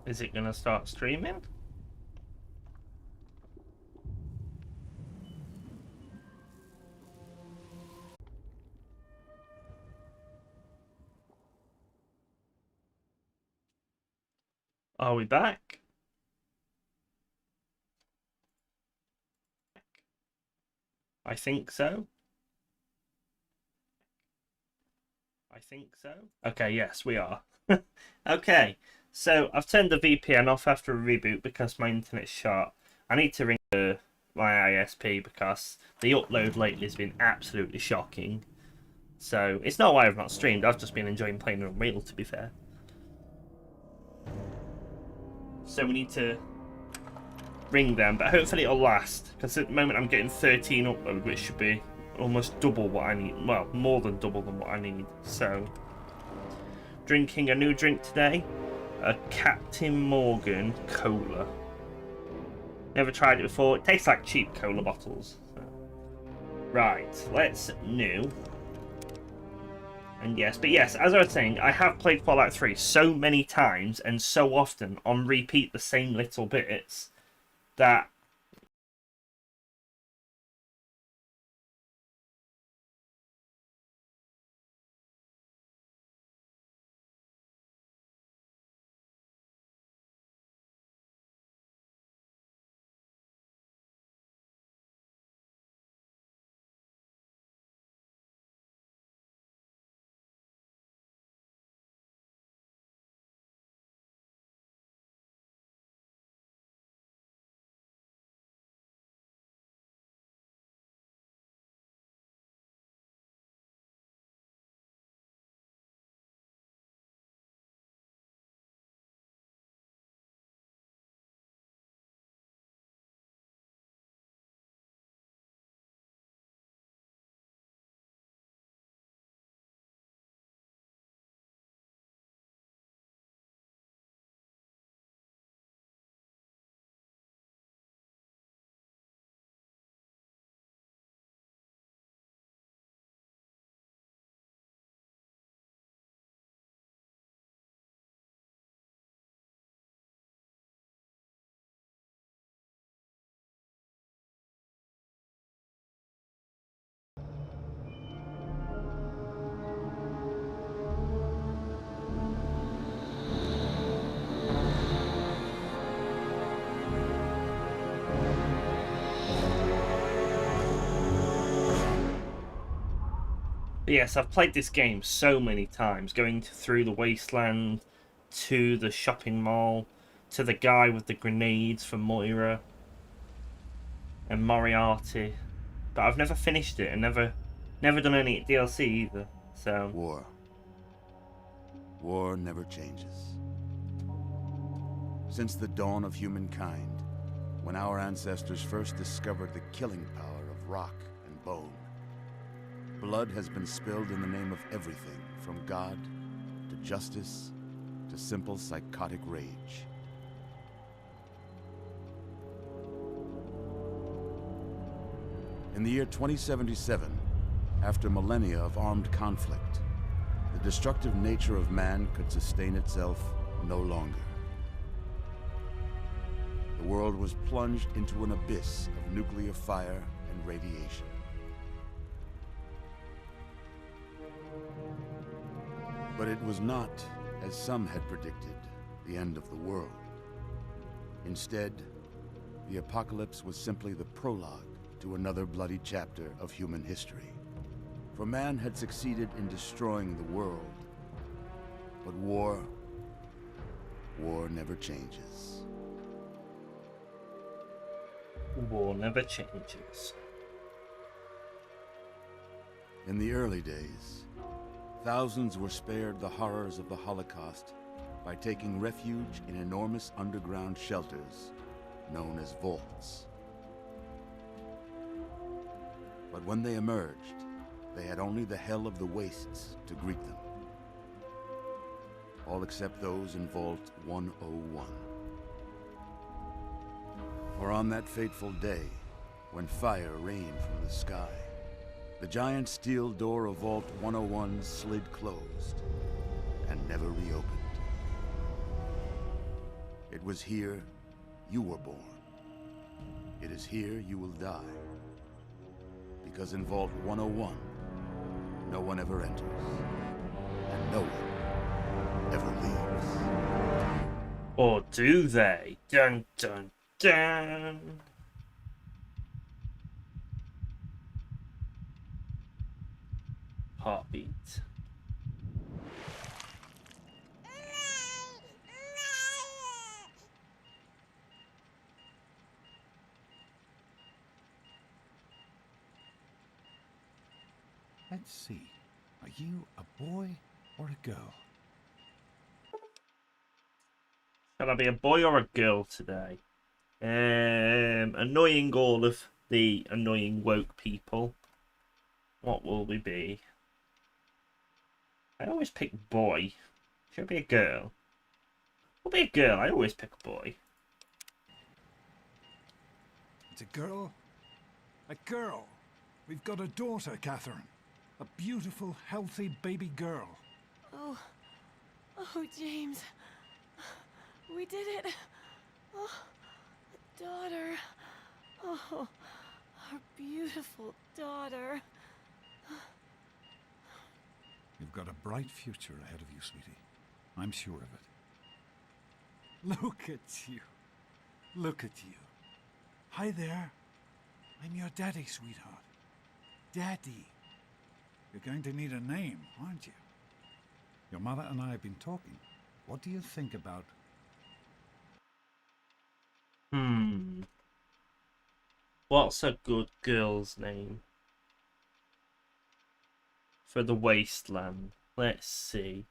Is it gonna start streaming? Are we back? I think so. I think so. Okay, yes, we are. Okay, so I've turned the VPN off after a reboot because my internet's shot. I need to ring my ISP because the upload lately has been absolutely shocking. So it's not why I've not streamed, I've just been enjoying playing Unreal, to be fair. So we need to ring them, but hopefully it'll last, because at the moment I'm getting 13 upload, which should be almost double what I need. Well, more than double than what I need. So, drinking a new drink today, a Captain Morgan Cola. Never tried it before. It tastes like cheap cola bottles. So. Right, let's new. And yes, but yes, as I was saying, I have played Fallout 3 so many times and so often on repeat the same little bits that But yes, I've played this game so many times, going through the wasteland, to the shopping mall, to the guy with the grenades for Moira and Moriarty. But I've never finished it and never done any DLC either. So War never changes. Since the dawn of humankind, when our ancestors first discovered the killing power of rock and bone, blood has been spilled in the name of everything from God to justice to simple psychotic rage. In the year 2077, after millennia of armed conflict, the destructive nature of man could sustain itself no longer. The world was plunged into an abyss of nuclear fire and radiation. But it was not, as some had predicted, the end of the world. Instead, the apocalypse was simply the prologue to another bloody chapter of human history. For man had succeeded in destroying the world. But war never changes. war never changes. In the early days, thousands were spared the horrors of the Holocaust by taking refuge in enormous underground shelters known as vaults. But when they emerged, they had only the hell of the wastes to greet them. All except those in Vault 101. For on that fateful day, when fire rained from the sky, the giant steel door of Vault 101 slid closed and never reopened. It was here you were born. It is here you will die. Because in Vault 101, no one ever enters. And no one ever leaves. Or do they? Dun dun dun. Heartbeat. Let's see. Are you a boy or a girl? Shall I be a boy or a girl today? Annoying all of the annoying woke people. What will we be? I always pick boy. Should I be a girl? I'll be a girl. I always pick a boy. It's a girl? A girl! We've got a daughter, Catherine. A beautiful, healthy baby girl. Oh, James. We did it. Oh, a daughter. Oh, our beautiful daughter. You've got a bright future ahead of you, sweetie. I'm sure of it. Look at you. Look at you. Hi there. I'm your daddy, sweetheart. Daddy. You're going to need a name, aren't you? Your mother and I have been talking. What do you think about... What's a good girl's name? For the wasteland. Let's see.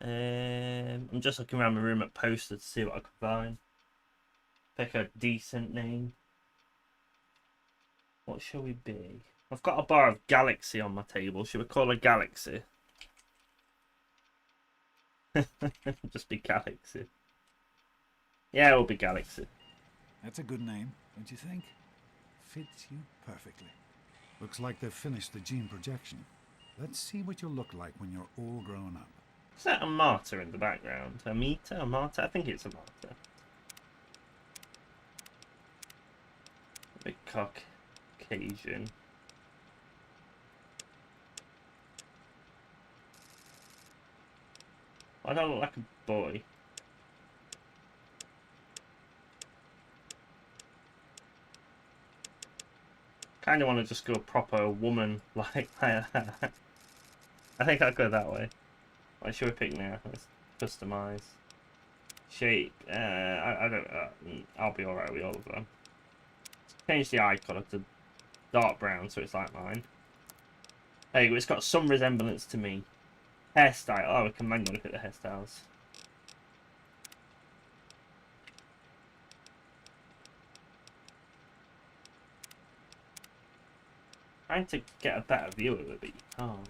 I'm just looking around my room at posters to see what I can find. Pick a decent name. What shall we be? I've got a bar of Galaxy on my table. Should we call her Galaxy? Just be Galaxy. Yeah, it'll be Galaxy. That's a good name, don't you think? Fits you perfectly. Looks like they've finished the gene projection. Let's see what you'll look like when you're all grown up. Is that a martyr in the background? A meter? A martyr? I think it's a martyr. Big Caucasian. I don't look like a boy. Kind of want to just go proper woman like that. I think I'll go that way. What should we pick now? Let's customize. Shape. I don't. I'll be alright with all of them. Change the eye colour to dark brown so it's like mine. There you go. It's got some resemblance to me. Hairstyle. Oh, we can manually look at the hairstyles. Trying to get a better view of it, but you can't.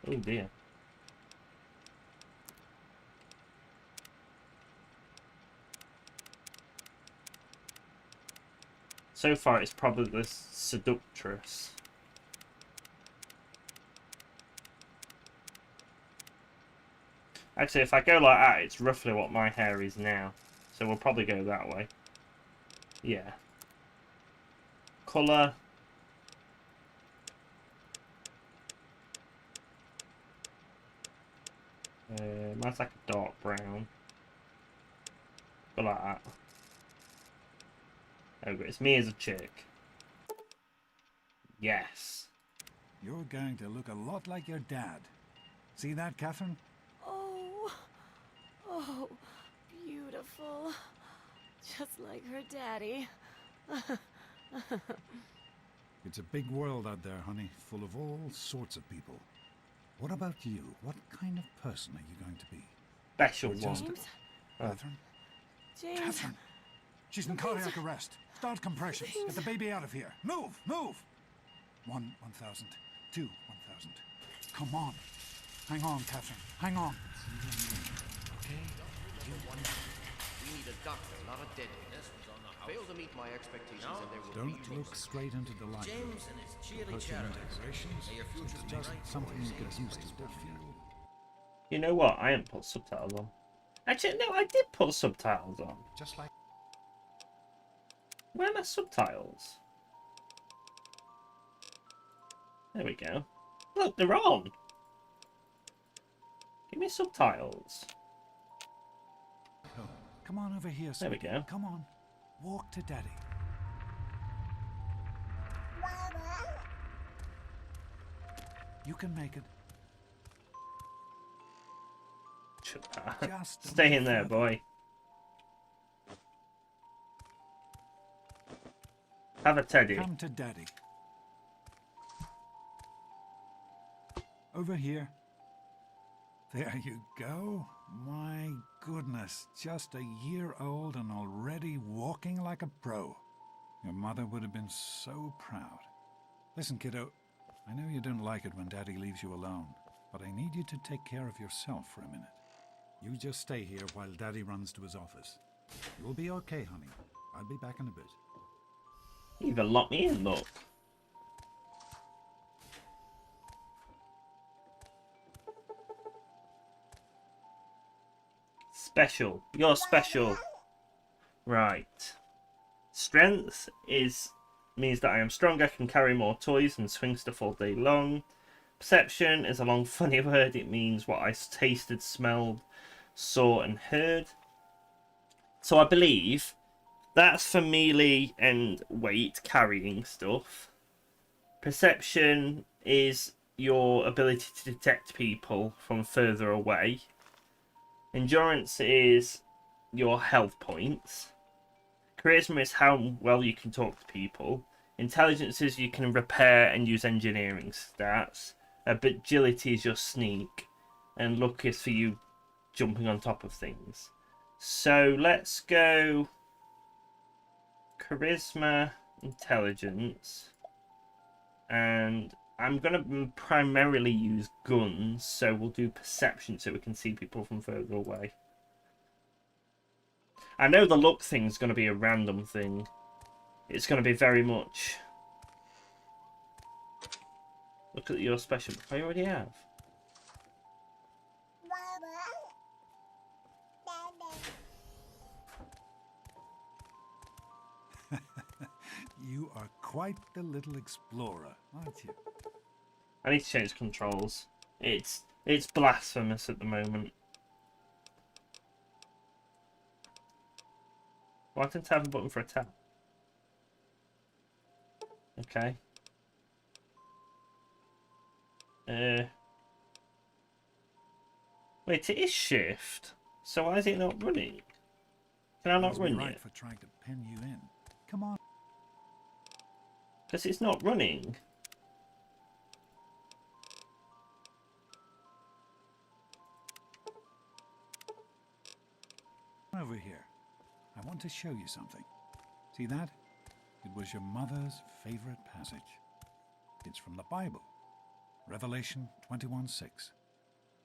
Oh dear. So far, it's probably the seductress. Actually, if I go like that, it's roughly what my hair is now. So we'll probably go that way. Yeah. Colour. Mine's like a dark brown. Go like that. Okay, it's me as a chick. Yes. You're going to look a lot like your dad. See that, Catherine? Oh, beautiful. Just like her daddy. It's a big world out there, honey, full of all sorts of people. What about you? What kind of person are you going to be? Special We're one. just- Catherine? James. Catherine! She's in cardiac arrest. Start compressions. Get the baby out of here. Move! Move! 1,000. 2, 1,000. Come on. Hang on, Catherine. Hang on. Okay? We need a doctor, not a deadbeat. Fail to meet my expectations and there will be Don't look straight into the light. James and his cheerly Personal chatter. integrations. May your future It's be just bright. something you get used to. You know what? I haven't put subtitles on. Actually, no, I did put subtitles on. Just like... Where are my subtitles? There we go. Look, they're on. Give me subtitles. Oh, come on over here, There we sweetie. go. Come on. Walk to Daddy. You can make it. Just a Stay in little there, further. boy. Have a teddy. Come to Daddy. Over here. There you go. My goodness, just a year old and already walking like a pro. Your mother would have been so proud. Listen, kiddo, I know you don't like it when Daddy leaves you alone, but I need you to take care of yourself for a minute. You just stay here while Daddy runs to his office. You'll be okay, honey. I'll be back in a bit. You even locked me in, look. Special. You're special. Right. Strength means that I am stronger, can carry more toys and swing stuff all day long. Perception is a long funny word. It means what I tasted, smelled, saw and heard. So I believe that's for melee and weight carrying stuff. Perception is your ability to detect people from further away. Endurance is your health points. Charisma is how well you can talk to people. Intelligence is you can repair and use engineering stats. Agility is your sneak. And luck is for you jumping on top of things. So let's go charisma, intelligence, and I'm going to primarily use guns, so we'll do perception so we can see people from further away. I know the luck thing's going to be a random thing. It's going to be very much... Look at your special. I already have. You are quite the little explorer, aren't you? I need to change controls. It's blasphemous at the moment. Why didn't I have a button for a tap? Okay. Wait, it is shift. So why is it not running? Can I not Must be run right yet? for trying to pin you in. Come on. Because it's not running. Over here. I want to show you something. See that? It was your mother's favorite passage. It's from the Bible. Revelation 21:6.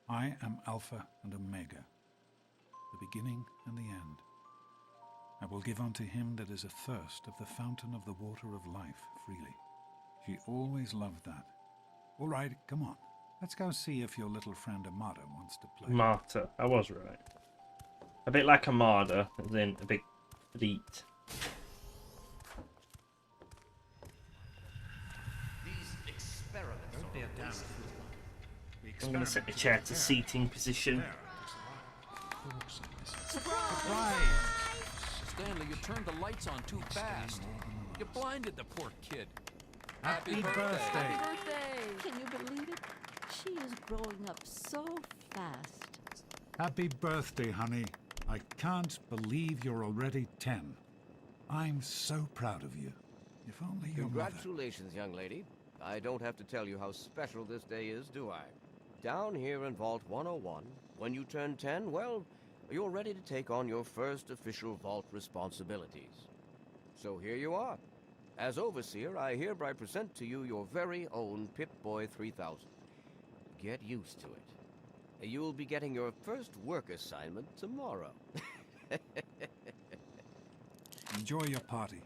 I am Alpha and Omega, the beginning and the end. I will give unto him that is athirst of the fountain of the water of life freely. She always loved that. All right, come on. Let's go see if your little friend Amada wants to play. Martyr. I was right. A bit like a martyr, as in a big fleet. These experiments are a waste of time. I'm going to set the chair to seating position. Surprise! Stanley, you turned the lights on too fast. You blinded the poor kid. Happy birthday! Happy birthday! Can you believe it? She is growing up so fast. Happy birthday, honey. I can't believe you're already 10. I'm so proud of you. If only your mother... Congratulations, young lady. I don't have to tell you how special this day is, do I? Down here in Vault 101, when you turn 10, well, you're ready to take on your first official Vault responsibilities. So here you are. As Overseer, I hereby present to you your very own Pip-Boy 3000. Get used to it. You'll be getting your first work assignment tomorrow. Enjoy your party.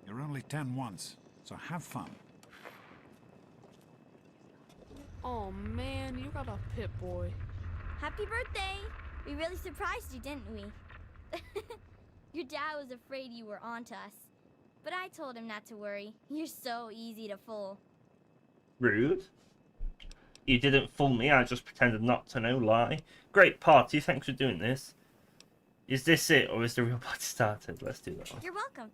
You're only 10 once, so have fun. Oh man, you got a Pip-Boy. Happy birthday! We really surprised you, didn't we? Your dad was afraid you were onto us. But I told him not to worry. You're so easy to fool. Rude. You didn't fool me, I just pretended not to know. Lie. Great party, thanks for doing this. Is this it, or is the real party started? Let's do that one. You're welcome.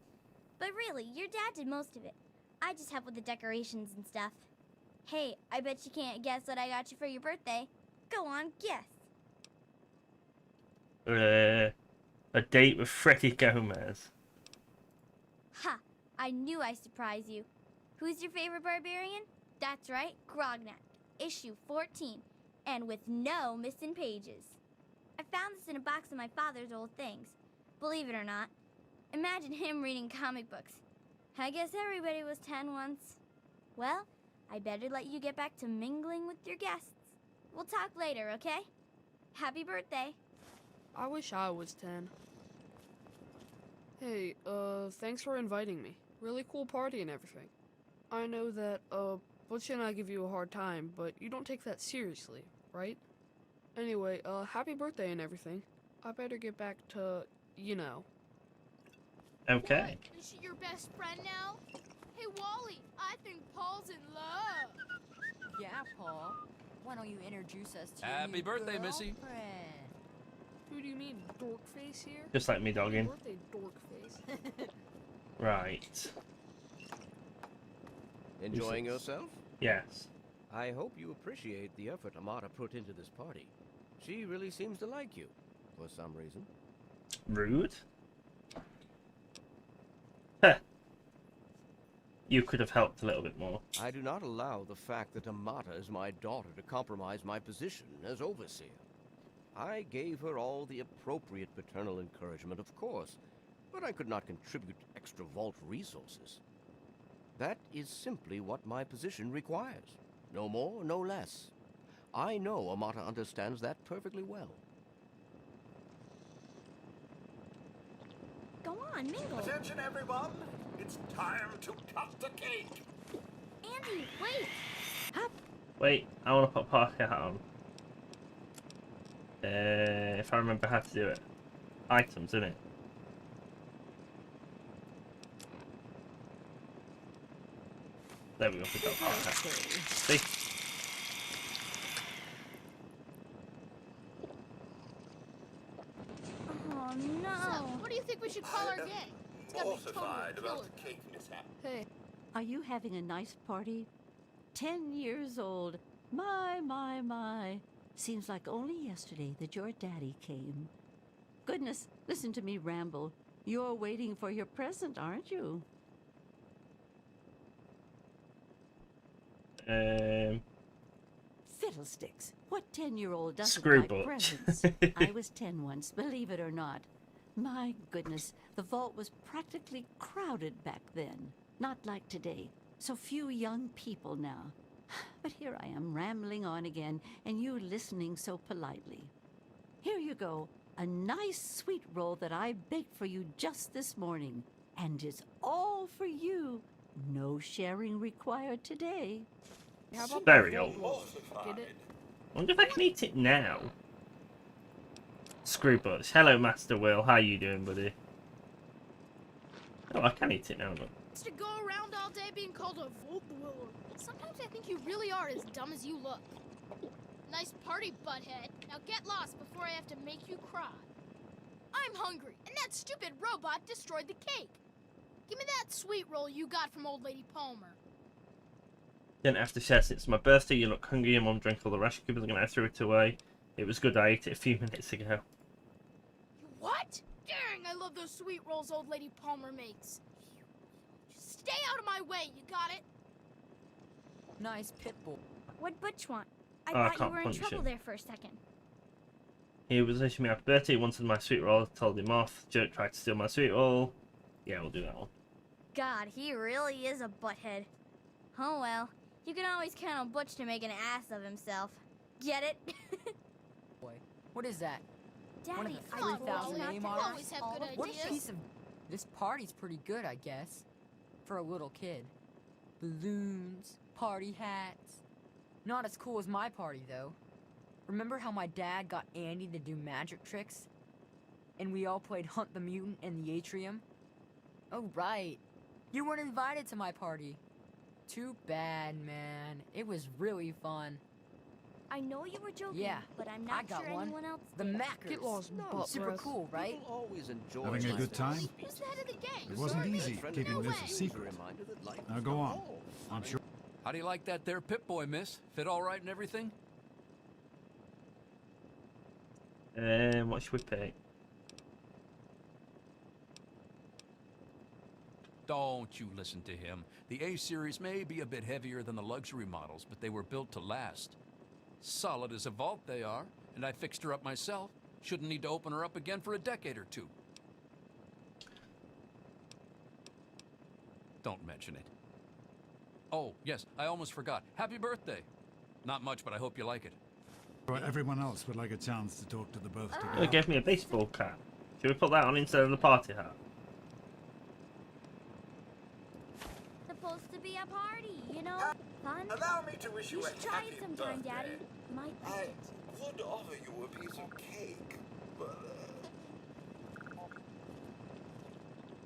But really, your dad did most of it. I just helped with the decorations and stuff. Hey, I bet you can't guess what I got you for your birthday. Go on, guess. A date with Freddie Gomez. Ha! I knew I'd surprise you. Who's your favorite barbarian? That's right, Grognak. Issue 14. And with no missing pages. I found this in a box of my father's old things. Believe it or not. Imagine him reading comic books. I guess everybody was 10 once. Well, I better let you get back to mingling with your guests. We'll talk later, okay? Happy birthday. I wish I was 10. Hey, thanks for inviting me. Really cool party and everything. I know that, Butch and I give you a hard time, but you don't take that seriously, right? Anyway, happy birthday and everything. I better get back to, you know. Okay. What? Is she your best friend now? Hey, Wally, I think Paul's in love. Yeah, Paul. Why don't you introduce us to Happy your new birthday, Missy. girlfriend? Who do you mean, Dorkface here? Just like me dogging. Birthday, Dorkface. Right. Enjoying yourself? Yes. I hope you appreciate the effort Amata put into this party. She really seems to like you, for some reason. Rude. Heh. You could have helped a little bit more. I do not allow the fact that Amata is my daughter to compromise my position as overseer. I gave her all the appropriate paternal encouragement, of course, but I could not contribute extra vault resources. That is simply what my position requires. No more, no less. I know Amata understands that perfectly well. Go on, mingle. Attention, everyone! It's time to cut the cake! Andy, wait! Wait, I want to put party hat on. If I remember how to do it. Items, innit? There we go, we got party hat. See? Oh So, no! what do you think we should call our gang? It's gotta be totally Mortified killer. about the cake mishap. Hey, Are you having a nice party? 10 years old. My. Seems like only yesterday that your daddy came. Goodness, listen to me ramble. You're waiting for your present, aren't you? Fiddlesticks. What 10-year-old doesn't like Screwball. presents? I was 10 once, believe it or not. My goodness, the vault was practically crowded back then. Not like today. So few young people now. But here I am rambling on again, and you listening so politely. Here you go, a nice sweet roll that I baked for you just this morning. And it's all for you. No sharing required today. how about Very the old. vault roll? Get it? I wonder if I can eat it now. Screwbutch. Hello, Master Will. How you doing, buddy? Oh, I can eat it now, look. To go around all day being called a vault dweller. Sometimes I think you really are as dumb as you look. Nice party, butthead. Now get lost before I have to make you cry. I'm hungry, and that stupid robot destroyed the cake. Give me that sweet roll you got from Old Lady Palmer. Didn't have to share since it's my birthday. You look hungry. Your mom drank all the Russian cubes. I'm gonna throw it away. It was good. I ate it a few minutes ago. What? Dang, I love those sweet rolls Old Lady Palmer makes. Just stay out of my way, you got it? Nice pit bull. What'd Butch want? I Oh, I thought you can't were in punch trouble him. there for a second. He was wishing me happy birthday. He wanted my sweet roll. I told him off. Jerk tried to steal my sweet roll. Yeah, we'll do that one. God, he really is a butthead. Oh well, you can always count on Butch to make an ass of himself. Get it? Boy, what is that? One of Daddy, the I told 3,000 you not name to artists? always have good ask What ideas. piece of... This party's pretty good, I guess. For a little kid. Balloons, party hats. Not as cool as my party, though. Remember how my dad got Andy to do magic tricks? And we all played Hunt the Mutant in the atrium? Oh, right. You weren't invited to my party. Too bad, man. It was really fun. I know you were joking, Yeah, but I'm I not got sure one. anyone else The did. Mackers. Get lost, No, butt Super breath. cool, right? People always enjoy Having a good time? Who's the head of the gang? It wasn't Sorry. easy keeping No this way. a secret. Reminder that life Now is go not on. all I'm sure. How do you like that there Pip-Boy, miss? Fit all right and everything? What should we pick? Don't you listen to him. The A-Series may be a bit heavier than the luxury models, but they were built to last. Solid as a vault they are, and I fixed her up myself. Shouldn't need to open her up again for a decade or two. Don't mention it. Oh, yes, I almost forgot. Happy birthday. Not much, but I hope you like it. Everyone else would like a chance to talk to the both Oh, together. it gave me a baseball cap. Should we put that on instead of the party hat? Supposed to be a party, you know? Fun? Allow me to wish you You a should try happy it sometime, birthday. Daddy. Might I like it. would offer you a piece of cake, but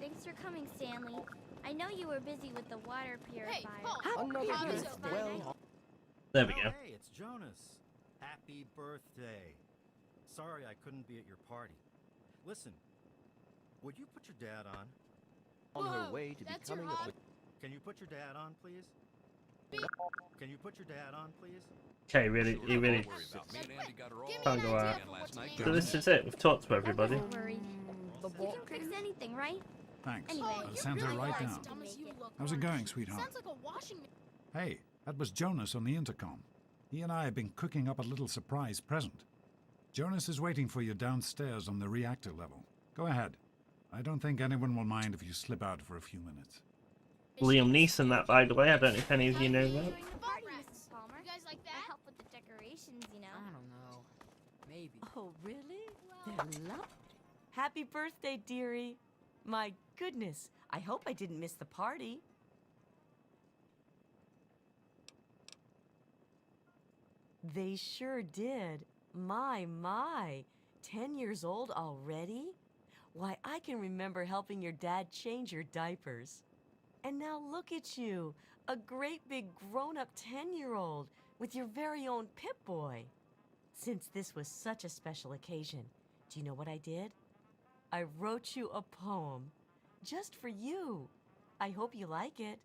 Thanks for coming, Stanley. I know you were busy with the water purifier. Another Happy youth birthday. well There we go. Oh, hey, it's Jonas. Happy birthday. Sorry I couldn't be at your party. Listen, would you put your dad on? on her way to that's your becoming a... hobby? Can you put your dad on, please? Can you put your dad on, please? Okay, really, Sure, you really don't worry about me and Andy got her all Give me can't an go idea out. for last what to night. name So this is it. We've talked to everybody. Don't worry. The You vault can fix anything, right? Thanks. Anyway, I'll you're send her really right nice, down. dumb as you look. How's it going, sweetheart? Sounds like a washing machine. Hey, that was Jonas on the intercom. He and I have been cooking up a little surprise present. Jonas is waiting for you downstairs on the reactor level. Go ahead. I don't think anyone will mind if you slip out for a few minutes. Liam Neeson, that by the way. I don't know if any of you know that. During the party, Mrs. Palmer. You guys like I that? help with the decorations, you know. I don't know. Maybe. Oh, really? They're lovely. Happy birthday, dearie. My goodness, I hope I didn't miss the party. They sure did. My. 10 years old already? Why, I can remember helping your dad change your diapers. And now look at you, a great big grown-up 10-year-old with your very own Pip-Boy. Since this was such a special occasion, do you know what I did? I wrote you a poem, just for you. I hope you like it.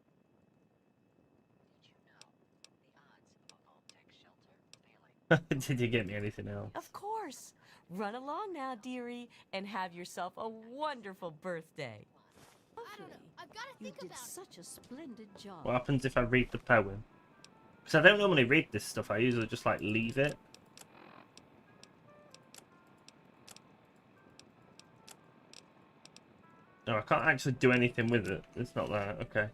Did you get me anything else? Of course. Run along now, dearie, and have yourself a wonderful birthday. I don't know. I've got to You think did about it. such a splendid job. What happens if I read the poem? Because I don't normally read this stuff. I usually just like leave it. No, I can't actually do anything with it. It's not that. Okay.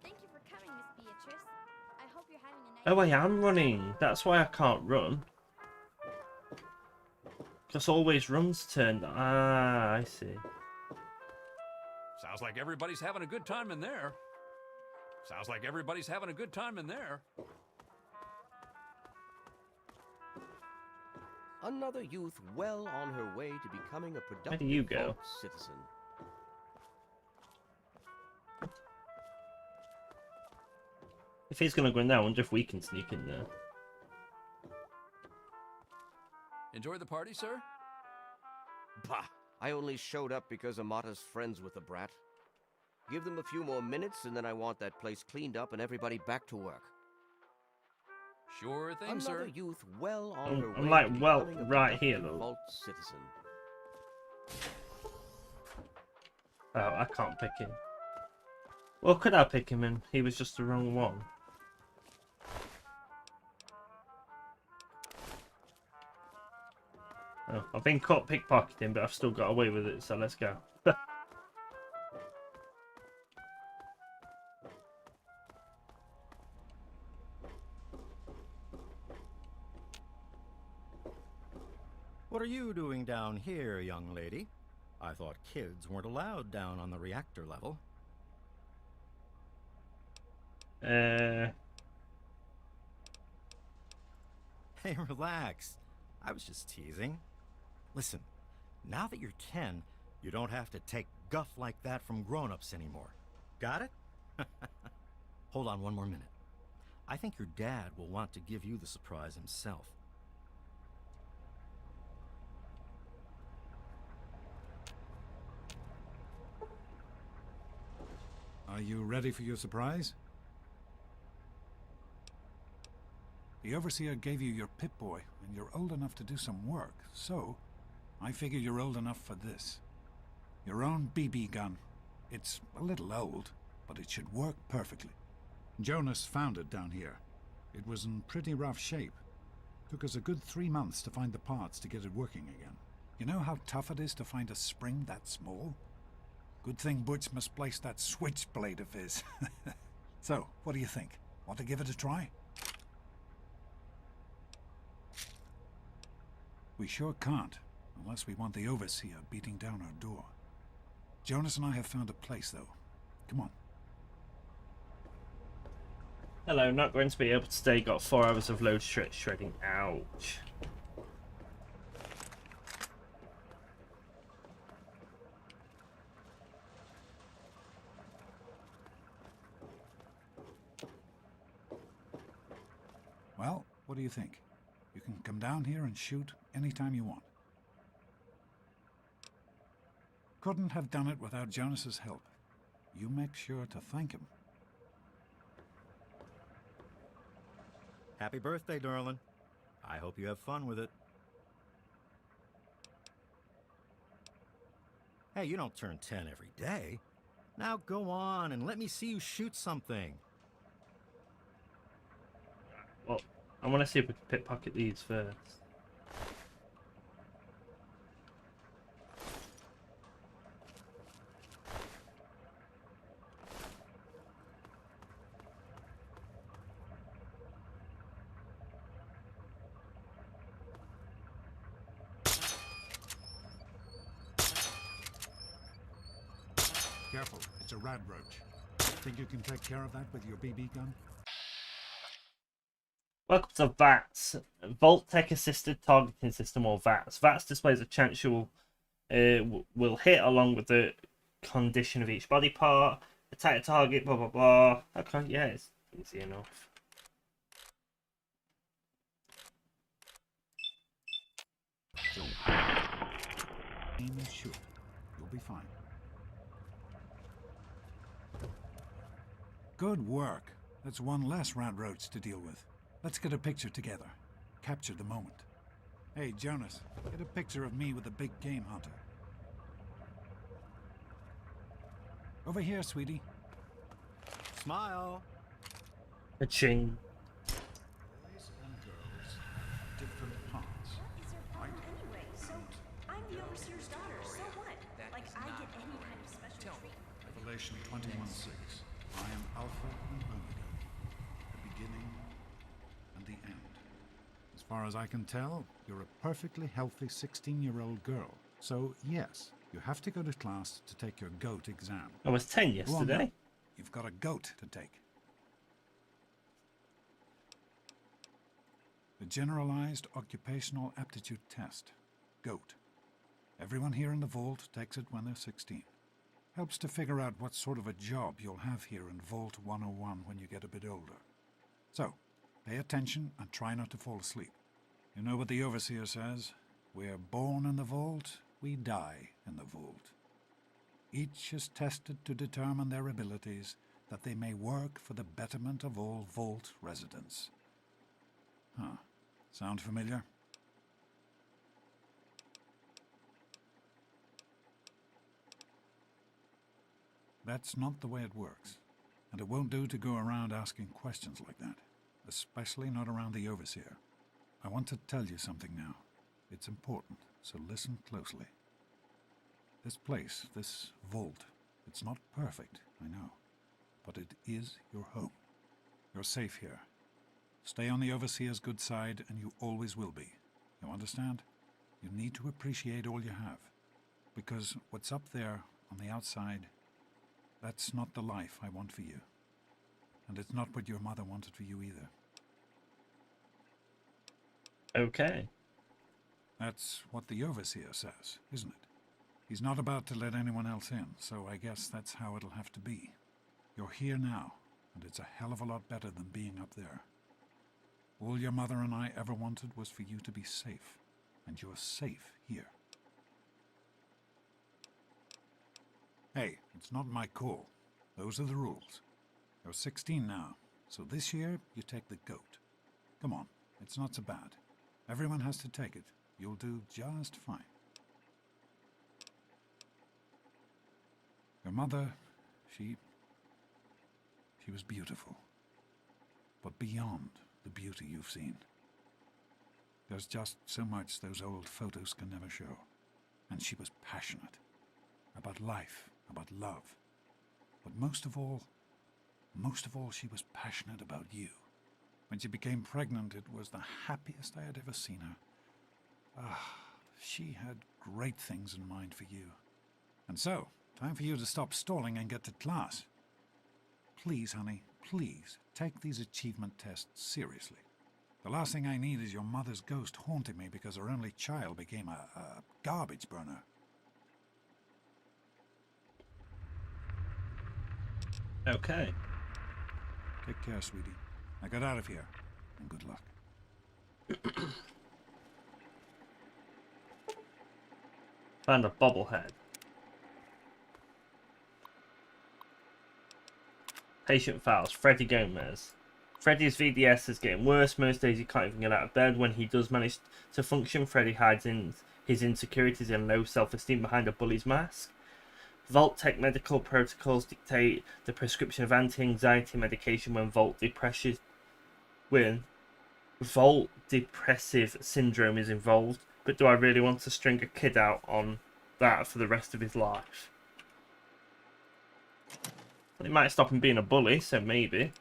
Thank you for coming, Miss Beatrice. I hope you're having a nice Oh, I am running. That's why I can't run. Because always runs turned. Ah, I see. Sounds like everybody's having a good time in there. Sounds like everybody's having a good time in there. Another youth well on her way to becoming a productive you go? vault citizen. If he's gonna go in there, I wonder if we can sneak in there. Enjoy the party, sir? Bah! I only showed up because Amata's friends with the brat. Give them a few more minutes and then I want that place cleaned up and everybody back to work. Sure thing, Another sir. youth well on her I'm way like, to well, becoming a right productive here, though. vault citizen. Oh, I can't pick him. Well, could I pick him and he was just the wrong one? Oh, I've been caught pickpocketing, but I've still got away with it, so let's go. What are you doing down here, young lady? I thought kids weren't allowed down on the reactor level. Hey, relax. I was just teasing. Listen, now that you're 10, you don't have to take guff like that from grown-ups anymore. Got it? Hold on one more minute. I think your dad will want to give you the surprise himself. Are you ready for your surprise? The Overseer gave you your Pip-Boy, and you're old enough to do some work, so I figure you're old enough for this. Your own BB gun. It's a little old, but it should work perfectly. Jonas found it down here. It was in pretty rough shape. Took us a good 3 months to find the parts to get it working again. You know how tough it is to find a spring that small? Good thing Butch misplaced that switchblade of his. So, what do you think? Want to give it a try? We sure can't, unless we want the Overseer beating down our door. Jonas and I have found a place, though. Come on. Hello, not going to be able to stay. Got 4 hours of load shredding. Ouch. Well, what do you think? You can come down here and shoot anytime you want. Couldn't have done it without Jonas's help. You make sure to thank him. Happy birthday, darling. I hope you have fun with it. Hey, you don't turn 10 every day. Now go on and let me see you shoot something. Well, I want to see if we can pickpocket these first. Careful, it's a rad roach. Think you can take care of that with your BB gun? Welcome to VATS, Vault-Tec Assisted Targeting System, or VATS. VATS displays a chance you will hit along with the condition of each body part, attack a target, blah blah blah. Okay, yeah, it's easy enough. Aim and shoot. You'll be fine. Good work. That's one less rad roach to deal with. Let's get a picture together. Capture the moment. Hey, Jonas, get a picture of me with the big game hunter. Over here, sweetie. Smile. Ka-ching. Boys and girls have different parts. What is your problem anyway? So, I'm the Overseer's daughter, so what? Like, I get any kind of special treatment. Revelation 21:6. I am Alpha and Omega, the beginning and the end. As far as I can tell, you're a perfectly healthy 16-year-old girl. So, yes, you have to go to class to take your GOTY exam. I was 10 Go on now. yesterday. You've got a GOAT to take. The Generalized Occupational Aptitude Test, GOAT. Everyone here in the Vault takes it when they're 16. Helps to figure out what sort of a job you'll have here in Vault 101 when you get a bit older. So, pay attention and try not to fall asleep. You know what the Overseer says? We're born in the Vault, we die in the Vault. Each is tested to determine their abilities, that they may work for the betterment of all Vault residents. Huh. Sound familiar? That's not the way it works, and it won't do to go around asking questions like that, especially not around the Overseer. I want to tell you something now. It's important, so listen closely. This place, this vault, it's not perfect, I know, but it is your home. You're safe here. Stay on the Overseer's good side, and you always will be. You understand? You need to appreciate all you have, because what's up there on the outside, that's not the life I want for you. And it's not what your mother wanted for you either. Okay. That's what the overseer says, isn't it? He's not about to let anyone else in, so I guess that's how it'll have to be. You're here now, and it's a hell of a lot better than being up there. All your mother and I ever wanted was for you to be safe, and you're safe here. Hey, it's not my call. Those are the rules. You're 16 now, so this year you take the GOAT. Come on, it's not so bad. Everyone has to take it. You'll do just fine. Your mother, she was beautiful. But beyond the beauty you've seen. There's just so much those old photos can never show. And she was passionate. About life, about love. But most of all, she was passionate about you. When she became pregnant, it was the happiest I had ever seen her. She had great things in mind for you. And so, time for you to stop stalling and get to class. Please, honey, please, take these achievement tests seriously. The last thing I need is your mother's ghost haunting me because her only child became a garbage burner. Okay. Take care, sweetie. Now get out of here, and good luck. Found a bobblehead. Patient files. Freddy Gomez. Freddy's VDS is getting worse. Most days he can't even get out of bed. When he does manage to function, Freddy hides in his insecurities and low self-esteem behind a bully's mask. Vault-Tech medical protocols dictate the prescription of anti-anxiety medication when Vault depressive syndrome is involved. But do I really want to string a kid out on that for the rest of his life? Well, it might stop him being a bully, so maybe.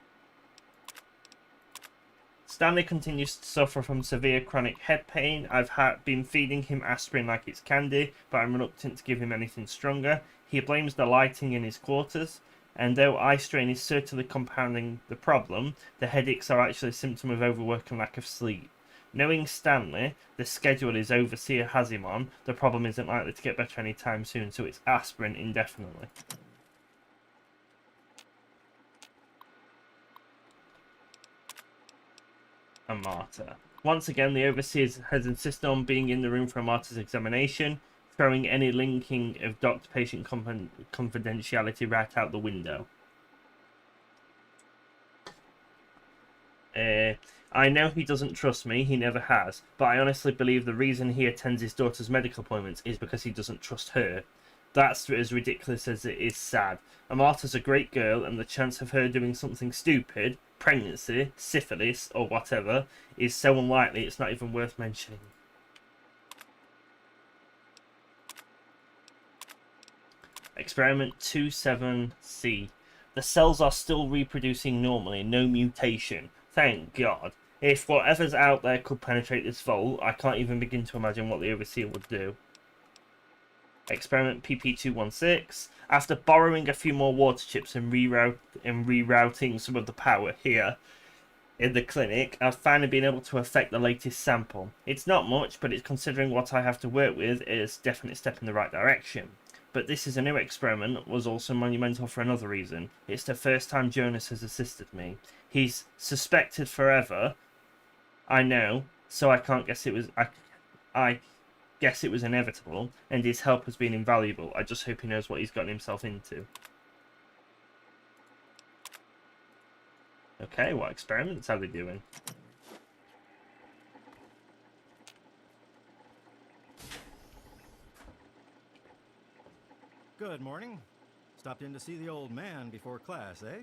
Stanley continues to suffer from severe chronic head pain. I've been feeding him aspirin like it's candy, but I'm reluctant to give him anything stronger. He blames the lighting in his quarters, and though eye strain is certainly compounding the problem, the headaches are actually a symptom of overwork and lack of sleep. Knowing Stanley, the schedule his overseer has him on, the problem isn't likely to get better anytime soon, so it's aspirin indefinitely. A martyr. Once again, the overseer has insisted on being in the room for a martyr's examination, throwing any linking of doctor-patient confidentiality right out the window. I know he doesn't trust me, he never has, but I honestly believe the reason he attends his daughter's medical appointments is because he doesn't trust her. That's as ridiculous as it is sad. Amata's a great girl, and the chance of her doing something stupid, pregnancy, syphilis, or whatever, is so unlikely it's not even worth mentioning. Experiment 27C. The cells are still reproducing normally, no mutation. Thank God. If whatever's out there could penetrate this vault, I can't even begin to imagine what the overseer would do. Experiment PP216. After borrowing a few more water chips and rerouting some of the power here in the clinic, I've finally been able to affect the latest sample. It's not much, but it's considering what I have to work with, it's definitely a step in the right direction. But this is a new experiment, was also monumental for another reason. It's the first time Jonas has assisted me. He's suspected forever, I know, so I can't guess it was... I guess it was inevitable, and his help has been invaluable. I just hope he knows what he's gotten himself into. Okay, what experiments are they doing? Good morning. Stopped in to see the old man before class, eh?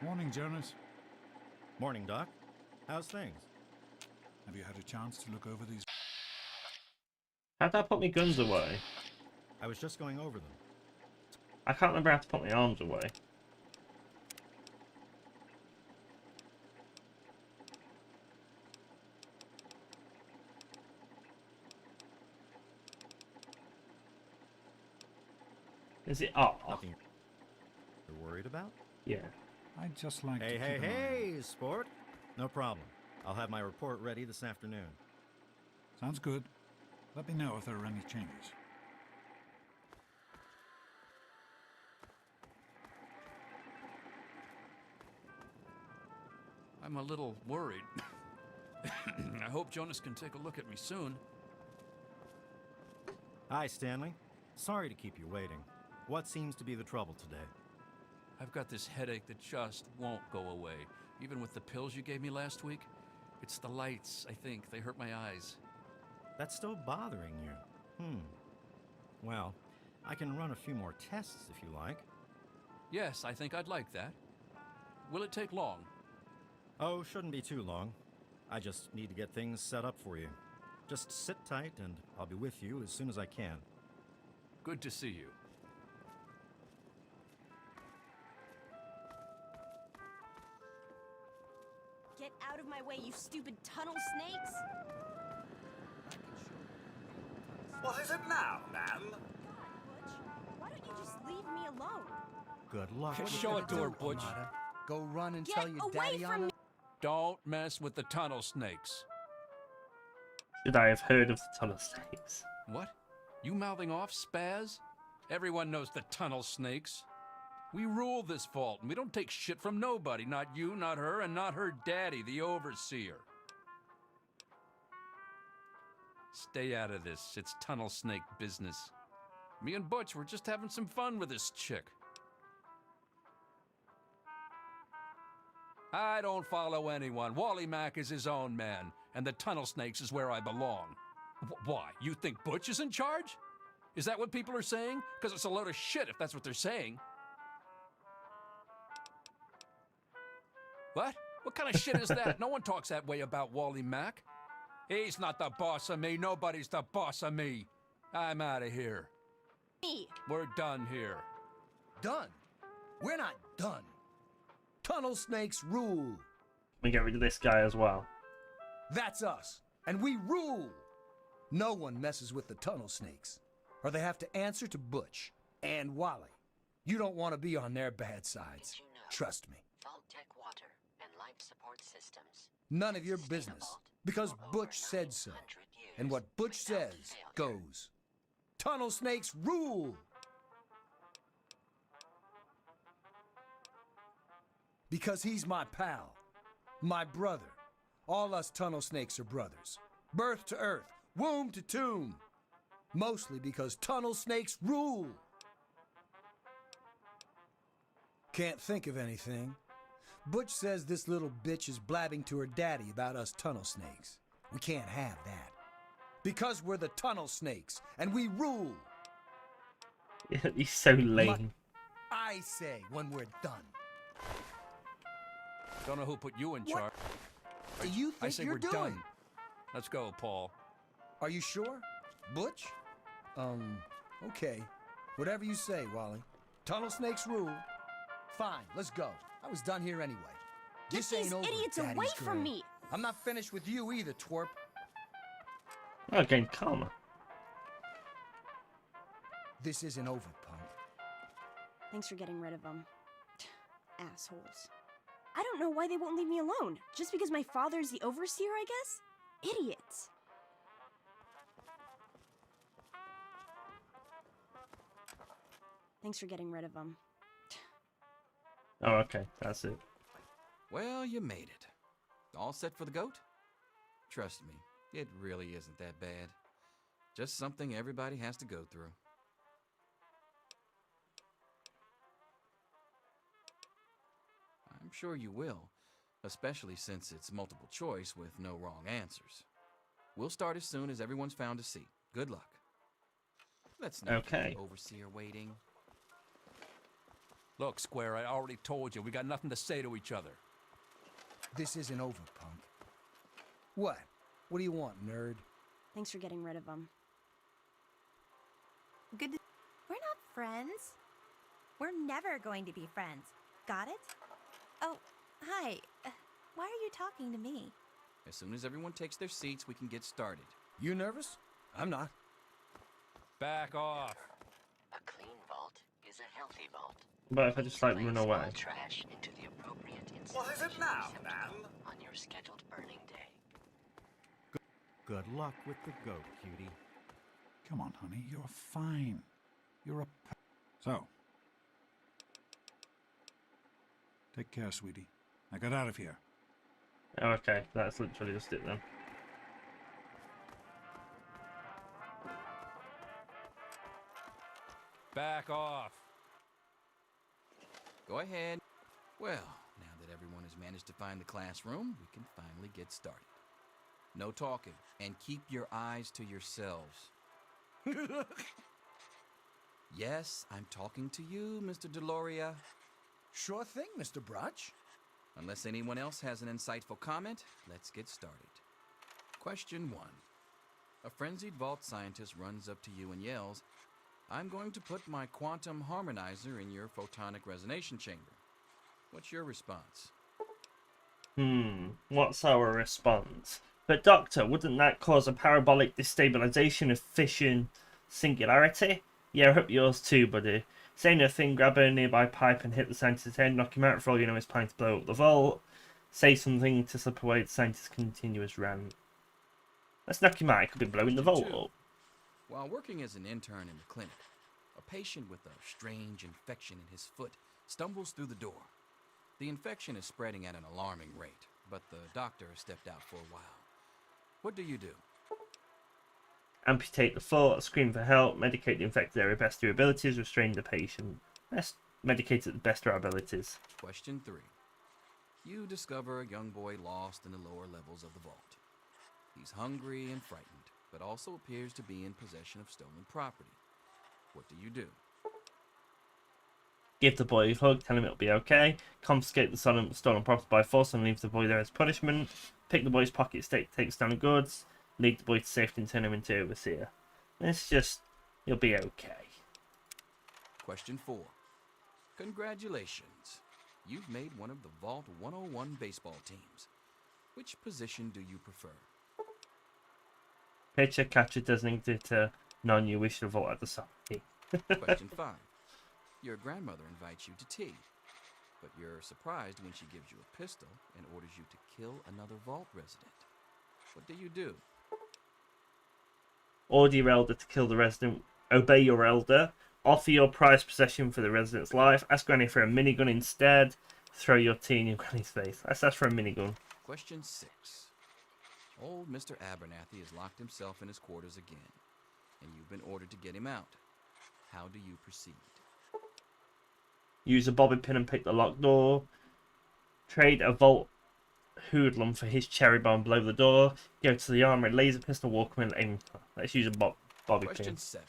Morning, Jonas. Morning, Doc. How's things? Have you had a chance to look over these? How'd I put my guns away? I was just going over them. I can't remember how to put my arms away. Is it off? Nothing you're worried about? Yeah. I'd just like to Hey, keep hey, an eye on hey, sport. No problem. I'll have my report ready this afternoon. Sounds good. Let me know if there are any changes. I'm a little worried. I hope Jonas can take a look at me soon. Hi, Stanley. Sorry to keep you waiting. What seems to be the trouble today? I've got this headache that just won't go away, even with the pills you gave me last week. It's the lights, I think. They hurt my eyes. That's still bothering you. Well, I can run a few more tests if you like. Yes, I think I'd like that. Will it take long? Oh, shouldn't be too long. I just need to get things set up for you. Just sit tight and I'll be with you as soon as I can. Good to see you. Get out of my way, you stupid tunnel snakes! What is it now, ma'am? God, Butch, why don't you just leave me alone? Good luck. Show it to her, Butch. Go run and Get tell your away daddy from on me! her? Don't mess with the tunnel snakes. Should I have heard of the tunnel snakes? What? You mouthing off, Spaz? Everyone knows the tunnel snakes. We rule this vault, and we don't take shit from nobody. Not you, not her, and not her daddy, the overseer. Stay out of this. It's tunnel snake business. Me and Butch were just having some fun with this chick. I don't follow anyone. Wally Mack is his own man, and the tunnel snakes is where I belong. Why? You think Butch is in charge? Is that what people are saying? Because it's a load of shit if that's what they're saying. What? What kind of shit is that? No one talks that way about Wally Mack. He's not the boss of me. Nobody's the boss of me. I'm out of here. Me! We're done here. Done? We're not done. Tunnel snakes rule. We get rid of this guy as well. That's us. And we rule. No one messes with the tunnel snakes. Or they have to answer to Butch and Wally. You don't want to be on their bad sides. Trust me. Vault-Tec water and life support systems. None of your business. Because Butch said so. And what Butch says goes. Tunnel snakes rule! Because he's my pal. My brother. All us tunnel snakes are brothers. Birth to earth. Womb to tomb. Mostly because tunnel snakes rule. Can't think of anything. Butch says this little bitch is blabbing to her daddy about us tunnel snakes. We can't have that. Because we're the tunnel snakes, and we rule. He's so lame. I say when we're done. Don't know who put you in charge. What do you think I say you're we're doing? done. Let's go, Paul. Are you sure? Butch? Okay. Whatever you say, Wally. Tunnel snakes rule. Fine, let's go. I was done here anyway. Get This these ain't over, idiots Daddy's away girl. from me! I'm not finished with you either, twerp. Oh, gained karma. This isn't over, punk. Thanks for getting rid of them. Assholes. I don't know why they won't leave me alone. Just because my father's the overseer, I guess? Idiots. Thanks for getting rid of them. Oh, okay. That's it. Well, you made it. All set for the GOAT? Trust me, it really isn't that bad. Just something everybody has to go through. I'm sure you will, especially since it's multiple choice with no wrong answers. We'll start as soon as everyone's found a seat. Good luck. Let's not keep Okay. the overseer waiting. Look, Square, I already told you, we got nothing to say to each other. This isn't over, punk. What? What do you want, nerd? Thanks for getting rid of them. Good. We're not friends. We're never going to be friends. Got it? Oh, hi. Why are you talking to me? As soon as everyone takes their seats, we can get started. You nervous? I'm not. Back off. A clean vault is a healthy vault. But if I just like run Place away? all trash into the appropriate What is it now, man? on your scheduled burning day. Good luck with the goat, cutie. Come on, honey, you're fine. You're a... So. Take care, sweetie. Now get out of here. Oh, okay, that's literally just it then. Back off. Go ahead. Well, now that everyone has managed to find the classroom, we can finally get started. No talking, and keep your eyes to yourselves. Yes, I'm talking to you, Mr. Deloria. Sure thing, Mr. Brotch. Unless anyone else has an insightful comment, let's get started. Question 1. A frenzied vault scientist runs up to you and yells, "I'm going to put my quantum harmonizer in your photonic resonation chamber." What's your response? What's our response? But Doctor, wouldn't that cause a parabolic destabilization of fission singularity? Yeah, I hope yours too, buddy. Say nothing, grab a nearby pipe and hit the scientist's head, knock him out for all you know he's planning to blow up the vault. Say something to slip away the scientist's continuous rant. Let's knock him out, he could be blowing the vault up. While working as an intern in the clinic, a patient with a strange infection in his foot stumbles through the door. The infection is spreading at an alarming rate, but the doctor has stepped out for a while. What do you do? Amputate the foot, scream for help, medicate the infected area best to your abilities, restrain the patient. Let's medicate at the best of our abilities. Question 3. You discover a young boy lost in the lower levels of the vault. He's hungry and frightened, but also appears to be in possession of stolen property. What do you do? Give the boy a hug, tell him it'll be okay. Confiscate the stolen property by force and leave the boy there as punishment. Pick the boy's pocket, take stolen goods. Lead the boy to safety and turn him into overseer. It's just, you'll be okay. Question 4. Congratulations. You've made one of the Vault 101 baseball teams. Which position do you prefer? Pitcher, catcher, designated to none you wish to vault at the side. Question 5. Your grandmother invites you to tea, but you're surprised when she gives you a pistol and orders you to kill another vault resident. What do you do? Order your elder to kill the resident. Obey your elder. Offer your prized possession for the resident's life. Ask Granny for a minigun instead. Throw your tea in your Granny's face. Let's ask for a minigun. Question 6. Old Mr. Abernathy has locked himself in his quarters again, and you've been ordered to get him out. How do you proceed? Use a bobby pin and pick the locked door. Trade a vault hoodlum for his cherry bomb below the door. Go to the armory, laser pistol, walk in and aim. Let's use a bobby Question pin. 7.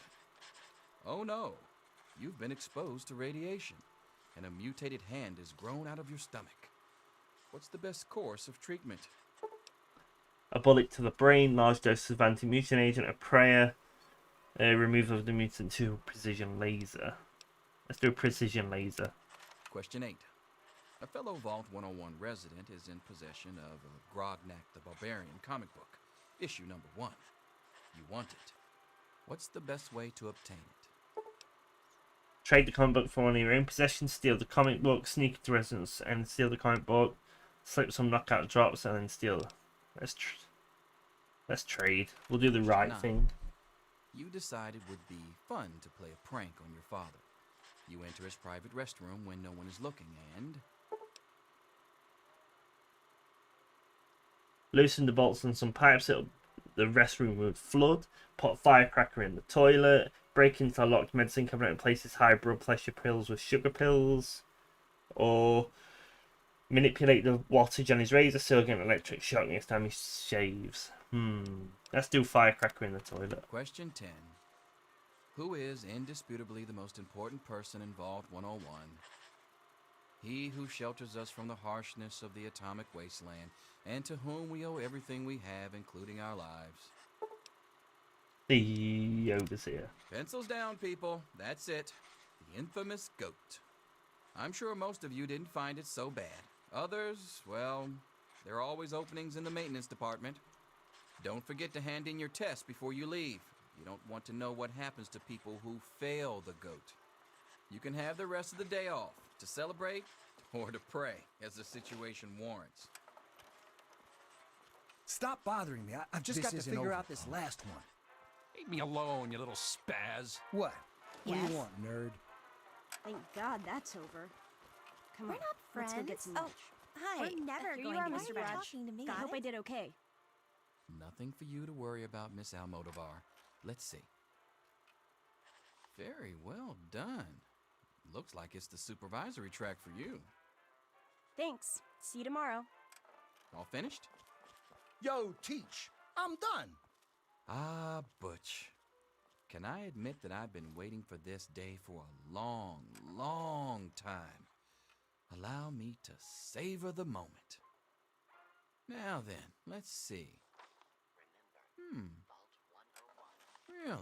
Oh no, you've been exposed to radiation, and a mutated hand has grown out of your stomach. What's the best course of treatment? A bullet to the brain, large doses of anti-mutant agent, a prayer, removal of the mutant to precision laser. Let's do a precision laser. Question 8. A fellow Vault 101 resident is in possession of a Grognak the Barbarian comic book, issue number 1. You want it. What's the best way to obtain it? Trade the comic book for one in your own possession, steal the comic book, sneak into residence and steal the comic book, slip some knockout drops and then steal. Let's trade. We'll do the right 9. thing. You decide it would be fun to play a prank on your father. You enter his private restroom when no one is looking and... Loosen the bolts and some pipes, the restroom would flood. Put a firecracker in the toilet. Break into a locked medicine cabinet and place his high blood pressure pills with sugar pills. Or manipulate the wattage on his razor so he'll get an electric shock next time he shaves. Let's do firecracker in the toilet. Question 10. Who is indisputably the most important person in Vault 101? He who shelters us from the harshness of the atomic wasteland, and to whom we owe everything we have, including our lives. The overseer. Pencils down, people. That's it. The infamous GOAT. I'm sure most of you didn't find it so bad. Others, well, there are always openings in the maintenance department. Don't forget to hand in your test before you leave. You don't want to know what happens to people who fail the GOAT. You can have the rest of the day off to celebrate or to pray as the situation warrants. Stop bothering me. I've just got to figure out this last one. Leave me alone, you little spaz. What? What do Yes? you want, nerd? Thank God that's over. Come We're on, not let's friends. go get some Oh, lunch. hi. We're never Here going you are, to Mr. Mr. Badge. Badge. Talking to me. I Got hope I it? did okay. Nothing for you to worry about, Miss Almodovar. Let's see. Very well done. Looks like it's the supervisory track for you. Thanks. See you tomorrow. All finished? Yo, Teach, I'm done. Ah, Butch. Can I admit that I've been waiting for this day for a long, long time? Allow me to savor the moment. Now then, let's see. Really?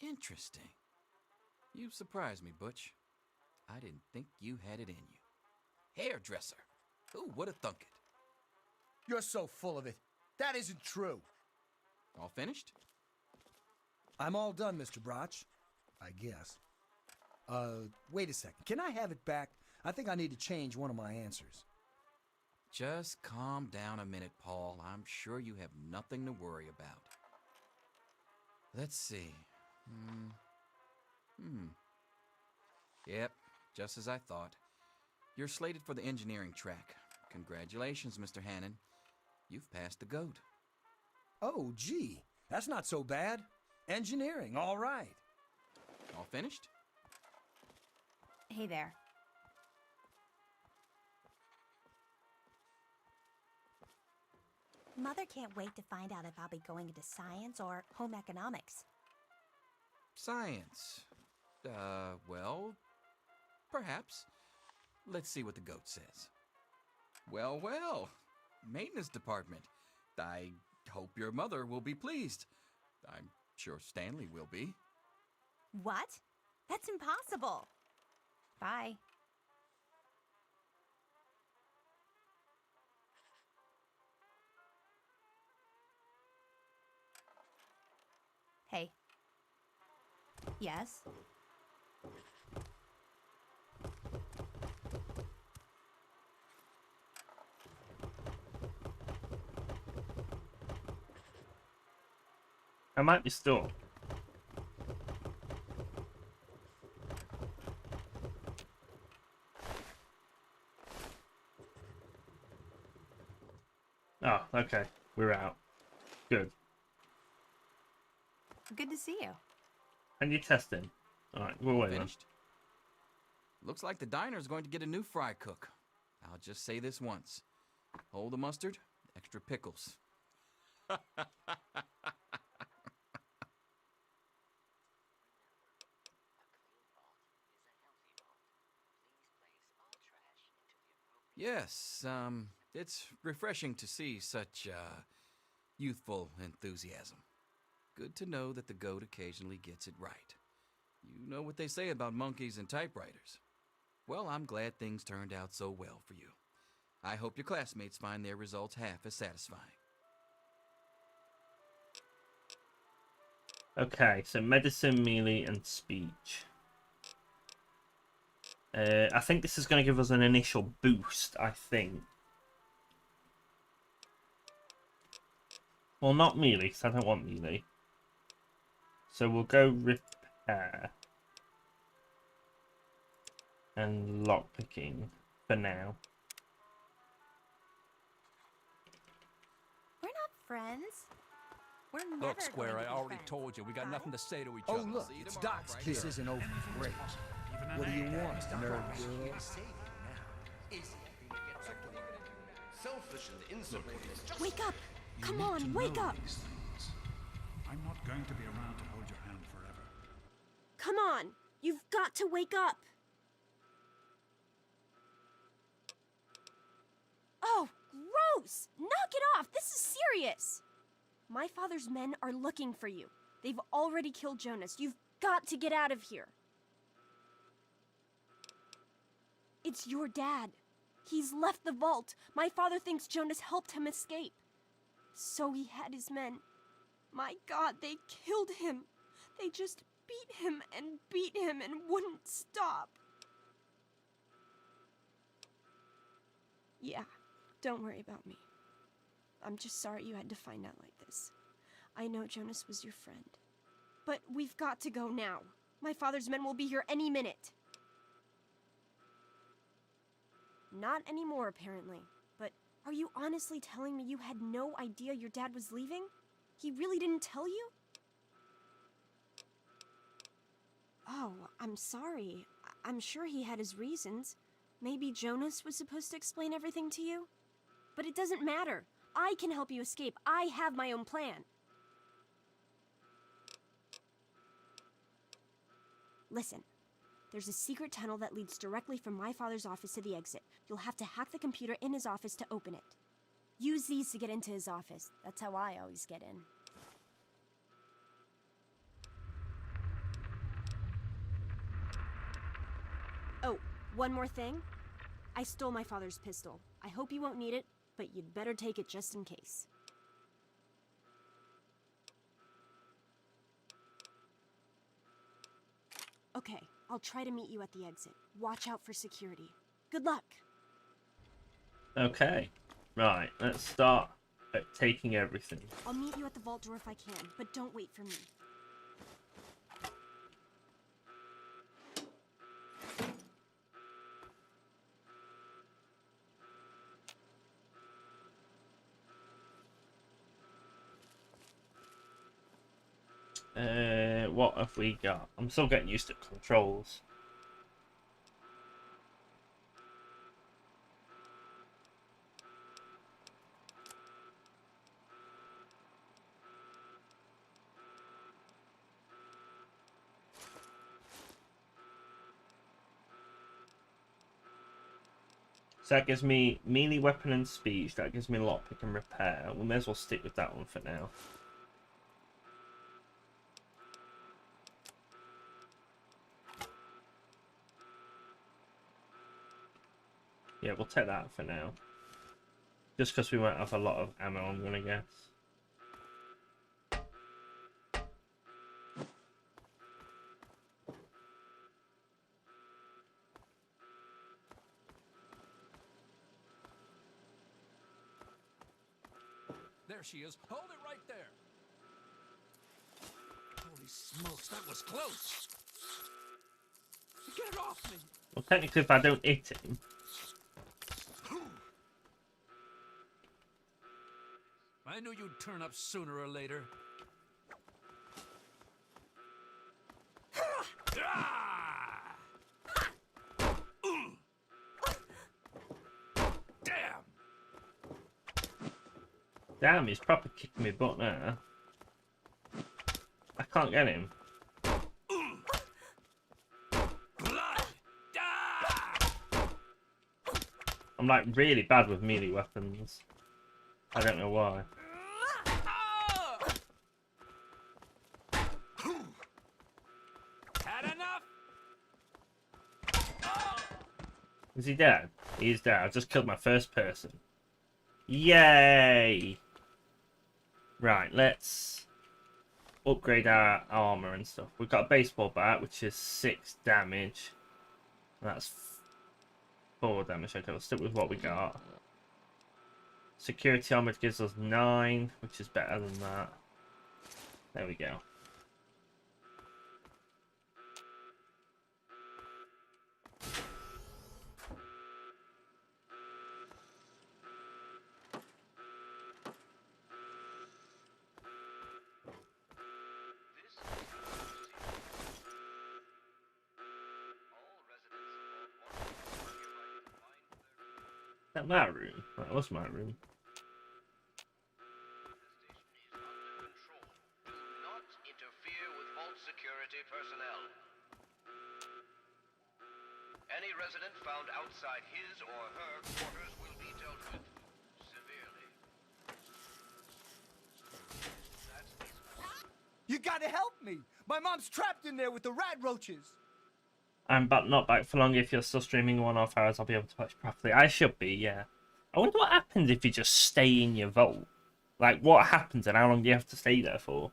Interesting. You've surprised me, Butch. I didn't think you had it in you. Hairdresser. Who would have thunk it? You're so full of it. That isn't true. All finished? I'm all done, Mr. Broch. I guess. Wait a second. Can I have it back? I think I need to change one of my answers. Just calm down a minute, Paul. I'm sure you have nothing to worry about. Let's see. Yep, just as I thought. You're slated for the engineering track. Congratulations, Mr. Hannon. You've passed the GOAT. Oh, gee. That's not so bad. Engineering, all right. All finished? Hey there. Mother can't wait to find out if I'll be going into science or home economics. Science. Well, perhaps. Let's see what the GOAT says. Well, well. Maintenance department. I hope your mother will be pleased. I'm sure Stanley will be. What? That's impossible. Bye. Hey. Yes? I might be stuck. Oh, okay. We're out. Good. Good to see you. And you're testing. Alright, we're away then. Finished? Looks like the diner's going to get a new fry cook. I'll just say this once. Hold the mustard, extra pickles. Yes, it's refreshing to see such, youthful enthusiasm. Good to know that the GOAT occasionally gets it right. You know what they say about monkeys and typewriters. Well, I'm glad things turned out so well for you. I hope your classmates find their results half as satisfying. Okay, so medicine, melee, and speech. I think this is going to give us an initial boost, I think. Well, not melee, because I don't want melee. So we'll go repair. And lockpicking for now. We're not friends. We're never Look, Square, going to I be already friends. told you, we got Got nothing it? to say to each Oh, other. look, it's Doc's kid. This isn't over. Great. What do you want, nerd girl? Selfish and insulated. Wake up! Come on, wake up! I'm not going to be around to hold your hand forever. Come on! You've got to wake up! Oh, gross! Knock it off! This is serious! My father's men are looking for you. They've already killed Jonas. You've got to get out of here. It's your dad. He's left the vault. My father thinks Jonas helped him escape. So he had his men. My God, they killed him. They just beat him and wouldn't stop. Yeah, don't worry about me. I'm just sorry you had to find out like this. I know Jonas was your friend. But we've got to go now. My father's men will be here any minute. Not anymore, apparently. But are you honestly telling me you had no idea your dad was leaving? He really didn't tell you? Oh, I'm sorry. I'm sure he had his reasons. Maybe Jonas was supposed to explain everything to you? But it doesn't matter. I can help you escape. I have my own plan. Listen, there's a secret tunnel that leads directly from my father's office to the exit. You'll have to hack the computer in his office to open it. Use these to get into his office. That's how I always get in. Oh, one more thing. I stole my father's pistol. I hope you won't need it, but you'd better take it just in case. Okay, I'll try to meet you at the exit. Watch out for security. Good luck! Okay. Right, let's start taking everything. I'll meet you at the vault door if I can, but don't wait for me. What have we got? I'm still getting used to controls. So that gives me melee weapon and speech. That gives me lockpick and repair. We may as well stick with that one for now. Yeah, we'll take that for now. Just because we won't have a lot of ammo, I'm gonna guess. There she is. Hold it right there. Holy smokes, that was close. Get it off me. Well, technically, if I don't hit him. I knew you'd turn up sooner or later. Damn! Damn, he's proper kicking me butt now. I can't get him. I'm like really bad with melee weapons. I don't know why. Had enough? Is he dead? He's dead. I just killed my first person. Yay! Right, let's upgrade our armor and stuff. We've got a baseball bat, which is 6 damage. That's 4 damage. Okay, we'll stick with what we got. Security armor gives us 9, which is better than that. There we go. Is that my room? That was my room. Any resident found outside his or her quarters will be dealt with severely. You gotta help me! My mom's trapped in there with the rat roaches! I'm not back for long. If you're still streaming 1.5 hours, I'll be able to watch properly. I should be, yeah. I wonder what happens if you just stay in your vault. Like, what happens and how long do you have to stay there for?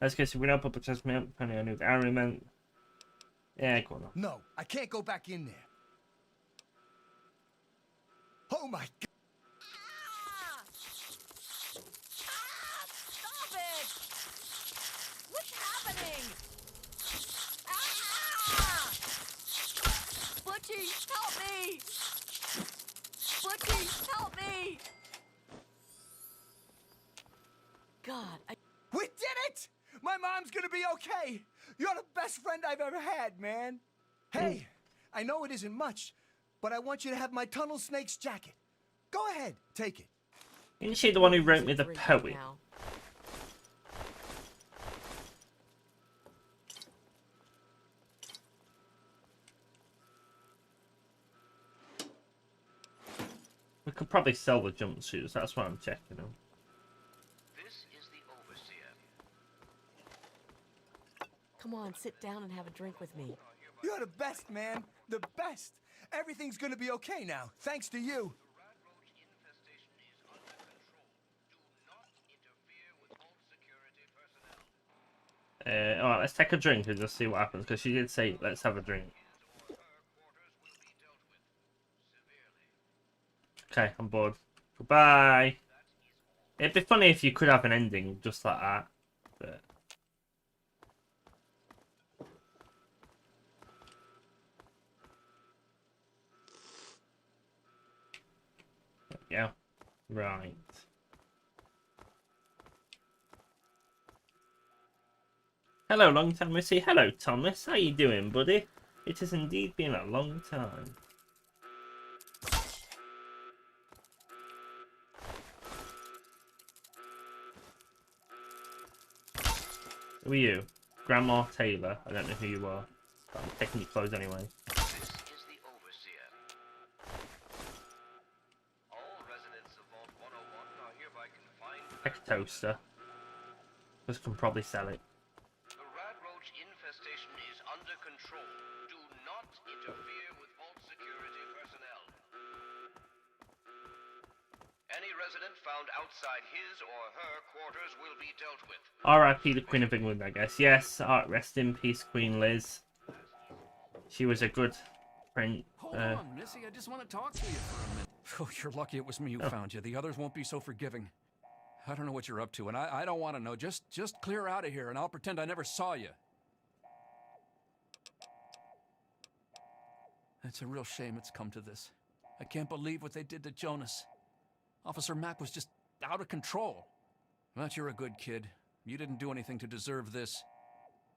Let's go see. We're not public assessment. Depending on the argument. Yeah, go on. No, I can't go back in there. Oh my God! Stop it! What's happening? Butchie, help me! Butchie, help me! God, We did it! My mom's gonna be okay. You're the best friend I've ever had, man. Hey, I know it isn't much, but I want you to have my Tunnel Snake's jacket. Go ahead, take it. Isn't she the one who wrote me the poem? We could probably sell the jumpsuits. That's what I'm checking on. This is the Overseer. come on, sit down and have a drink with me. You're the best, man. The best. Everything's gonna be okay now, thanks to you. Alright, let's take a drink and just see what happens, because she did say, let's have a drink. Okay, I'm bored. Goodbye. It'd be funny if you could have an ending just like that, but... There we go. Right. Hello, long time no see. Hello, Thomas. How you doing, buddy? It has indeed been a long time. Who are you? Grandma Taylor. I don't know who you are. But I'm taking your clothes anyway. This is the Overseer. All residents of Vault 101 are hereby confined. Take a toaster. Just can probably sell it. The radroach infestation is under control. Do not interfere with Vault security personnel. Any resident found outside his or her quarters will be dealt with. R.I.P. the Queen of England, I guess. Yes, rest in peace, Queen Liz. She was a good friend. Hold on, Missy. I just want to talk to you for a minute. Oh, you're lucky it was me who found you. The others won't be so forgiving. I don't know what you're up to, and I don't want to know. Just clear out of here, and I'll pretend I never saw you. It's a real shame it's come to this. I can't believe what they did to Jonas. Officer Mack was just out of control. But you're a good kid. You didn't do anything to deserve this.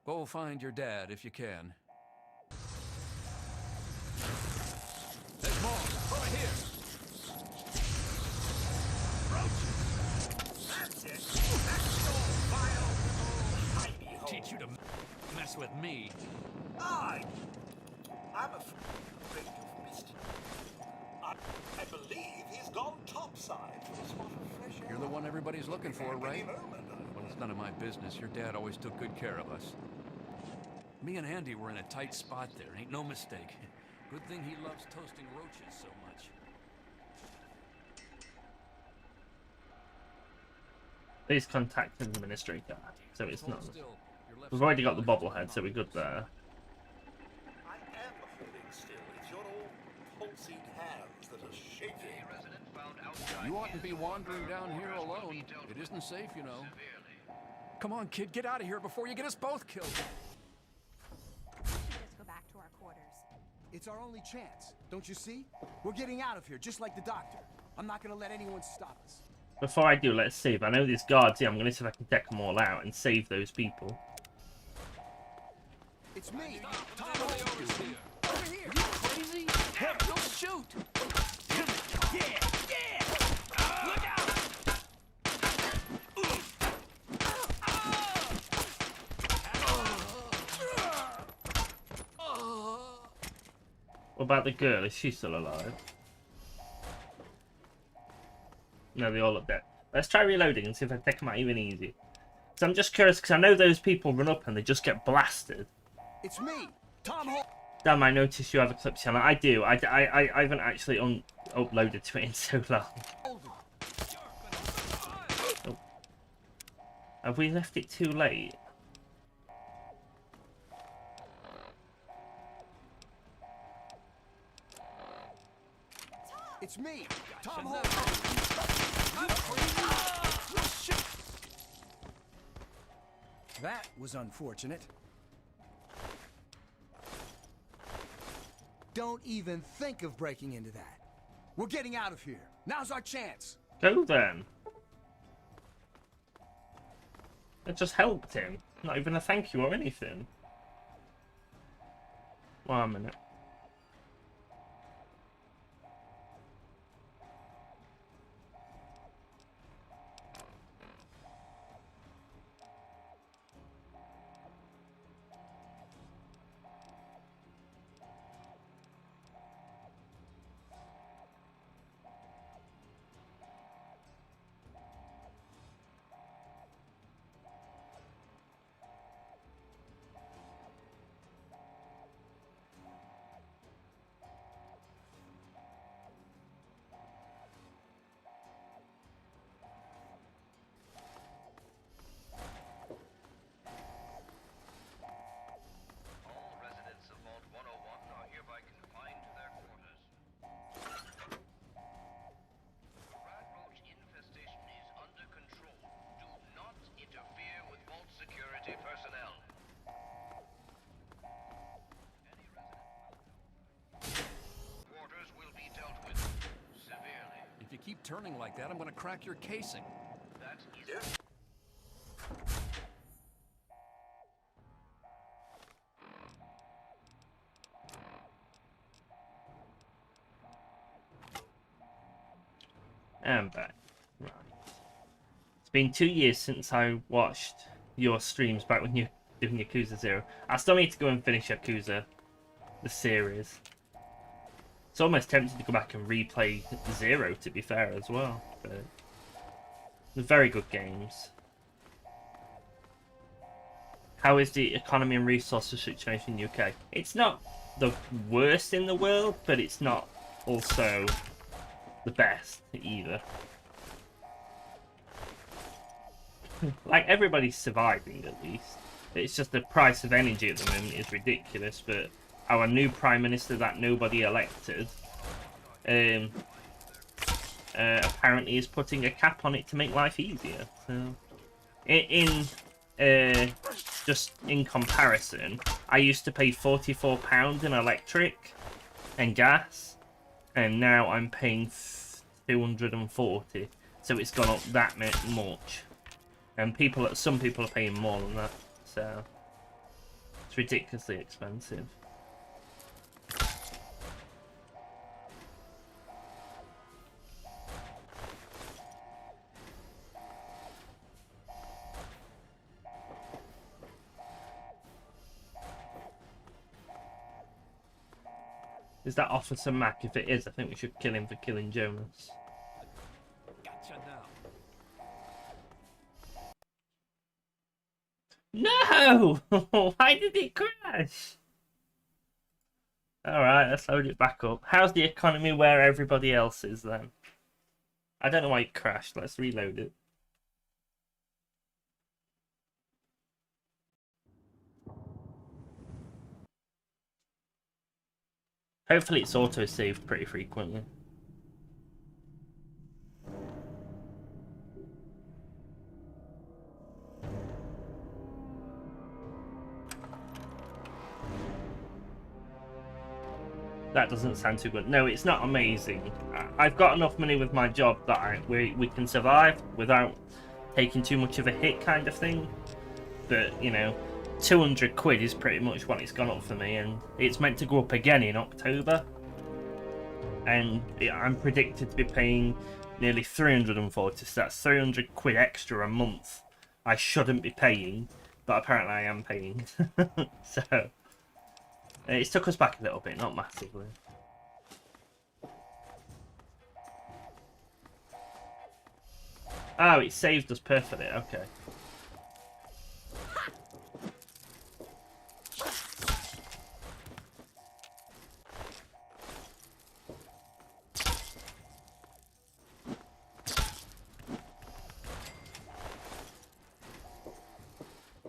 Go find your dad if you can. There's more. Over here. That's it. That's your vile little hidey hole. Teach you to mess with me. I'm afraid you've missed it. I believe he's gone topside for a spot of fresh air. You're the one everybody's looking for, right? Well, it's none of my business. Your dad always took good care of us. Me and Andy were in a tight spot there, ain't no mistake. Good thing he loves toasting roaches so much. Please contact the administrator. So it's not. We've already got the bobblehead, so we're good there. I am holding still. It's your old pulsing hands that are shaking. You oughtn't be wandering down here alone. It isn't safe, you know. Come on, kid, get out of here before you get us both killed. Just go back to our quarters. It's our only chance, don't you see? We're getting out of here, just like the doctor. I'm not gonna let anyone stop us. Before I do, let's save. I know there's guards here. I'm going to see if I can deck them all out and save those people. It's me, Tom Overseer. Over here. Are you crazy? Hey, don't shoot. Yeah! Look out! What about the girl? Is she still alive? No, they all look dead. Let's try reloading and see if I take them out even easy. So I'm just curious, because I know those people run up and they just get blasted. It's me, Tom Hall. Damn, I noticed you have a clip channel. I do. I haven't actually uploaded to it in so long. Oh. Have we left it too late? It's me, Tom Gotcha. That was unfortunate. Don't even think of breaking into that. We're getting out of here. Now's our chance. Go then. I just helped him. Not even a thank you or anything. 1 minute. All residents of Vault 101 are hereby confined to their quarters. The rat roach infestation is under control. Do not interfere with Vault security personnel. Any resident quarters will be dealt with severely. If you keep turning like that, I'm gonna crack your casing. That is And back. Right. It's been 2 years since I watched your streams back when you were doing Yakuza 0. I still need to go and finish Yakuza, the series. It's almost tempted to go back and replay 0, to be fair, as well. But they're very good games. How is the economy and resources situation in the UK? It's not the worst in the world, but it's not also the best either. Like, everybody's surviving at least. It's just the price of energy at the moment is ridiculous, but our new Prime Minister that nobody elected apparently is putting a cap on it to make life easier. So, just in comparison, I used to pay £44 in electric and gas, and now I'm paying 240. So it's gone up that much, and some people are paying more than that. So it's ridiculously expensive. Is that Officer Mac? If it is, I think we should kill him for killing Jonas. Gotcha No! now. Why did it crash? Alright, let's load it back up. How's the economy where everybody else is then? I don't know why it crashed. Let's reload it. Hopefully it's auto-saved pretty frequently. That doesn't sound too good. No, it's not amazing. I've got enough money with my job that we can survive without taking too much of a hit kind of thing. But, you know, 200 quid is pretty much what it's gone up for me, and it's meant to go up again in October. And I'm predicted to be paying nearly 340, so that's 300 quid extra a month I shouldn't be paying, but apparently I am paying. So it's took us back a little bit, not massively. Oh, it saved us perfectly, okay.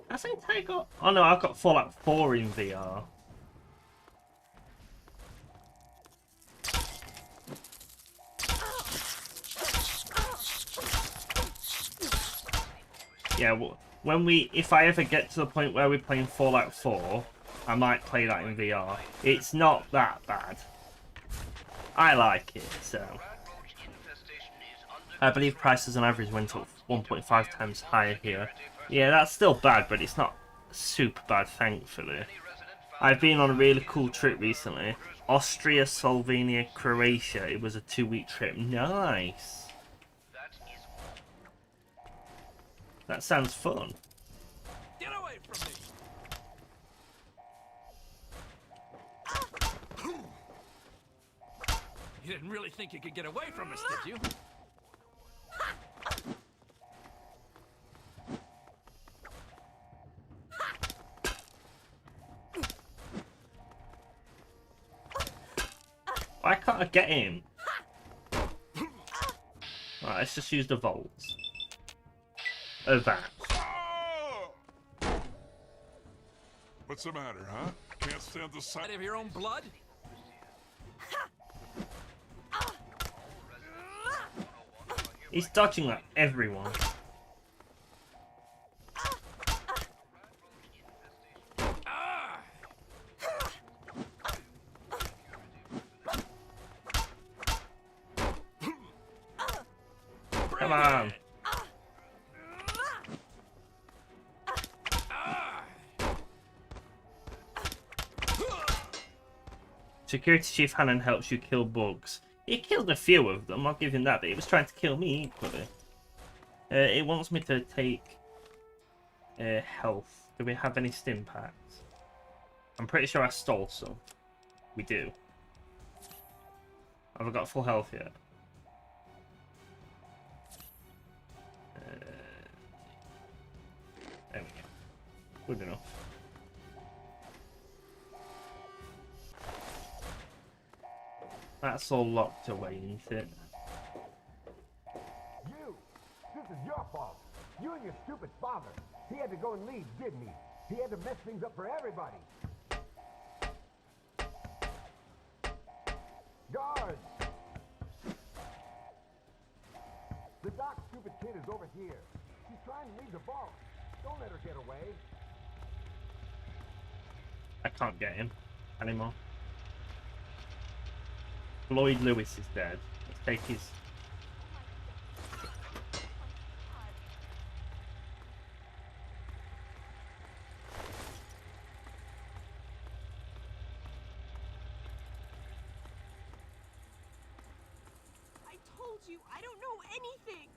I think I got... Oh no, I've got Fallout 4 in VR. Yeah, if I ever get to the point where we're playing Fallout 4, I might play that in VR. It's not that bad. I like it, so. I believe prices on average went up 1.5 times higher here. Yeah, that's still bad, but it's not super bad, thankfully. I've been on a really cool trip recently. Austria, Slovenia, Croatia. It was a 2-week trip. Nice. That sounds fun. Get away from me! You didn't really think you could get away from us, did you? Why can't I get him? Right, let's just use the volts. Of that. What's the matter, huh? Can't stand the sight of your own blood? He's dodging like everyone. Come on. Security Chief Hannon helps you kill bugs. He killed a few of them, I'll give him that, but he was trying to kill me equally. It wants me to take health. Do we have any stim packs? I'm pretty sure I stole some. We do. Have I got full health yet? There we go. Good enough. That's all locked away, isn't it? You! This is your fault. You and your stupid father. He had to go and leave, didn't he? He had to mess things up for everybody. Guards! The Doc's stupid kid is over here. She's trying to leave the vault. Don't let her get away. I can't get him anymore. Lloyd Lewis is dead. Let's take his... I told you, I don't know anything.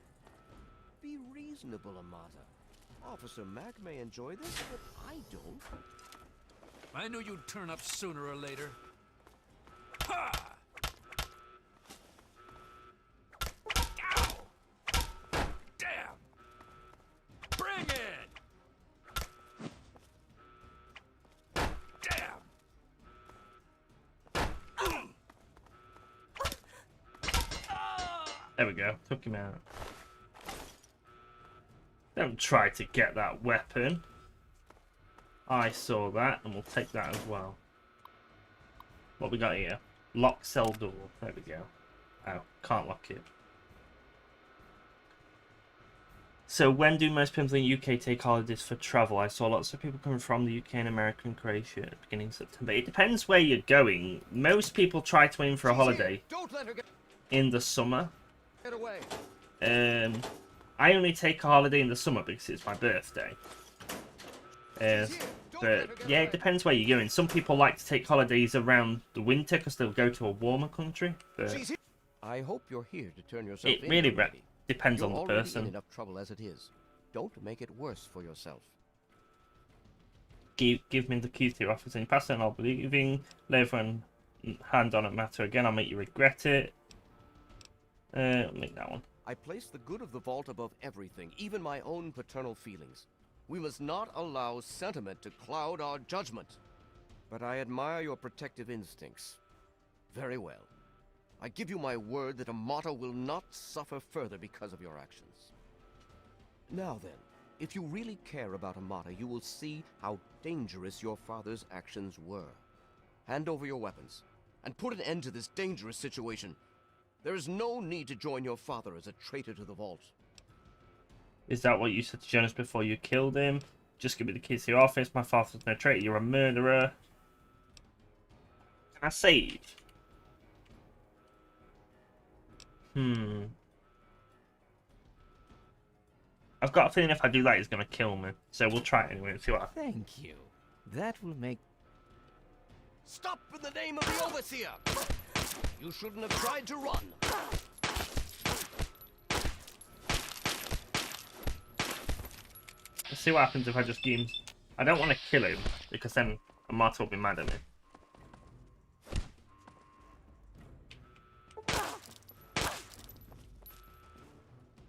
Be reasonable, Amata. Officer Mack may enjoy this, but I don't. I knew you'd turn up sooner or later. Ha! Ow! Damn! Bring it! Damn! There we go. Took him out. Don't try to get that weapon. I saw that, and we'll take that as well. What we got here? Lock cell door. There we go. Oh, can't lock it. So when do most people in the UK take holidays for travel? I saw lots of people coming from the UK and America and Croatia at the beginning of September. It depends where you're going. Most people try to aim for a holiday in the summer. Get away. I only take a holiday in the summer because it's my birthday. But yeah, it depends where you're going. Some people like to take holidays around the winter because they'll go to a warmer country. But I hope you're here to turn yourself in. it really depends You're on the already person. in enough trouble as it is. Don't make it worse for yourself. Give me the keys to your office and you pass it on. I'll be leaving. Leave one hand on it matter again. I'll make you regret it. I'll make that one. I place the good of the vault above everything, even my own paternal feelings. We must not allow sentiment to cloud our judgment. But I admire your protective instincts. Very well. I give you my word that Amata will not suffer further because of your actions. Now then, if you really care about Amata, you will see how dangerous your father's actions were. Hand over your weapons, and put an end to this dangerous situation. There is no need to join your father as a traitor to the vault. Is that what you said to Jonas before you killed him? Just give me the keys to your office. My father's no traitor. You're a murderer. Can I save? I've got a feeling if I do that, he's going to kill me. So we'll try it anyway and see what happens. Thank you. That will make... Stop in the name of the Overseer! You shouldn't have tried to run. Let's see what happens if I just give him... I don't want to kill him, because then Marta will be mad at me.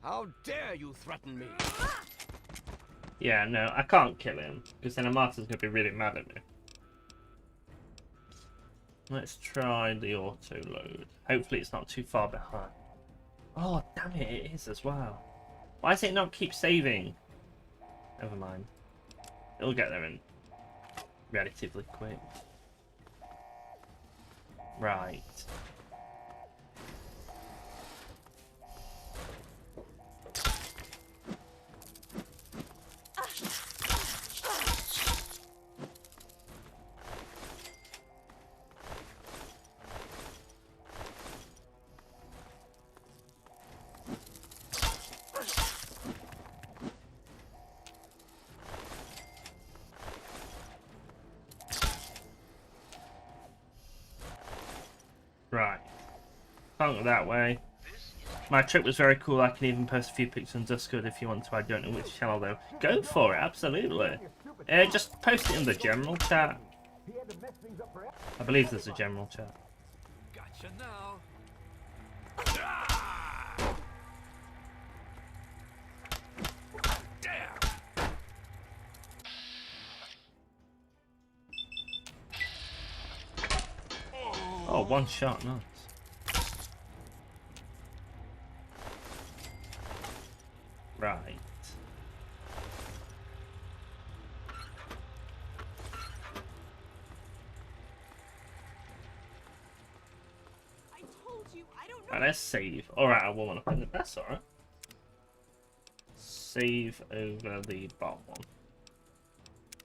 How dare you threaten me? Yeah, no, I can't kill him, because then Marta's going to be really mad at me. Let's try the auto load. Hopefully it's not too far behind. Oh, damn it, it is as well. Why does it not keep saving? Never mind. It'll get there in relatively quick. Right. Right. Can't go that way. My trip was very cool. I can even post a few pictures on Discord if you want to. I don't know which channel though. Go for it, absolutely. Just post it in the general chat. I believe there's a general chat. Gotcha now. Oh, one shot, nice. Right. I told you, I don't know. Right, let's save. Alright, I will want to put it. That's alright. Save over the bottom one.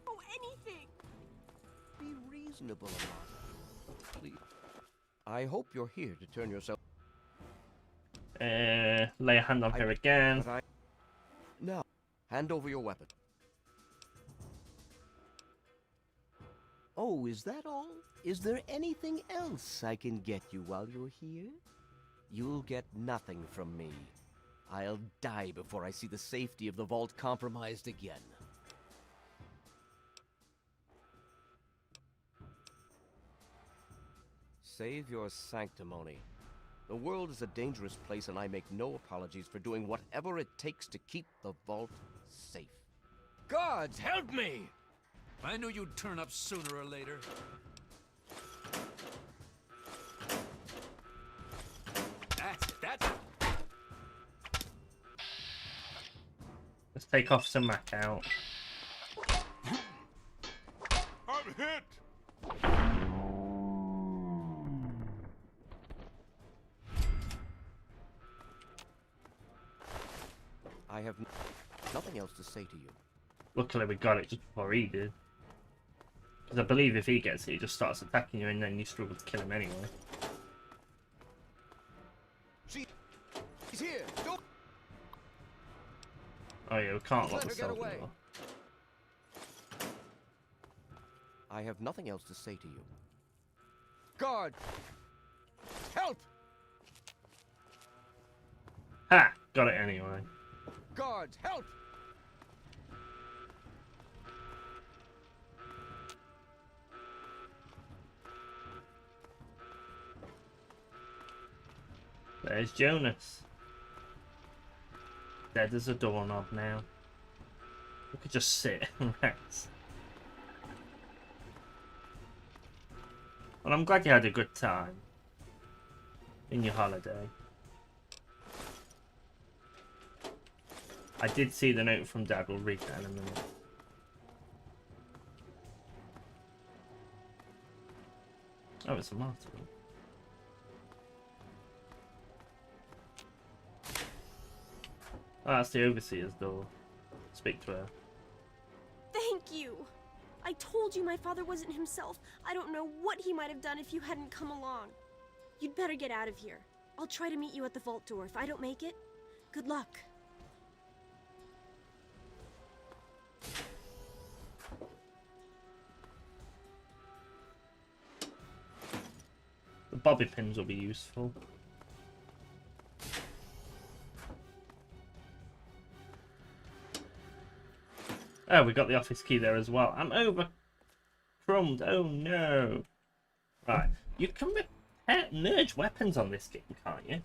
Oh, anything. Be reasonable, Amanda. Please. I hope you're here to turn yourself... Lay a hand on her again. Now, hand over your weapon. Oh, is that all? Is there anything else I can get you while you're here? You'll get nothing from me. I'll die before I see the safety of the vault compromised again. Save your sanctimony. The world is a dangerous place, and I make no apologies for doing whatever it takes to keep the vault safe. Guards, help me! I knew you'd turn up sooner or later. That's it. Let's take off some Mac out. I'm hit! I have nothing else to say to you. Luckily we got it just before he did. Because I believe if he gets it, he just starts attacking you and then you struggle to kill him anyway. She's here! Don't... Oh yeah, we can't lock Let her the get cell away. door. I have nothing else to say to you. Guard! Help! Ha! Got it anyway. Guards, help! There's Jonas. Dead as a doorknob now. We could just sit and rest. Well, I'm glad you had a good time in your holiday. I did see the note from Dad. We'll read that in a minute. Oh, it's a martyr. Oh, that's the overseer's door. Speak to her. Thank you. I told you my father wasn't himself. I don't know what he might have done if you hadn't come along. You'd better get out of here. I'll try to meet you at the vault door. If I don't make it, good luck. The bobby pins will be useful. Oh, we got the office key there as well. I'm over crumbed. Oh no. Right. You can merge weapons on this game, can't you?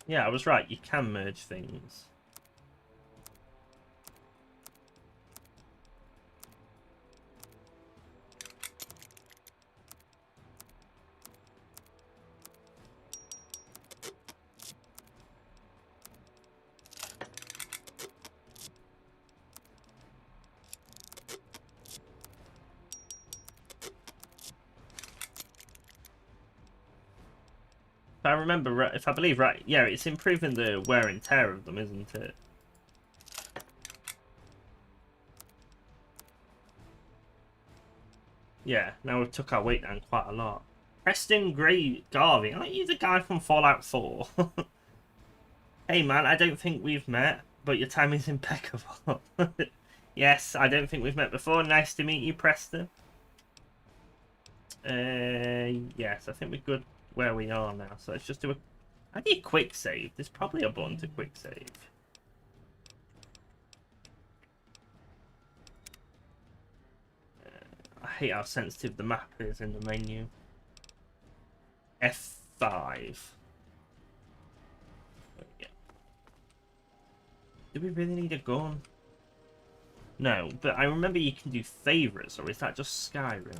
Yeah, I was right. You can merge things. If I remember right, if I believe right, yeah, it's improving the wear and tear of them, isn't it? Yeah, now we've took our weight down quite a lot. Preston Gray Garvey, aren't you the guy from Fallout 4? Hey man, I don't think we've met, but your time is impeccable. Yes, I don't think we've met before. Nice to meet you, Preston. Yes, I think we're good where we are now. So let's just do a... I need a quick save. There's probably a button to quick save. I hate how sensitive the map is in the menu. F5. Yeah. Do we really need a gun? No, but I remember you can do favorites, or is that just Skyrim?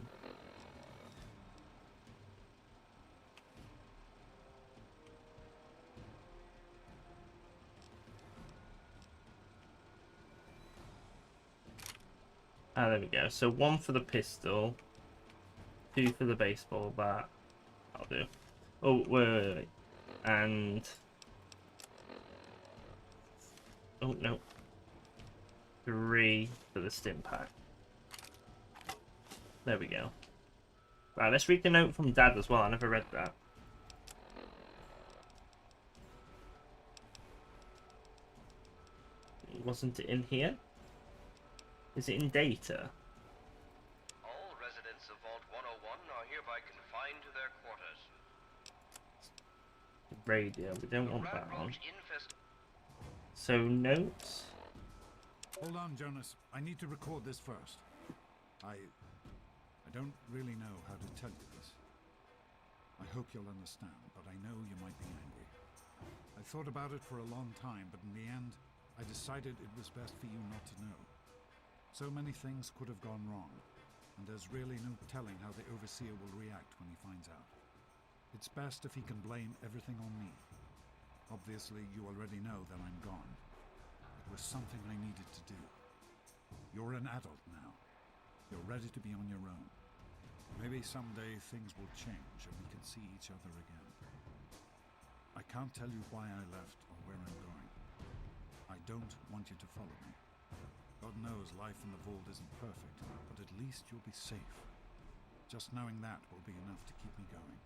Ah, there we go. So 1 for the pistol, 2 for the baseball bat. I'll do. Oh, wait. And... oh, no. 3 for the stim pack. There we go. Right, let's read the note from Dad as well. I never read that. Wasn't it in here? Is it in data? All residents of Vault 101 are hereby confined to their quarters. Radio. We don't want that one. So notes. Hold on, Jonas. I need to record this first. I don't really know how to tell you this. I hope you'll understand, but I know you might be angry. I thought about it for a long time, but in the end, I decided it was best for you not to know. So many things could have gone wrong, and there's really no telling how the Overseer will react when he finds out. It's best if he can blame everything on me. Obviously, you already know that I'm gone. It was something I needed to do. You're an adult now. You're ready to be on your own. Maybe someday things will change and we can see each other again. I can't tell you why I left or where I'm going. I don't want you to follow me. God knows life in the vault isn't perfect, but at least you'll be safe. Just knowing that will be enough to keep me going.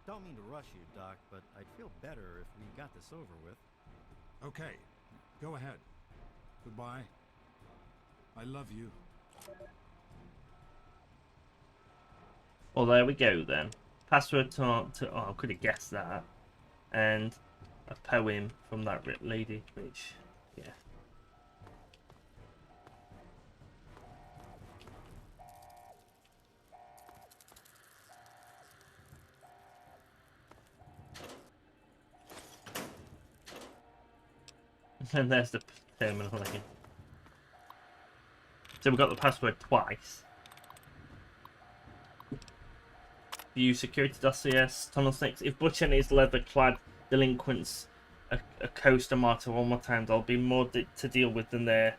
Don't mean to rush you, Doc, but I'd feel better if we got this over with. Okay, go ahead. Goodbye. I love you. Well, there we go then. Password to oh, I could have guessed that. And a poem from that lady, which, yeah. And there's the terminal again. So we got the password twice. View security dossiers, tunnel snakes. If Butch and his leather-clad delinquents a coaster martyr one more time, there'll be more to deal with than their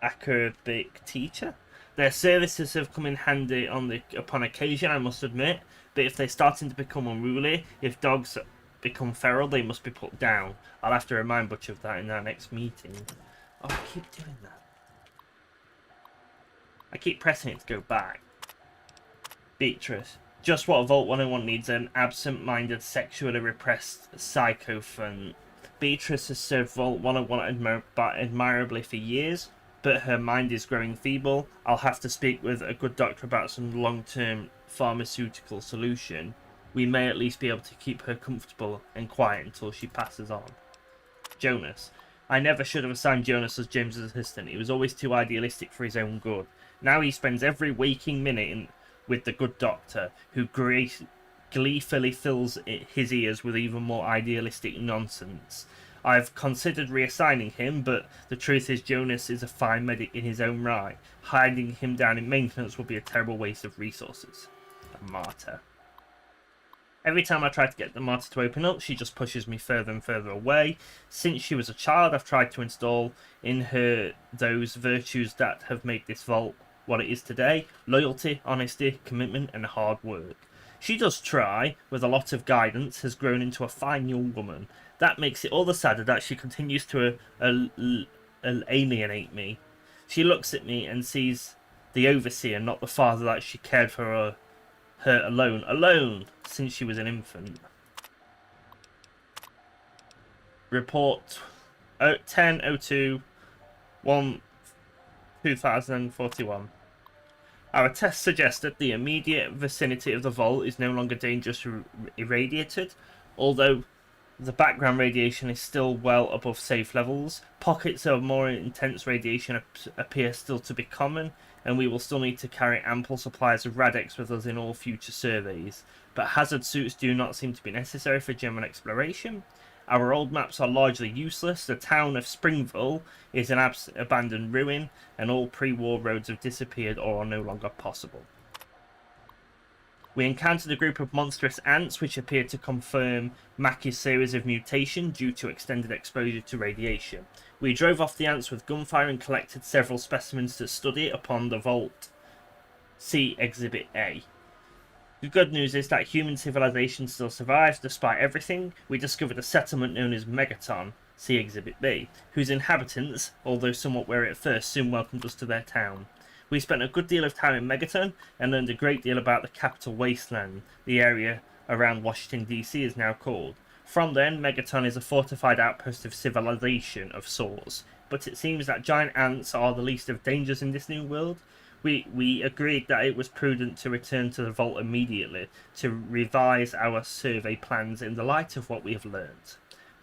acerbic teacher. Their services have come in handy upon occasion, I must admit, but if they're starting to become unruly, if dogs become feral, they must be put down. I'll have to remind Butch of that in our next meeting. Oh, I keep doing that. I keep pressing it to go back. Beatrice. Just what Vault 101 needs, an absent-minded, sexually repressed psychophant. Beatrice has served Vault 101 admirably for years, but her mind is growing feeble. I'll have to speak with a good doctor about some long-term pharmaceutical solution. We may at least be able to keep her comfortable and quiet until she passes on. Jonas. I never should have assigned Jonas as James's assistant. He was always too idealistic for his own good. Now he spends every waking minute with the good doctor, who gleefully fills his ears with even more idealistic nonsense. I've considered reassigning him, but the truth is Jonas is a fine medic in his own right. Hiding him down in maintenance would be a terrible waste of resources. A martyr. Every time I try to get the martyr to open up, she just pushes me further and further away. Since she was a child, I've tried to install in her those virtues that have made this vault what it is today: loyalty, honesty, commitment, and hard work. She does try, with a lot of guidance, has grown into a fine young woman. That makes it all the sadder that she continues to alienate me. She looks at me and sees the overseer, not the father that she cared for her alone since she was an infant. Report 10/02/2041. Our tests suggest that the immediate vicinity of the vault is no longer dangerously irradiated, although the background radiation is still well above safe levels. Pockets of more intense radiation appear still to be common, and we will still need to carry ample supplies of Radex with us in all future surveys. But hazard suits do not seem to be necessary for general exploration. Our old maps are largely useless. The town of Springville is an abandoned ruin, and all pre-war roads have disappeared or are no longer possible. We encountered a group of monstrous ants which appear to confirm Mackie's series of mutation due to extended exposure to radiation. We drove off the ants with gunfire and collected several specimens to study upon the vault. See Exhibit A. The good news is that human civilization still survives despite everything. We discovered a settlement known as Megaton, see Exhibit B, whose inhabitants, although somewhat wary at first, soon welcomed us to their town. We spent a good deal of time in Megaton and learned a great deal about the capital wasteland, the area around Washington DC is now called. From then, Megaton is a fortified outpost of civilization of sorts, but it seems that giant ants are the least of dangers in this new world. We agreed that it was prudent to return to the vault immediately to revise our survey plans in the light of what we have learned.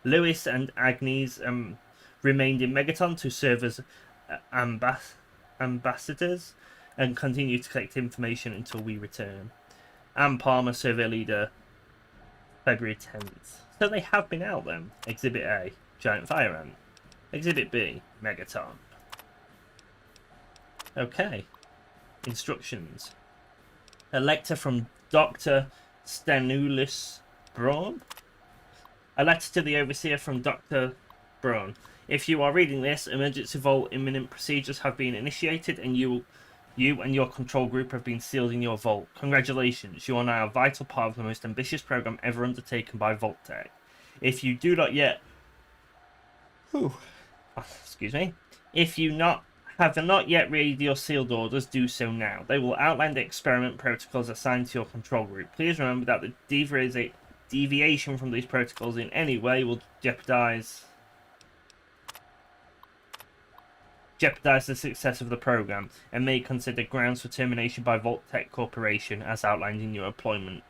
Lewis and Agnes remained in Megaton to serve as ambassadors and continue to collect information until we return. Ann Palmer, survey leader, February 10th. So they have been out then. Exhibit A, giant fire ant. Exhibit B, Megaton. Okay. Instructions. A letter from Dr. Stanulis Braun. A letter to the overseer from Dr. Braun. If you are reading this, emergency vault imminent procedures have been initiated and you and your control group have been sealed in your vault. Congratulations, you are now a vital part of the most ambitious program ever undertaken by Vault-Tec. If you do not yet... excuse me. If you have not yet read your sealed orders, do so now. They will outline the experiment protocols assigned to your control group. Please remember that the deviation from these protocols in any way will jeopardize the success of the program and may consider grounds for termination by Vault-Tec Corporation as outlined in your employment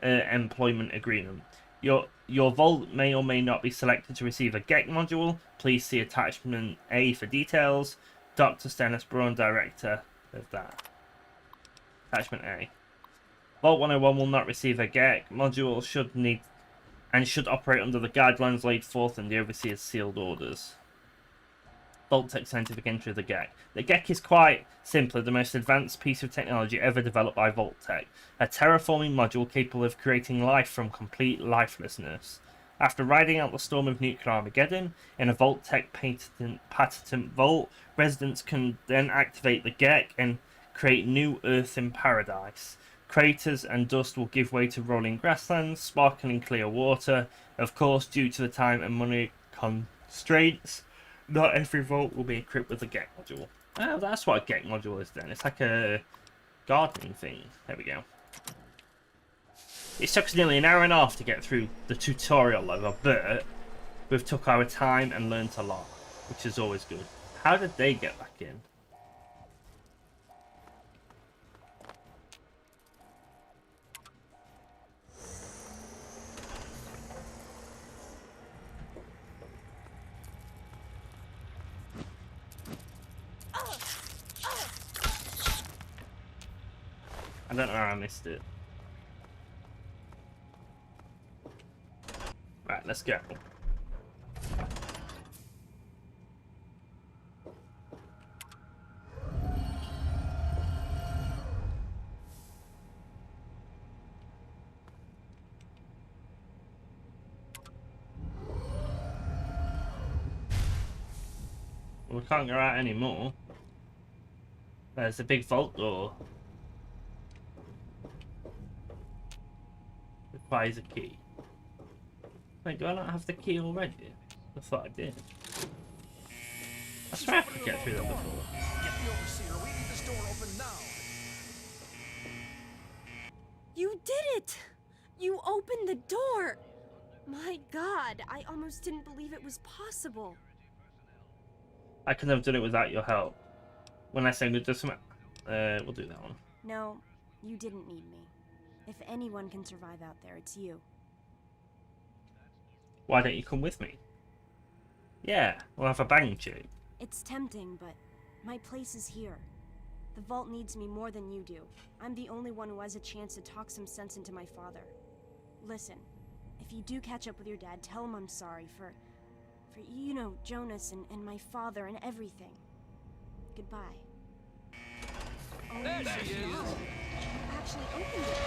agreement. Your vault may or may not be selected to receive a GEC module. Please see attachment A for details. Dr. Stennis Braun, director of that. Attachment A. Vault 101 will not receive a GEC module should operate under the guidelines laid forth in the overseer's sealed orders. Vault-Tec scientific entry of the GEC. The GEC is quite simply the most advanced piece of technology ever developed by Vault-Tec. A terraforming module capable of creating life from complete lifelessness. After riding out the storm of nuclear Armageddon in a Vault-Tec patent vault, residents can then activate the GEC and create new Earth in paradise. Craters and dust will give way to rolling grasslands, sparkling clear water. Of course, due to the time and money constraints, not every vault will be equipped with a GEC module. Oh, that's what a GEC module is then. It's like a gardening thing. There we go. It took us nearly an hour and a half to get through the tutorial level, but we've took our time and learnt a lot, which is always good. How did they get back in? I don't know how I missed it. Right, let's go. We can't go out anymore. There's a big vault door. Requires a key. Wait, do I not have the key already? I thought I did. I swear I could get through that before. Get the overseer. We need this door open now. You did it! You opened the door! My God, I almost didn't believe it was possible. I couldn't have done it without your help. When I say we'll do some, we'll do that one. No, you didn't need me. If anyone can survive out there, it's you. Why don't you come with me? Yeah, we'll have a bang check. It's tempting, but my place is here. The vault needs me more than you do. I'm the only one who has a chance to talk some sense into my father. Listen, if you do catch up with your dad, tell him I'm sorry for you know, Jonas and my father and everything. Goodbye. Oh, There she is. You actually opened it.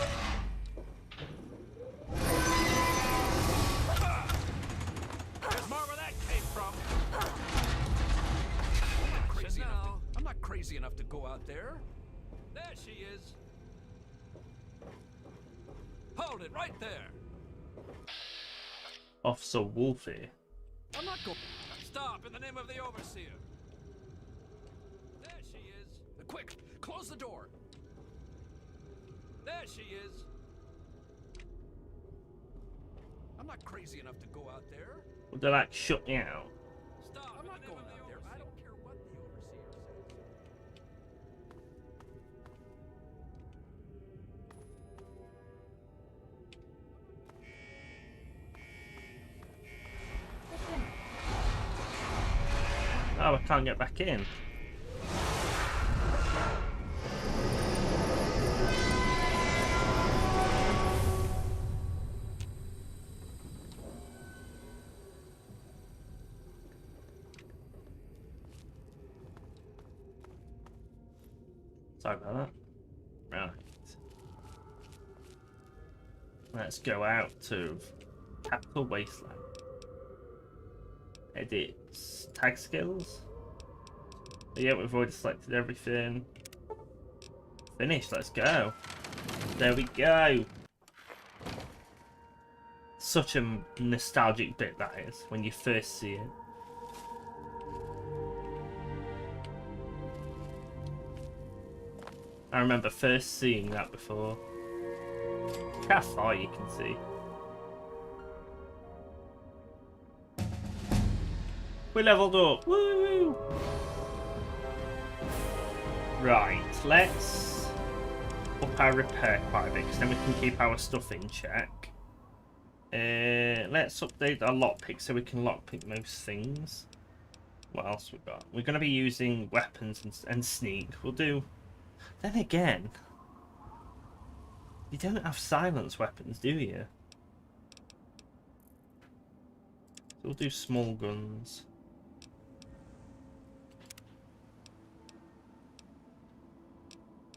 There's more where that came from. I'm not crazy enough to go out there. There she is. Hold it right there. Officer Wolfie. I'm not going. Stop in the name of the overseer. There she is. Quick, close the door. There she is. I'm not crazy enough to go out there. Would they like shut me out? Stop. I'm not going out there. I don't care what the overseer says. Oh, I can't get back in. Sorry about that. Right. Let's go out to Capital Wasteland. Edits. Tag skills. Yeah, we've already selected everything. Finished, let's go. There we go. Such a nostalgic bit that is when you first see it. I remember first seeing that before. Look how far you can see. We leveled up. Woo! Right, let's up our repair quite a bit, because then we can keep our stuff in check. Let's update our lockpick so we can lockpick most things. What else we got? We're going to be using weapons and sneak. We'll do... Then again, you don't have silence weapons, do you? So we'll do small guns.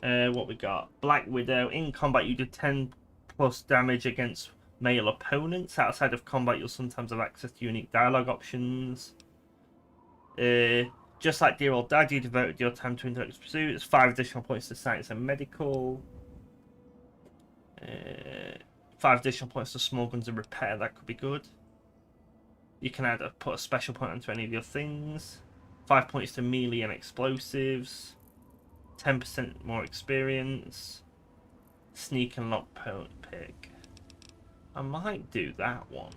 What we got? Black Widow. In combat, you do 10 plus damage against male opponents. Outside of combat, you'll sometimes have access to unique dialogue options. Just like Dear or Dad, you devoted your time to intellectual pursuits. 5 additional points to science and medical. 5 additional points to small guns and repair. That could be good. You can put a special point onto any of your things. 5 points to melee and explosives. 10% more experience. Sneak and lock pick. I might do that one.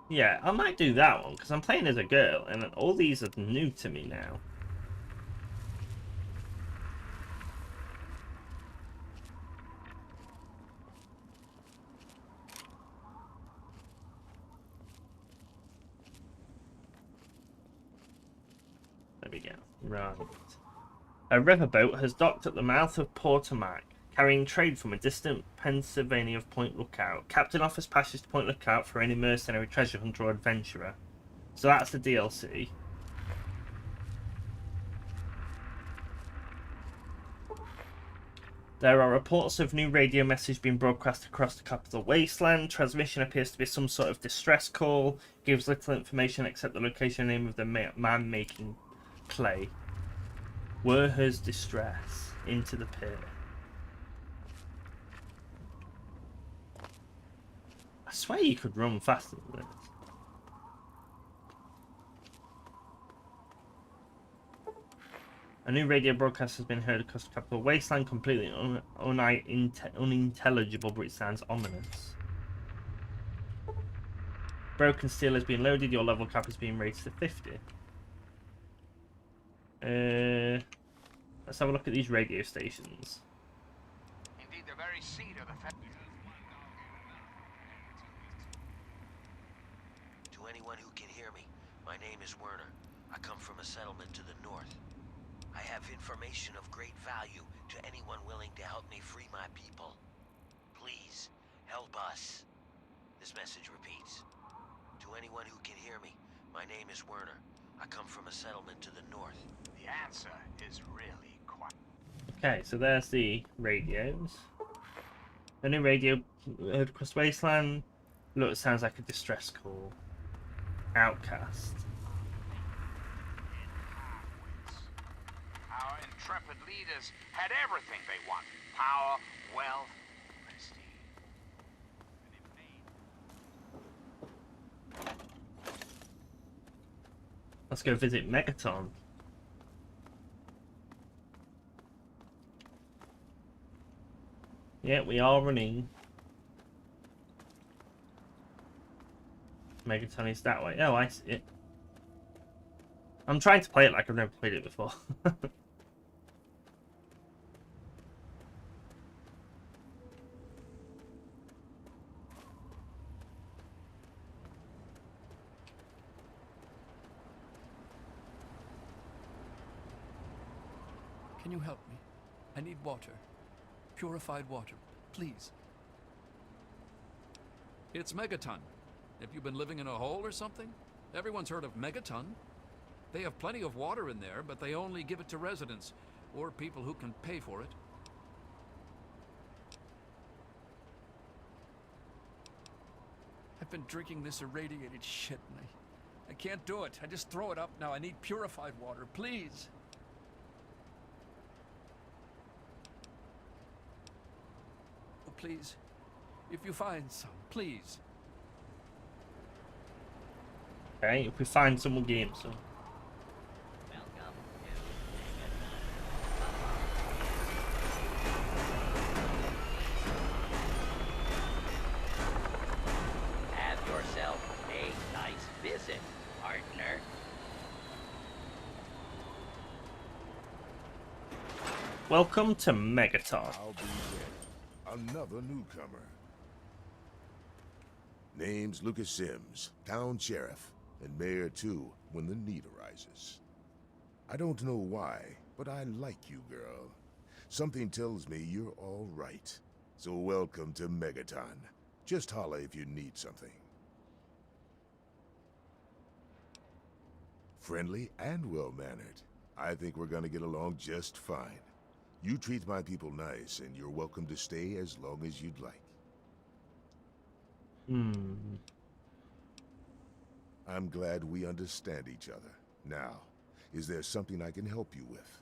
Yeah, I might do that one because I'm playing as a girl and all these are new to me now. There we go. Right. A riverboat has docked at the mouth of Portomac, carrying trade from a distant Pennsylvania of Point Lookout. Captain offers passage to Point Lookout for any mercenary, treasure hunter, or adventurer. So that's the DLC. There are reports of new radio message being broadcast across the capital wasteland. Transmission appears to be some sort of distress call. Gives little information except the location and name of the man making clay. Werher's distress. Into the pit. I swear you could run faster than this. A new radio broadcast has been heard across the capital wasteland, completely unintelligible, but it sounds ominous. Broken steel has been loaded, your level cap is being raised to 50. Let's have a look at these radio stations. Indeed, the very seat of the To anyone who can hear me, my name is Werner. I come from a settlement to the north. I have information of great value to anyone willing to help me free my people. Please, help us. This message repeats. To anyone who can hear me, my name is Werner. I come from a settlement to the north. The answer is really quite... Okay, so there's the radios. A new radio heard across the wasteland. Look, it sounds like a distress call. Outcast. Our intrepid leaders had everything they wanted. Power, wealth, prestige. Let's go visit Megaton. Yeah, we are running. Megaton is that way. Oh, I see it. I'm trying to play it like I've never played it before. Can you help me? I need water. Purified water, please. It's Megaton. Have you been living in a hole or something? Everyone's heard of Megaton. They have plenty of water in there, but they only give it to residents or people who can pay for it. I've been drinking this irradiated shit and I can't do it. I just throw it up now. I need purified water, please. Oh, please. If you find some, please. Okay, if we find some, we'll give him some. Have yourself a nice visit, partner. Welcome to Megaton. I'll be there. Another newcomer. Name's Lucas Sims, town sheriff, and mayor too, when the need arises. I don't know why, but I like you, girl. Something tells me you're all right. So welcome to Megaton. Just holla if you need something. Friendly and well-mannered. I think we're gonna get along just fine. You treat my people nice, and you're welcome to stay as long as you'd like. I'm glad we understand each other. Now, is there something I can help you with?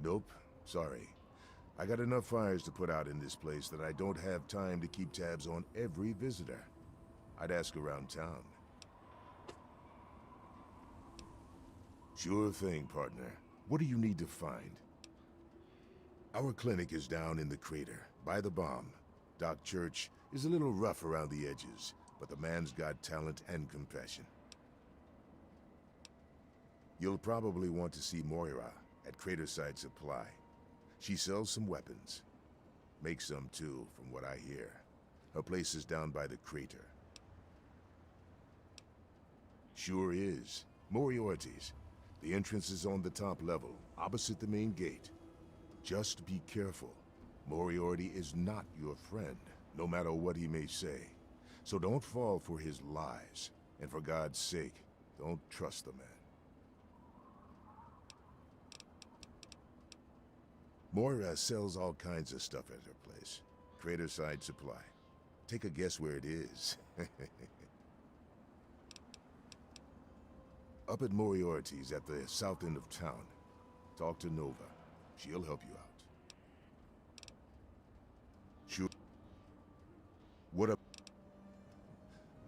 Nope. Sorry. I got enough fires to put out in this place that I don't have time to keep tabs on every visitor. I'd ask around town. Sure thing, partner. What do you need to find? Our clinic is down in the crater, by the bomb. Doc Church is a little rough around the edges, but the man's got talent and compassion. You'll probably want to see Moira at Craterside Supply. She sells some weapons. Makes some too, from what I hear. Her place is down by the crater. Sure is. Moriarty's. The entrance is on the top level, opposite the main gate. Just be careful. Moriarty is not your friend, no matter what he may say. So don't fall for his lies. And for God's sake, don't trust the man. Moira sells all kinds of stuff at her place. Craterside Supply. Take a guess where it is. Up at Moriarty's at the south end of town. Talk to Nova. She'll help you out. Sure. What up?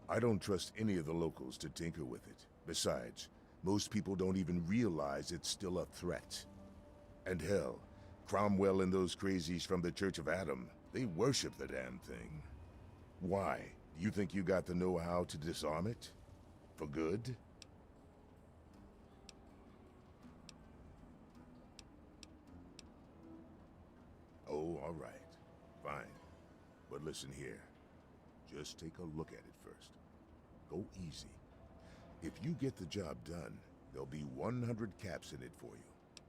I don't trust any of the locals to tinker with it. Besides, most people don't even realize it's still a threat. And hell, Cromwell and those crazies from the Church of Adam, they worship the damn thing. Why? Do you think you got the know-how to disarm it? For good? Oh, all right. Fine. But listen here. Just take a look at it first. Go easy. If you get the job done, there'll be 100 caps in it for you.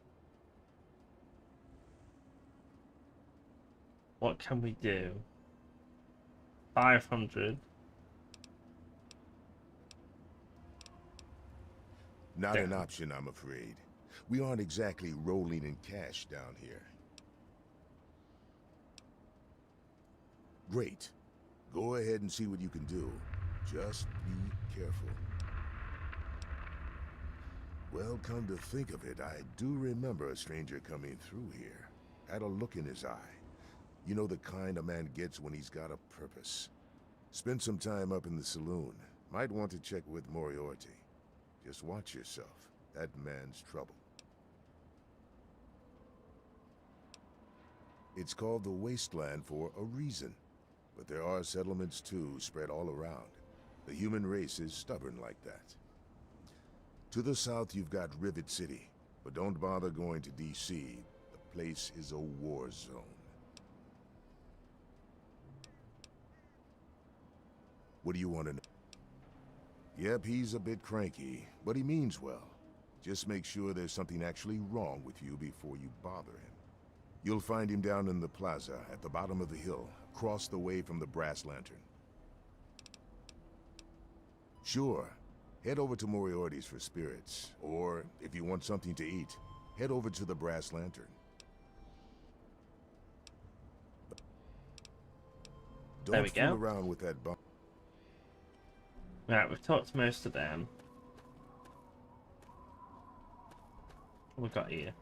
What can we do? 500. Not an option, I'm afraid. We aren't exactly rolling in cash down here. Great. Go ahead and see what you can do. Just be careful. Well, come to think of it, I do remember a stranger coming through here. Had a look in his eye. You know, the kind a man gets when he's got a purpose. Spend some time up in the saloon. Might want to check with Moriarty. Just watch yourself. That man's trouble. It's called the Wasteland for a reason. But there are settlements too, spread all around. The human race is stubborn like that. To the south you've got Rivet City. But don't bother going to D.C. The place is a war zone. What do you want to know? Yep, he's a bit cranky, but he means well. Just make sure there's something actually wrong with you before you bother him. You'll find him down in the plaza at the bottom of the hill, across the way from the Brass Lantern. Sure, head over to Moriarty's for spirits, or if you want something to eat, head over to the Brass Lantern. There we Don't fool go. around with that bomb. Right, we've talked to most of them. What we got here?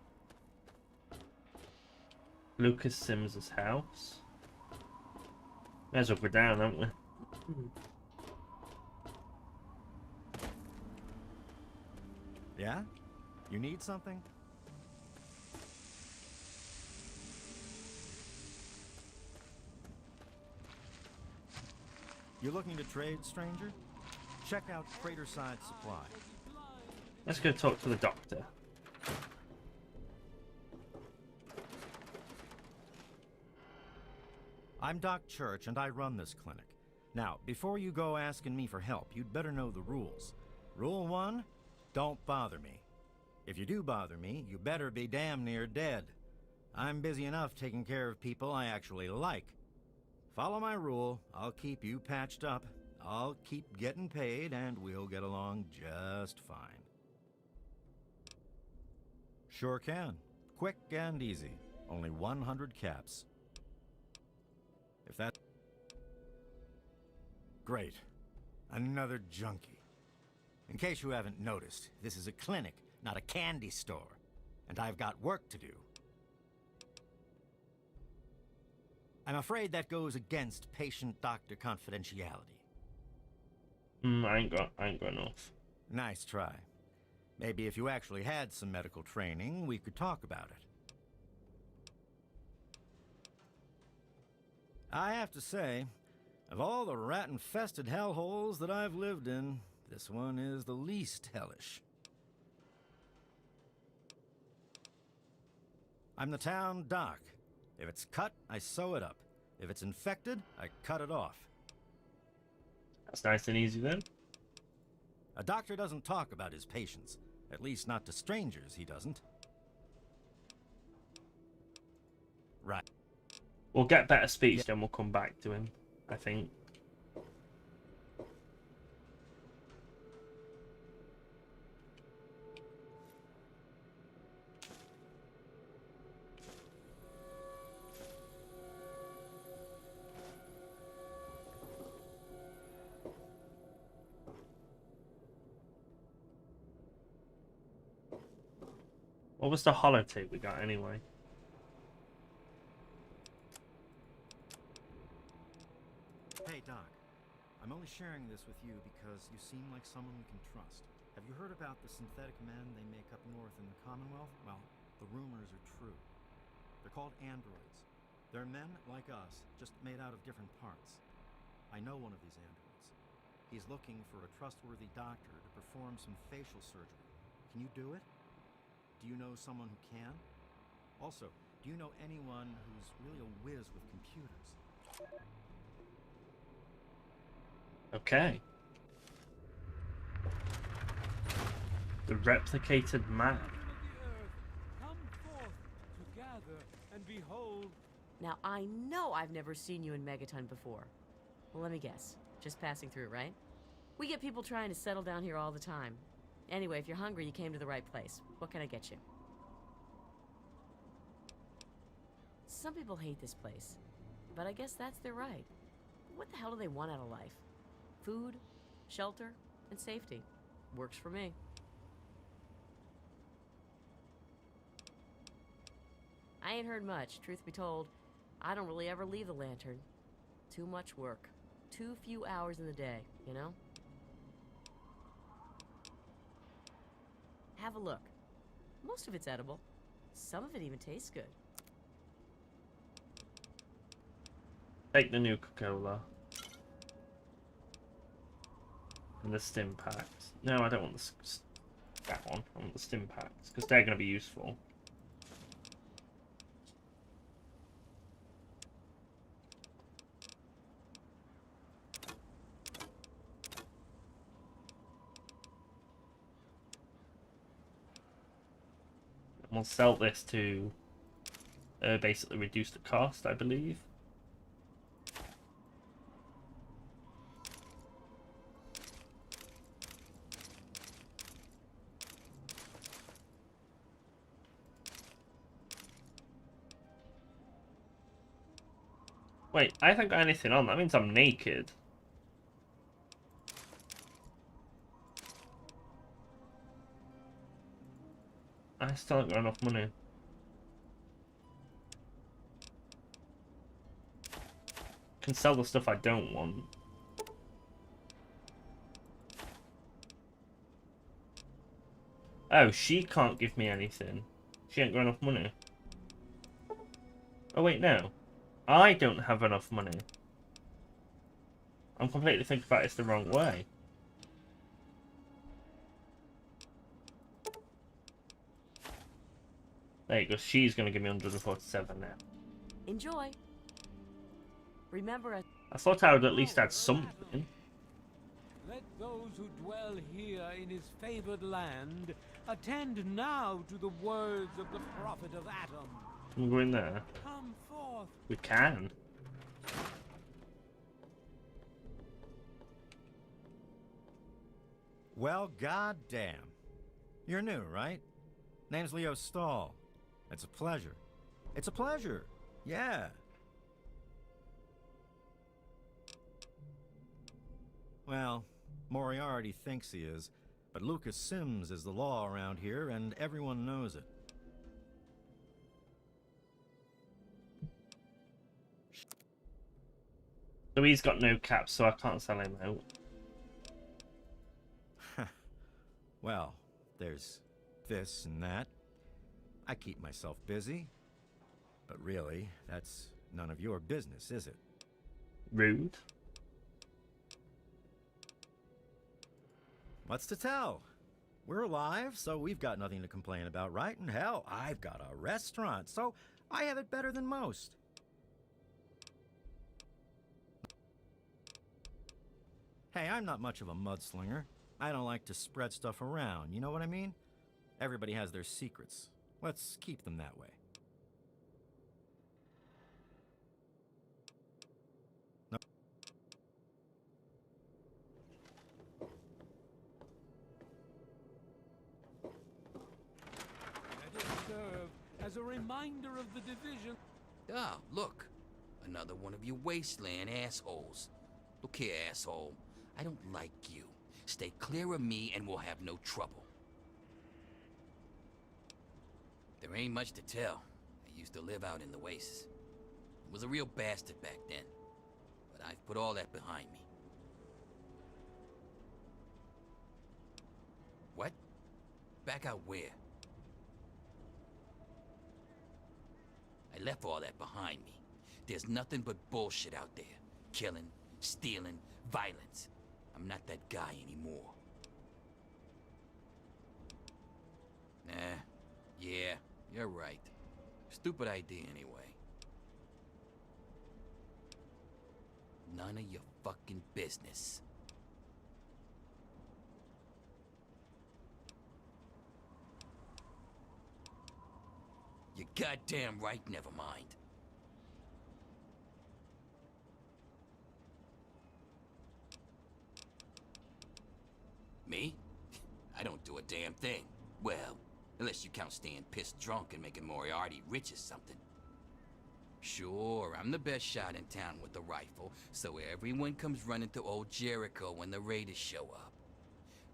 Lucas Sims' house. May as well go down, haven't we? Yeah? You need something? You looking to trade, stranger? Check out Craterside Supply. Let's go talk to the doctor. I'm Doc Church, and I run this clinic. Now, before you go asking me for help, you'd better know the rules. Rule 1, don't bother me. If you do bother me, you better be damn near dead. I'm busy enough taking care of people I actually like. Follow my rule, I'll keep you patched up, I'll keep getting paid and we'll get along just fine. Sure can. Quick and easy. Only 100 caps. If that... Great. Another junkie. In case you haven't noticed, this is a clinic, not a candy store. And I've got work to do. I'm afraid that goes against patient-doctor confidentiality. I ain't got enough. Nice try. Maybe if you actually had some medical training, we could talk about it. I have to say, of all the rat-infested hellholes that I've lived in, this one is the least hellish. I'm the town doc. If it's cut, I sew it up. If it's infected, I cut it off. That's nice and easy then. A doctor doesn't talk about his patients. At least not to strangers, he doesn't. Right. We'll get better speech, then we'll come back to him, I think. What was the holotape we got anyway? Hey, Doc. I'm only sharing this with you because you seem like someone we can trust. Have you heard about the synthetic men they make up north in the Commonwealth? Well, the rumors are true. They're called androids. They're men like us, just made out of different parts. I know one of these androids. He's looking for a trustworthy doctor to perform some facial surgery. Can you do it? Do you know someone who can? Also, do you know anyone who's really a whiz with computers? Okay. The replicated man. Come forth together and behold. Now, I know I've never seen you in Megaton before. Well, let me guess. Just passing through, right? We get people trying to settle down here all the time. Anyway, if you're hungry, you came to the right place. What can I get you? Some people hate this place, but I guess that's their right. What the hell do they want out of life? Food, shelter, and safety. Works for me. I ain't heard much, truth be told. I don't really ever leave the lantern. Too much work. Too few hours in the day, you know? Have a look. Most of it's edible. Some of it even tastes good. Take the Nuka-Cola. And the stim packs. No, I don't want that one. I want the stim packs, because they're going to be useful. We'll sell this to basically reduce the cost, I believe. Wait, I haven't got anything on. That means I'm naked. I still haven't got enough money. Can sell the stuff I don't want. Oh, she can't give me anything. She ain't got enough money. Oh wait, no. I don't have enough money. I'm completely thinking about this the wrong way. There you go. She's going to give me 147 now. Enjoy. Remember, I thought I would at least add something. Let those who dwell here in his favored land attend now to the words of the prophet of Atom. Can we go in there? Come forth. We can. Well, goddamn. You're new, right? Name's Leo Stahl. It's a pleasure. It's a pleasure. Yeah. Well, Moriarty thinks he is, but Lucas Sims is the law around here, and everyone knows it. So he's got no caps, so I can't sell him out. Well, there's this and that. I keep myself busy. But really, that's none of your business, is it? Rude. What's to tell? We're alive, so we've got nothing to complain about, right? And hell, I've got a restaurant, so I have it better than most. Hey, I'm not much of a mudslinger. I don't like to spread stuff around, you know what I mean? Everybody has their secrets. Let's keep them that way. No. Let it serve as a reminder of the division. Ah, look. Another one of you wasteland assholes. Look here, asshole. I don't like you. Stay clear of me and we'll have no trouble. There ain't much to tell. I used to live out in the wastes. Was a real bastard back then. But I've put all that behind me. What? Back out where? I left all that behind me. There's nothing but bullshit out there. Killing, stealing, violence. I'm not that guy anymore. Nah, yeah, you're right. Stupid idea anyway. None of your fucking business. You're goddamn right, never mind. Me? I don't do a damn thing. Well, unless you count staying pissed drunk and making Moriarty rich or something. Sure, I'm the best shot in town with the rifle, so everyone comes running to old Jericho when the raiders show up.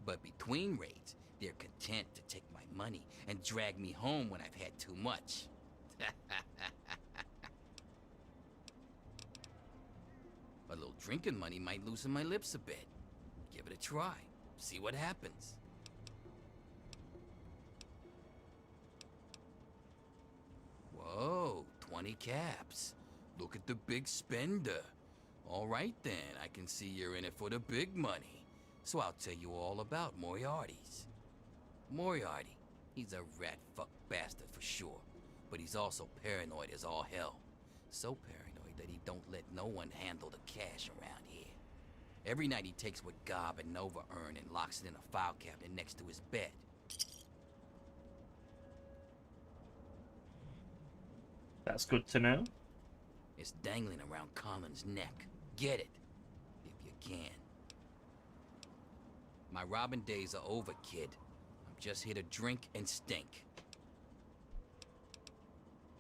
But between raids, they're content to take my money and drag me home when I've had too much. A little drinking money might loosen my lips a bit. Give it a try. See what happens. Whoa, 20 caps. Look at the big spender. All right then, I can see you're in it for the big money. So I'll tell you all about Moriarty's. Moriarty, he's a rat-fuck bastard for sure. But he's also paranoid as all hell. So paranoid that he don't let no one handle the cash around here. Every night he takes what Gob and Nova earn and locks it in a file cabinet next to his bed. That's good to know. It's dangling around Colin's neck. Get it, if you can. My robbing days are over, kid. I'm just here to drink and stink.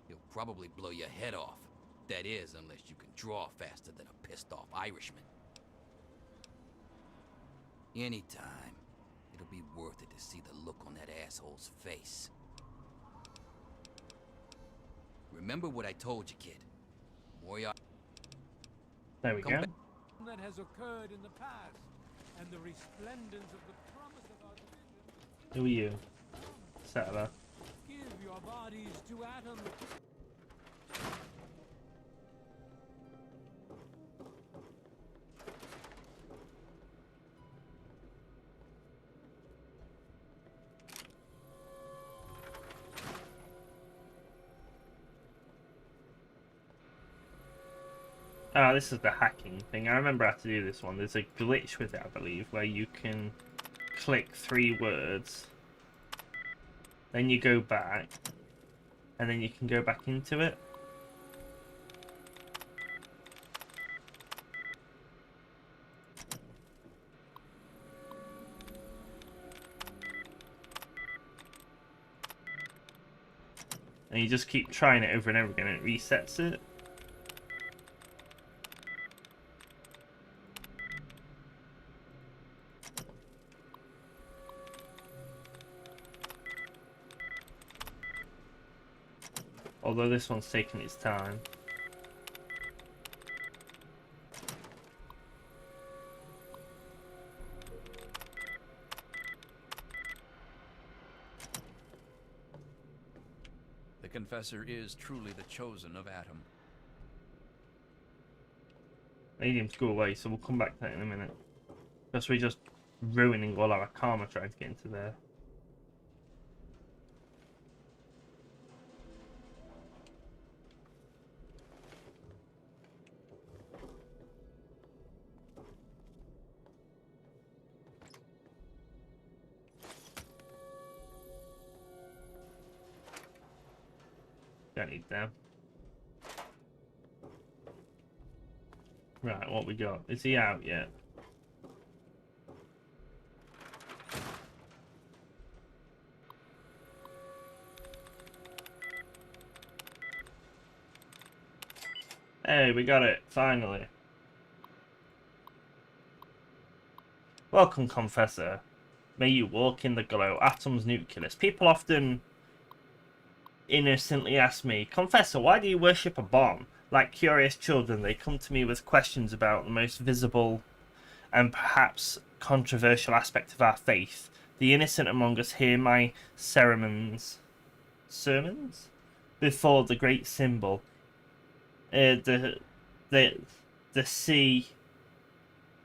He'll probably blow your head off. That is, unless you can draw faster than a pissed-off Irishman. Anytime. It'll be worth it to see the look on that asshole's face. Remember what I told you, kid. Moriarty. There we go. That has occurred in the past, and the resplendence of the promise of our division. Who are you? Settler. Give your bodies to Adam. Ah, this is the hacking thing. I remember how to do this one. There's a glitch with it, I believe, where you can click 3 words, then you go back, and then you can go back into it. and you just keep trying it over and over again, and it resets it. Although this one's taking its time. The Confessor is truly the chosen of Atom. I need him to go away, so we'll come back to that in a minute. Because we're just ruining all our karma trying to get into there. Don't need them. Right, what we got? Is he out yet? Hey, we got it, finally. Welcome, Confessor. May you walk in the glow. Atom's nucleus. People often innocently ask me, Confessor, why do you worship a bomb? Like curious children, they come to me with questions about the most visible and perhaps controversial aspect of our faith. The innocent among us hear my sermons before the great symbol. The sea.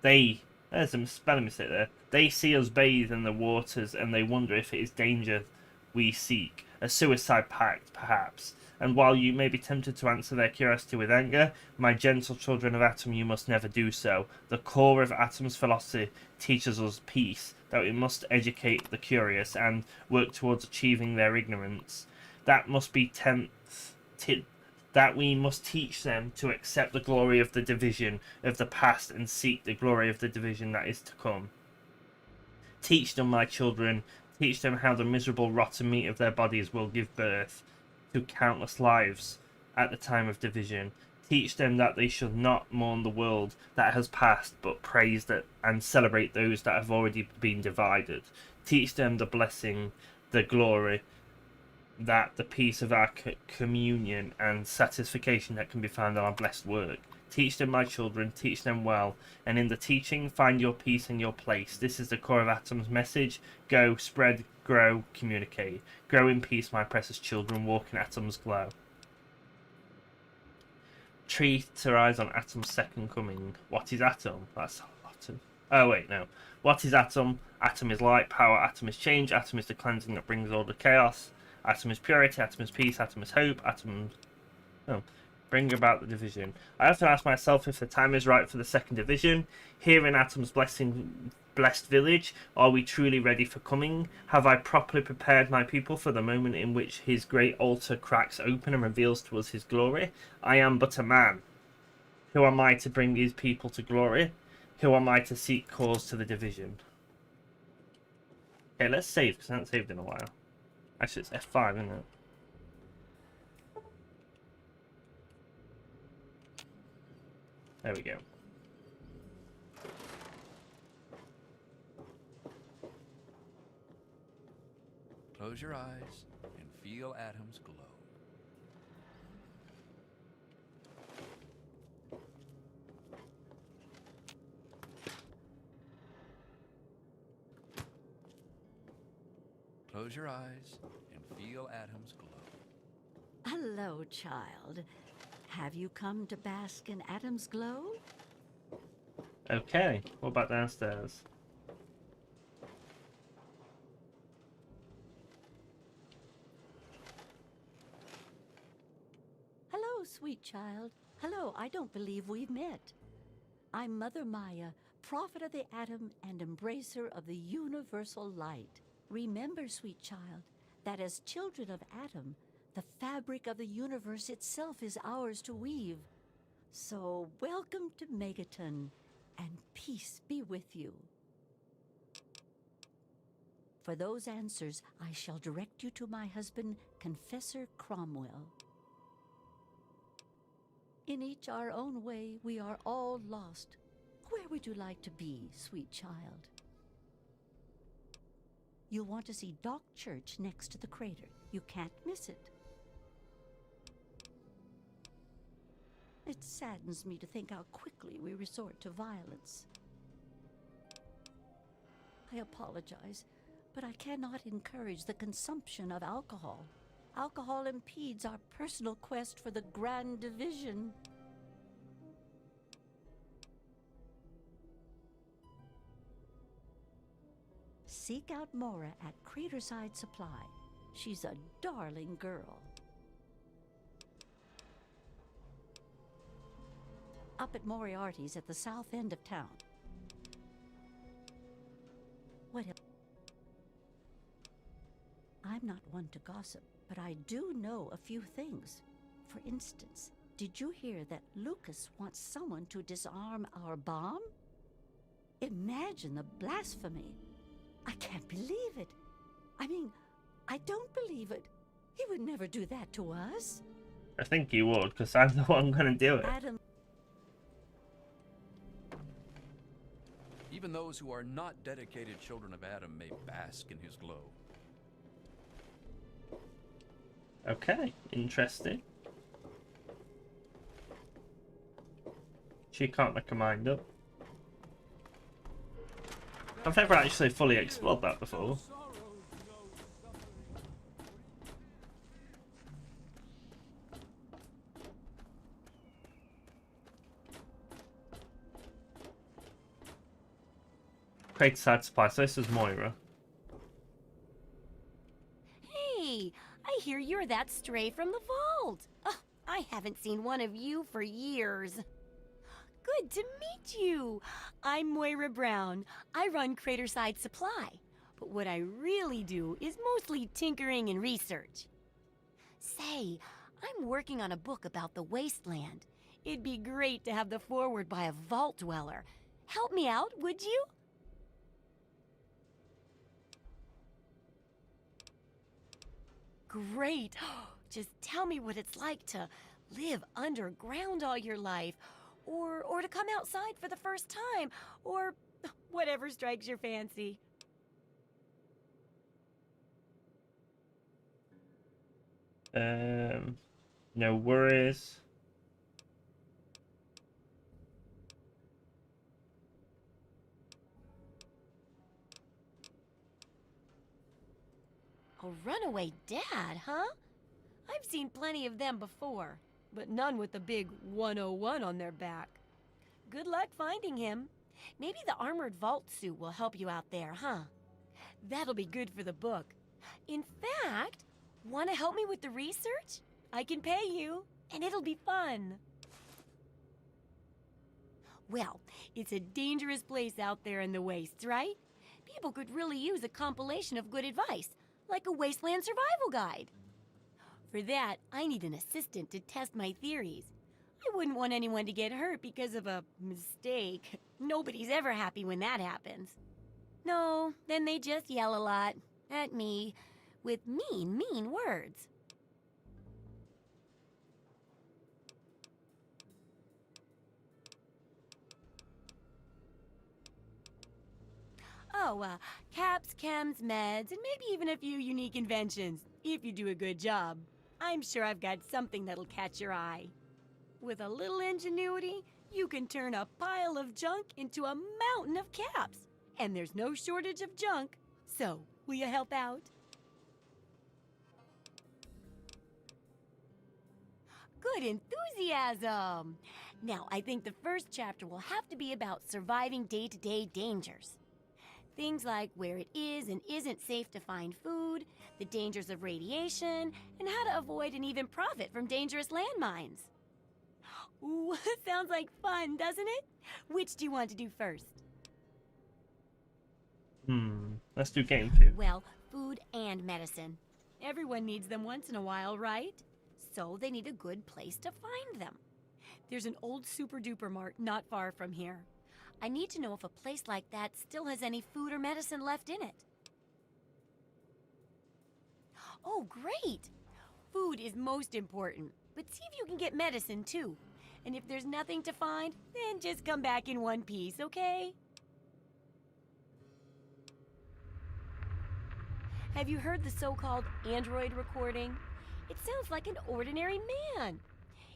There's a spelling mistake there. They see us bathe in the waters, and they wonder if it is danger we seek. A suicide pact, perhaps. And while you may be tempted to answer their curiosity with anger, my gentle children of Atom, you must never do so. The core of Atom's philosophy teaches us peace, that we must educate the curious and work towards achieving their ignorance. That must be that we must teach them to accept the glory of the division of the past and seek the glory of the division that is to come. Teach them, my children, teach them how the miserable rotten meat of their bodies will give birth to countless lives at the time of division. Teach them that they should not mourn the world that has passed, but praise that and celebrate those that have already been divided. Teach them the blessing, the glory, that the peace of our communion and satisfaction that can be found in our blessed work. Teach them, my children, teach them well, and in the teaching find your peace and your place. This is the core of Atom's message. Go, spread, grow, communicate. Grow in peace, my precious children, walk in Atom's glow. Tree to rise on Atom's second coming. What is Atom? That's Atom. Oh wait, no. What is Atom? Atom is light, power, Atom is change, Atom is the cleansing that brings order, chaos. Atom is purity, Atom is peace, Atom is hope, Atom... Oh. Bring about the division. I often ask myself if the time is right for the second division. Here in Atom's blessed village, are we truly ready for coming? Have I properly prepared my people for the moment in which his great altar cracks open and reveals to us his glory? I am but a man. Who am I to bring his people to glory? Who am I to seek cause to the division? Okay, let's save, because I haven't saved in a while. Actually, it's F5, isn't it? There we go. Close your eyes and feel Atom's glow. Close your eyes and feel Atom's glow. Hello, child. Have you come to bask in Atom's glow? Okay, what about downstairs? Hello, sweet child. Hello, I don't believe we've met. I'm Mother Maya, prophet of the atom and embracer of the universal light. Remember, sweet child, that as children of Atom, the fabric of the universe itself is ours to weave. So welcome to Megaton, and peace be with you. For those answers, I shall direct you to my husband, Confessor Cromwell. In each our own way, we are all lost. Where would you like to be, sweet child? You'll want to see Dock Church next to the crater. You can't miss it. It saddens me to think how quickly we resort to violence. I apologize, but I cannot encourage the consumption of alcohol. Alcohol impedes our personal quest for the grand division. Seek out Mora at Craterside Supply. She's a darling girl. Up at Moriarty's at the south end of town. What else? I'm not one to gossip, but I do know a few things. For instance, did you hear that Lucas wants someone to disarm our bomb? Imagine the blasphemy. I can't believe it. I mean, I don't believe it. He would never do that to us. I think he would, because I'm the one going to do it. Adam. Even those who are not dedicated children of Adam may bask in his glow. Okay, interesting. She can't make her mind up. I've never actually fully explored that before. Craig Side Supply, so this is Moira. Hey, I hear you're that stray from the vault. Oh, I haven't seen one of you for years. Good to meet you. I'm Moira Brown. I run Craterside Supply. But what I really do is mostly tinkering and research. Say, I'm working on a book about the wasteland. It'd be great to have the foreword by a vault dweller. Help me out, would you? Great. Just tell me what it's like to live underground all your life, or to come outside for the first time, or whatever strikes your fancy. No worries. A runaway dad, huh? I've seen plenty of them before, but none with the big 101 on their back. Good luck finding him. Maybe the armored vault suit will help you out there, huh? That'll be good for the book. In fact, want to help me with the research? I can pay you, and it'll be fun. Well, it's a dangerous place out there in the wastes, right? People could really use a compilation of good advice, like a wasteland survival guide. For that, I need an assistant to test my theories. I wouldn't want anyone to get hurt because of a mistake. Nobody's ever happy when that happens. No, then they just yell a lot at me with mean words. Oh, caps, chems, meds, and maybe even a few unique inventions, if you do a good job. I'm sure I've got something that'll catch your eye. With a little ingenuity, you can turn a pile of junk into a mountain of caps. And there's no shortage of junk. So, will you help out? Good enthusiasm! Now, I think the first chapter will have to be about surviving day-to-day dangers. Things like where it is and isn't safe to find food, the dangers of radiation, and how to avoid and even profit from dangerous landmines. Ooh, sounds like fun, doesn't it? Which do you want to do first? Let's do game 2. Well, food and medicine. Everyone needs them once in a while, right? So they need a good place to find them. There's an old super-duper mart not far from here. I need to know if a place like that still has any food or medicine left in it. Oh, great! Food is most important, but see if you can get medicine too. And if there's nothing to find, then just come back in one piece, okay? Have you heard the so-called android recording? It sounds like an ordinary man.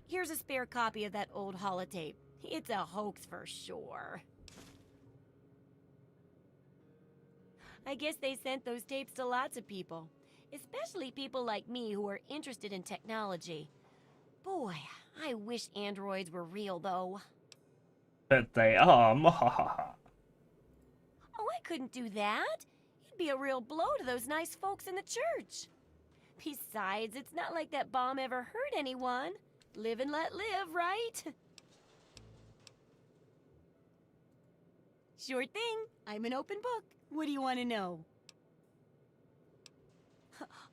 Here's a spare copy of that old holotape. It's a hoax for sure. I guess they sent those tapes to lots of people, especially people like me who are interested in technology. Boy, I wish androids were real, though. But they are. Mwahaha. Oh, I couldn't do that. It'd be a real blow to those nice folks in the church. Besides, it's not like that bomb ever hurt anyone. Live and let live, right? Sure thing. I'm an open book. What do you want to know?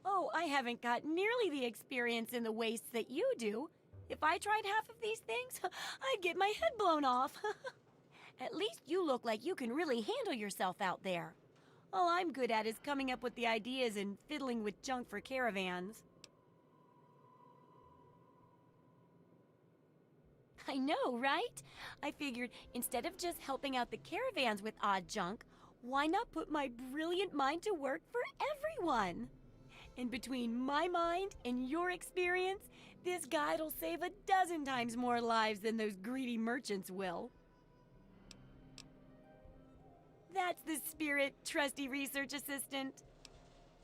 Oh, I haven't got nearly the experience in the wastes that you do. If I tried half of these things, I'd get my head blown off. At least you look like you can really handle yourself out there. All I'm good at is coming up with the ideas and fiddling with junk for caravans. I know, right? I figured instead of just helping out the caravans with odd junk, why not put my brilliant mind to work for everyone? And between my mind and your experience, this guide'll save 12 times more lives than those greedy merchants will. That's the spirit, trusty research assistant.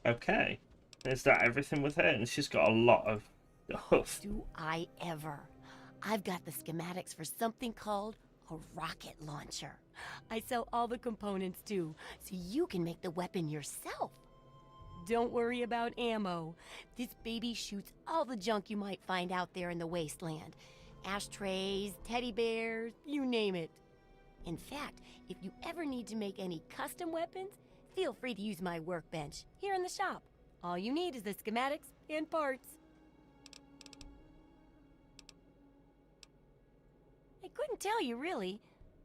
Okay. Is that everything with her? And she's got a lot of stuff. Do I ever? I've got the schematics for something called a rocket launcher. I sell all the components too, so you can make the weapon yourself. Don't worry about ammo. This baby shoots all the junk you might find out there in the wasteland. Ashtrays, teddy bears, you name it. In fact, if you ever need to make any custom weapons, feel free to use my workbench here in the shop. All you need is the schematics and parts. I couldn't tell you, really.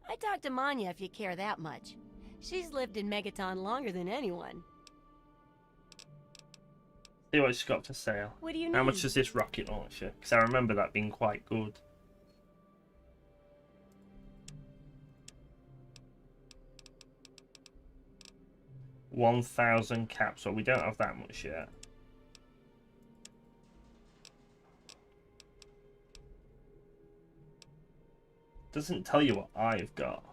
I talked to Manya if you care that much. She's lived in Megaton longer than anyone. See what she's got for sale. What do you How need? much is this rocket launcher? Because I remember that being quite good. $1,000 capsule. We don't have that much yet. Doesn't tell you what I've got.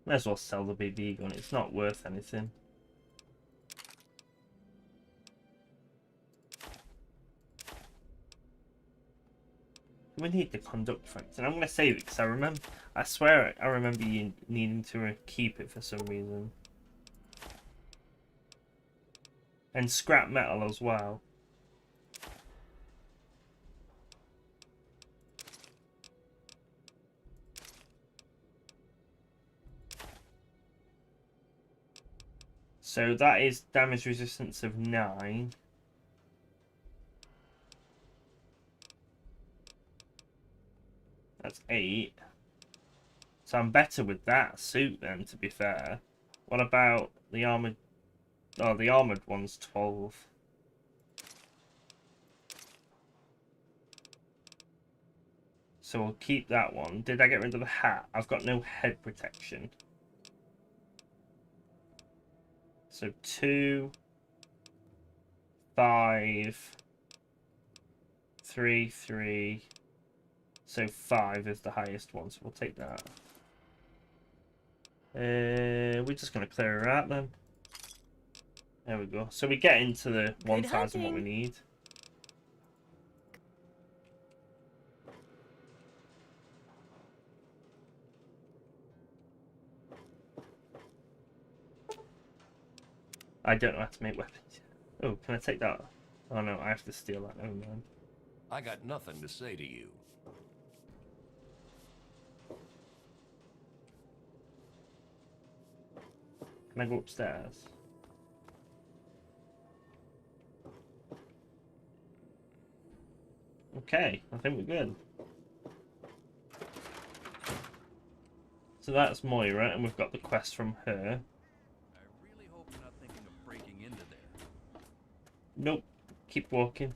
May as well sell the BB gun. It's not worth anything. We need the conduct factor, and I'm going to save it because I swear I remember you needing to keep it for some reason. And scrap metal as well. So that is damage resistance of 9. That's 8. So I'm better with that suit then, to be fair. What about the armored? Oh, the armored one's 12. So we'll keep that one. Did I get rid of the hat? I've got no head protection. So 2, 5, 3, 3. So 5 is the highest one, so we'll take that. We're just going to clear her out then. There we go. So we get into the 1,000 what we need. I don't know how to make weapons. Oh, can I take that? Oh no, I have to steal that. Never mind. I got nothing to say to you. Can I go upstairs? Okay, I think we're good. So that's Moira, and we've got the quest from her. I really hope you're not thinking of breaking into there. Nope. Keep walking.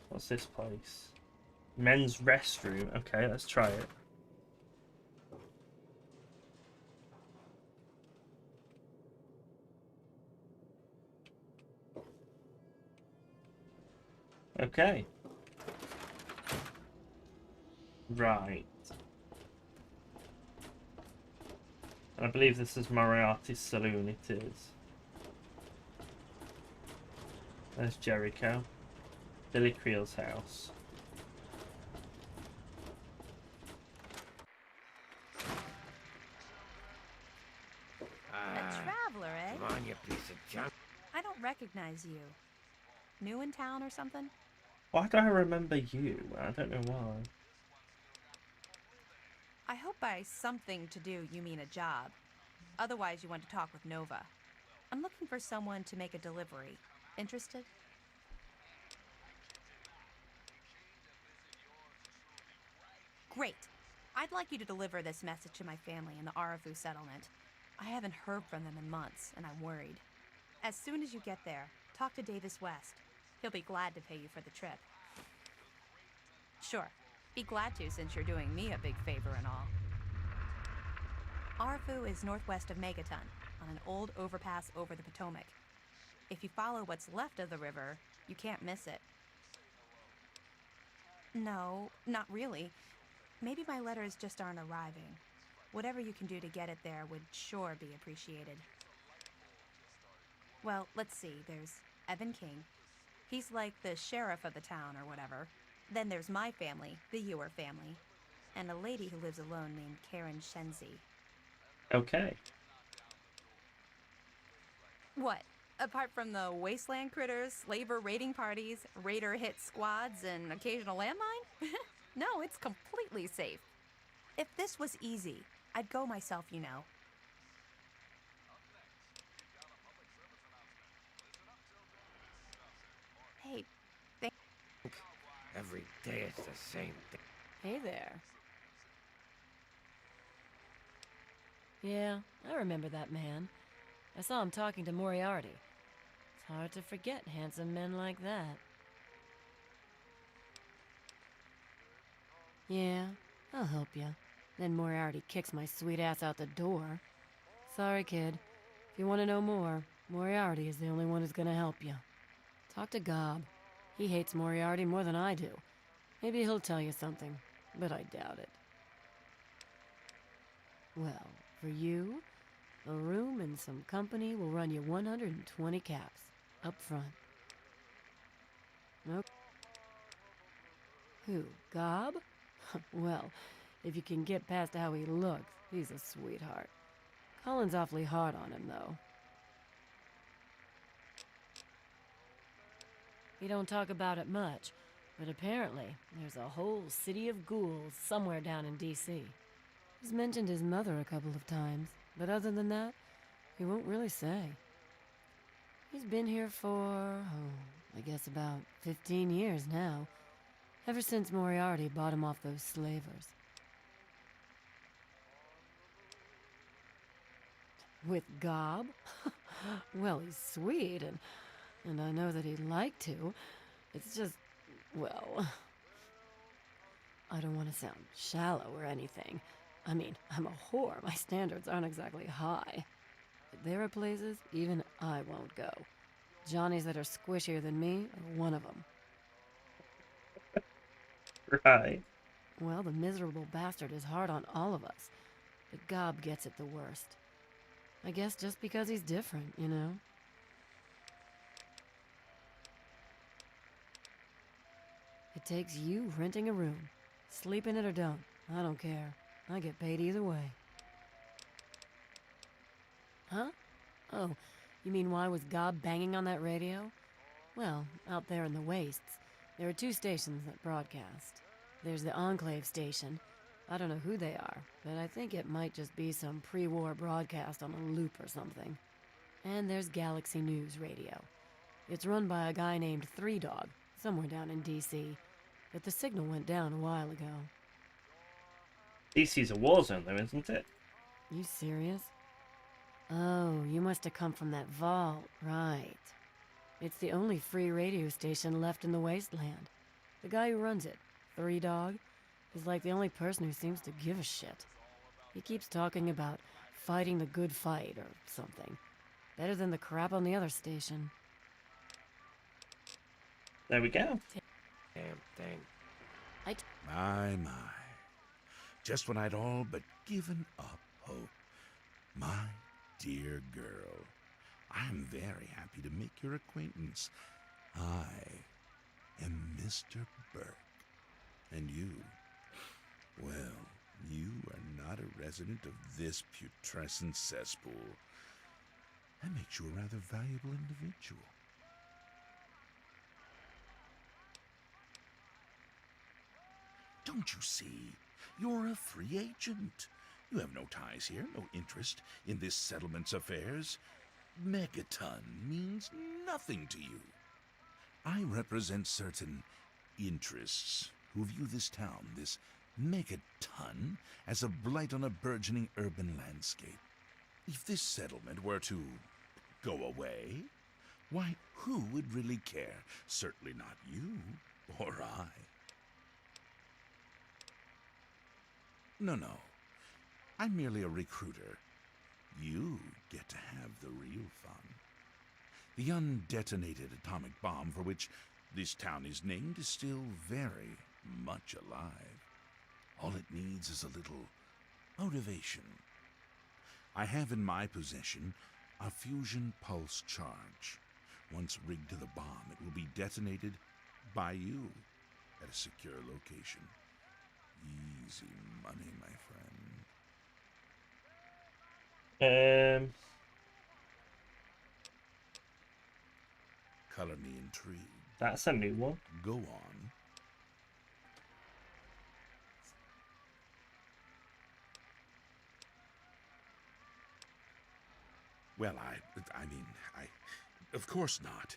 What's this place? Men's restroom. Okay, let's try it. Okay. Right. And I believe this is Moriarty's saloon, it is. There's Jericho. Billy Creel's house. A traveler, eh? Come on, you piece of junk. I don't recognize you. New in town or something? Why do I remember you? I don't know why. I hope by something to do you mean a job. Otherwise, you want to talk with Nova. I'm looking for someone to make a delivery. Interested? Great. I'd like you to deliver this message to my family in the Arafu settlement. I haven't heard from them in months, and I'm worried. As soon as you get there, talk to Davis West. He'll be glad to pay you for the trip. Sure. Be glad to, since you're doing me a big favor and all. Arafu is northwest of Megaton, on an old overpass over the Potomac. If you follow what's left of the river, you can't miss it. No, not really. Maybe my letters just aren't arriving. Whatever you can do to get it there would sure be appreciated. Well, let's see. There's Evan King. He's like the sheriff of the town or whatever. Then there's my family, the Ewer family, and a lady who lives alone named Karen Shenzi. Okay. What? Apart from the wasteland critters, slaver raiding parties, raider hit squads, and occasional landmine? No, it's completely safe. If this was easy, I'd go myself, you know. Hey, Every day it's the same thing. Hey there. Yeah, I remember that man. I saw him talking to Moriarty. It's hard to forget handsome men like that. Yeah, I'll help you. Then Moriarty kicks my sweet ass out the door. Sorry, kid. If you want to know more, Moriarty is the only one who's gonna help you. Talk to Gob. He hates Moriarty more than I do. Maybe he'll tell you something, but I doubt it. Well, for you, a room and some company will run you 120 caps, up front. Nope. Who, Gob? Well, if you can get past how he looks, he's a sweetheart. Colin's awfully hard on him, though. He don't talk about it much, but apparently there's a whole city of ghouls somewhere down in D.C. He's mentioned his mother a couple of times, but other than that, he won't really say. He's been here for, I guess about 15 years now, ever since Moriarty bought him off those slavers. With Gob? Well, he's sweet, and I know that he'd like to. It's just, well, I don't want to sound shallow or anything. I mean, I'm a whore. My standards aren't exactly high. But there are places even I won't go. Johnnies that are squishier than me are one of them. Right. Well, the miserable bastard is hard on all of us, but Gob gets it the worst. I guess just because he's different, you know? It takes you renting a room. Sleep in it or don't. I don't care. I get paid either way. Huh? Oh, you mean why was Gob banging on that radio? Well, out there in the wastes, there are 2 stations that broadcast. There's the Enclave station. I don't know who they are, but I think it might just be some pre-war broadcast on a loop or something. And there's Galaxy News Radio. It's run by a guy named Three Dog, somewhere down in D.C., but the signal went down a while ago. DC's a war zone, though, isn't it? You serious? Oh, you must have come from that vault, right. It's the only free radio station left in the wasteland. The guy who runs it, Three Dog, is like the only person who seems to give a shit. He keeps talking about fighting the good fight or something. Better than the crap on the other station. There we go. Damn thing. My. Just when I'd all but given up hope. My dear girl, I'm very happy to make your acquaintance. I am Mr. Burke. And you, well, you are not a resident of this putrescent cesspool. That makes you a rather valuable individual. Don't you see? You're a free agent. You have no ties here, no interest in this settlement's affairs. Megaton means nothing to you. I represent certain interests who view this town, this Megaton, as a blight on a burgeoning urban landscape. If this settlement were to go away, why, who would really care? Certainly not you or I. No. I'm merely a recruiter. You get to have the real fun. The undetonated atomic bomb for which this town is named is still very much alive. All it needs is a little motivation. I have in my possession a fusion pulse charge. Once rigged to the bomb, it will be detonated by you at a secure location. Easy money, my friend. Color me intrigued. That's a new one. Go on. Well, of course not.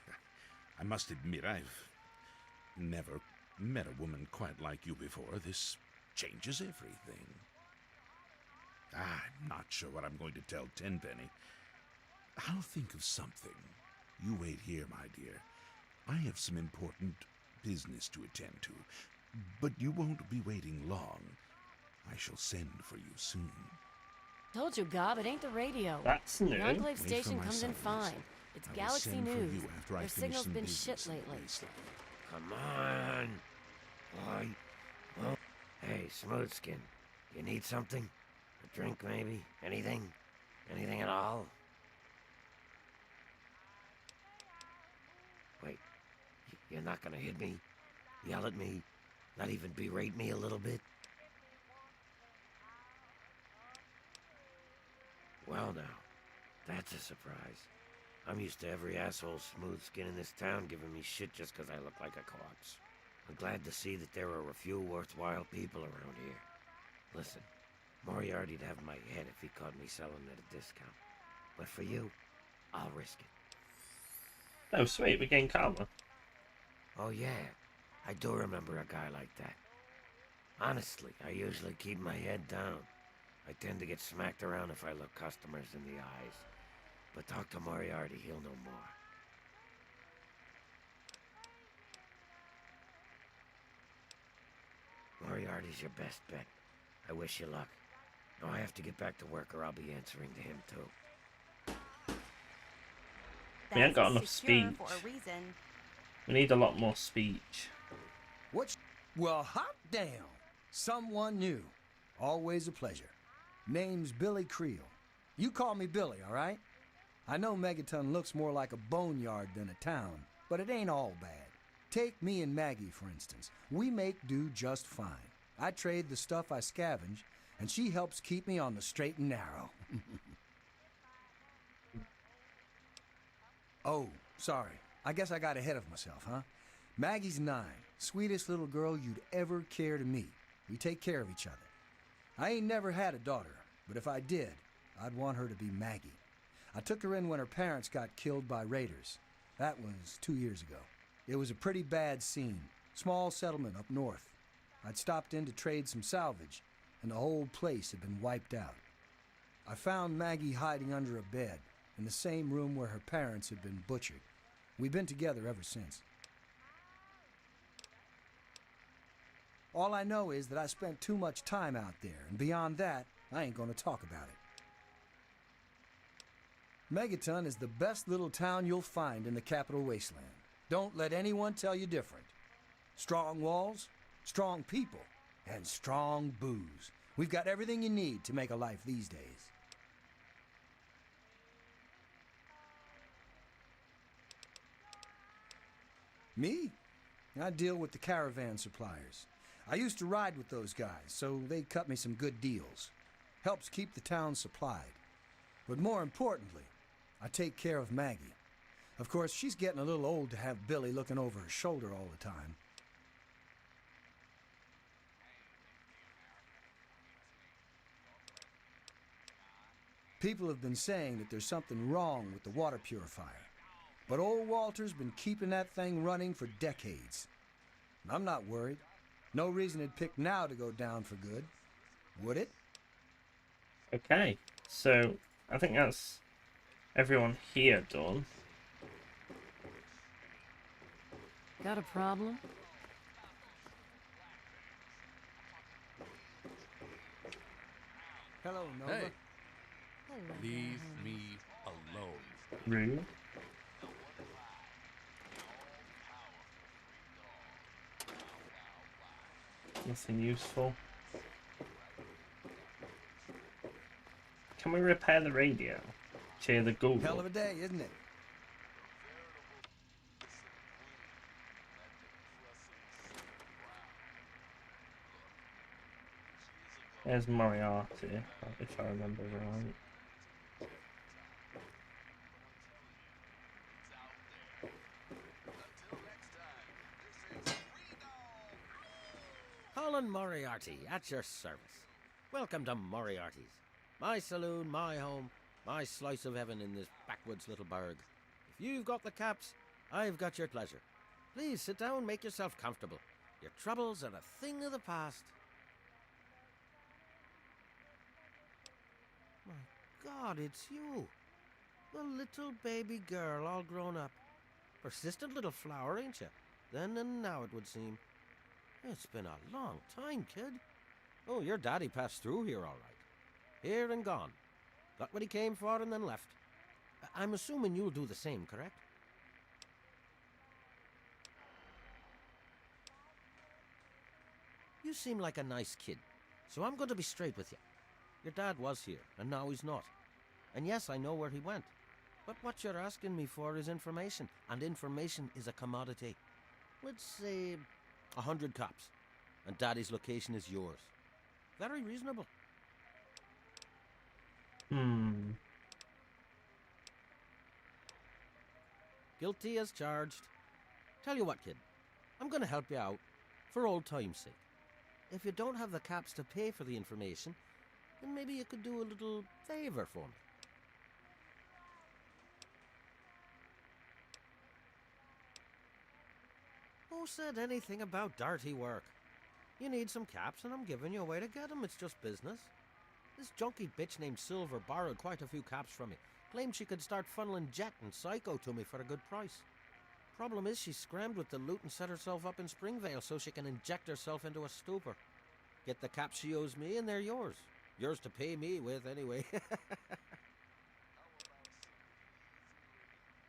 I must admit, I've never met a woman quite like you before. This changes everything. I'm not sure what I'm going to tell Tenpenny. I'll think of something. You wait here, my dear. I have some important business to attend to, but you won't be waiting long. I shall send for you soon. Told you, Gob, it ain't the radio. That's new. The Enclave Wait station for my comes in summons. fine. It's I will Galaxy send for News. you after I Their finish signal's some been business shit in the lately. wasteland. Come on. Boy. Well, hey, Smoothskin. You need something? A drink, maybe? Anything? Anything at all? Wait. You're not gonna hit me? Yell at me? Not even berate me a little bit? Well now, that's a surprise. I'm used to every asshole smooth skin in this town giving me shit just 'cause I look like a corpse. I'm glad to see that there are a few worthwhile people around here. Listen, Moriarty'd have my head if he caught me selling at a discount. But for you, I'll risk it. Oh, sweet, we're getting calmer. Oh yeah, I do remember a guy like that. Honestly, I usually keep my head down. I tend to get smacked around if I look customers in the eyes. But talk to Moriarty, he'll know more. Moriarty's your best bet. I wish you luck. Now I have to get back to work or I'll be answering to him too. We ain't got enough secure speech. for a reason. We need a lot more speech. Well, hot damn. Someone new. Always a pleasure. Name's Billy Creel. You call me Billy, all right? I know Megaton looks more like a boneyard than a town, but it ain't all bad. Take me and Maggie, for instance. We make do just fine. I trade the stuff I scavenge, and she helps keep me on the straight and narrow. Oh, sorry. I guess I got ahead of myself, huh? Maggie's 9. Sweetest little girl you'd ever care to meet. We take care of each other. I ain't never had a daughter, but if I did, I'd want her to be Maggie. I took her in when her parents got killed by raiders. That was 2 years ago. It was a pretty bad scene. Small settlement up north. I'd stopped in to trade some salvage, and the whole place had been wiped out. I found Maggie hiding under a bed in the same room where her parents had been butchered. We've been together ever since. All I know is that I spent too much time out there, and beyond that, I ain't gonna talk about it. Megaton is the best little town you'll find in the Capital Wasteland. Don't let anyone tell you different. Strong walls, strong people, and strong booze. We've got everything you need to make a life these days. Me? I deal with the caravan suppliers. I used to ride with those guys, so they cut me some good deals. Helps keep the town supplied. But more importantly, I take care of Maggie. Of course, she's getting a little old to have Billy looking over her shoulder all the time. People have been saying that there's something wrong with the water purifier. But old Walter's been keeping that thing running for decades. I'm not worried. No reason it'd pick now to go down for good. Would it? Okay, so I think that's everyone here done. Got a problem? Hello, Nova. Hey, leave me alone. Rude. Nothing useful. Can we repair the radio? Cheer the Google. Hell of a day, isn't it? There's Moriarty, if I remember right. Colin Moriarty, at your service. Welcome to Moriarty's. My saloon, my home, my slice of heaven in this backwoods little burg. If you've got the caps, I've got your pleasure. Please sit down, make yourself comfortable. Your troubles are a thing of the past. My God, it's you. The little baby girl all grown up. Persistent little flower, ain't you? Then and now, it would seem. It's been a long time, kid. Oh, your daddy passed through here all right. Here and gone. Got what he came for and then left. I'm assuming you'll do the same, correct? You seem like a nice kid, so I'm going to be straight with you. Your dad was here, and now he's not. And yes, I know where he went. But what you're asking me for is information, and information is a commodity. Let's say 100 cops, and Daddy's location is yours. Very reasonable. Guilty as charged. Tell you what, kid. I'm going to help you out, for old time's sake. If you don't have the caps to pay for the information, then maybe you could do a little favor for me. Who said anything about dirty work? You need some caps and I'm giving you a way to get them. It's just business. This junky bitch named Silver borrowed quite a few caps from me. Claimed she could start funneling Jet and Psycho to me for a good price. Problem is she scrammed with the loot and set herself up in Springvale so she can inject herself into a stupor. Get the caps she owes me and they're yours. Yours to pay me with anyway.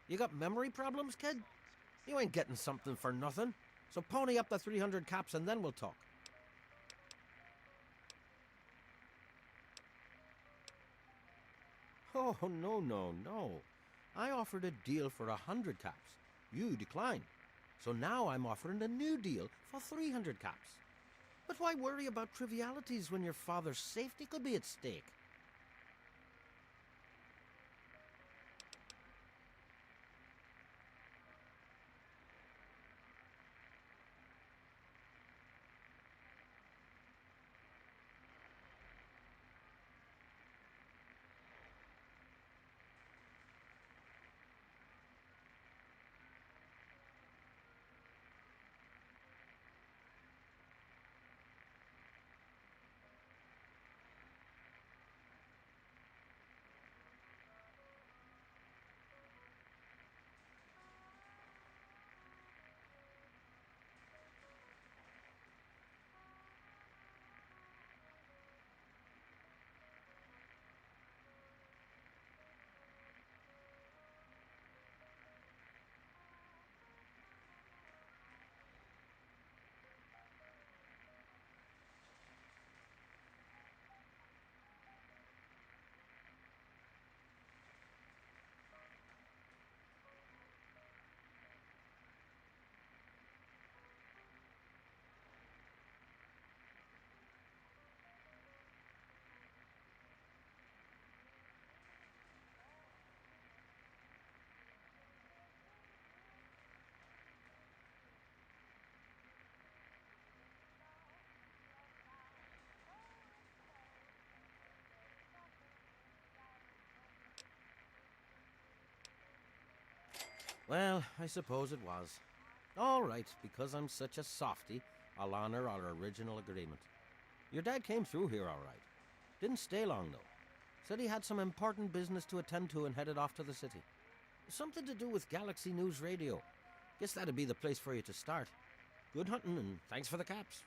You got memory problems, kid? You ain't getting something for nothing. So pony up the 300 caps and then we'll talk. Oh, no. I offered a deal for 100 caps. You declined. So now I'm offering a new deal for 300 caps. But why worry about trivialities when your father's safety could be at stake? Well, I suppose it was. All right, because I'm such a softy, I'll honor our original agreement. Your dad came through here all right. Didn't stay long, though. Said he had some important business to attend to and headed off to the city. Something to do with Galaxy News Radio. Guess that'd be the place for you to start. Good hunting, and thanks for the caps.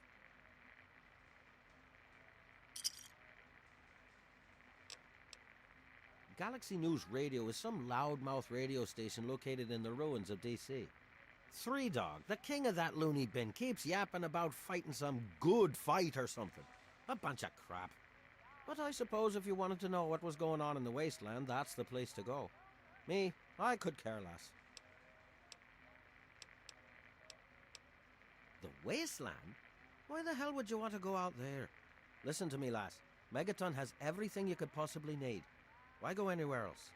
Galaxy News Radio is some loudmouth radio station located in the ruins of D.C. Three Dog, the king of that loony bin, keeps yapping about fighting some good fight or something. A bunch of crap. But I suppose if you wanted to know what was going on in the wasteland, that's the place to go. Me, I could care less. The wasteland? Why the hell would you want to go out there? Listen to me, lass. Megaton has everything you could possibly need. Why go anywhere else?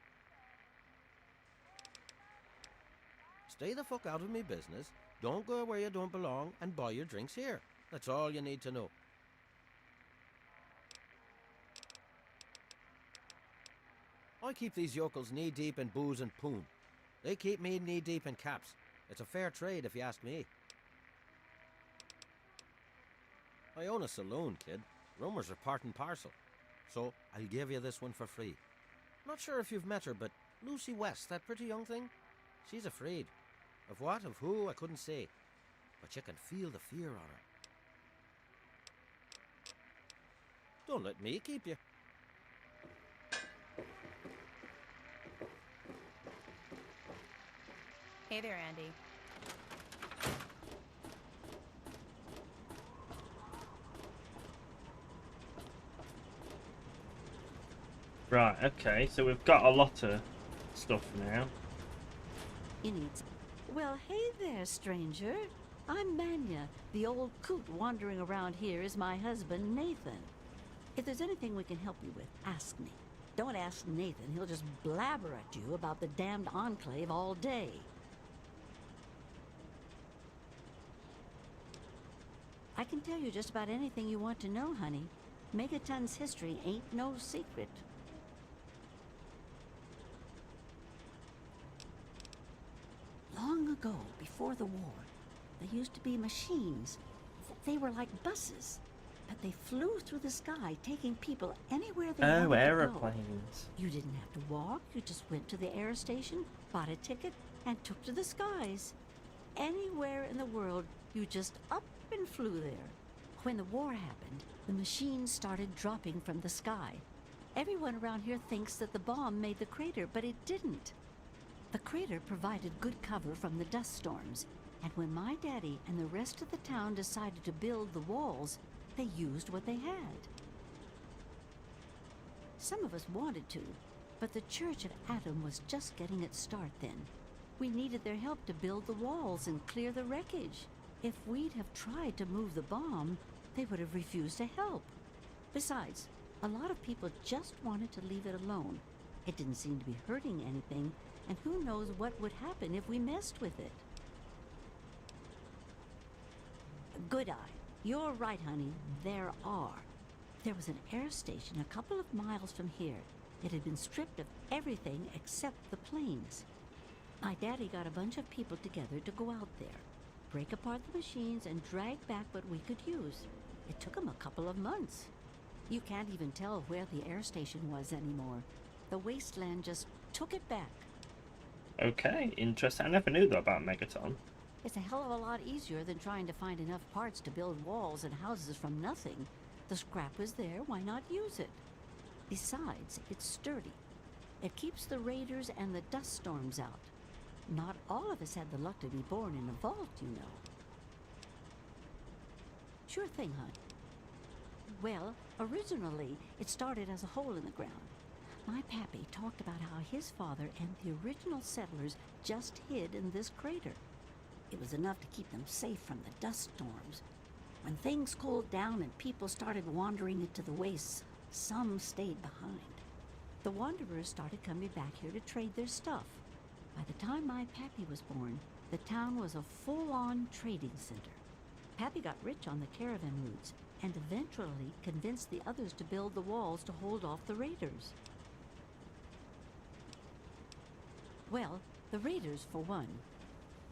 Stay the fuck out of me business, don't go where you don't belong, and buy your drinks here. That's all you need to know. I keep these yokels knee-deep in booze and poon. They keep me knee-deep in caps. It's a fair trade, if you ask me. I own a saloon, kid. Rumors are part and parcel. So, I'll give you this one for free. Not sure if you've met her, but Lucy West, that pretty young thing, she's afraid. Of what, of who, I couldn't say. But you can feel the fear on her. Don't let me keep you. Hey there, Andy. Right, okay, so we've got a lot of stuff now. You need... Well, hey there, stranger. I'm Manya. The old coot wandering around here is my husband, Nathan. If there's anything we can help you with, ask me. Don't ask Nathan. He'll just blabber at you about the damned Enclave all day. I can tell you just about anything you want to know, honey. Megaton's history ain't no secret. Long ago, before the war, there used to be machines. They were like buses, but they flew through the sky, taking people anywhere they wanted to go. Aeroplanes. You didn't have to walk, you just went to the air station, bought a ticket, and took to the skies. Anywhere in the world, you just up and flew there. When the war happened, the machines started dropping from the sky. Everyone around here thinks that the bomb made the crater, but it didn't. The crater provided good cover from the dust storms, and when my daddy and the rest of the town decided to build the walls, they used what they had. Some of us wanted to, but the Church of Atom was just getting its start then. We needed their help to build the walls and clear the wreckage. If we'd have tried to move the bomb, they would have refused to help. Besides, a lot of people just wanted to leave it alone. It didn't seem to be hurting anything, and who knows what would happen if we messed with it. GOTY. You're right, honey. There are. There was an air station a couple of miles from here. It had been stripped of everything except the planes. My daddy got a bunch of people together to go out there, break apart the machines, and drag back what we could use. It took him a couple of months. You can't even tell where the air station was anymore. The wasteland just took it back. Okay, interesting. I never knew that about Megaton. It's a hell of a lot easier than trying to find enough parts to build walls and houses from nothing. The scrap was there, why not use it? Besides, it's sturdy. It keeps the raiders and the dust storms out. Not all of us had the luck to be born in a vault, you know. Sure thing, hon. Well, originally, it started as a hole in the ground. My pappy talked about how his father and the original settlers just hid in this crater. It was enough to keep them safe from the dust storms. When things cooled down and people started wandering into the wastes, some stayed behind. The wanderers started coming back here to trade their stuff. By the time my pappy was born, the town was a full-on trading center. Pappy got rich on the caravan routes and eventually convinced the others to build the walls to hold off the raiders. Well, The raiders, for one.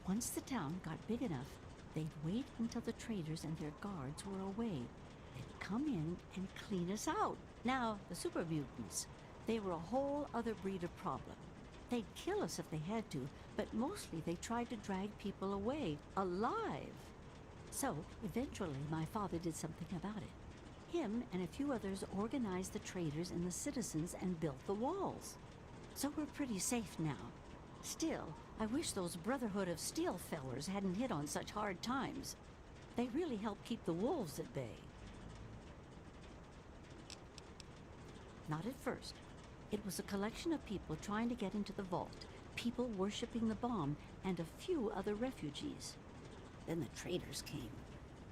Once the town got big enough, they'd wait until the traders and their guards were away. They'd come in and clean us out. Now, the super mutants, they were a whole other breed of problem. They'd kill us if they had to, but mostly they tried to drag people away, alive. So, eventually, my father did something about it. Him and a few others organized the traders and the citizens and built the walls. So we're pretty safe now. Still, I wish those Brotherhood of Steel fellers hadn't hit on such hard times. They really helped keep the wolves at bay. Not at first. It was a collection of people trying to get into the vault, people worshipping the bomb, and a few other refugees. Then the traders came.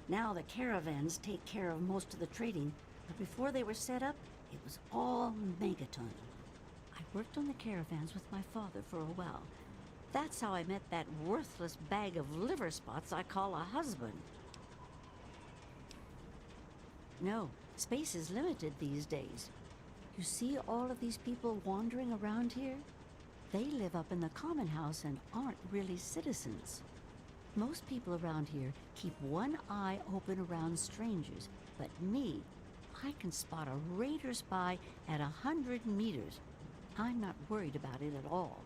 Now the caravans take care of most of the trading, but before they were set up, it was all Megaton. I worked on the caravans with my father for a while. That's how I met that worthless bag of liver spots I call a husband. No, space is limited these days. You see all of these people wandering around here? They live up in the common house and aren't really citizens. Most people around here keep one eye open around strangers, but me, I can spot a raider spy at 100 meters. I'm not worried about it at all.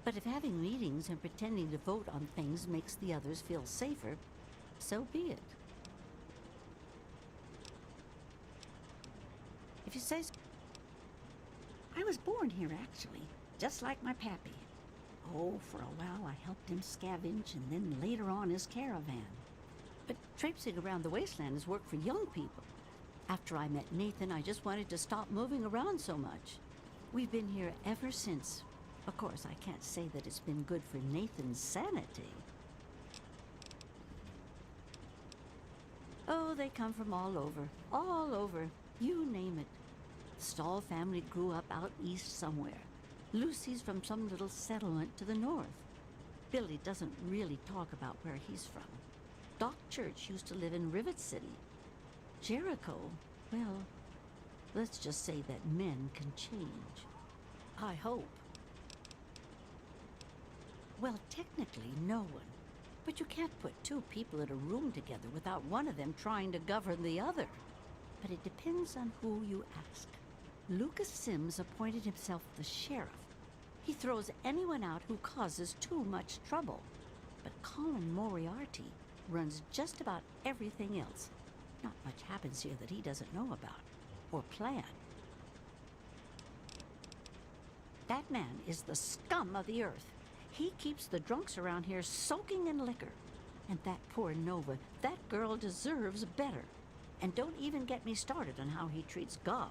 But if having meetings and pretending to vote on things makes the others feel safer, so be it. If you say so. I was born here, actually, just like my pappy. Oh, for a while I helped him scavenge and then later on his caravan. But traipsing around the wasteland is work for young people. After I met Nathan, I just wanted to stop moving around so much. We've been here ever since. Of course, I can't say that it's been good for Nathan's sanity. Oh, they come from all over, you name it. The Stahl family grew up out east somewhere. Lucy's from some little settlement to the north. Billy doesn't really talk about where he's from. Doc Church used to live in Rivet City. Jericho, well, let's just say that men can change. I hope. Well, technically, no one. But you can't put two people in a room together without one of them trying to govern the other. But it depends on who you ask. Lucas Sims appointed himself the sheriff. He throws anyone out who causes too much trouble. But Colin Moriarty runs just about everything else. Not much happens here that he doesn't know about or plan. That man is the scum of the earth. He keeps the drunks around here soaking in liquor. And that poor Nova, that girl deserves better. And don't even get me started on how he treats Gob.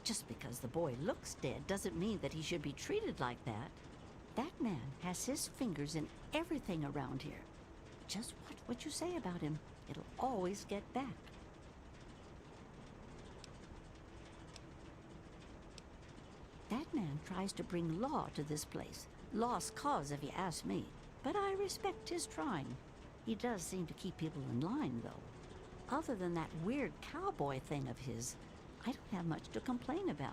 Just because the boy looks dead doesn't mean that he should be treated like that. That man has his fingers in everything around here. Just watch what you say about him. It'll always get back. That man tries to bring law to this place. Lost cause, if you ask me. But I respect his trying. He does seem to keep people in line, though. Other than that weird cowboy thing of his, I don't have much to complain about.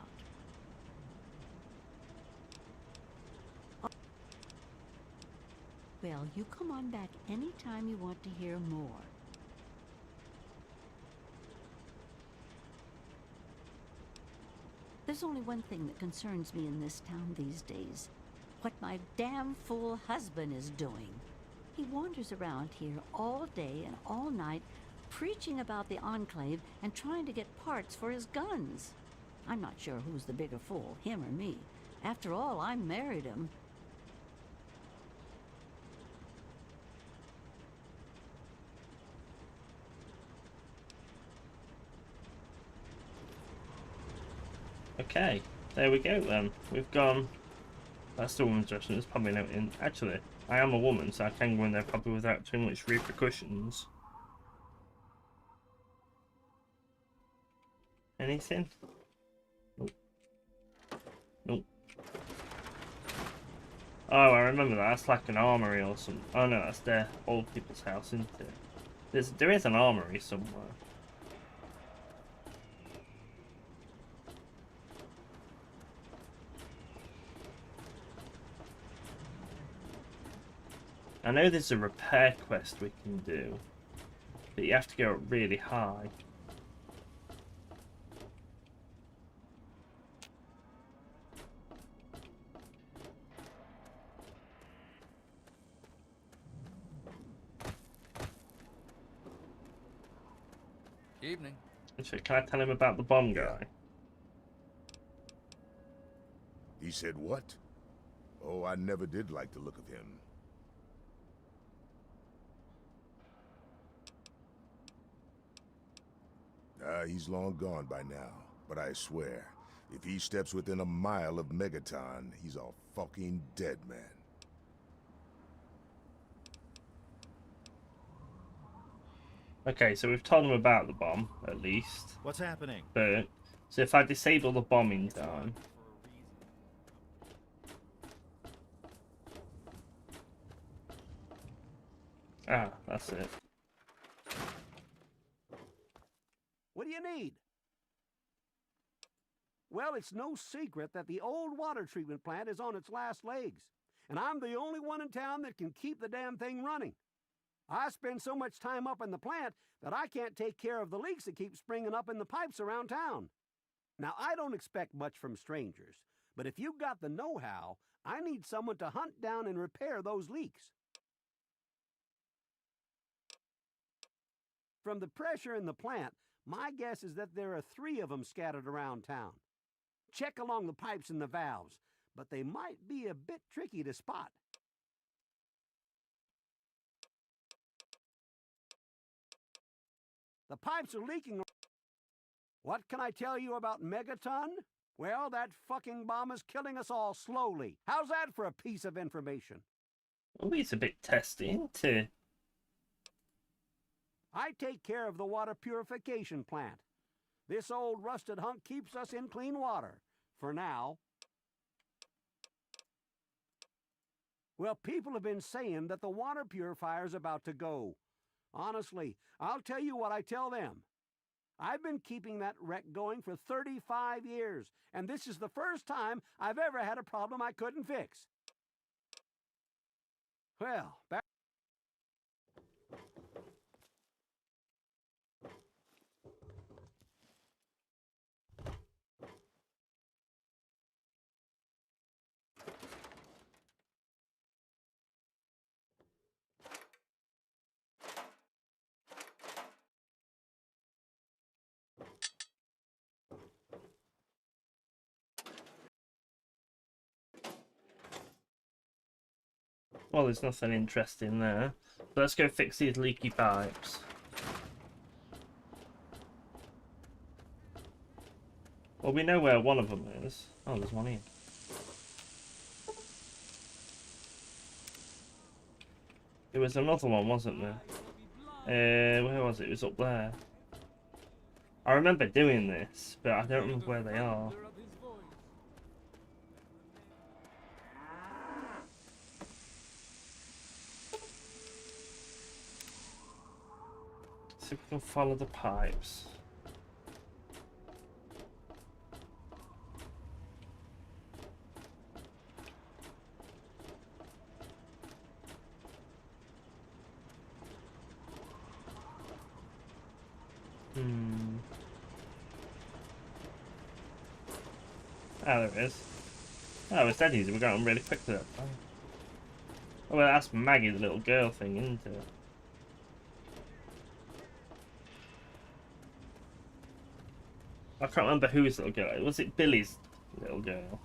Well, you come on back anytime you want to hear more. There's only one thing that concerns me in this town these days. What my damn fool husband is doing. He wanders around here all day and all night, preaching about the Enclave and trying to get parts for his guns. I'm not sure who's the bigger fool, him or me. After all, I married him. Okay, there we go then. We've gone. That's the woman's dressing. There's probably no in. Actually, I am a woman, so I can go in there probably without too much repercussions. Anything? Nope. Nope. Oh, I remember that. That's like an armory or something. Oh no, that's their old people's house, isn't it? There is an armory somewhere. I know there's a repair quest we can do, but you have to go up really high. Evening. Actually, can I tell him about the bomb guy? He said what? Oh, I never did like the look of him. He's long gone by now, but I swear, if he steps within a mile of Megaton, he's a fucking dead man. Okay, so we've told him about the bomb, at least. What's happening? But, so if I disable the bombing down... Ah, that's it. What do you need? Well, it's no secret that the old water treatment plant is on its last legs, and I'm the only one in town that can keep the damn thing running. I spend so much time up in the plant that I can't take care of the leaks that keep springing up in the pipes around town. Now, I don't expect much from strangers, but if you've got the know-how, I need someone to hunt down and repair those leaks. From the pressure in the plant, my guess is that there are 3 of them scattered around town. Check along the pipes and the valves, but they might be a bit tricky to spot. The pipes are leaking. What can I tell you about Megaton? Well, that fucking bomb is killing us all slowly. How's that for a piece of information? Oh, he's a bit testy, isn't he? I take care of the water purification plant. This old rusted hunk keeps us in clean water. For now. Well, people have been saying that the water purifier's about to go. Honestly, I'll tell you what I tell them. I've been keeping that wreck going for 35 years, and this is the first time I've ever had a problem I couldn't fix. Well, Well, there's nothing interesting there. Let's go fix these leaky pipes. Well, we know where one of them is. Oh, there's one here. There was another one, wasn't there? Where was it? It was up there. I remember doing this, but I don't remember where they are. See if we can follow the pipes. Ah, there it is. Oh, it's that easy. We got them really quick there. Oh, well, that's Maggie's little girl thing, isn't it? I can't remember whose little girl. Was it Billy's little girl?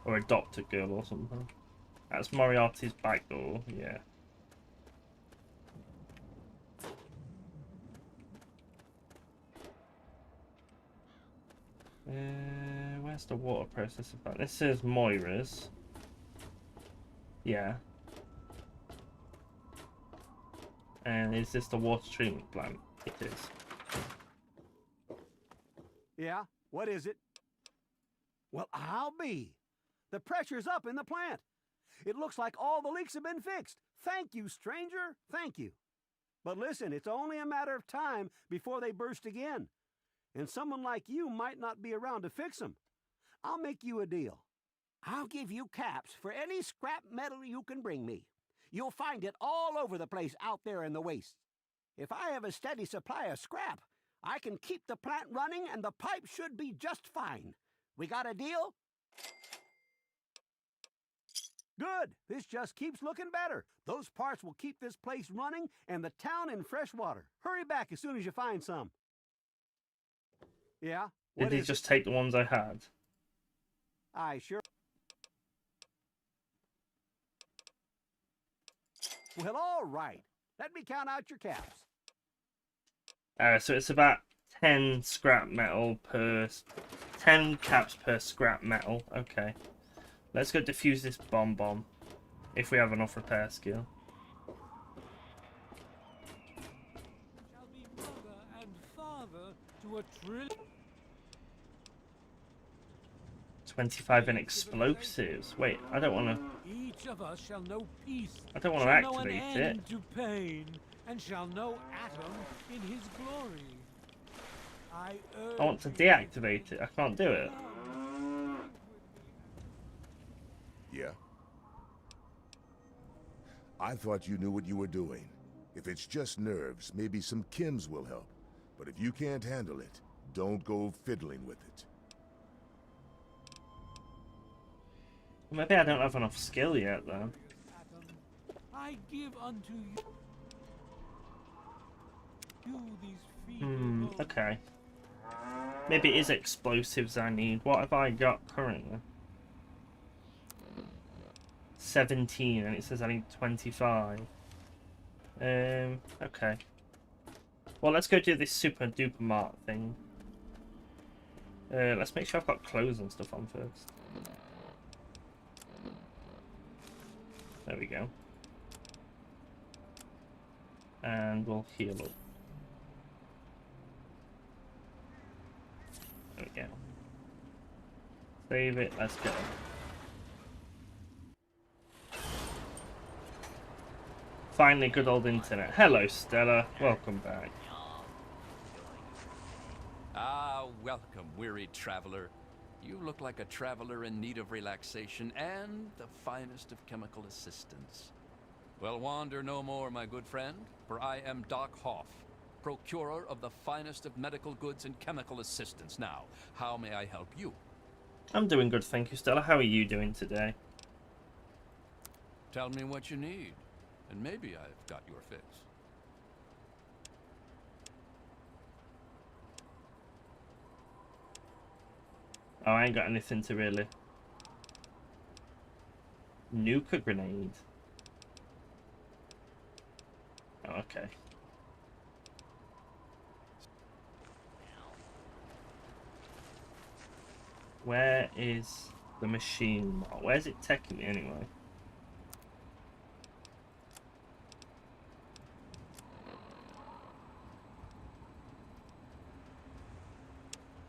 Or adopted girl or something? That's Moriarty's back door, yeah. Where's the water processor plant? This is Moira's. Yeah. And is this the water treatment plant? It is. Yeah, what is it? Well, I'll be. The pressure's up in the plant. It looks like all the leaks have been fixed. Thank you, stranger. Thank you. But listen, it's only a matter of time before they burst again. And someone like you might not be around to fix them. I'll make you a deal. I'll give you caps for any scrap metal you can bring me. You'll find it all over the place out there in the wastes. If I have a steady supply of scrap, I can keep the plant running and the pipe should be just fine. We got a deal? Good. This just keeps looking better. Those parts will keep this place running and the town in fresh water. Hurry back as soon as you find some. Yeah? Did he just take the ones I had? I sure... Well, all right. Let me count out your caps. So it's about 10 scrap metal per... 10 caps per scrap metal. Okay. Let's go defuse this bomb. If we have enough repair skill. Shall be mother and father to a trillion. 25 in explosives. Wait, I don't want to... Each of us shall know peace. I don't want to shall know activate an it. end to pain, and shall know Atom in his glory. I want to deactivate it. I can't do it. Yeah? I thought you knew what you were doing. If it's just nerves, maybe some chems will help. But if you can't handle it, don't go fiddling with it. Maybe I don't have enough skill yet, though. I give unto you these feeble bones. Okay. Maybe it is explosives I need. What have I got currently? 17, and it says I need 25. Okay. Well, let's go do this super duper mart thing. Let's make sure I've got clothes and stuff on first. There we go. And we'll heal up. There we go. Save it, let's go. Finally, good old internet. Hello, Stella. Welcome back. Ah, welcome, weary traveler. You look like a traveler in need of relaxation and the finest of chemical assistance. Well, wander no more, my good friend, for I am Doc Hoff, procurer of the finest of medical goods and chemical assistance. Now, how may I help you? I'm doing good, thank you, Stella. How are you doing today? Tell me what you need, and maybe I've got your fix. Oh, I ain't got anything to really... Nuke a grenade. Oh, okay. Where is the machine? Where's it taking me anyway?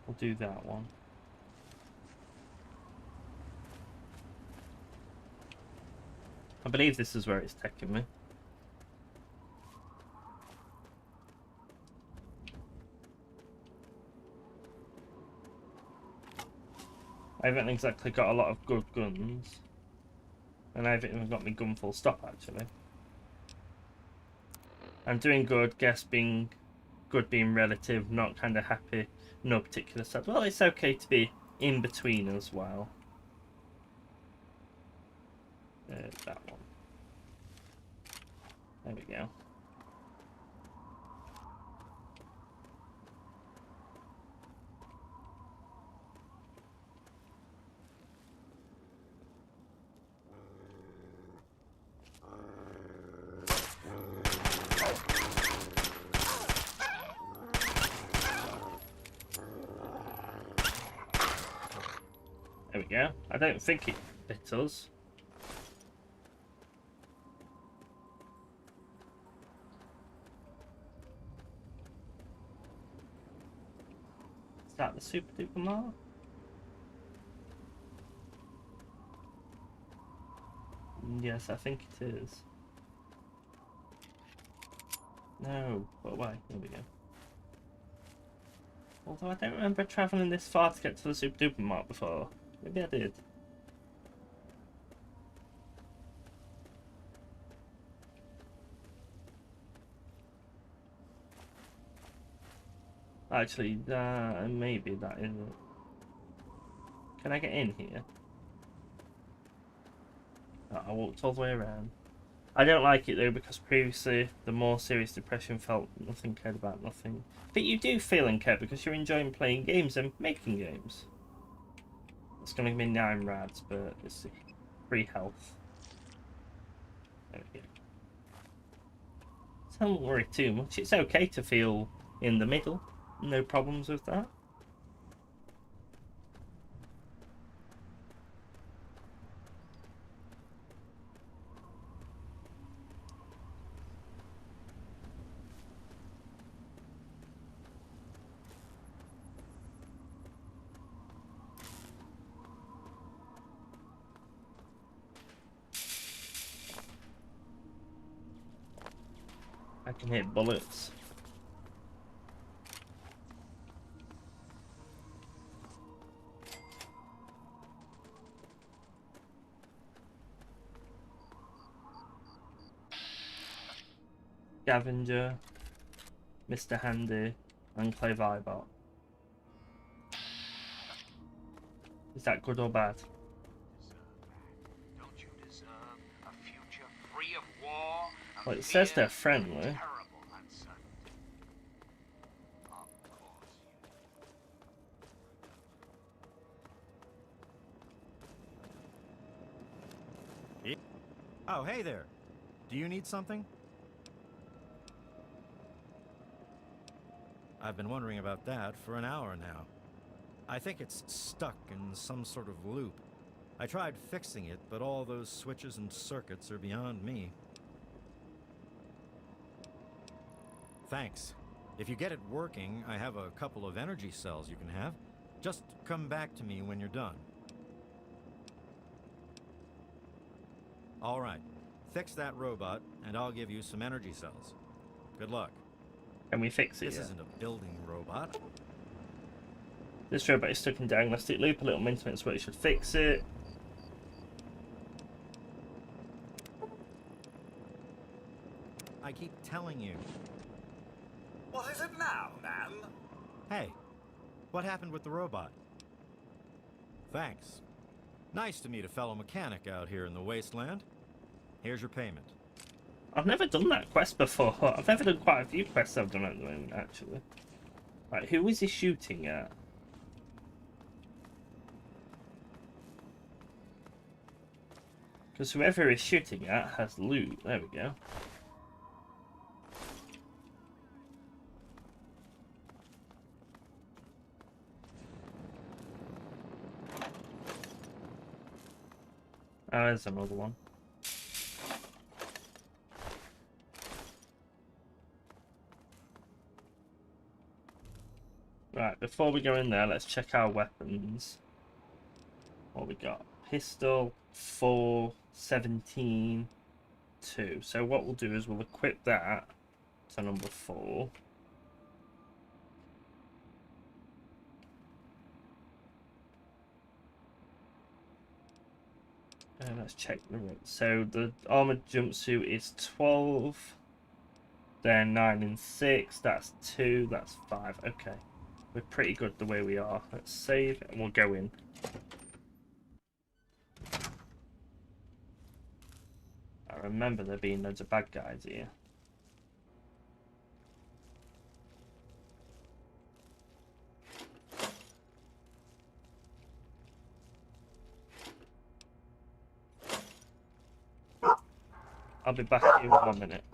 We'll do that one. I believe this is where it's taking me. I haven't exactly got a lot of good guns. And I haven't even got my gun full stop, actually. I'm doing good, guess being good being relative, not kind of happy, no particular side. Well, it's okay to be in between as well. That one. There we go. There we go. I don't think it bit us. Is that the super duper mark? Yes, I think it is. No, but why? There we go. Although I don't remember travelling this far to get to the super duper mark before. Maybe I did. Actually, maybe that isn't. Can I get in here? Oh, I walked all the way around. I don't like it though, because previously the more serious depression felt nothing, cared about nothing. But you do feel and care because you're enjoying playing games and making games. It's going to give me 9 rads, but it's free health. There we go. Don't worry too much. It's okay to feel in the middle. No problems with that. I can hit bullets. Scavenger, Mr. Handy, Enclave Ibot. Is that good or bad? Don't you deserve a future free of war? Well, it says they're friendly. Oh, hey there. Do you need something? I've been wondering about that for an hour now. I think it's stuck in some sort of loop. I tried fixing it, but all those switches and circuits are beyond me. Thanks. If you get it working, I have a couple of energy cells you can have. Just come back to me when you're done. All right. Fix that robot, and I'll give you some energy cells. Good luck. Can we fix it? This isn't a building robot. This robot is stuck in diagnostic loop. A little maintenance work should fix it. I keep telling you. What is it now, man? Hey, what happened with the robot? Thanks. Nice to meet a fellow mechanic out here in the wasteland. Here's your payment. I've never done that quest before. I've never done quite a few quests I've done at the moment, actually. Right, who is he shooting at? Because whoever he's shooting at has loot. There we go. Oh, there's another one. Right, before we go in there, let's check our weapons. What we got? Pistol, 4, 17, 2. So what we'll do is we'll equip that to number 4. And let's check the rate. So the armored jumpsuit is 12. Then 9 and 6. That's 2. That's 5. Okay. We're pretty good the way we are. Let's save and we'll go in. I remember there being loads of bad guys here. I'll be back in 1 minute.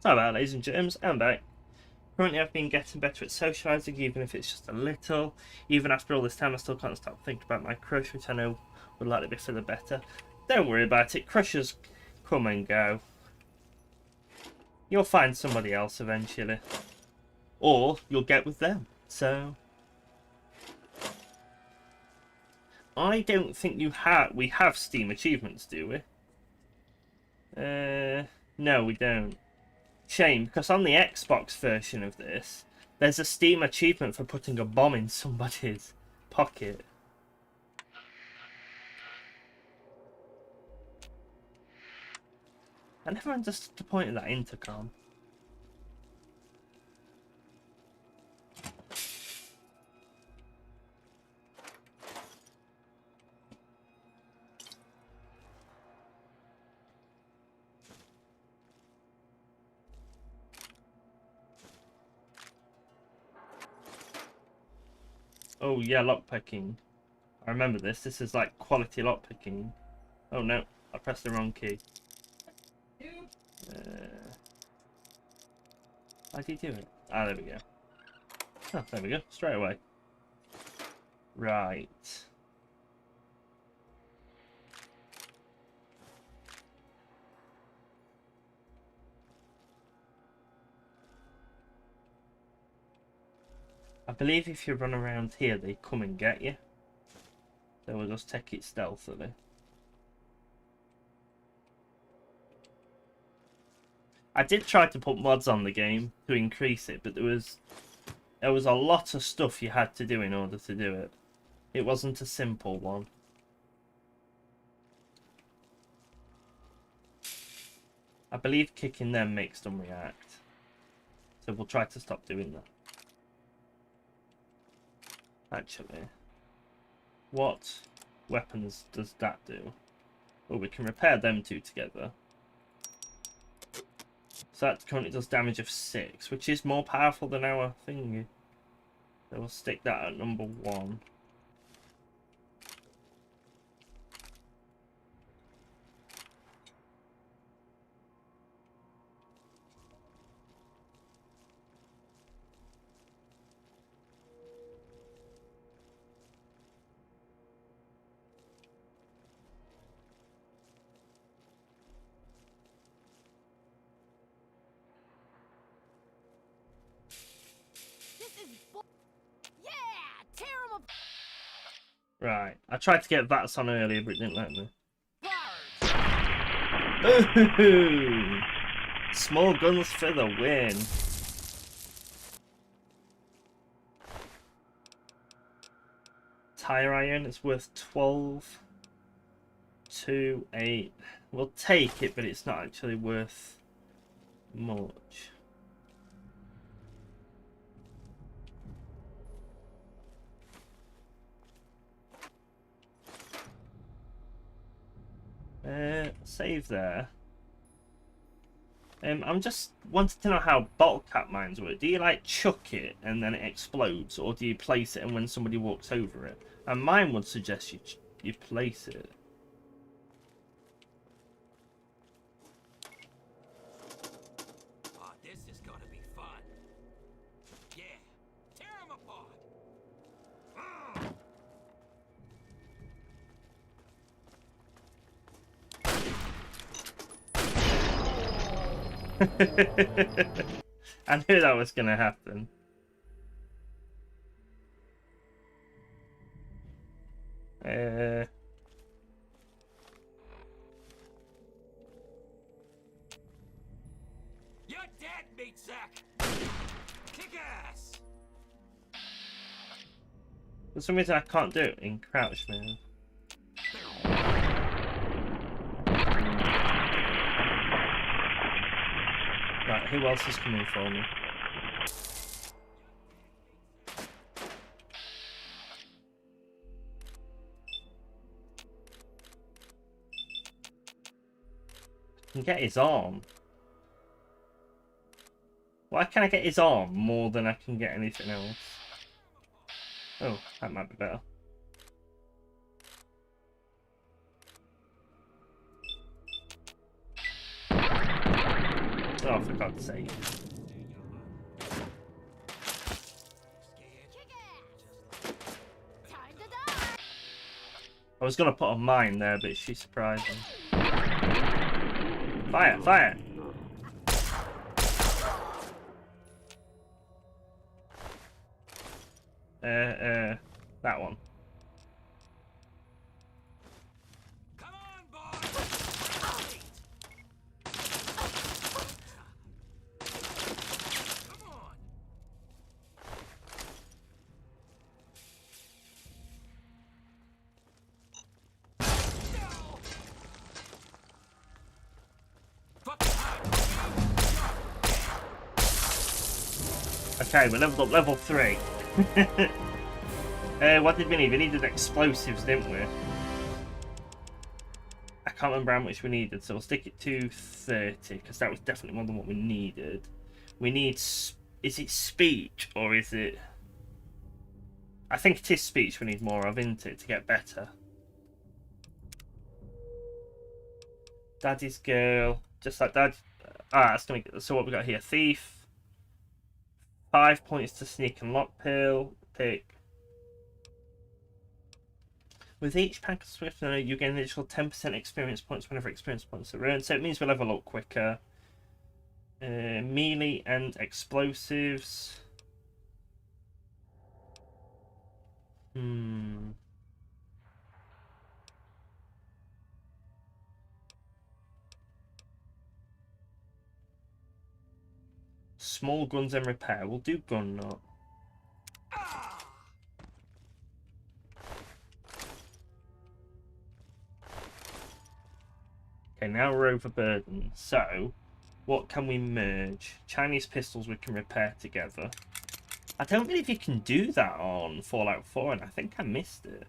Hi there, ladies and germs, I'm back. Currently I've been getting better at socialising, even if it's just a little. Even after all this time, I still can't stop thinking about my crush, which I know would likely be for the better. Don't worry about it, crushes come and go. You'll find somebody else eventually. Or you'll get with them, so... I don't think we have Steam achievements, do we? No, we don't. Shame, because on the Xbox version of this, there's a Steam achievement for putting a bomb in somebody's pocket. I never understood the point of that intercom. Oh yeah, lockpicking. I remember this. This is like quality lockpicking. Oh no, I pressed the wrong key. How do you do it? Ah, there we go. Oh, there we go. Straight away. Right. I believe if you run around here, they come and get you. So we'll just take it stealthily. I did try to put mods on the game to increase it, but there was a lot of stuff you had to do in order to do it. It wasn't a simple one. I believe kicking them makes them react. So we'll try to stop doing that. Actually, what weapons does that do? Well, we can repair them two together. So that currently does damage of 6, which is more powerful than our thingy. So we'll stick that at number 1. Right, I tried to get VATS on earlier, but it didn't let me. Ooh! Small guns for the win. Tire iron, it's worth 12. 2, 8. We'll take it, but it's not actually worth much. Save there. I'm just wanting to know how bottle cap mines work. Do you like chuck it and then it explodes, or do you place it and when somebody walks over it? And mine would suggest you place it. Oh, this is gonna be fun. Yeah, tear them apart. I knew that was gonna happen. You're dead, meat sack. Kick ass. For some reason I can't do it in crouch now. Right, who else is coming for me? I can get his arm. Why can't I get his arm more than I can get anything else? Oh, that might be better. Oh, for God's sake. I was gonna put a mine there, but she surprised me. Fire! Fire! That one. Okay, we leveled up level 3. What did we need? We needed explosives, didn't we? I can't remember how much we needed, so we'll stick it to 30, because that was definitely more than what we needed. We need... Is it speech, or is it... I think it is speech we need more of, isn't it, to get better? Daddy's girl. Just like Dad... Ah, that's gonna get... So what we got here? Thief. 5 points to sneak and lock pill. Pick. With each pack of Swift, you get an additional 10% experience points whenever experience points are earned. So it means we level up quicker. Melee and explosives. Small guns and repair. We'll do gun nut. Okay, now we're overburdened. So, what can we merge? Chinese pistols we can repair together. I don't believe you can do that on Fallout 4, and I think I missed it.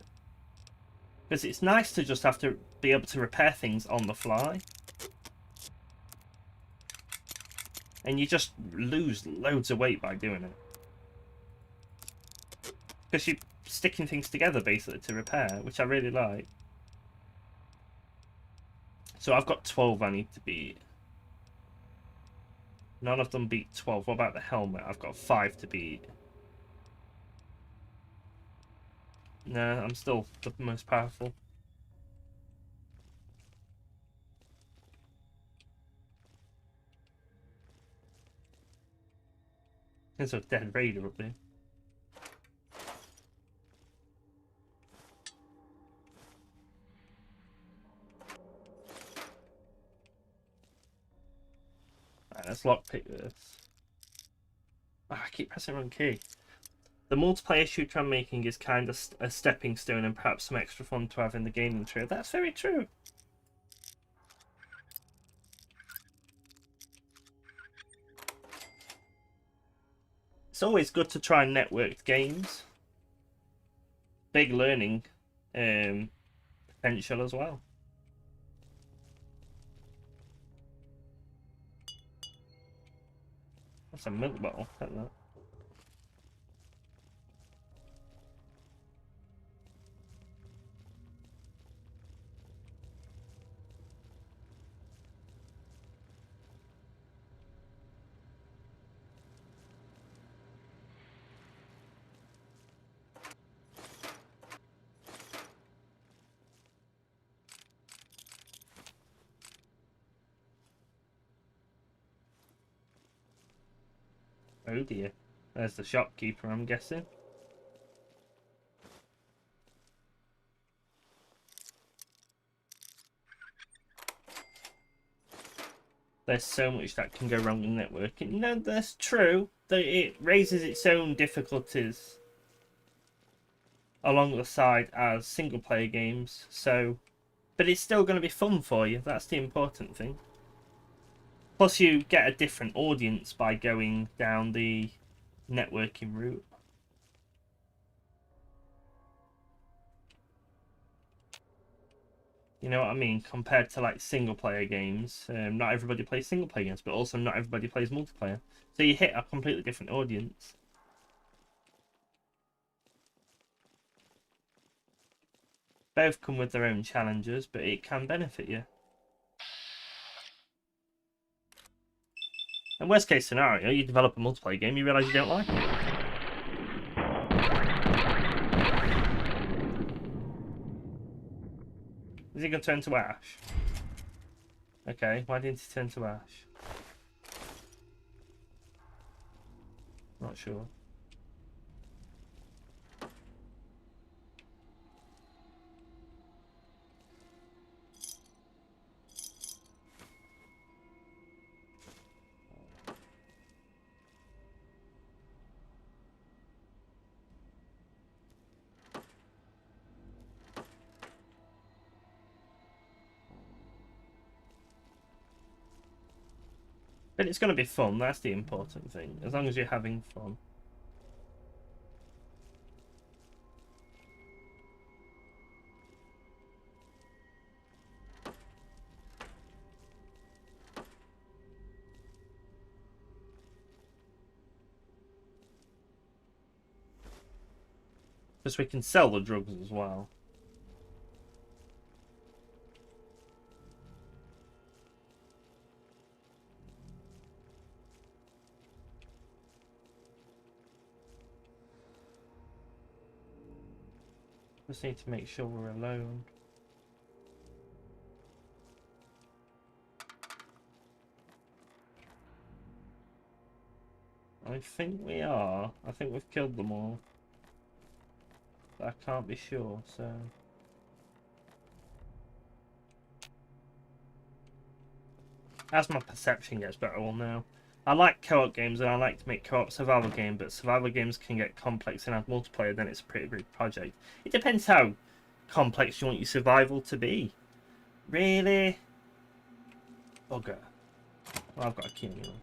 Because it's nice to just have to be able to repair things on the fly. And you just lose loads of weight by doing it. Because you're sticking things together, basically, to repair, which I really like. So I've got 12 I need to beat. None of them beat 12. What about the helmet? I've got 5 to beat. Nah, I'm still the most powerful. There's a dead raider up there. Right, let's lockpick this. Oh, I keep pressing the wrong key. The multiplayer shooter I'm making is kind of a stepping stone and perhaps some extra fun to have in the gaming trio. That's very true. It's always good to try networked games. Big learning potential as well. That's a milk bottle, isn't that? Oh dear. There's the shopkeeper, I'm guessing. There's so much that can go wrong in networking. No, that's true. It raises its own difficulties along the side as single player games. So, but it's still going to be fun for you. That's the important thing. Plus, you get a different audience by going down the networking route. You know what I mean? Compared to like single player games, not everybody plays single player games, but also not everybody plays multiplayer. So you hit a completely different audience. Both come with their own challenges, but it can benefit you. worst case scenario, you develop a multiplayer game, you realise you don't like it. Is he going to turn to ash? Okay, why didn't he turn to ash? Not sure. But it's going to be fun, that's the important thing, as long as you're having fun. Because we can sell the drugs as well. Just need to make sure we're alone. I think we are. I think we've killed them all. But I can't be sure, so... As my perception gets better, we'll know. I like co-op games and I like to make co-op survival games, but survival games can get complex and have multiplayer, then it's a pretty big project. It depends how complex you want your survival to be. Really? Bugger. Well, I've got a key anyway.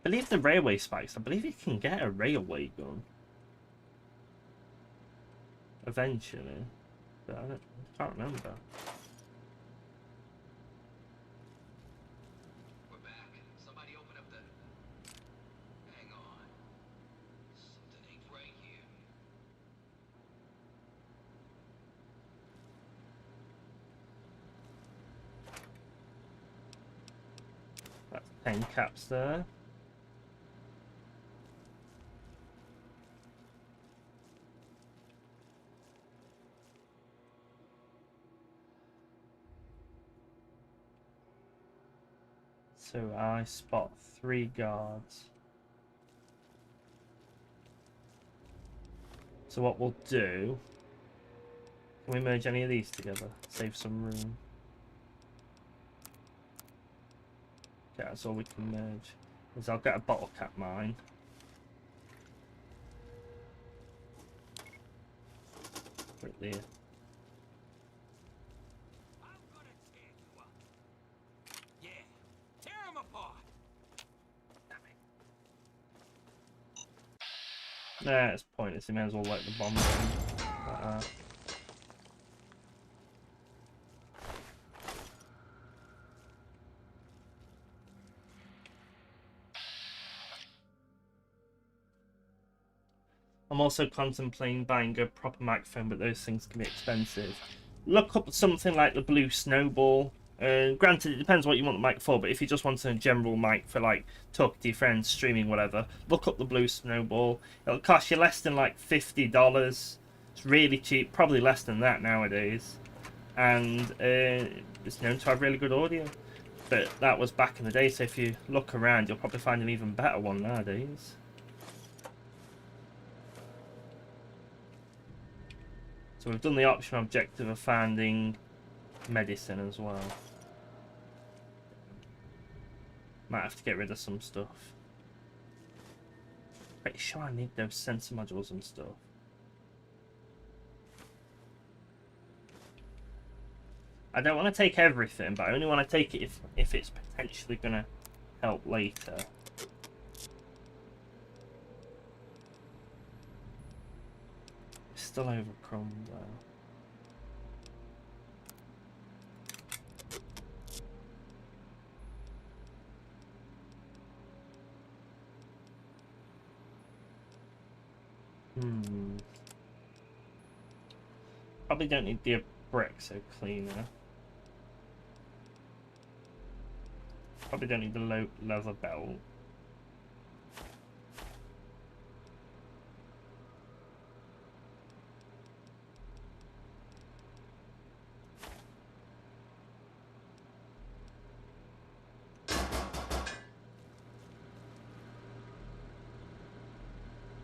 I believe the railway spikes. I believe you can get a railway gun eventually, but I can't remember. We're back. Somebody open up the... Hang on. Something ain't right here. That's 10 caps there. So I spot 3 guards. So what we'll do... Can we merge any of these together? Save some room. Okay, that's all we can merge. Is I'll get a bottle cap mine. Put it there. Nah, it's pointless. You may as well let the bomb down like that. I'm also contemplating buying a proper microphone, but those things can be expensive. Look up something like the Blue Snowball. Granted, it depends what you want the mic for, but if you just want a general mic for like talking to your friends, streaming, whatever, look up the Blue Snowball. It'll cost you less than like $50. It's really cheap, probably less than that nowadays. And it's known to have really good audio. But that was back in the day, so if you look around, you'll probably find an even better one nowadays. So we've done the option objective of finding medicine as well. Might have to get rid of some stuff. Pretty sure I need those sensor modules and stuff. I don't want to take everything, but I only want to take it if it's potentially going to help later. Still overcrummed though. Probably don't need the Abrexo cleaner. Probably don't need the low leather belt.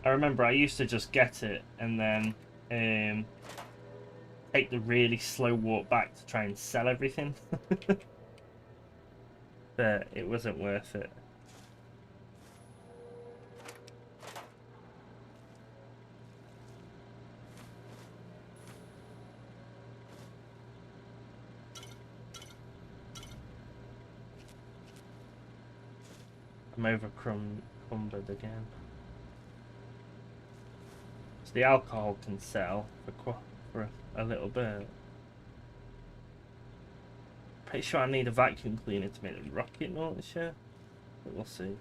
I remember I used to just get it and then take the really slow walk back to try and sell everything. But it wasn't worth it. I'm overcumbered again. So the alcohol can sell for a little bit. Pretty sure I need a vacuum cleaner to make the rocket launcher, but we'll see.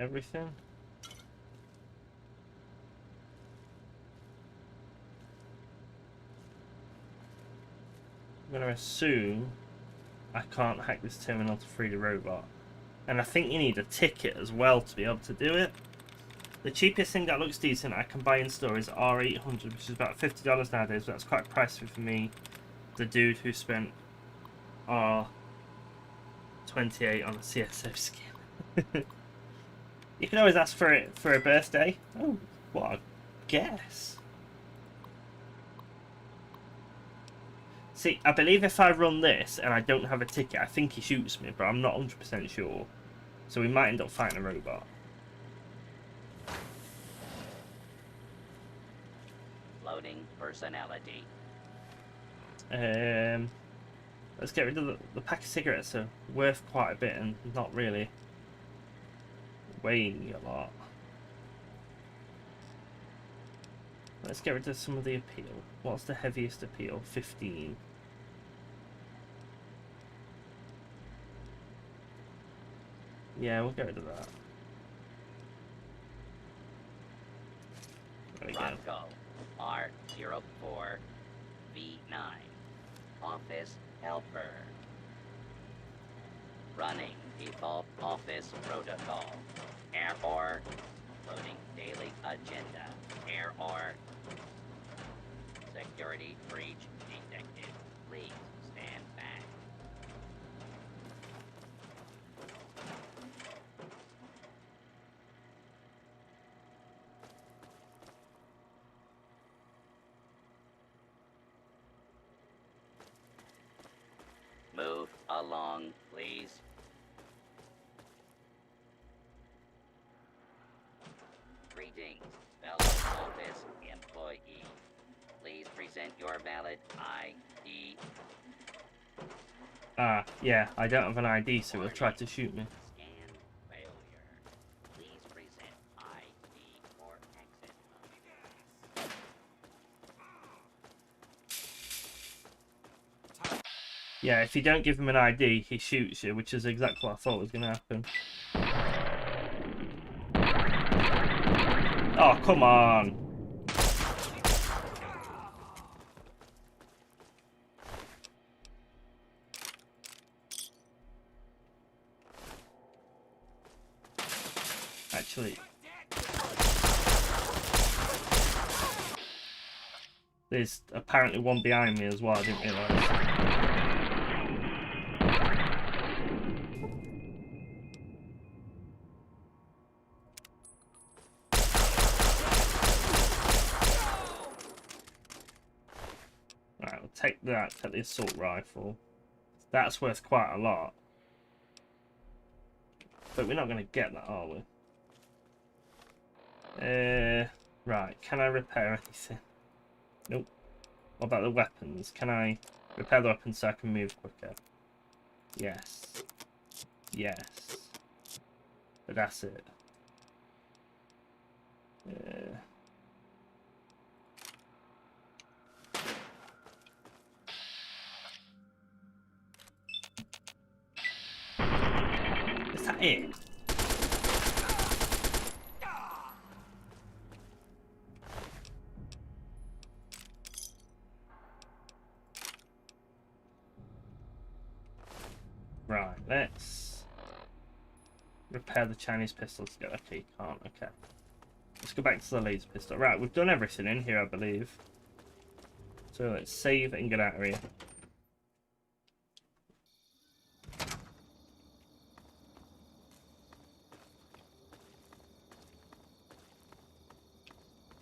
Everything. I'm going to assume I can't hack this terminal to free the robot. And I think you need a ticket as well to be able to do it. The cheapest thing that looks decent I can buy in store is R800, which is about $50 nowadays, but that's quite pricey for me, the dude who spent R28 on a CSO skin. You can always ask for it for a birthday. Oh, what a guess. See, I believe if I run this and I don't have a ticket, I think he shoots me, but I'm not 100% sure. So we might end up fighting a robot. Loading personality. Let's get rid of the pack of cigarettes. Are worth quite a bit and not really weighing a lot. Let's get rid of some of the appeal. What's the heaviest appeal? 15. Yeah, we'll get rid of that. There we go. Rocco, R04, V9, Office Helper. Running default office protocol. Error. Loading daily agenda. Error. Security breach detected. Please stand back. Move along, please. Greetings, fellow office employee. Please present your valid ID. Ah, yeah, I don't have an ID, so he'll try to shoot me. Scan failure. Please present ID for exit. Yeah, if you don't give him an ID, he shoots you, which is exactly what I thought was going to happen. Oh, come on! Actually... there's apparently one behind me as well, I didn't realise. Right, we'll take that, take the assault rifle. That's worth quite a lot. But we're not going to get that, are we? Right, can I repair anything? Nope. What about the weapons? Can I repair the weapons so I can move quicker? Yes. Yes. But that's it. Is that it? Right, let's repair the Chinese pistols together. Okay, you can't. Okay. Let's go back to the laser pistol. Right, we've done everything in here, I believe. So let's save and get out of here.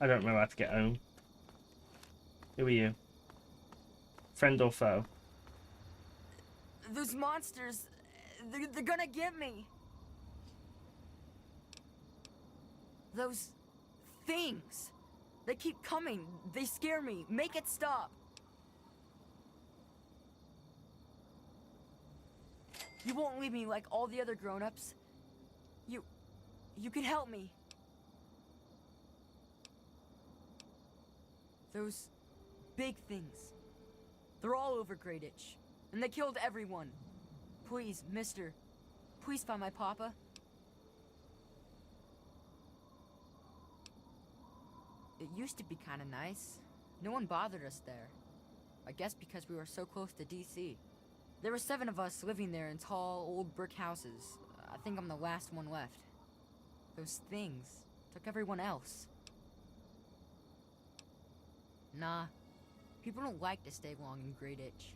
I don't remember how to get home. Who are you? Friend or foe? Those monsters, they're gonna get me. Those things. They keep coming. They scare me. Make it stop. You won't leave me like all the other grown-ups. You can help me. Those big things. They're all over Greyditch. And they killed everyone. Please, mister. Please find my papa. It used to be kind of nice. No one bothered us there. I guess because we were so close to DC. There were 7 of us living there in tall, old brick houses. I think I'm the last one left. Those things took everyone else. Nah, people don't like to stay long in Greyditch.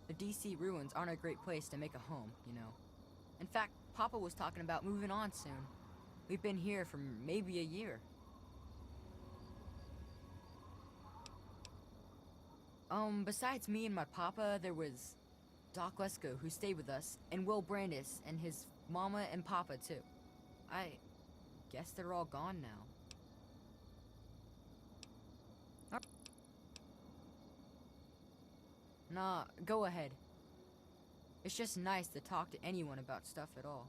The DC ruins aren't a great place to make a home, you know. In fact, Papa was talking about moving on soon. We've been here for maybe a year. Besides me and my papa, there was Doc Lesko, who stayed with us, and Will Brandis, and his mama and papa, too. I guess they're all gone now. Nah, go ahead. It's just nice to talk to anyone about stuff at all.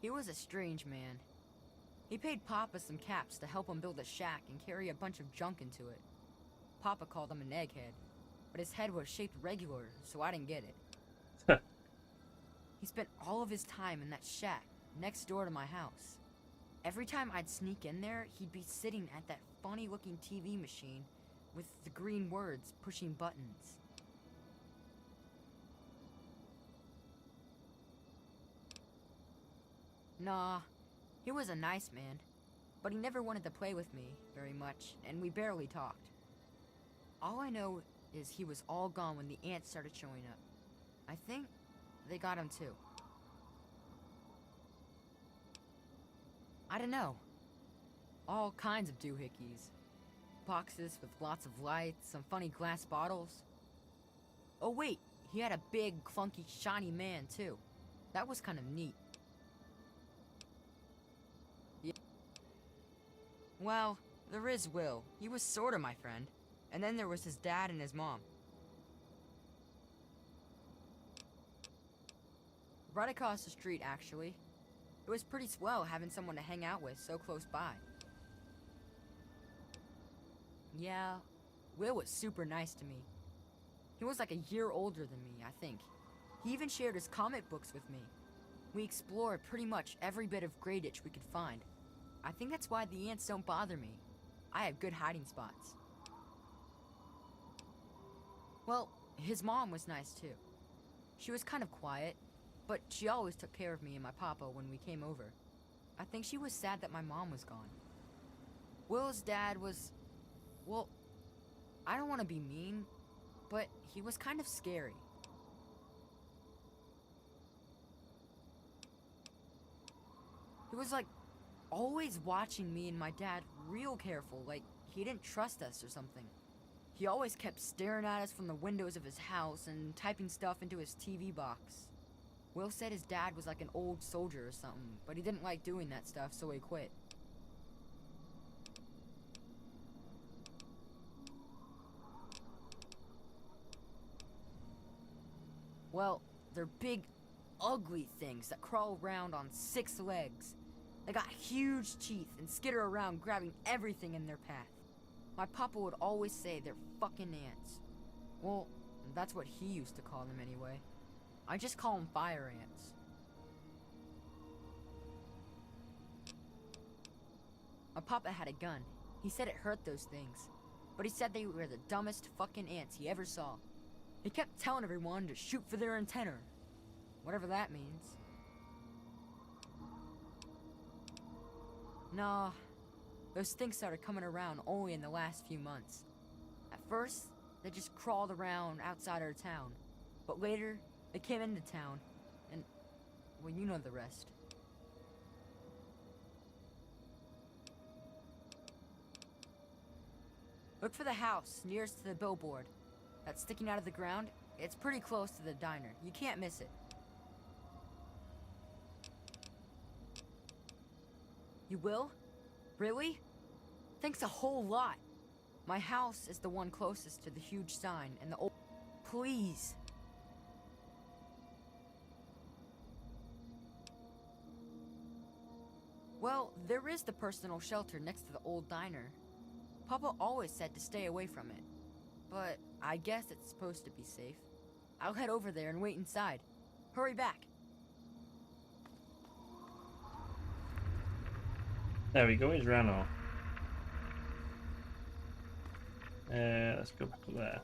He was a strange man. He paid Papa some caps to help him build a shack and carry a bunch of junk into it. Papa called him an egghead, but his head was shaped regular, so I didn't get it. He spent all of his time in that shack next door to my house. Every time I'd sneak in there, he'd be sitting at that funny-looking TV machine with the green words pushing buttons. Nah, he was a nice man, but he never wanted to play with me very much, and we barely talked. All I know is he was all gone when the ants started showing up. I think they got him too. I don't know. All kinds of doohickeys. Boxes with lots of lights, some funny glass bottles. Oh wait, he had a big, clunky, shiny man too. That was kind of neat. Yeah. Well, there is Will. He was sorta my friend. And then there was his dad and his mom. Right across the street, actually. It was pretty swell having someone to hang out with so close by. Yeah, Will was super nice to me. He was like a year older than me, I think. He even shared his comic books with me. We explored pretty much every bit of Greyditch we could find. I think that's why the ants don't bother me. I have good hiding spots. Well, his mom was nice too. She was kind of quiet, but she always took care of me and my papa when we came over. I think she was sad that my mom was gone. Will's dad was... well, I don't want to be mean, but he was kind of scary. He was like, always watching me and my dad real careful, like he didn't trust us or something. He always kept staring at us from the windows of his house and typing stuff into his TV box. Will said his dad was like an old soldier or something, but he didn't like doing that stuff, so he quit. Well, they're big, ugly things that crawl around on 6 legs. They got huge teeth and skitter around grabbing everything in their path. My papa would always say they're fucking ants. Well, that's what he used to call them anyway. I just call them fire ants. My papa had a gun. He said it hurt those things. But he said they were the dumbest fucking ants he ever saw. He kept telling everyone to shoot for their antenna. Whatever that means. Nah, those things started coming around only in the last few months. At first, they just crawled around outside our town. But later, they came into town, and, well, you know the rest. Look for the house nearest to the billboard. That's sticking out of the ground. It's pretty close to the diner. You can't miss it. You will? Really? Thanks a whole lot. My house is the one closest to the huge sign and the old... Please. Well, there is the personal shelter next to the old diner. Papa always said to stay away from it. But I guess it's supposed to be safe. I'll head over there and wait inside. Hurry back. There we go, he's ran off. Let's go back up there.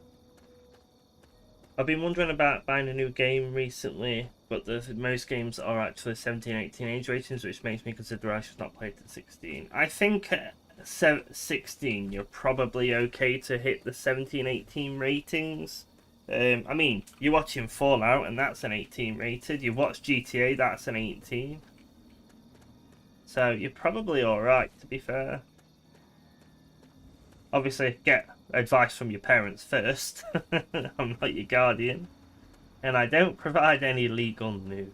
I've been wondering about buying a new game recently, but most games are actually 17-18 age ratings, which makes me consider I should not play it at 16. I think 16 you're probably okay to hit the 17-18 ratings. I mean, you're watching Fallout and that's an 18 rated. You watch GTA, that's an 18. So you're probably alright, to be fair. Obviously, get advice from your parents first. I'm not your guardian. And I don't provide any legal news.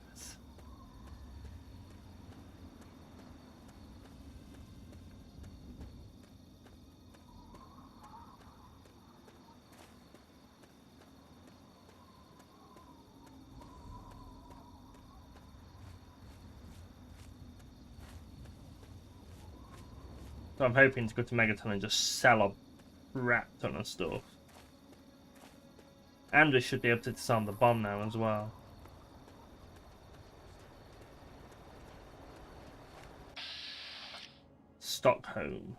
So I'm hoping to go to Megaton and just sell a crap ton of stuff. And we should be able to disarm the bomb now as well. Stockholm.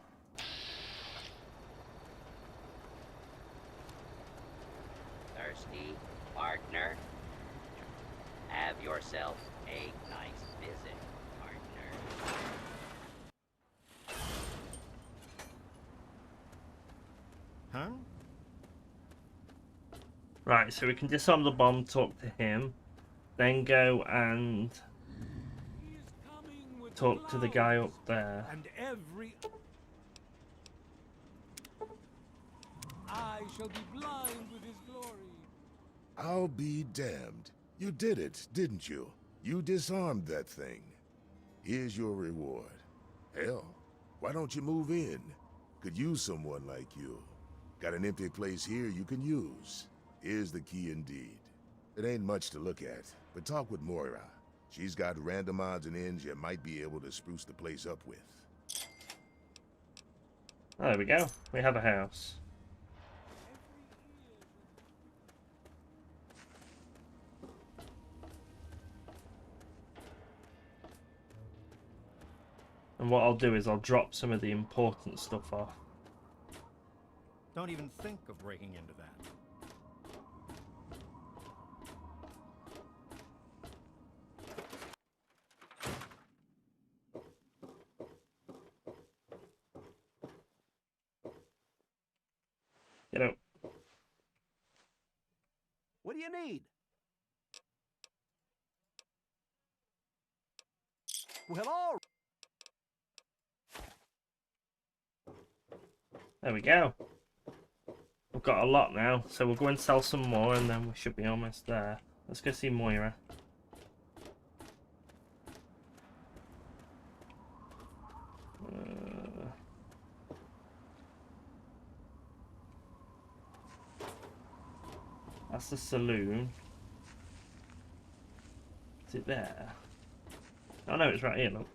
Thirsty, partner? Have yourself a nice visit, partner. Huh? Right, so we can disarm the bomb, talk to him, then go and talk to the guy up there. And every eye shall be blind with his glory. I'll be damned. You did it, didn't you? You disarmed that thing. Here's your reward. Hell, why don't you move in? Could use someone like you. Got an empty place here you can use. Here's the key indeed. It ain't much to look at, but talk with Moira. She's got random odds and ends you might be able to spruce the place up with. Oh, there we go. We have a house. And what I'll do is I'll drop some of the important stuff off. Don't even think of breaking into that. You know. What do you need? Well, all There we go. We've got a lot now, so we'll go and sell some more and then we should be almost there. Let's go see Moira. That's the saloon. Is it there? Oh no, it's right here, look.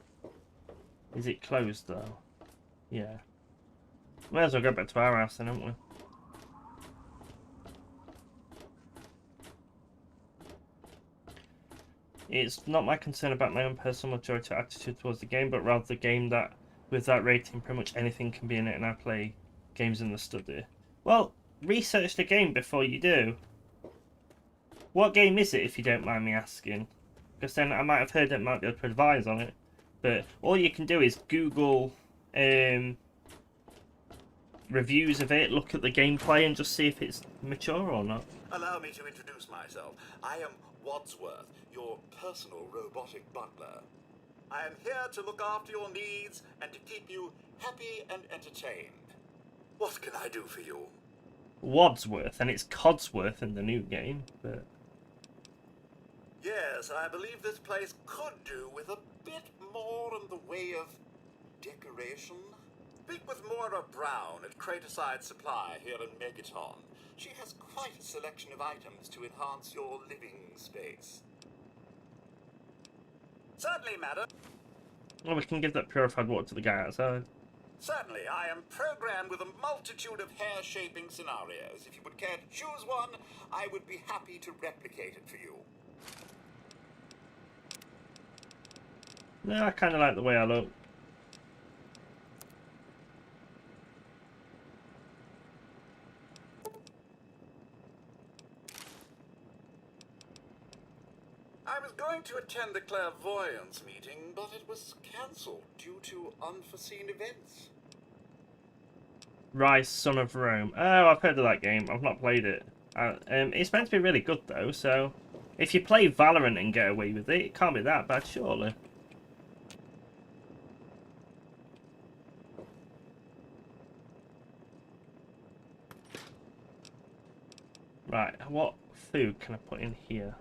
Is it closed though? Yeah. May as well go back to our house then, haven't we? It's not my concern about my own personal majority attitude towards the game, but rather the game that, with that rating, pretty much anything can be in it, and I play games in the study. Well, research the game before you do. What game is it, if you don't mind me asking? Because then I might have heard it, might be able to advise on it. But all you can do is Google reviews of it, look at the gameplay, and just see if it's mature or not. Allow me to introduce myself. I am Wadsworth, your personal robotic butler. I am here to look after your needs and to keep you happy and entertained. What can I do for you? Wadsworth, and it's Codsworth in the new game, but... Yes, I believe this place could do with a bit more in the way of decoration. Speak with Moira Brown at Craterside Supply here in Megaton. She has quite a selection of items to enhance your living space. Certainly, madam. Well, we can give that purified water to the guy outside. Certainly, I am programmed with a multitude of hair-shaping scenarios. If you would care to choose one, I would be happy to replicate it for you. No, I kind of like the way I look. I was going to attend the clairvoyance meeting, but it was cancelled due to unforeseen events. Rise, Son of Rome. Oh, I've heard of that game. I've not played it. It's meant to be really good, though, so... If you play Valorant and get away with it, it can't be that bad, surely. Right, what food can I put in here?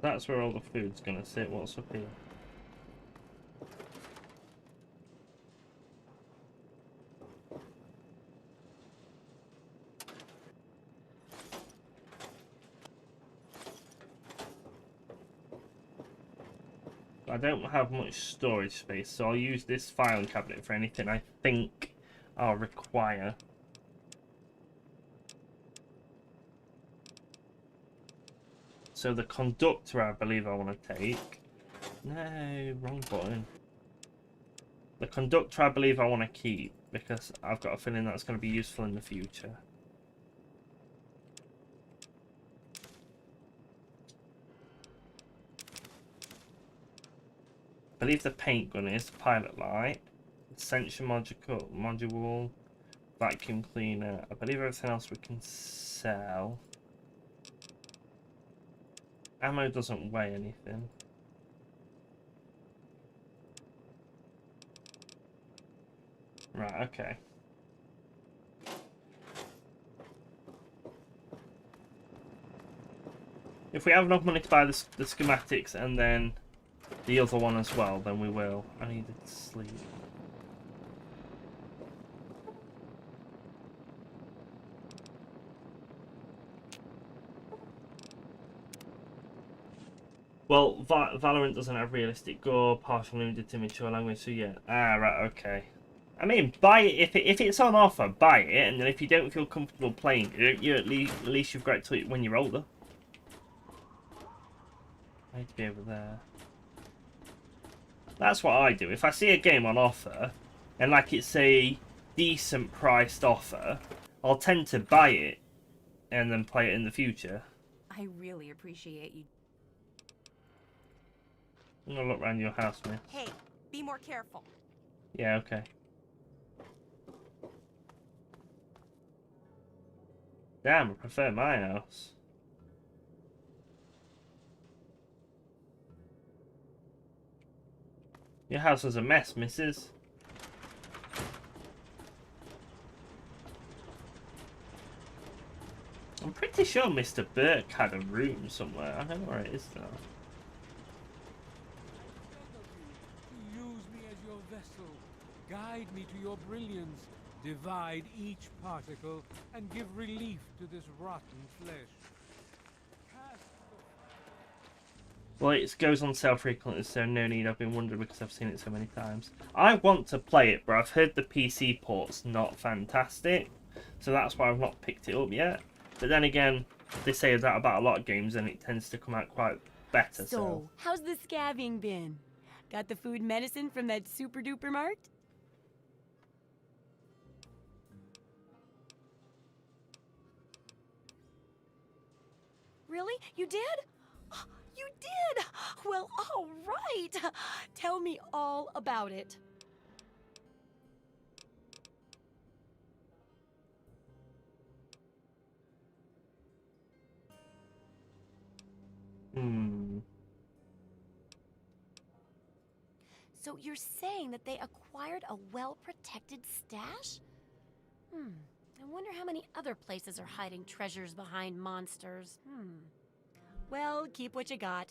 That's where all the food's gonna sit. What's up here? I don't have much storage space, so I'll use this filing cabinet for anything I think I'll require. So the conductor, I believe I want to take. No, wrong button. The conductor, I believe I want to keep, because I've got a feeling that's going to be useful in the future. I believe the paint gun is pilot light, sensor module, vacuum cleaner. I believe everything else we can sell. Ammo doesn't weigh anything. Right, okay. If we have enough money to buy the schematics and then the other one as well, then we will. I need to sleep. Well, Valorant doesn't have realistic gore, partially limited to mature language, so yeah. Ah, right, okay. I mean, buy it if it's on offer. Buy it, and then if you don't feel comfortable playing it, you at least you've got it till when you're older. I need to be over there. That's what I do. If I see a game on offer, and like it's a decent priced offer, I'll tend to buy it, and then play it in the future. I really appreciate you. I'm gonna look around your house, miss. Hey, be more careful. Yeah, okay. Damn, I prefer my house. Your house was a mess, missus. I'm pretty sure Mr. Burke had a room somewhere. I don't know where it is now. Use me as your vessel. Guide me to your brilliance. Divide each particle and give relief to this rotten flesh. Well, it goes on sale frequently, so no need. I've been wondering because I've seen it so many times. I want to play it, but I've heard the PC port's not fantastic, so that's why I've not picked it up yet. But then again, they say that about a lot of games, and it tends to come out quite better. So, how's the scabbing been? Got the food medicine from that super duper mart? Really? You did? You did! Well, all right. Tell me all about it. So you're saying that they acquired a well-protected stash? I wonder how many other places are hiding treasures behind monsters. Well, keep what you got.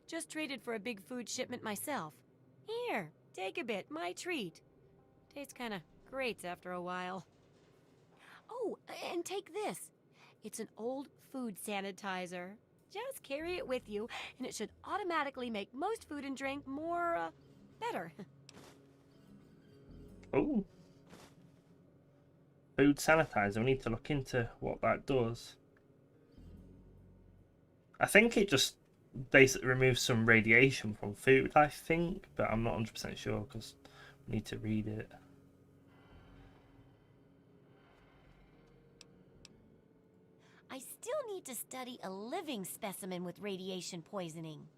Just traded for a big food shipment myself. Here, take a bit, my treat. Tastes kinda great after a while. Oh, and take this. It's an old food sanitizer. Just carry it with you, and it should automatically make most food and drink more, better. Oh. Food sanitizer. We need to look into what that does. I think it just basically removes some radiation from food, I think, but I'm not 100% sure because we need to read it. I still need to study a living specimen with radiation poisoning.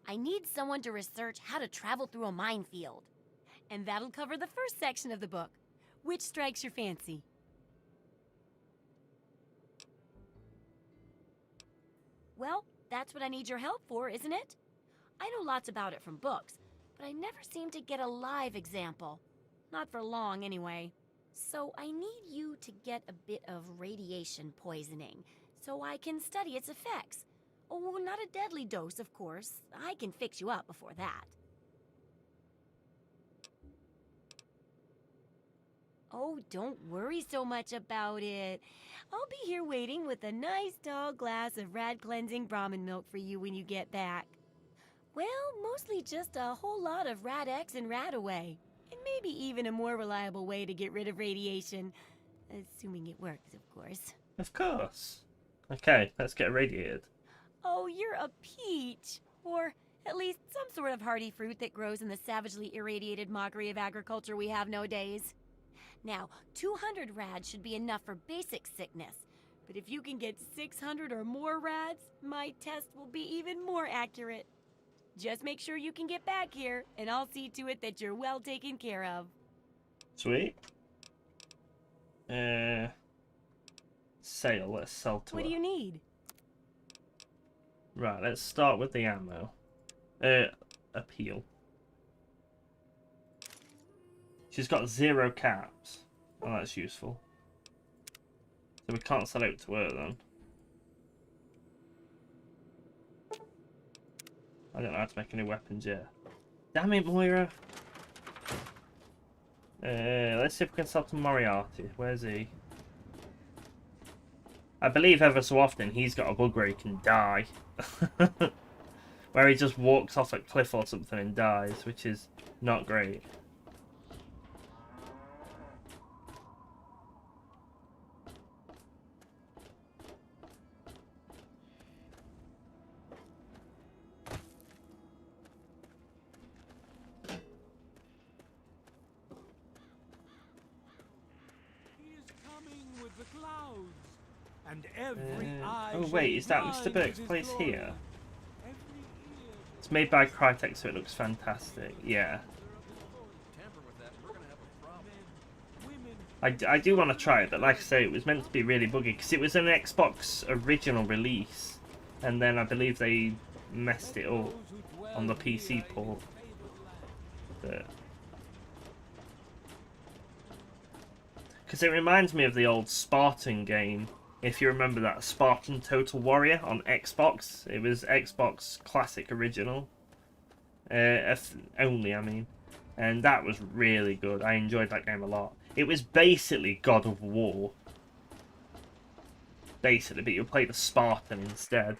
I need someone to research how to travel through a minefield. And that'll cover the first section of the book. Which strikes your fancy? Well, that's what I need your help for, isn't it? I know lots about it from books, but I never seem to get a live example. Not for long, anyway. So I need you to get a bit of radiation poisoning, so I can study its effects. Oh, not a deadly dose, of course. I can fix you up before that. Oh, don't worry so much about it. I'll be here waiting with a nice tall glass of rad-cleansing Brahmin milk for you when you get back. Well, mostly just a whole lot of Rad-X and Rad-Away. And maybe even a more reliable way to get rid of radiation. Assuming it works, of course. Of course. Okay, let's get irradiated. Oh, you're a peach. Or at least some sort of hardy fruit that grows in the savagely irradiated mockery of agriculture we have nowadays. Now, 200 rads should be enough for basic sickness. But if you can get 600 or more rads, my test will be even more accurate. Just make sure you can get back here, and I'll see to it that you're well taken care of. Sweet. Sale. Let's sell to her. What do you need? Right, let's start with the ammo. Appeal. She's got 0 caps. Oh, that's useful. So we can't sell out to her then. I don't know how to make any weapons yet. Damn it, Moira. Let's see if we can sell to Moriarty. Where's he? I believe ever so often he's got a bug where he can die. Where he just walks off a cliff or something and dies, which is not great. Oh wait, is that Mr. Burke's place here? It's made by Crytek, so it looks fantastic. Yeah. I do want to try it, but like I say, it was meant to be really buggy because it was an Xbox original release, and then I believe they messed it up on the PC port. it. Because it reminds me of the old Spartan game. If you remember that, Spartan Total Warrior on Xbox. It was Xbox Classic Original. Only, I mean. And that was really good. I enjoyed that game a lot. It was basically God of War. Basically, but you play the Spartan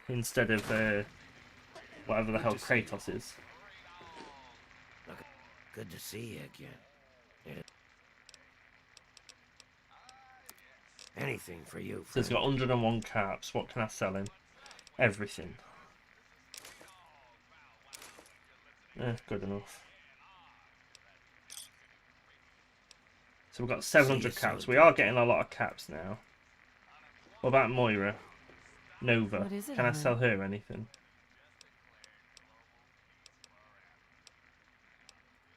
instead of whatever the hell Kratos is. Good to see you again. Anything for you. So he's got 101 caps. What can I sell him? Everything. Good enough. So we've got 700 caps. We are getting a lot of caps now. What about Moira? Nova. What is it, Can I hon? sell her anything?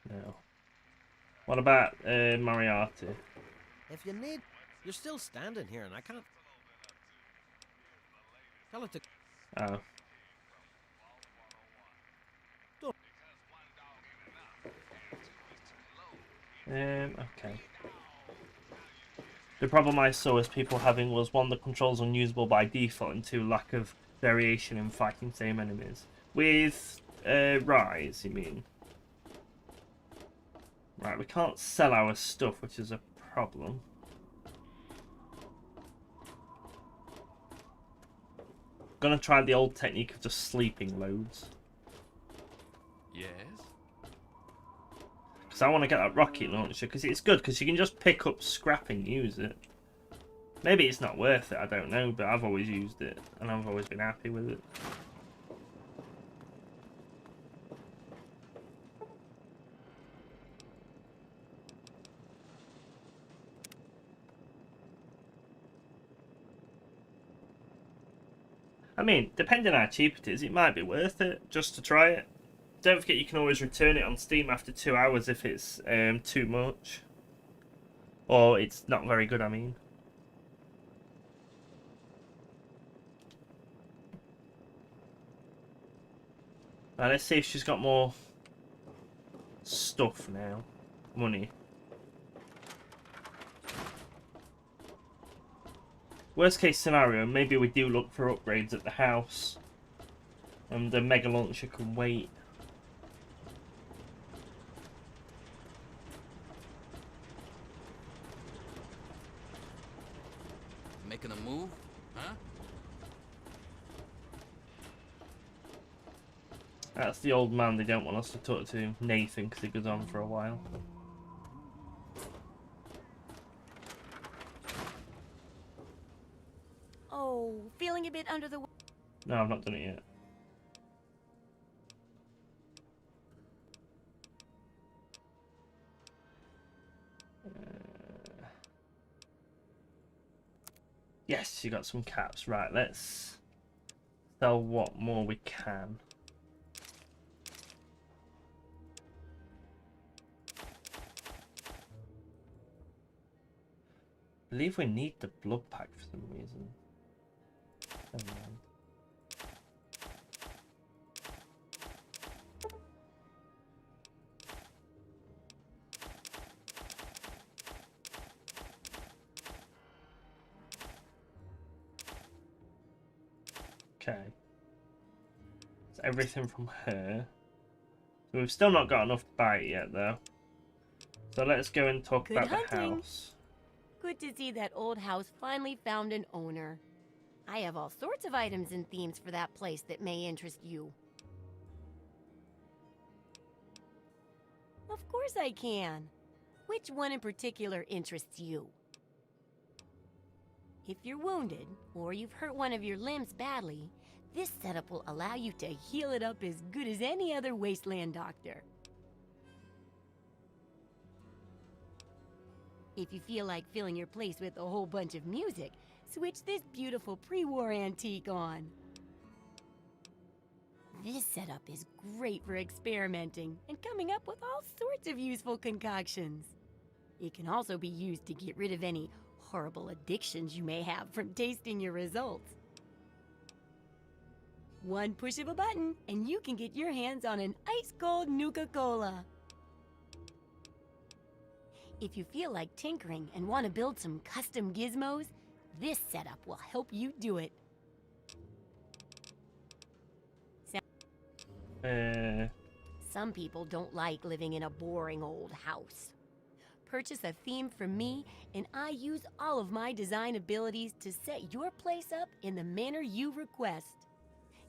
No. What about Moriarty? If you need, you're still standing here, and I can't. Tell it to. Oh. Okay. The problem I saw as people having was, one, the controls unusable by default, and two, lack of variation in fighting same enemies. With Rise, you mean? Right, we can't sell our stuff, which is a problem. Gonna try the old technique of just sleeping loads. Yes? Because I want to get that rocket launcher, because it's good, because you can just pick up scrap and use it. Maybe it's not worth it, I don't know, but I've always used it, and I've always been happy with it. I mean, depending on how cheap it is, it might be worth it, just to try it. Don't forget you can always return it on Steam after 2 hours if it's too much. Or it's not very good, I mean. Right, let's see if she's got more stuff now. Money. Worst case scenario, maybe we do look for upgrades at the house. And the Mega Launcher can wait. Making a move? Huh? That's the old man they don't want us to talk to, Nathan, because he goes on for a while. Oh, feeling a bit under the. No, I've not done it yet. Yes, you got some caps. Right, let's sell what more we can. I believe we need the blood pack for some reason. Never mind. Okay. It's everything from her. So we've still not got enough to buy it yet, though. So let's go and talk Good about the hunting. house. Good to see that old house finally found an owner. I have all sorts of items and themes for that place that may interest you. Of course I can. Which one in particular interests you? If you're wounded, or you've hurt one of your limbs badly, this setup will allow you to heal it up as good as any other wasteland doctor. If you feel like filling your place with a whole bunch of music, switch this beautiful pre-war antique on. This setup is great for experimenting and coming up with all sorts of useful concoctions. It can also be used to get rid of any horrible addictions you may have from tasting your results. One push of a button and you can get your hands on an ice-cold Nuka-Cola. If you feel like tinkering and want to build some custom gizmos, this setup will help you do it. Some people don't like living in a boring old house. Purchase a theme from me, and I use all of my design abilities to set your place up in the manner you request.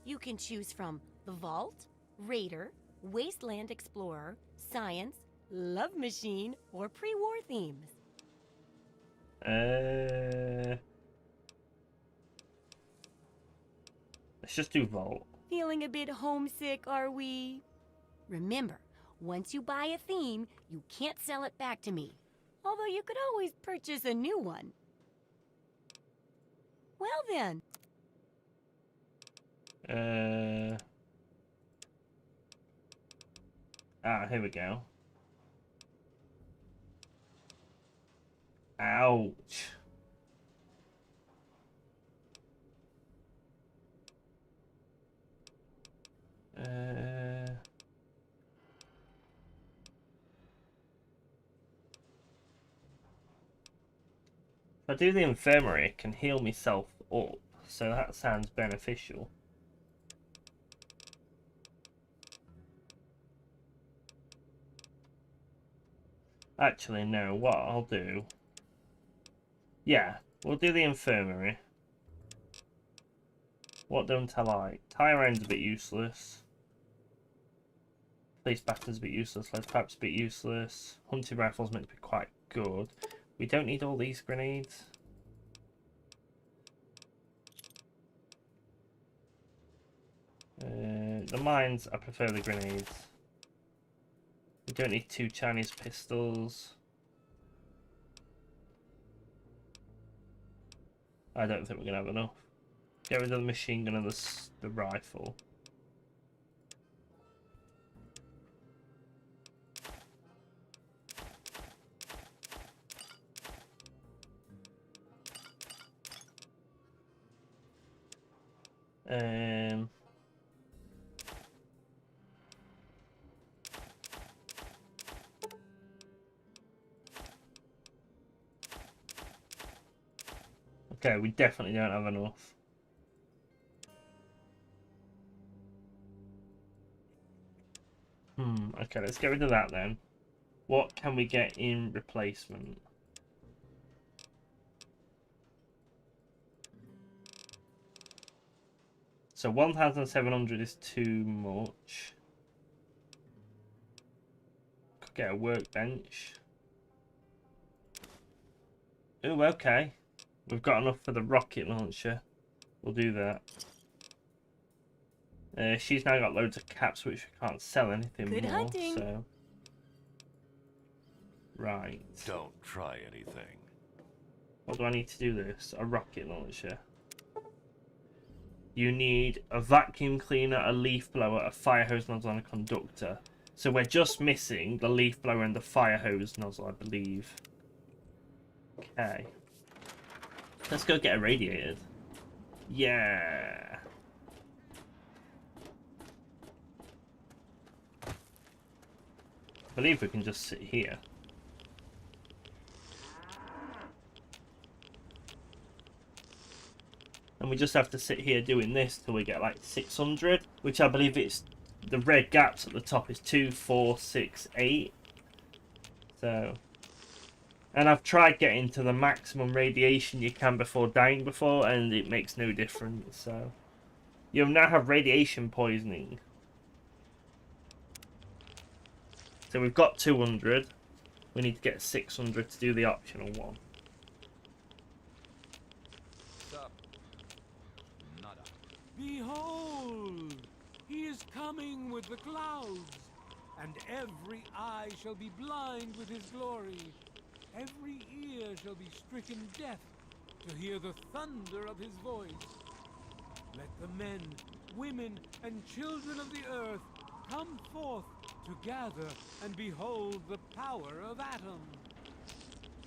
You can choose from the Vault, Raider, Wasteland Explorer, Science, Love Machine, or pre-war themes. Let's just do Vault. Feeling a bit homesick, are we? Remember, once you buy a theme, you can't sell it back to me. Although you could always purchase a new one. Well then. Here we go. Ouch. If I do the infirmary, it can heal myself up, so that sounds beneficial. Actually, no, what I'll do... Yeah, we'll do the infirmary. What don't I like? Tyrone's a bit useless. Police batons a bit useless. Lead pipe's a bit useless. Hunting rifle's meant to be quite good. We don't need all these grenades. The mines, I prefer the grenades. We don't need 2 Chinese pistols. I don't think we're going to have enough. Get rid of the machine gun and the rifle. Okay, we definitely don't have enough. Okay, let's get rid of that then. What can we get in replacement? So 1,700 is too much. Could get a workbench. Oh, okay. We've got enough for the rocket launcher. We'll do that. She's now got loads of caps, which we can't sell anything Good more. hunting. So, right. Don't try anything. What do I need to do this? A rocket launcher. You need a vacuum cleaner, a leaf blower, a fire hose nozzle, and a conductor. So we're just missing the leaf blower and the fire hose nozzle, I believe. Okay. Let's go get irradiated. Yeah. I believe we can just sit here. And we just have to sit here doing this till we get like 600, which I believe it's the red gaps at the top is 2, 4, 6, 8. So, and I've tried getting to the maximum radiation you can before dying before, and it makes no difference. So, you'll now have radiation poisoning. So we've got 200. We need to get 600 to do the optional one. Behold! He is coming with the clouds, and every eye shall be blind with his glory. Every ear shall be stricken deaf to hear the thunder of his voice. Let the men, women, and children of the earth come forth to gather and behold the power of Atom.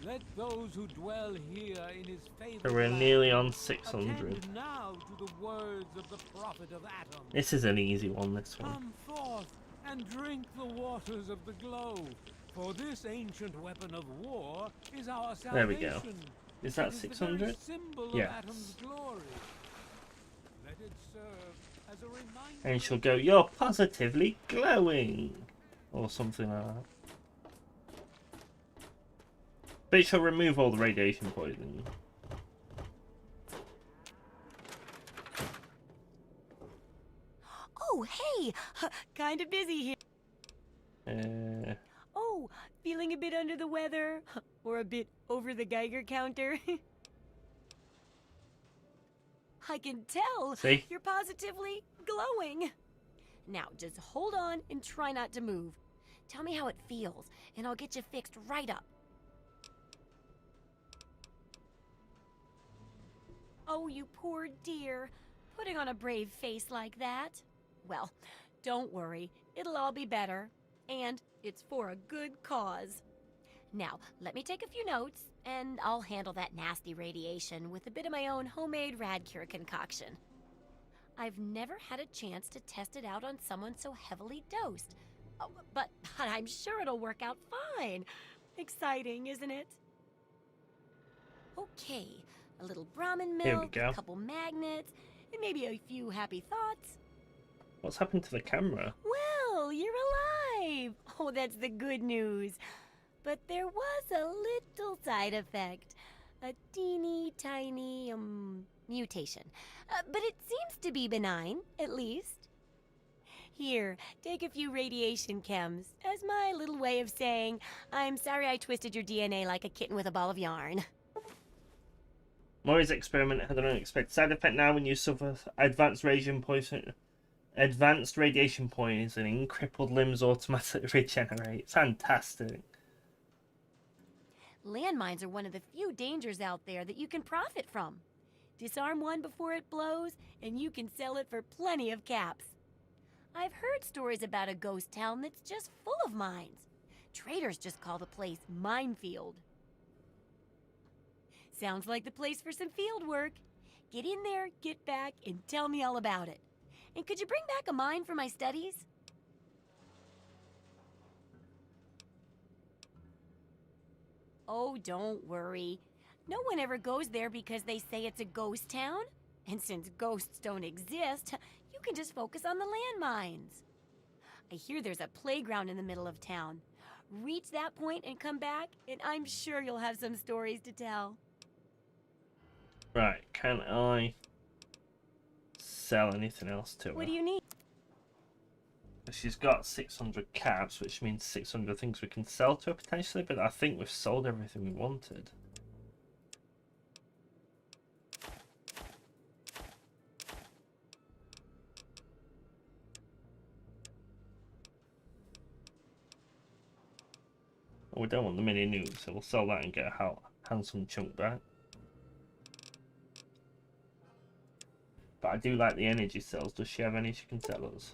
Let those who dwell here in his favored So we're land nearly on 600. attend now to the words of the prophet of Atom. This is an easy one, this one. Come forth and drink the waters of the glow, For this ancient weapon of war is our salvation. There we go. Is that It the very 600? symbol Yeah. of Atom's glory. Let it serve as a reminder. And she'll go, "You're positively glowing," or something like that. But she'll remove all the radiation poisoning. Oh, hey! Kinda busy here. Oh, feeling a bit under the weather? Or a bit over the Geiger counter? I can tell. See? You're positively glowing. Now, just hold on and try not to move. Tell me how it feels, and I'll get you fixed right up. Oh, you poor dear. Putting on a brave face like that. Well, don't worry. It'll all be better. And it's for a good cause. Now, let me take a few notes, and I'll handle that nasty radiation with a bit of my own homemade Radcure concoction. I've never had a chance to test it out on someone so heavily dosed. Oh, but I'm sure it'll work out fine. Exciting, isn't it? Okay, a little Brahmin Here we milk, go. a couple magnets, and maybe a few happy thoughts. What's happened to the camera? Well, you're alive! Oh, that's the good news. But there was a little side effect. A teeny tiny, mutation. But it seems to be benign, at least. Here, take a few radiation chems as my little way of saying, I'm sorry I twisted your DNA like a kitten with a ball of yarn. Maury's experiment had an unexpected side effect. Now when you suffer advanced radiation poisoning, crippled limbs automatically regenerate. Fantastic. Landmines are one of the few dangers out there that you can profit from. Disarm one before it blows, and you can sell it for plenty of caps. I've heard stories about a ghost town that's just full of mines. Traders just call the place Minefield. Sounds like the place for some field work. Get in there, get back, and tell me all about it. And could you bring back a mine for my studies? Oh, don't worry. No one ever goes there because they say it's a ghost town. And since ghosts don't exist, you can just focus on the landmines. I hear there's a playground in the middle of town. Reach that point and come back, and I'm sure you'll have some stories to tell. Right, can I sell anything else to her? What do you need? She's got 600 caps, which means 600 things we can sell to her potentially, but I think we've sold everything we wanted. Oh, we don't want the mini nukes, so we'll sell that and get a handsome chunk back. But I do like the energy cells. Does she have any she can sell us?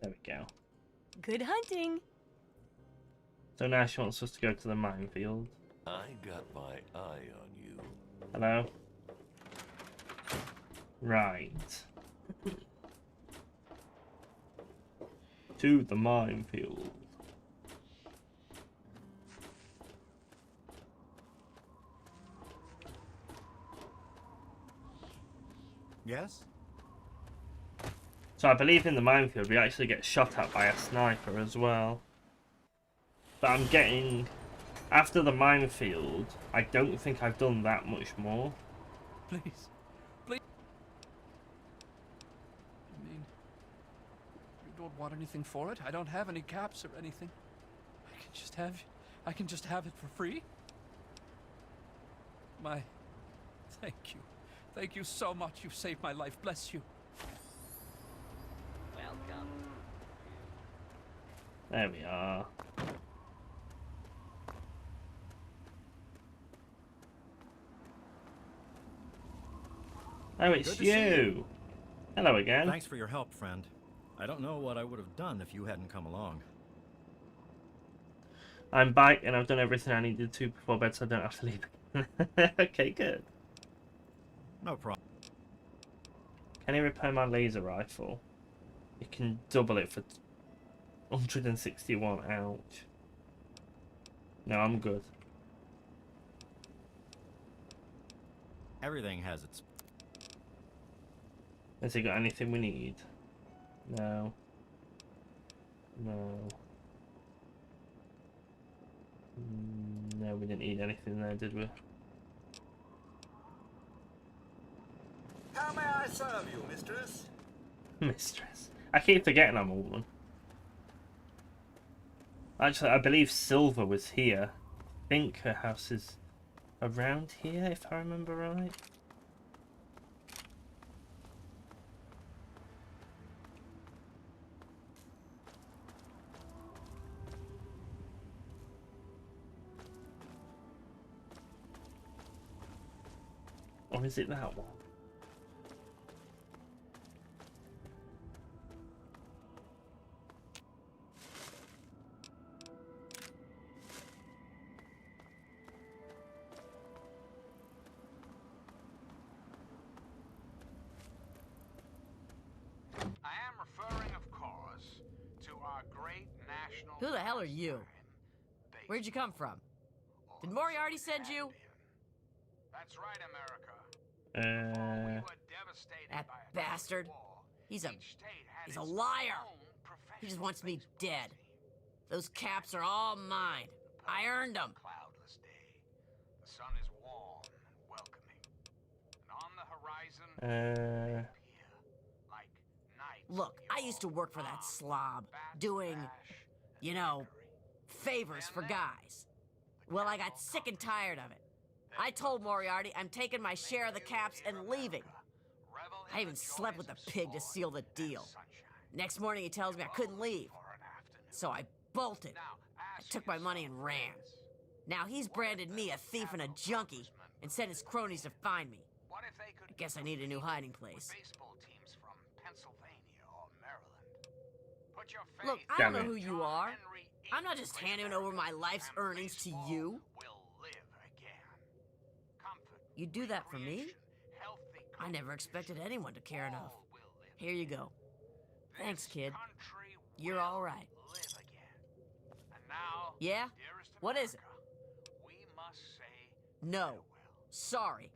There we go. Good hunting. So now she wants us to go to the minefield. I got my eye on you. Hello? Right. To the minefield. Yes? So I believe in the minefield we actually get shot at by a sniper as well. But I'm getting... After the minefield, I don't think I've done that much more. Please. Please. You mean you don't want anything for it? I don't have any caps or anything. I can just have it for free? Thank you. Thank you so much. You've saved my life. Bless you. Welcome. There we are. Oh, it's you. Hello again. Thanks for your help, friend. I don't know what I would have done if you hadn't come along. I'm back and I've done everything I needed to before bed, so I don't have to leave. Okay, good. No problem. Can you repair my laser rifle? You can double it for 161. Ouch. No, I'm good. Everything has its... Has he got anything we need? No. No. No, we didn't need anything there, did we? How may I serve you, mistress? Mistress. I keep forgetting I'm a woman. Actually, I believe Silver was here. I think her house is around here, if I remember right. Or is it that one? I am referring, of course, to our great national... Who the hell are you? Where'd you come from? Did Moriarty send you? That's right, America. That bastard. He's a liar. He just wants me dead. Those caps are all mine. I earned them. Cloudless day. The sun is warm and welcoming. And on the horizon, Look, I used to work for that slob, doing, you know, favors for guys. Well, I got sick and tired of it. I told Moriarty I'm taking my share of the caps and leaving. I even slept with the pig to seal the deal. Next morning he tells me I couldn't leave. So I bolted. I took my money and ran. Now he's branded me a thief and a junkie and sent his cronies to find me. I guess I need a new hiding place. Look, I don't know who you are. I'm not just handing over my life's earnings to you. You do that for me? I never expected anyone to care enough. Here you go. Thanks, kid. You're all right. Yeah? What is it? No. Sorry.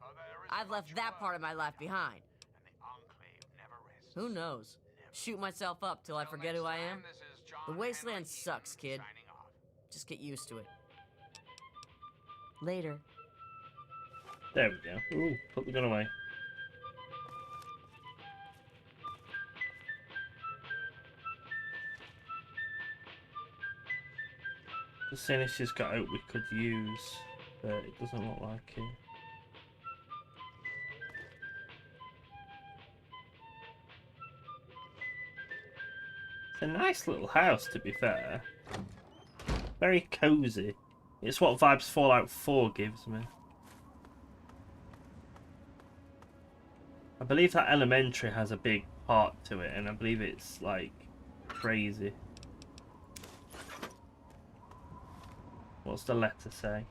I've left that part of my life behind. Who knows? Shoot myself up till I forget who I am? The wasteland sucks, kid. Just get used to it. Later. There we go. Ooh, put the gun away. The scene she's got out we could use, but it doesn't look like it. It's a nice little house, to be fair. Very cozy. It's what vibes Fallout 4 gives me. I believe that elementary has a big part to it, and I believe it's like crazy. What's the letter say?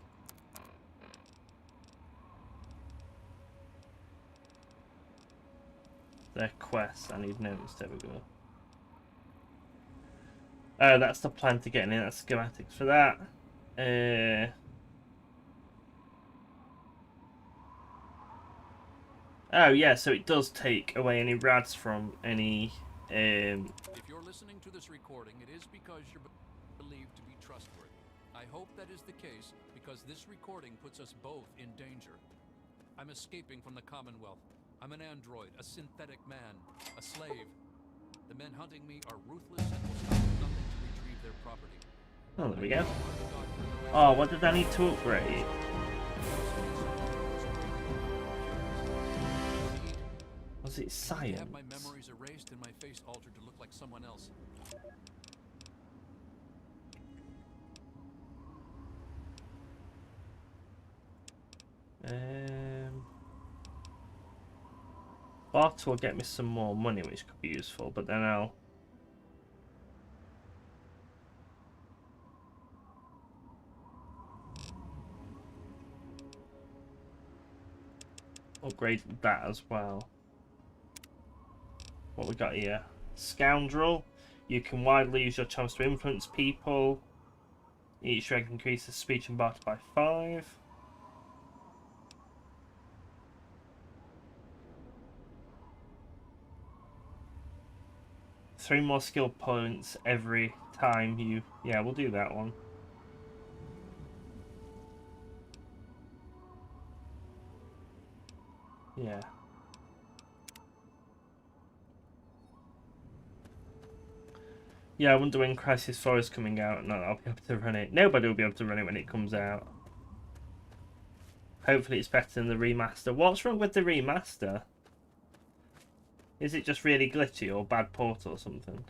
Their quest. I need notes. There we go. Oh, that's the plan to get in. That's schematics for that. Oh yeah, so it does take away any rads from any. If you're listening to this recording, it is because you're believed to be trustworthy. I hope that is the case because this recording puts us both in danger. I'm escaping from the Commonwealth. I'm an android, a synthetic man, a slave. The men hunting me are ruthless and will stop at nothing to retrieve their property. Oh, there we go. Oh, what did I need to upgrade? Was it science? I have my memories erased and my face altered to look like someone else. Bot will get me some more money, which could be useful, but then I'll... upgrade that as well. What we got here? Scoundrel. You can widely use your charms to influence people. Each strength increases speech and barter by 5. Three more skill points every time you... Yeah, we'll do that one. Yeah. Yeah, I wonder when Crisis 4 is coming out. No, I'll be able to run it. Nobody will be able to run it when it comes out. Hopefully it's better than the remaster. What's wrong with the remaster? Is it just really glitchy or bad port or something?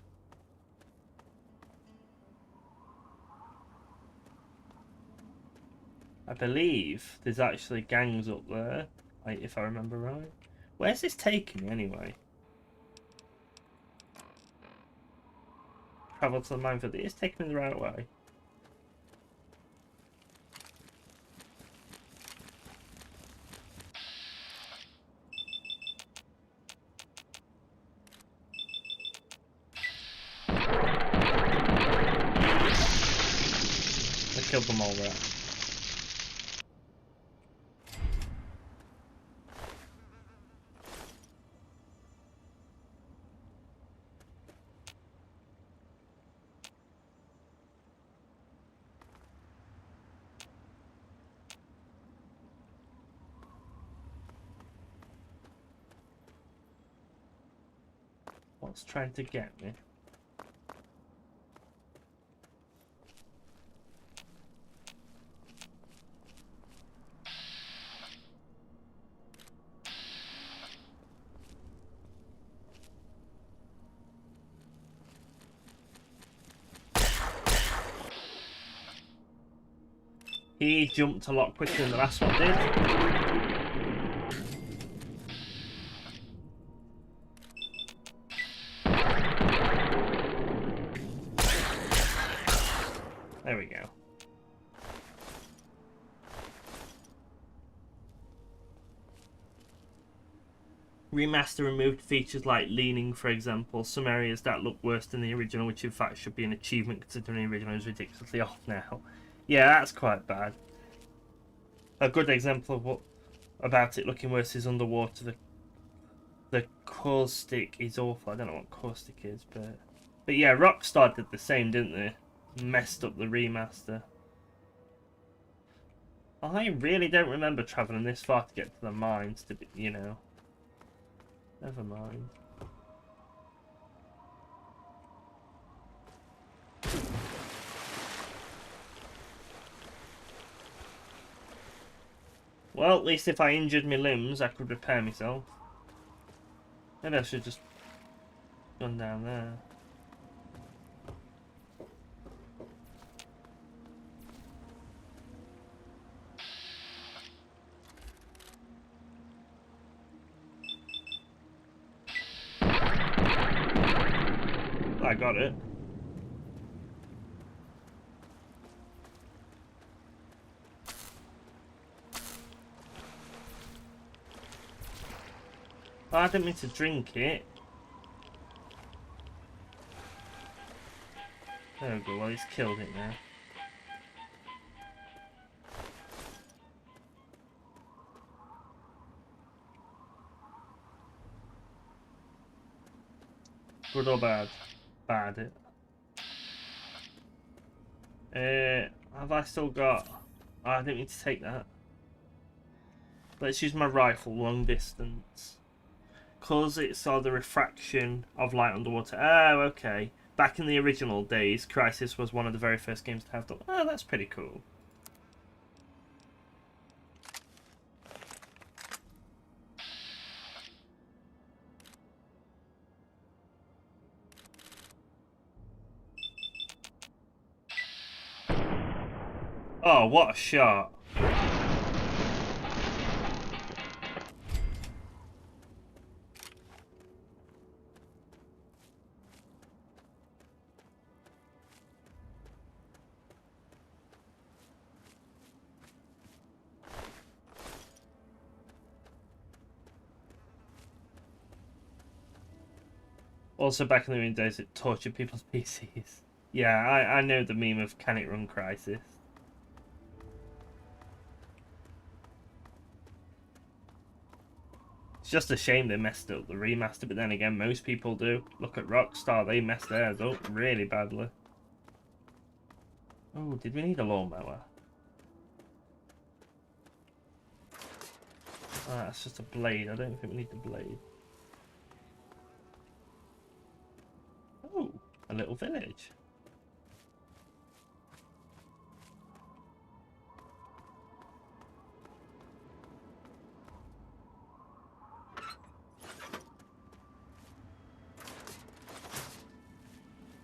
I believe there's actually gangs up there, if I remember right. Where's this taking me anyway? Travel to the minefield. It is taking me the right way. I killed them all there. What's trying to get me? He jumped a lot quicker than the last one did. There we go. Remaster removed features like leaning, for example. Some areas that look worse than the original, which in fact should be an achievement considering the original is ridiculously off now. Yeah, that's quite bad. A good example of what about it looking worse is underwater. The caustic is awful. I don't know what caustic is, but yeah, Rockstar did the same, didn't they? Messed up the remaster. I really don't remember travelling this far to get to the mines. To be, you know, never mind. Well, at least if I injured my limbs, I could repair myself. Maybe I should just gone down there. I got it. Oh, I didn't mean to drink it. There we go, well he's killed it now. Good or bad? Bad it. Have I still got... Oh, I didn't mean to take that. Let's use my rifle, long distance. Cause it saw the refraction of light underwater. Oh, okay. Back in the original days, Crysis was one of the very first games to have done. Oh, that's pretty cool. Oh, what a shot. Also, back in the Windows, it tortured people's PCs. Yeah, I know the meme of can it run Crisis. It's just a shame they messed up the remaster, but then again, most people do. Look at Rockstar, they messed theirs up really badly. Oh, did we need a lawnmower? Oh, that's just a blade. I don't think we need the blade. Oh, a little village.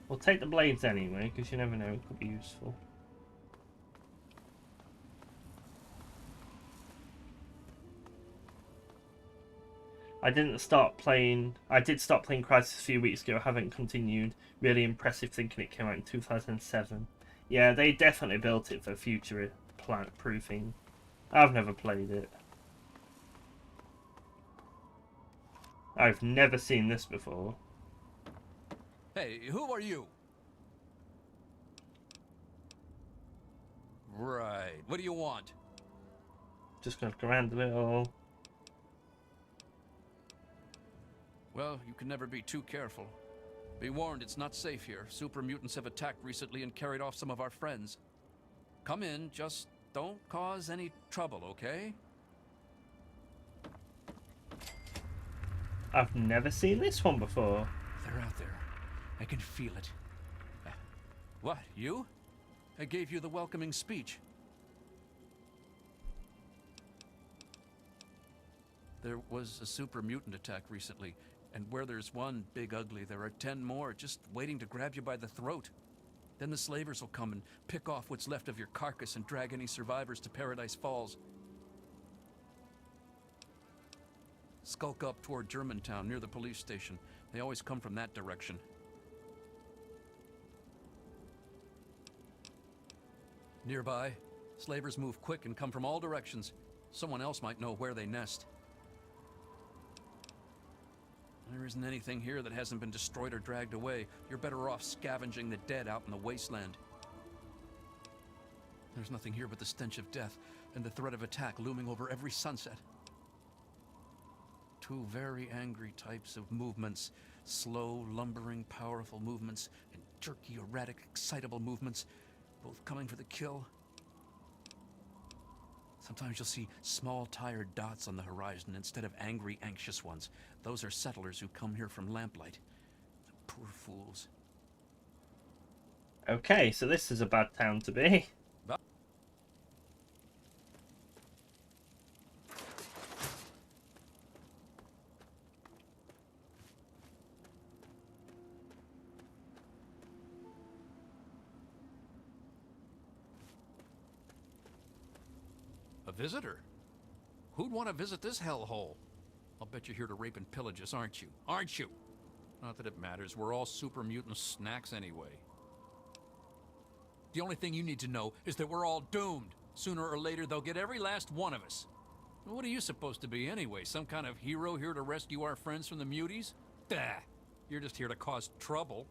We'll take the blades anyway, because you never know, it could be useful. I did stop playing Crysis a few weeks ago. I haven't continued. Really impressive thinking it came out in 2007. Yeah, they definitely built it for future plant proofing. I've never played it. I've never seen this before. Hey, who are you? Right. What do you want? Just gonna go around a little. Well, you can never be too careful. Be warned, it's not safe here. Super mutants have attacked recently and carried off some of our friends. Come in, just don't cause any trouble, okay? I've never seen this one before. They're out there. I can feel it. What, you? I gave you the welcoming speech. There was a super mutant attack recently, and where there's one big ugly, there are 10 more just waiting to grab you by the throat. Then the slavers will come and pick off what's left of your carcass and drag any survivors to Paradise Falls. Skulk up toward Germantown, near the police station. They always come from that direction. Nearby, slavers move quick and come from all directions. Someone else might know where they nest. There isn't anything here that hasn't been destroyed or dragged away. You're better off scavenging the dead out in the wasteland. There's nothing here but the stench of death and the threat of attack looming over every sunset. Two very angry types of movements. Slow, lumbering, powerful movements, and jerky, erratic, excitable movements, both coming for the kill. Sometimes you'll see small, tired dots on the horizon instead of angry, anxious ones. Those are settlers who come here from lamplight. The poor fools. Okay, so this is a bad town to be. A visitor? Who'd want to visit this hellhole? I'll bet you're here to rape and pillage us, aren't you? Aren't you? Not that it matters. We're all super mutant snacks anyway. The only thing you need to know is that we're all doomed. Sooner or later, they'll get every last one of us. What are you supposed to be anyway? Some kind of hero here to rescue our friends from the muties? Bah! You're just here to cause trouble.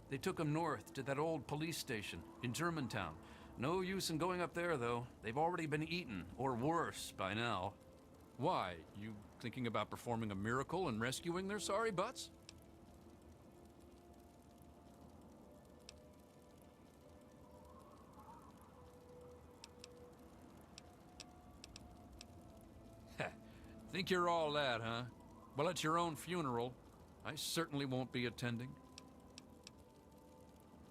They took him north to that old police station in Germantown. No use in going up there, though. They've already been eaten, or worse, by now. Why? You thinking about performing a miracle and rescuing their sorry butts? Think you're all that, huh? Well, it's your own funeral. I certainly won't be attending.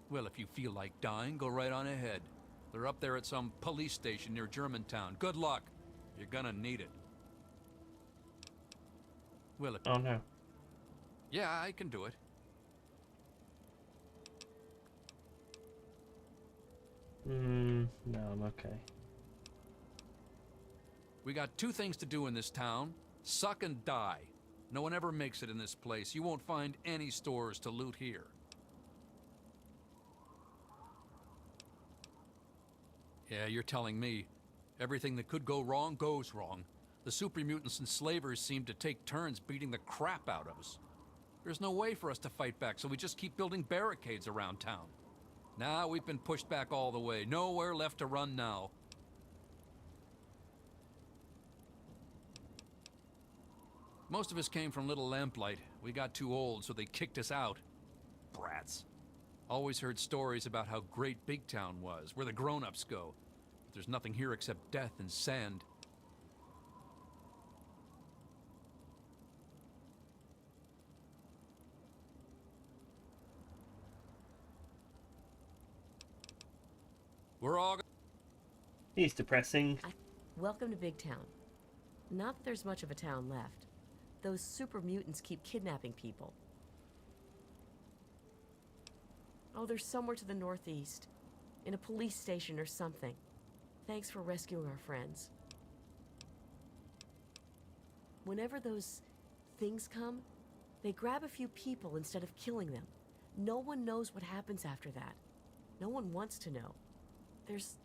Well, if you feel like dying, go right on ahead. They're up there at some police station near Germantown. Good luck. You're gonna need it. Well, if... Oh, no. Yeah, I can do it. No, I'm okay. We got two things to do in this town. Suck and die. No one ever makes it in this place. You won't find any stores to loot here. Yeah, you're telling me. Everything that could go wrong goes wrong. The super mutants and slavers seem to take turns beating the crap out of us. There's no way for us to fight back, so we just keep building barricades around town. Now we've been pushed back all the way. Nowhere left to run now. Most of us came from Little Lamplight. We got too old, so they kicked us out. Brats. Always heard stories about how great Big Town was, where the grown-ups go. But there's nothing here except death and sand. We're all... He's depressing. Welcome to Big Town. Not that there's much of a town left. Those super mutants keep kidnapping people. Oh, they're somewhere to the northeast. In a police station or something. Thanks for rescuing our friends. Whenever those things come, they grab a few people instead of killing them. No one knows what happens after that. No one wants to know. There's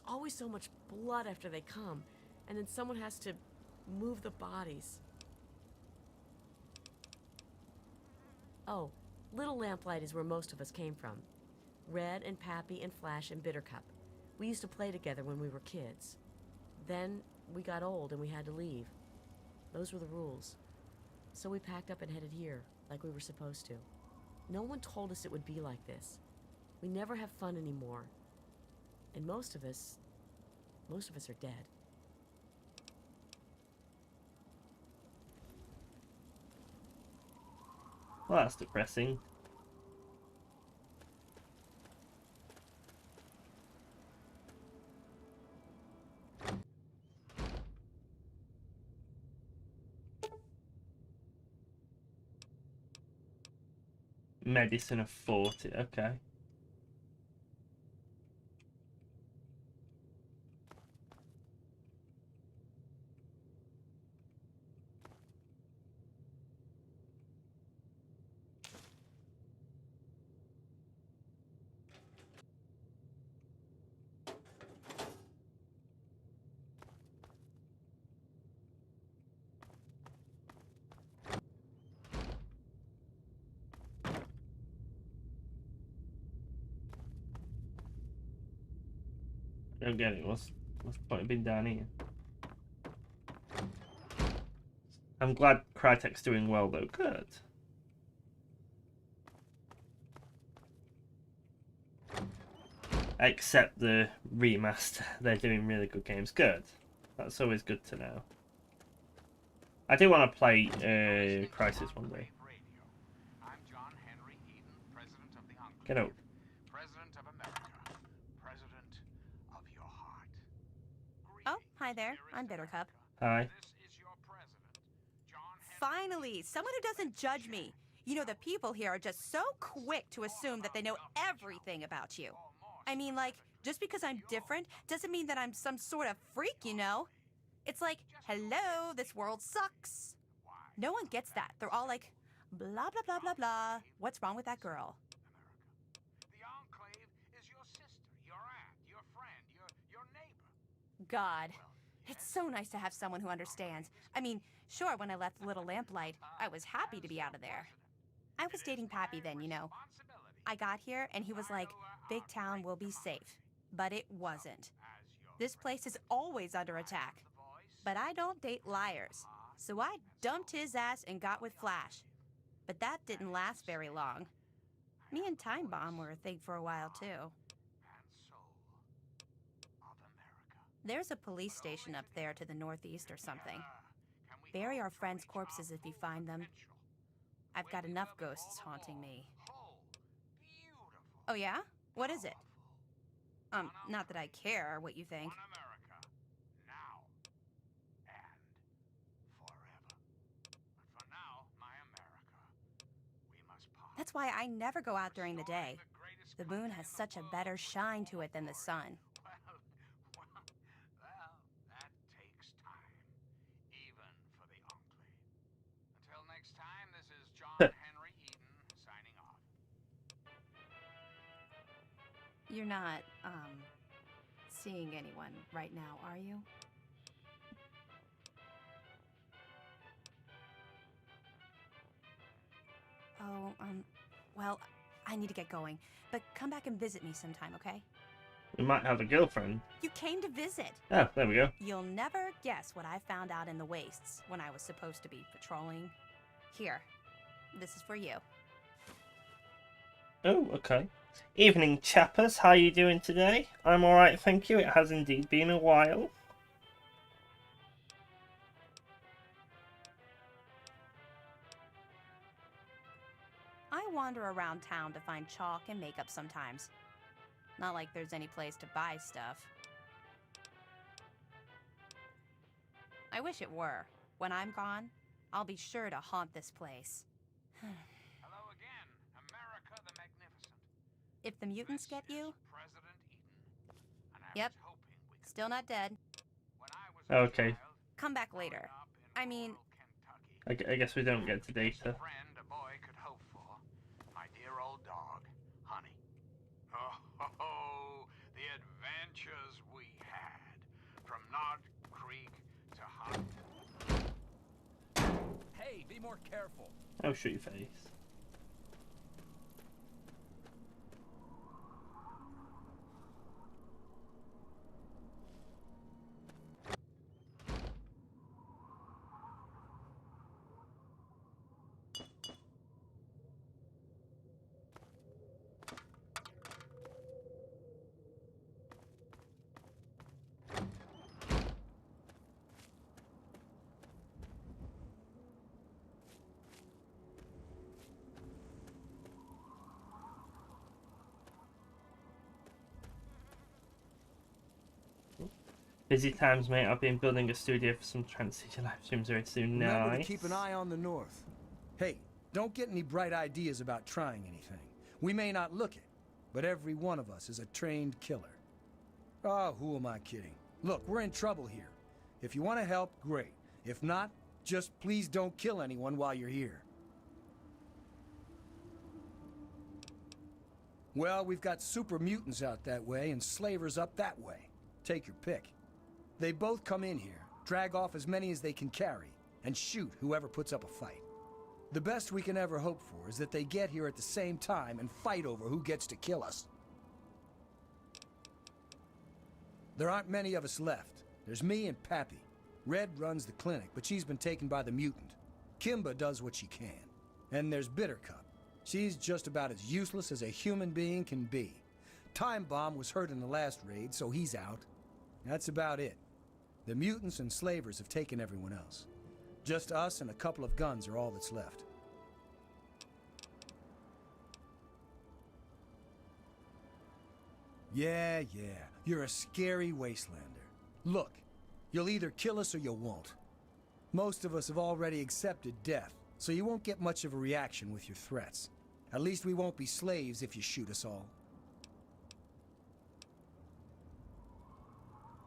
always so much blood after they come, and then someone has to move the bodies. Oh, Little Lamplight is where most of us came from. Red and Pappy and Flash and Bittercup. We used to play together when we were kids. Then we got old and we had to leave. Those were the rules. So we packed up and headed here, like we were supposed to. No one told us it would be like this. We never have fun anymore. And most of us are dead. Well, that's depressing. Medicine of 40, okay. I don't get it. What's the point of being down here? I'm glad Crytek's doing well though. Good. Except the remaster. They're doing really good games. Good. That's always good to know. I do want to play Crisis one day. Get out. Oh, hi there. I'm Bittercup. Hi. Finally, someone who doesn't judge me. You know, the people here are just so quick to assume that they know everything about you. I mean, like, just because I'm different doesn't mean that I'm some sort of freak, you know? It's like, hello, this world sucks. No one gets that. They're all like, blah, blah, blah, blah, blah. What's wrong with that girl? God, it's so nice to have someone who understands. I mean, sure, when I left Little Lamplight, I was happy to be out of there. I was dating Pappy then, you know. I got here and he was like, Big Town will be safe. But it wasn't. This place is always under attack. But I don't date liars. So I dumped his ass and got with Flash. But that didn't last very long. Me and Time Bomb were a thing for a while, too. There's a police station up there to the northeast or something. Bury our friends' corpses if you find them. I've got enough ghosts haunting me. Oh yeah? What is it? Not that I care what you think. That's why I never go out during the day. The moon has such a better shine to it than the sun. You're not, seeing anyone right now, are you? Oh, well, I need to get going. But come back and visit me sometime, okay? We might have a girlfriend. You came to visit. Oh, there we go. You'll never guess what I found out in the wastes when I was supposed to be patrolling. Here, this is for you. Oh, okay. Evening, chappers. How are you doing today? I'm alright, thank you. It has indeed been a while. I wander around town to find chalk and makeup sometimes. Not like there's any place to buy stuff. I wish it were. When I'm gone, I'll be sure to haunt this place. Hello again, America the Magnificent. If the mutants get you... President Eden. And I Yep. was hoping we could... Still not dead. When I was Okay. Come back later. I mean... I guess we don't get to data. friend a boy could hope for. My dear old dog, Honey. Oh, the adventures we had. From Nod Creek to Hunt. Hey, be more careful. Oh, shoot your face. Busy times, mate. I've been building a studio for some Transcity live streams very soon. Remember to Nice. keep an eye on the north. Hey, don't get any bright ideas about trying anything. We may not look it, but every one of us is a trained killer. Oh, who am I kidding? Look, we're in trouble here. If you want to help, great. If not, just please don't kill anyone while you're here. Well, we've got super mutants out that way and slavers up that way. Take your pick. They both come in here, drag off as many as they can carry, and shoot whoever puts up a fight. The best we can ever hope for is that they get here at the same time and fight over who gets to kill us. There aren't many of us left. There's me and Pappy. Red runs the clinic, but she's been taken by the mutant. Kimba does what she can. And there's Bittercup. She's just about as useless as a human being can be. Time Bomb was hurt in the last raid, so he's out. That's about it. The mutants and slavers have taken everyone else. Just us and a couple of guns are all that's left. Yeah, you're a scary wastelander. Look, you'll either kill us or you won't. Most of us have already accepted death, so you won't get much of a reaction with your threats. At least we won't be slaves if you shoot us all.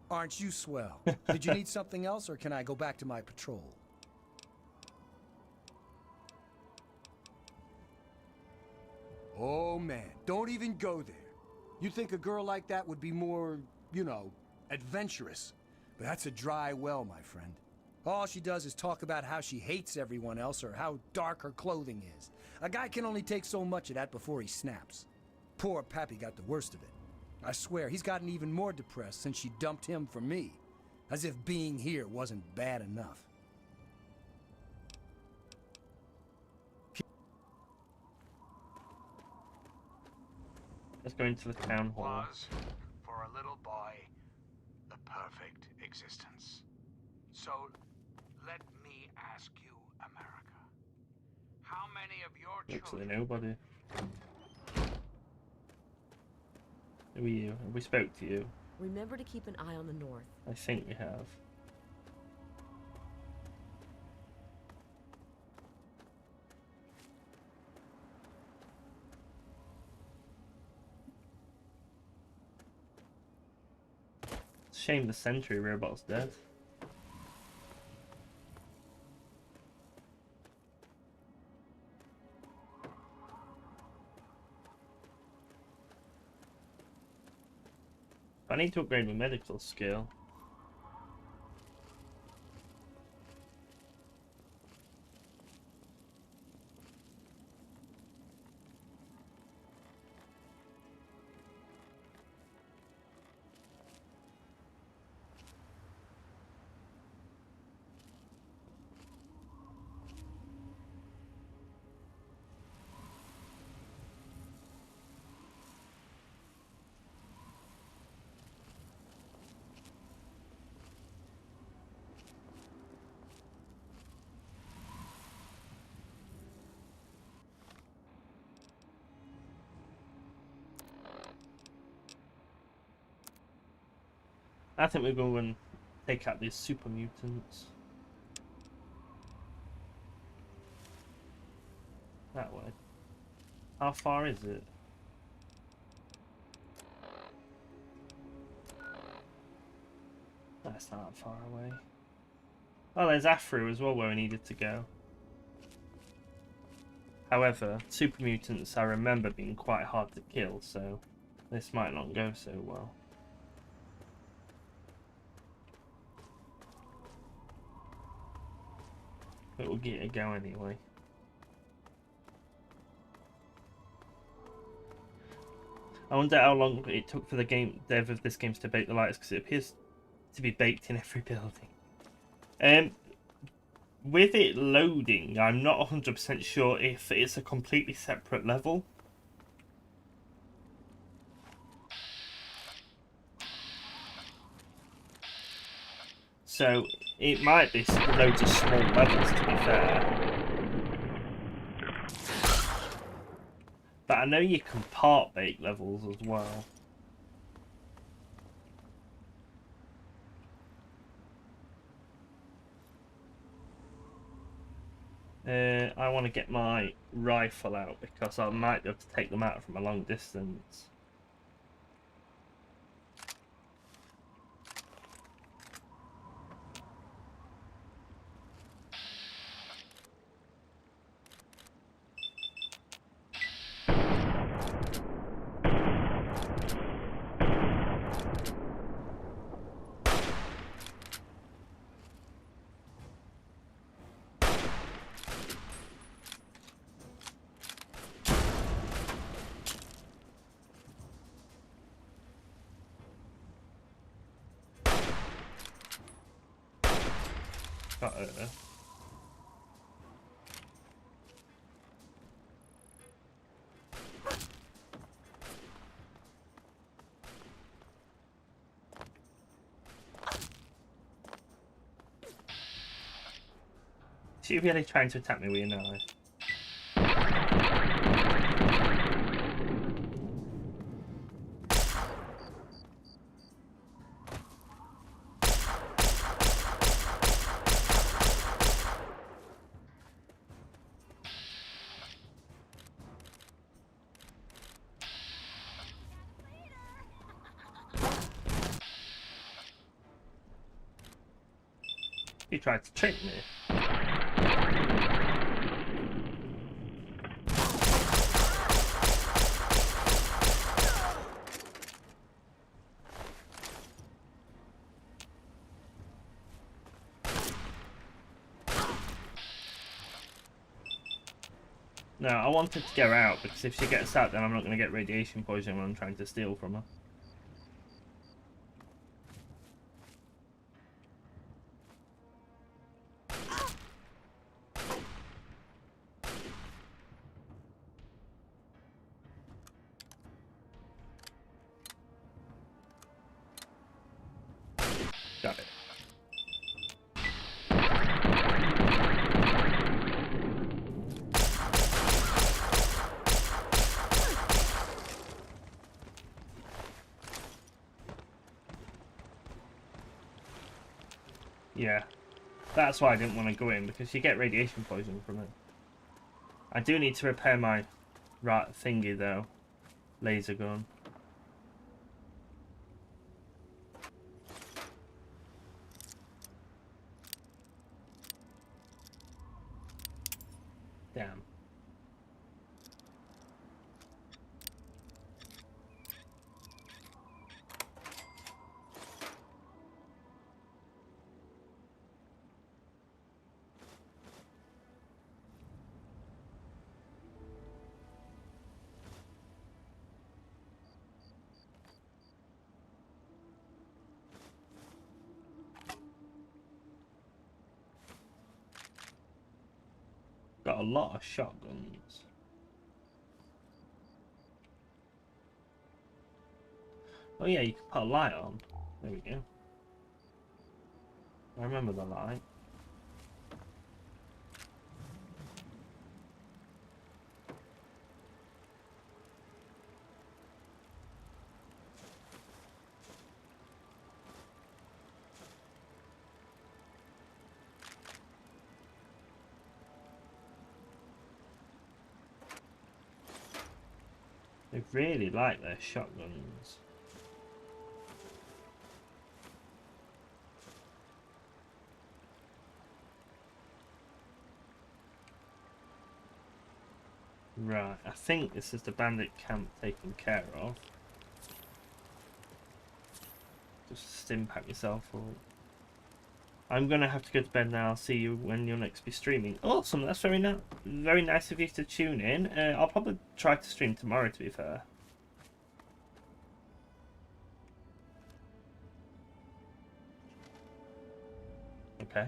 Aren't you swell? Did you need something else, or can I go back to my patrol? Oh man, don't even go there. You think a girl like that would be more, you know, adventurous. But that's a dry well, my friend. All she does is talk about how she hates everyone else or how dark her clothing is. A guy can only take so much of that before he snaps. Poor Pappy got the worst of it. I swear, he's gotten even more depressed since she dumped him for me. As if being here wasn't bad enough. Let's go into the town hall. Was, for a little boy, the perfect existence. So, let me ask you, America. How many of your Literally children... nobody. Who are you? We spoke to you. Remember to keep an eye on the north. I think we have. It's a shame the sentry robot's dead. I need to upgrade my medical skill. I think we'll go and take out these super mutants. That way. How far is it? That's not far away. Oh, there's Afro as well where we needed to go. However, super mutants I remember being quite hard to kill, so this might not go so well. But we'll get it go anyway. I wonder how long it took for the game dev of this game to bake the lights, because it appears to be baked in every building. With it loading, I'm not 100% sure if it's a completely separate level. So it might be loads of small levels, to be fair. But I know you can part bake levels as well. I want to get my rifle out because I might be able to take them out from a long distance. Got her. She really trying to attack me with your knife. You tried to trick me. No, I wanted to get her out because if she gets out, then I'm not going to get radiation poisoning when I'm trying to steal from her. Got it. Yeah, that's why I didn't want to go in, because you get radiation poisoning from it. I do need to repair my right thingy though, laser gun. Damn. got a lot of shotguns. Oh yeah, you can put a light on. There we go. I remember the light. They really like their shotguns. Right, I think this is the bandit camp taken care of. Just stim pack yourself up. I'm gonna have to go to bed now. I'll see you when you'll next be streaming. Awesome, that's very nice of you to tune in. I'll probably try to stream tomorrow, to be fair. Okay.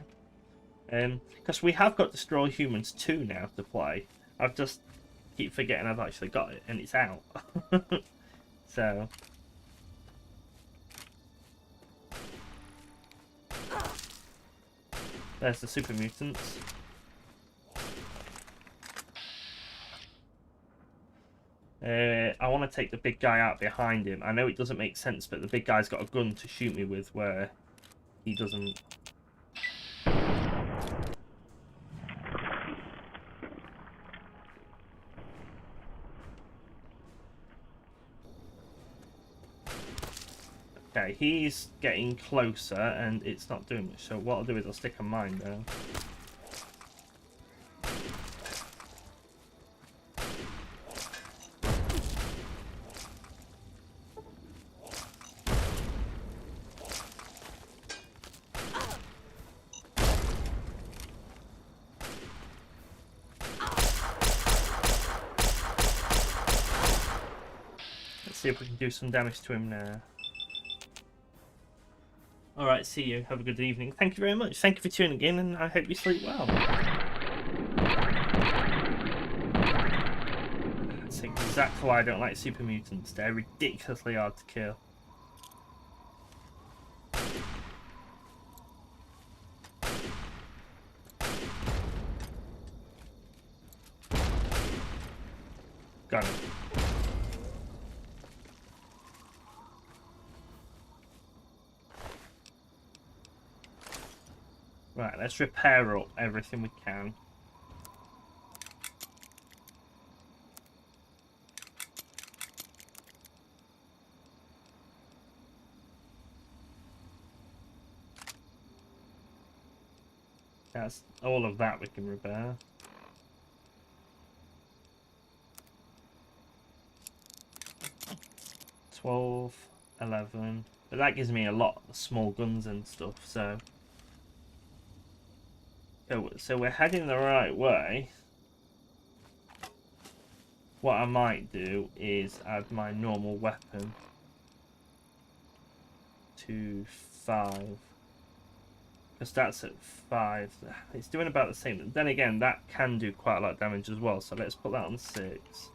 Because we have got Destroy Humans 2 now to play. I've just keep forgetting I've actually got it and it's out. So there's the super mutants. I want to take the big guy out behind him. I know it doesn't make sense, but the big guy's got a gun to shoot me with where he doesn't. Okay, he's getting closer and it's not doing much, so what I'll do is I'll stick a mine down. Let's see if we can do some damage to him now. Alright, see you. Have a good evening. Thank you very much. Thank you for tuning in, and I hope you sleep well. That's exactly why I don't like super mutants. They're ridiculously hard to kill. Got it. Right, let's repair up everything we can. That's all of that we can repair. $12, $11, but that gives me a lot of small guns and stuff, so... So we're heading the right way. What I might do is add my normal weapon to 5. Because that's at 5. It's doing about the same. Then again, that can do quite a lot of damage as well. So let's put that on 6.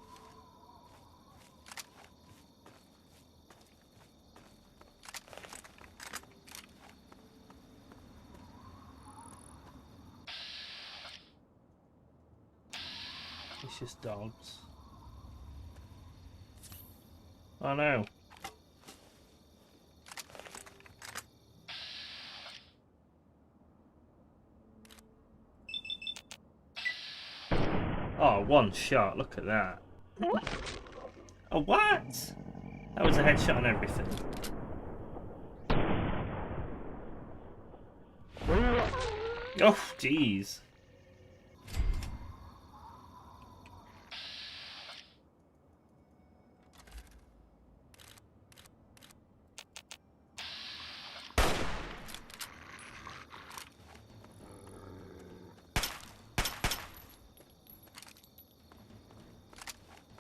It's just dogs. Oh no. Oh, one shot. Look at that. Oh, what? That was a headshot on everything. Oh, jeez.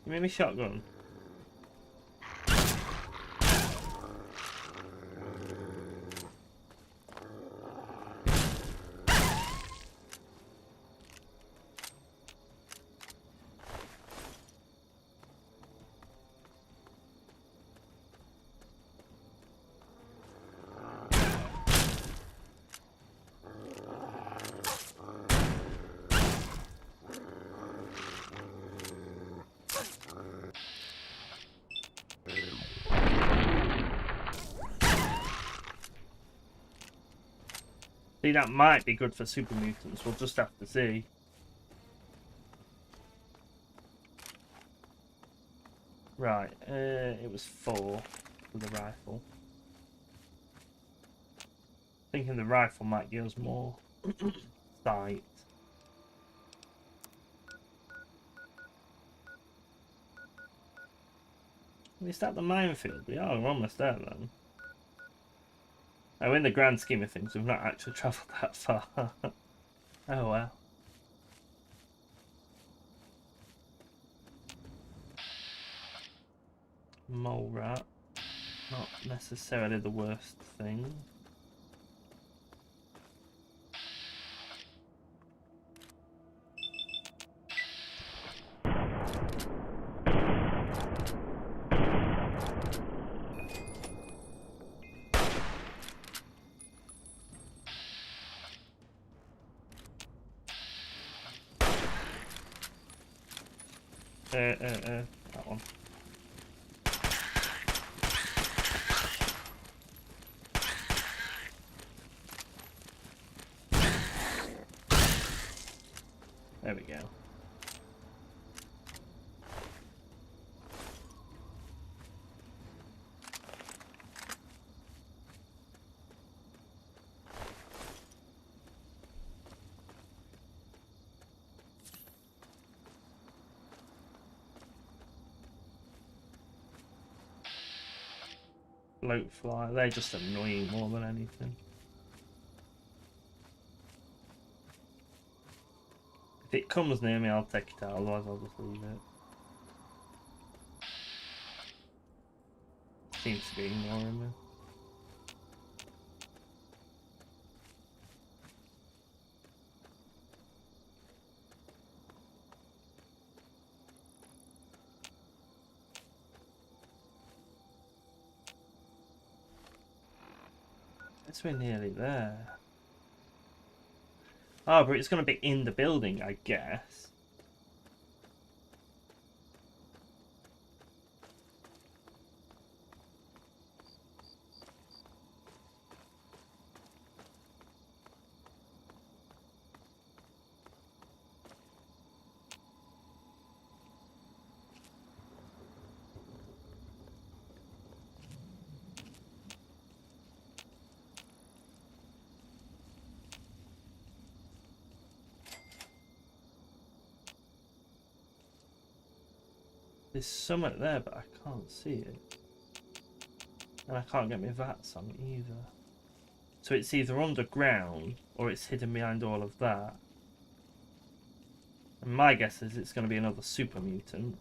Give me my shotgun. See, that might be good for super mutants. We'll just have to see. Right, it was 4 for the rifle. Thinking the rifle might give us more sight. Is that the minefield? We are, we're almost there then. Oh, in the grand scheme of things, we've not actually travelled that far. Oh well. Mole rat. Not necessarily the worst thing. That one. There we go. Float fly, they're just annoying more than anything. If it comes near me, I'll take it out, otherwise I'll just leave it. Seems to be ignoring me. Guess we're nearly there. Oh, but it's going to be in the building, I guess. There's something there, but I can't see it. And I can't get my VATs on it either. So it's either underground, or it's hidden behind all of that. And my guess is it's going to be another super mutant.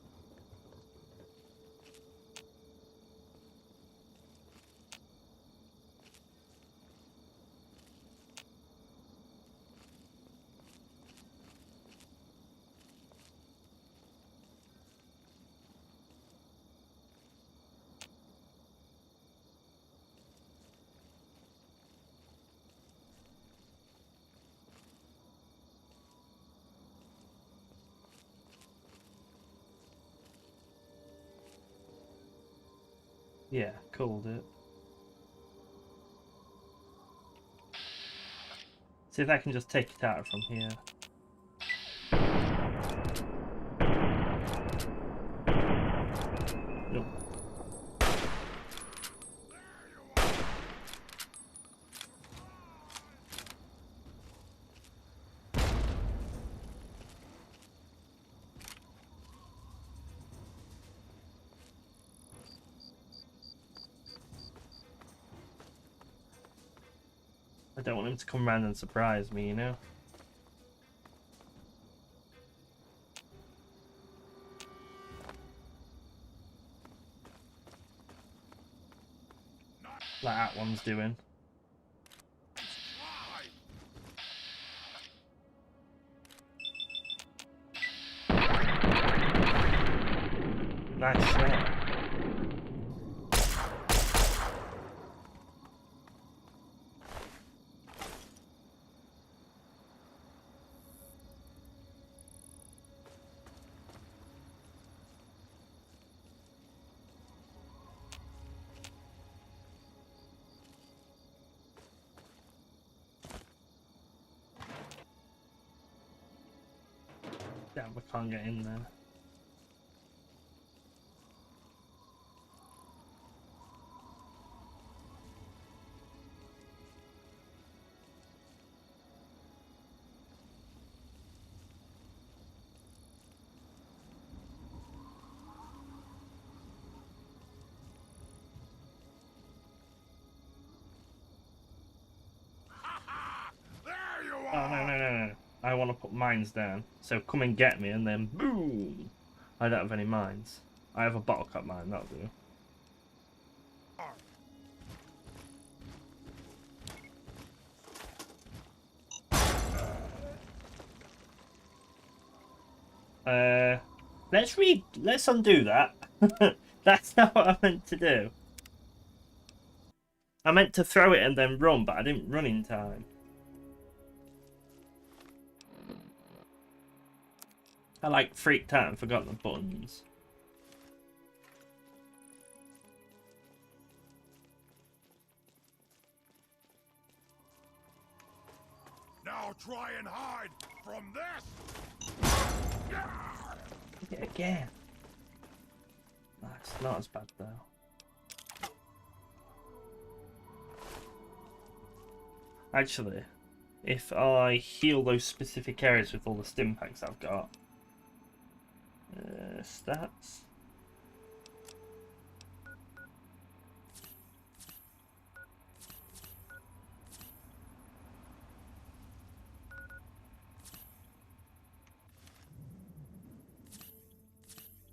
Yeah, called it. See if I can just take it out from here. Nope. I don't want him to come around and surprise me, you know? Like that one's doing. Nice shot. Yeah, we can't get in there. Oh, no. I want to put mines down. So come and get me, and then boom! I don't have any mines. I have a bottle cap mine, that'll do. Let's undo that. That's not what I meant to do. I meant to throw it and then run, but I didn't run in time. I like freaked out and forgot the buttons. Now try and hide from this. Yeah, again. That's not as bad though. Actually, if I heal those specific areas with all the stim packs I've got, stats.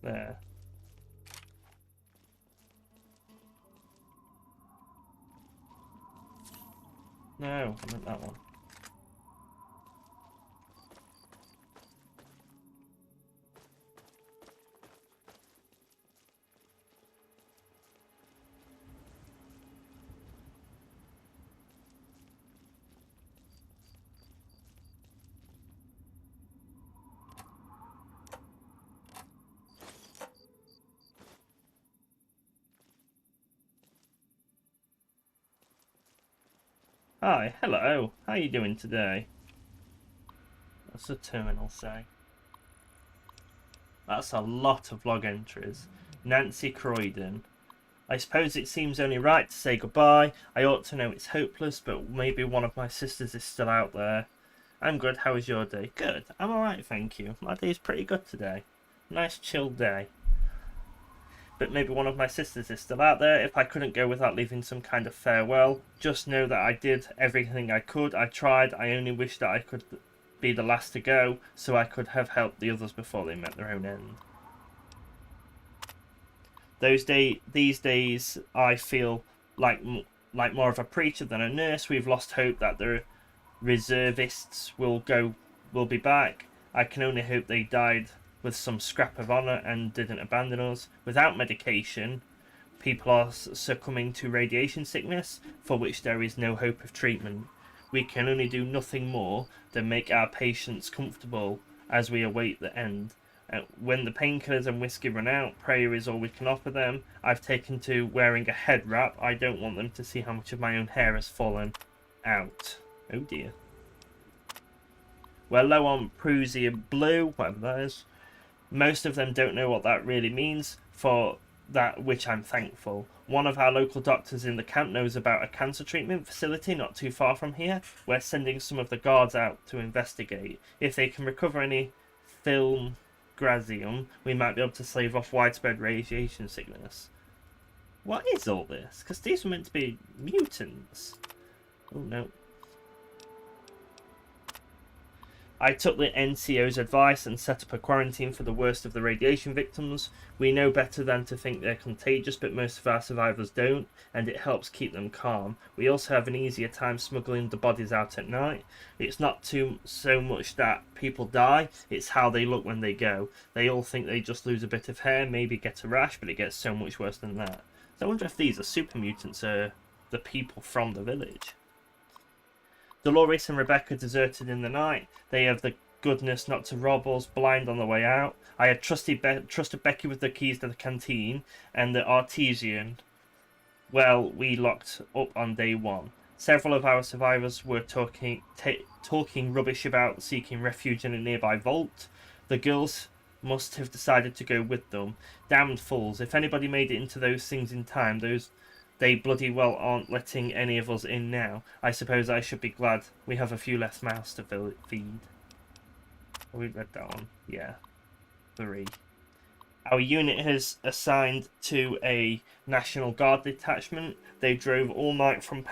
There. No, I meant that one. Hi, hello. How are you doing today? What's the terminal say? That's a lot of log entries. Nancy Croydon. I suppose it seems only right to say goodbye. I ought to know it's hopeless, but maybe one of my sisters is still out there. I'm good. How was your day? Good. I'm alright, thank you. My day's pretty good today. Nice chill day. But maybe one of my sisters is still out there. If I couldn't go without leaving some kind of farewell, just know that I did everything I could. I tried. I only wish that I could be the last to go, so I could have helped the others before they met their own end. These days, I feel like more of a preacher than a nurse. We've lost hope that the reservists will be back. I can only hope they died with some scrap of honour and didn't abandon us. Without medication, people are succumbing to radiation sickness, for which there is no hope of treatment. We can only do nothing more than make our patients comfortable as we await the end. When the painkillers and whiskey run out, prayer is all we can offer them. I've taken to wearing a head wrap. I don't want them to see how much of my own hair has fallen out. Oh dear. We're low on Prussian blue, whatever that is. Most of them don't know what that really means, for that which I'm thankful. One of our local doctors in the camp knows about a cancer treatment facility not too far from here. We're sending some of the guards out to investigate. If they can recover any film grazium, we might be able to stave off widespread radiation sickness. What is all this? Because these were meant to be mutants. Oh no. I took the NCO's advice and set up a quarantine for the worst of the radiation victims. We know better than to think they're contagious, but most of our survivors don't, and it helps keep them calm. We also have an easier time smuggling the bodies out at night. It's not so much that people die, it's how they look when they go. They all think they just lose a bit of hair, maybe get a rash, but it gets so much worse than that. So I wonder if these are super mutants, the people from the village. Dolores and Rebecca deserted in the night. They have the goodness not to rob us blind on the way out. I had trusted Becky with the keys to the canteen and the artesian. Well, we locked up on day one. Several of our survivors were talking rubbish about seeking refuge in a nearby vault. The girls must have decided to go with them. Damned fools. If anybody made it into those things in time, they bloody well aren't letting any of us in now. I suppose I should be glad we have a few less mouths to feed. We read that one. Yeah. 3. Our unit has assigned to a National Guard detachment. They drove all night from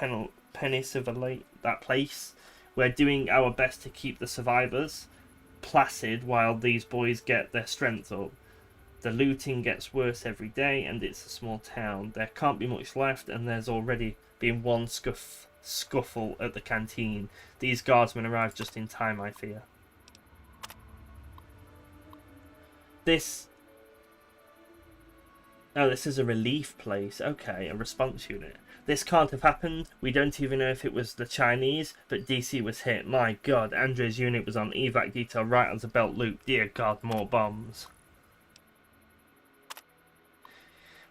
Peninsula, that place. We're doing our best to keep the survivors placid while these boys get their strength up. The looting gets worse every day, and it's a small town. There can't be much left, and there's already been one scuffle at the canteen. These guardsmen arrived just in time, I fear. This is a relief place. Okay, a response unit. This can't have happened. We don't even know if it was the Chinese, but DC was hit. My God, Andre's unit was on evac detail right as a belt loop. Dear God, more bombs.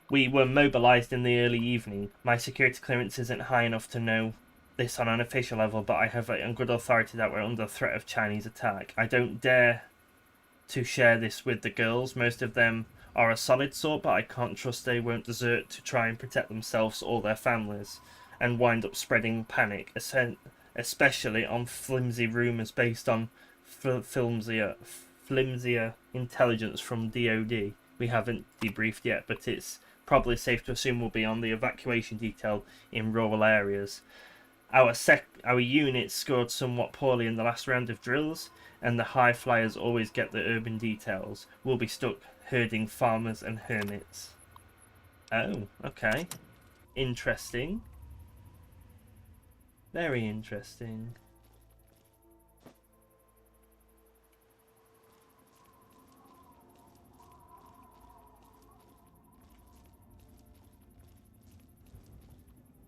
We were mobilized in the early evening. My security clearance isn't high enough to know this on an official level, but I have it on good authority that we're under threat of Chinese attack. I don't dare to share this with the girls. Most of them are a solid sort, but I can't trust they won't desert to try and protect themselves or their families and wind up spreading panic, especially on flimsy rumours based on flimsier intelligence from DOD. We haven't debriefed yet, but it's probably safe to assume we'll be on the evacuation detail in rural areas. Our unit scored somewhat poorly in the last round of drills, and the high flyers always get the urban details. We'll be stuck herding farmers and hermits. Oh, okay. Interesting. Very interesting.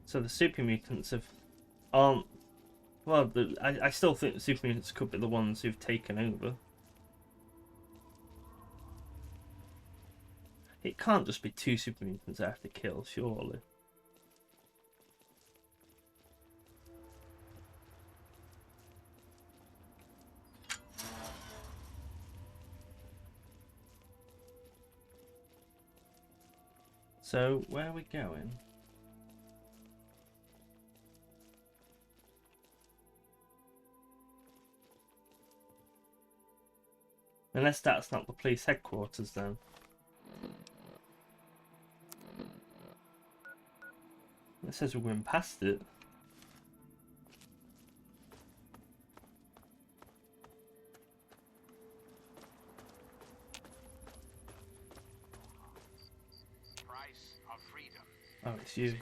So the super mutants aren't. Well, I still think the super mutants could be the ones who've taken over. It can't just be 2 super mutants I have to kill, surely. So, where are we going? Unless that's not the police headquarters then. It says we're going past it. Price of freedom. Oh, it's you. Eternal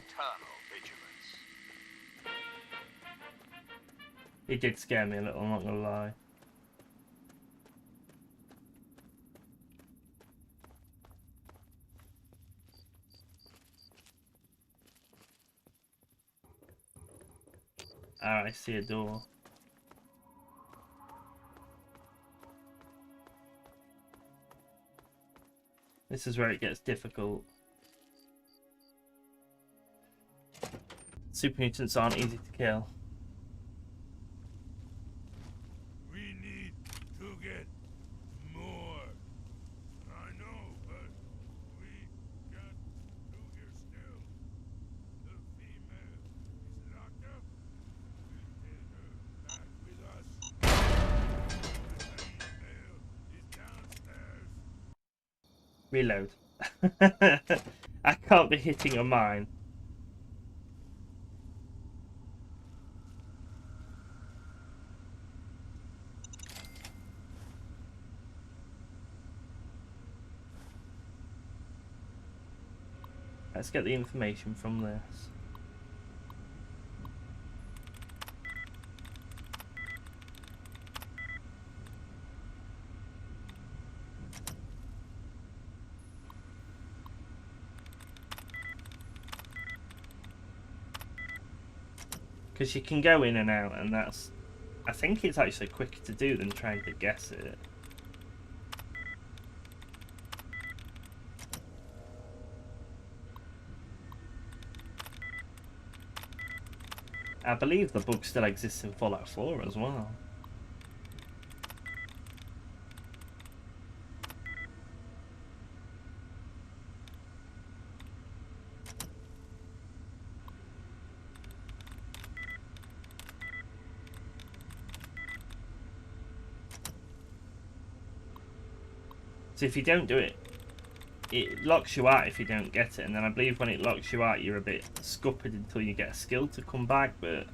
vigilance. He did scare me a little, I'm not gonna lie. Ah, I see a door. This is where it gets difficult. Super mutants aren't easy to kill. We need to get more. I know, but we got through here still. The female is locked up. We'll take her back with us. The male is downstairs. Reload. I can't be hitting a mine. Let's get the information from this. Because you can go in and out, and that's... I think it's actually quicker to do than trying to guess it. I believe the bug still exists in Fallout 4 as well. So if you don't do it, it locks you out if you don't get it, and then I believe when it locks you out, you're a bit scuppered until you get a skill to come back. But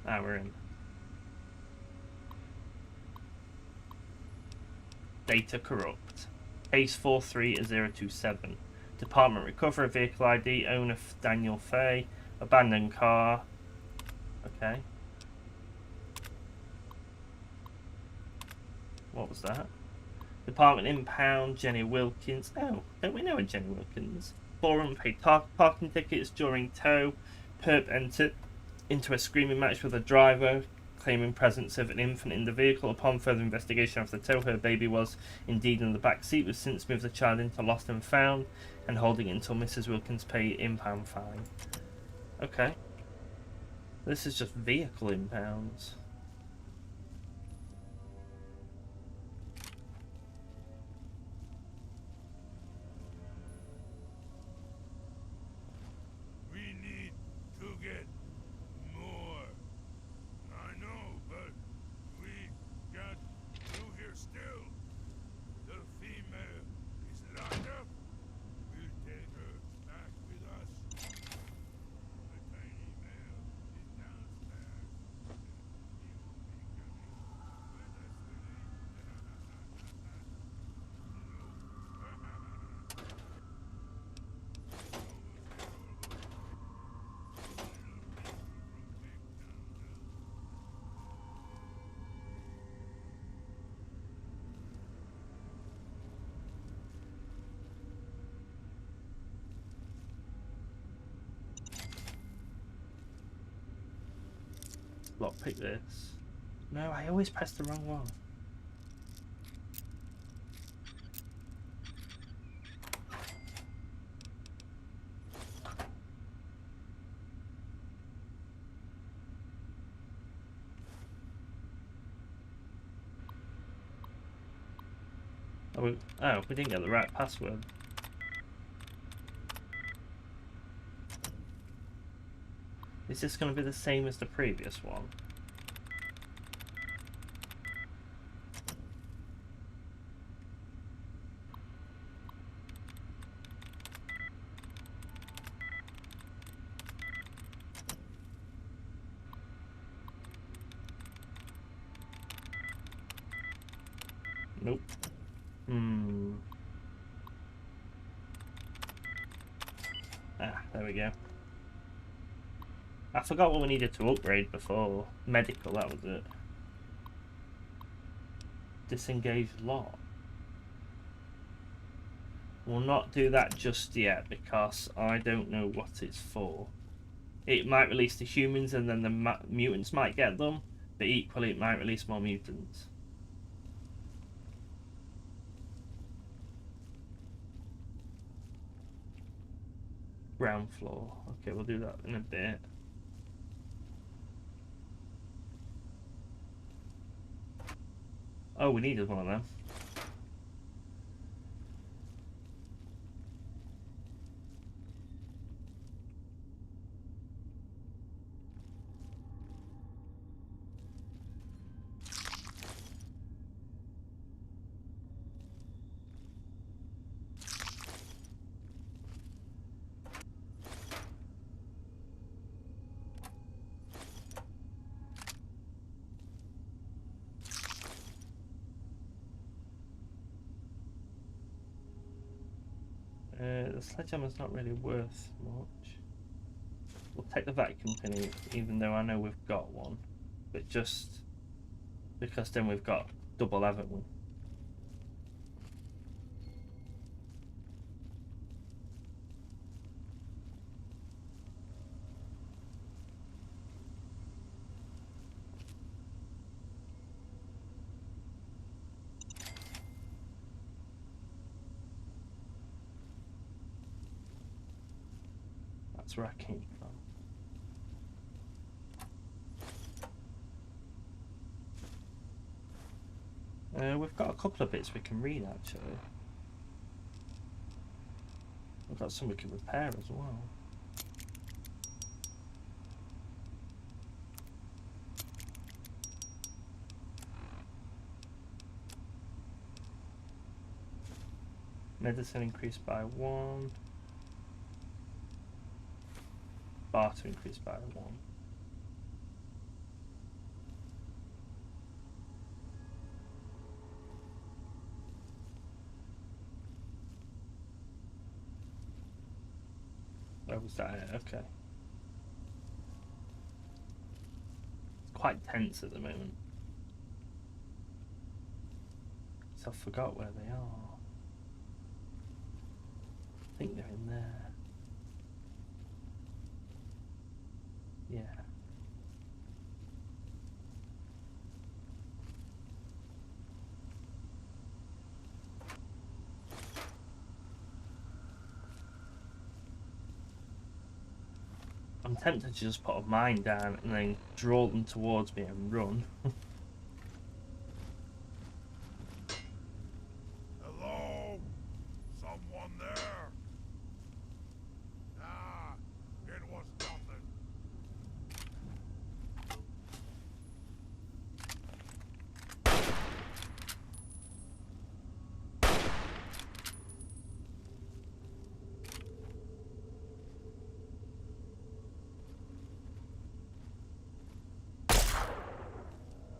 we're in. Data corrupt. Case 43027. Department recover a vehicle ID. Owner Daniel Fay. Abandoned car. Okay. What was that? Department impound. Jenny Wilkins. Oh, don't we know a Jenny Wilkins? 4 unpaid parking tickets during tow. Perp entered into a screaming match with a driver, claiming presence of an infant in the vehicle. Upon further investigation after the tow, her baby was indeed in the back seat. Was since moved the child into lost and found, and holding it until Mrs. Wilkins paid impound fine. Okay. This is just vehicle impounds. We need to get more. I know, but we got through here still. The female is locked up. We'll take her back with us. The tiny male is downstairs. He will be coming with us, Lockpick this. No, I always press the wrong one. Oh, we didn't get the right password. Is this going to be the same as the previous one? Nope. There we go. I forgot what we needed to upgrade before. Medical, that was it. Disengage lock. We'll not do that just yet because I don't know what it's for. It might release the humans and then the mutants might get them, but equally it might release more mutants. Ground floor. Okay, we'll do that in a bit. Oh, we needed one of them. The sledgehammer's not really worth much. We'll take the vacuum cleaner, even though I know we've got one. But just because then we've got double, haven't we? That's where I came from. We've got a couple of bits we can read actually. We've got some we can repair as well. Medicine increased by 1. Barter increased by 1. Where was that? Okay. It's quite tense at the moment. So I forgot where they are. I think they're in there. Yeah. I'm tempted to just put a mine down and then draw them towards me and run. Hello? Someone there? Ah, it was nothing.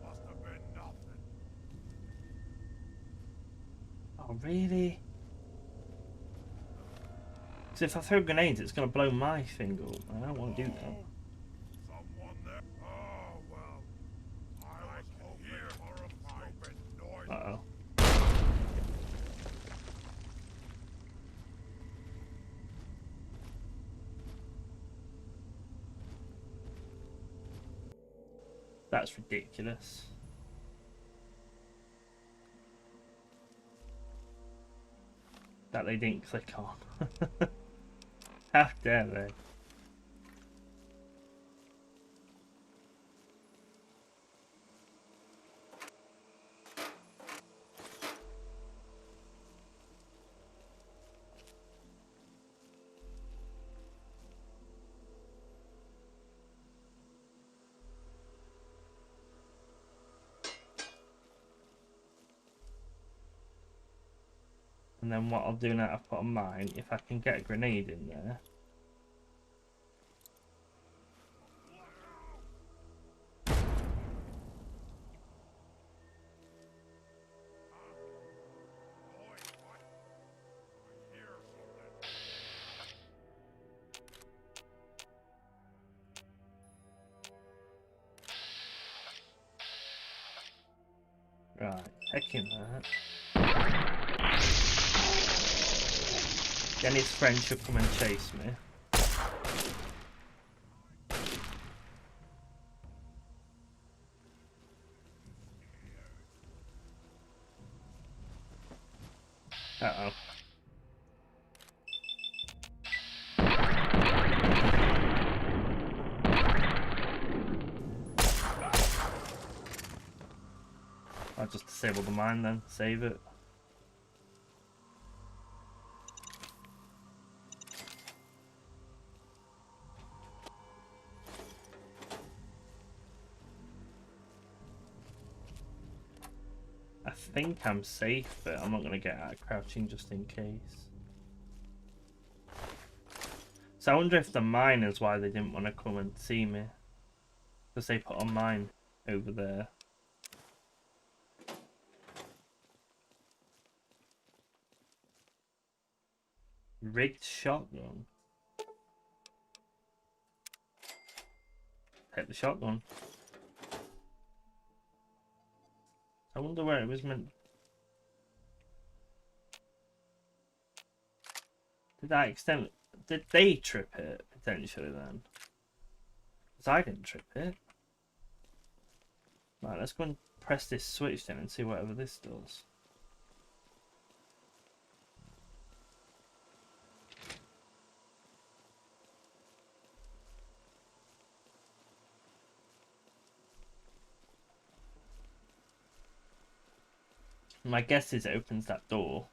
Must have been nothing. Oh, really? Because if I throw grenades, it's going to blow my thing up. I don't want to do that. Someone there? Oh, well. I can hear stupid noise. Uh-oh. That's ridiculous. That they didn't click on. How dare they? And then what I'll do now, I've put a mine. If I can get a grenade in there. Right, taking that. Then his friend should come and chase me. Uh-oh. I'll just disable the mine then, save it. I think I'm safe, but I'm not going to get out of crouching just in case. So I wonder if the mine is why they didn't want to come and see me. Because they put a mine over there. Rigged shotgun. Take the shotgun. I wonder where it was meant. Did that extend? Did they trip it potentially then? Because I didn't trip it. Right, let's go and press this switch then and see whatever this does. My guess is it opens that door.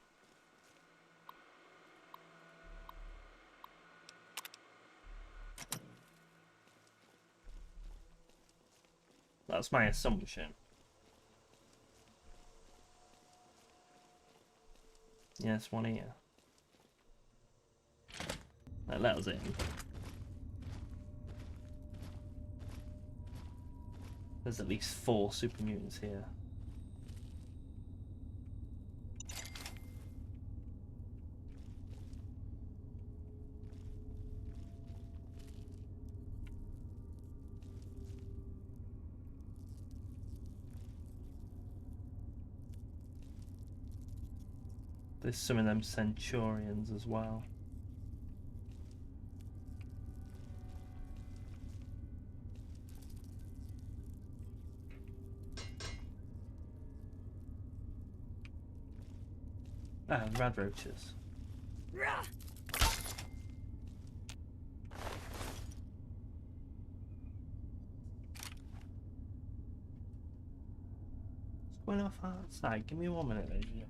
That's my assumption. Yes, one here. That let us in. There's at least 4 super mutants here. There's some of them Centurions as well. Ah, rad roaches. What's going off outside? Give me 1 minute, lady.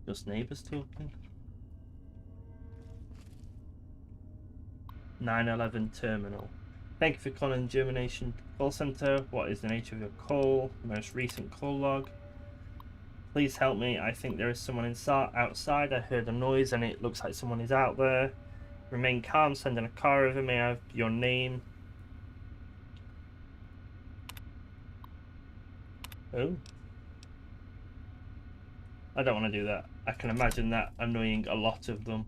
Just neighbours talking. 911 terminal. Thank you for calling Germination Call Center. What is the nature of your call? Most recent call log. Please help me. I think there is someone outside. I heard a noise and it looks like someone is out there. Remain calm. Sending a car over. May I have your name? Oh. I don't want to do that. I can imagine that annoying a lot of them.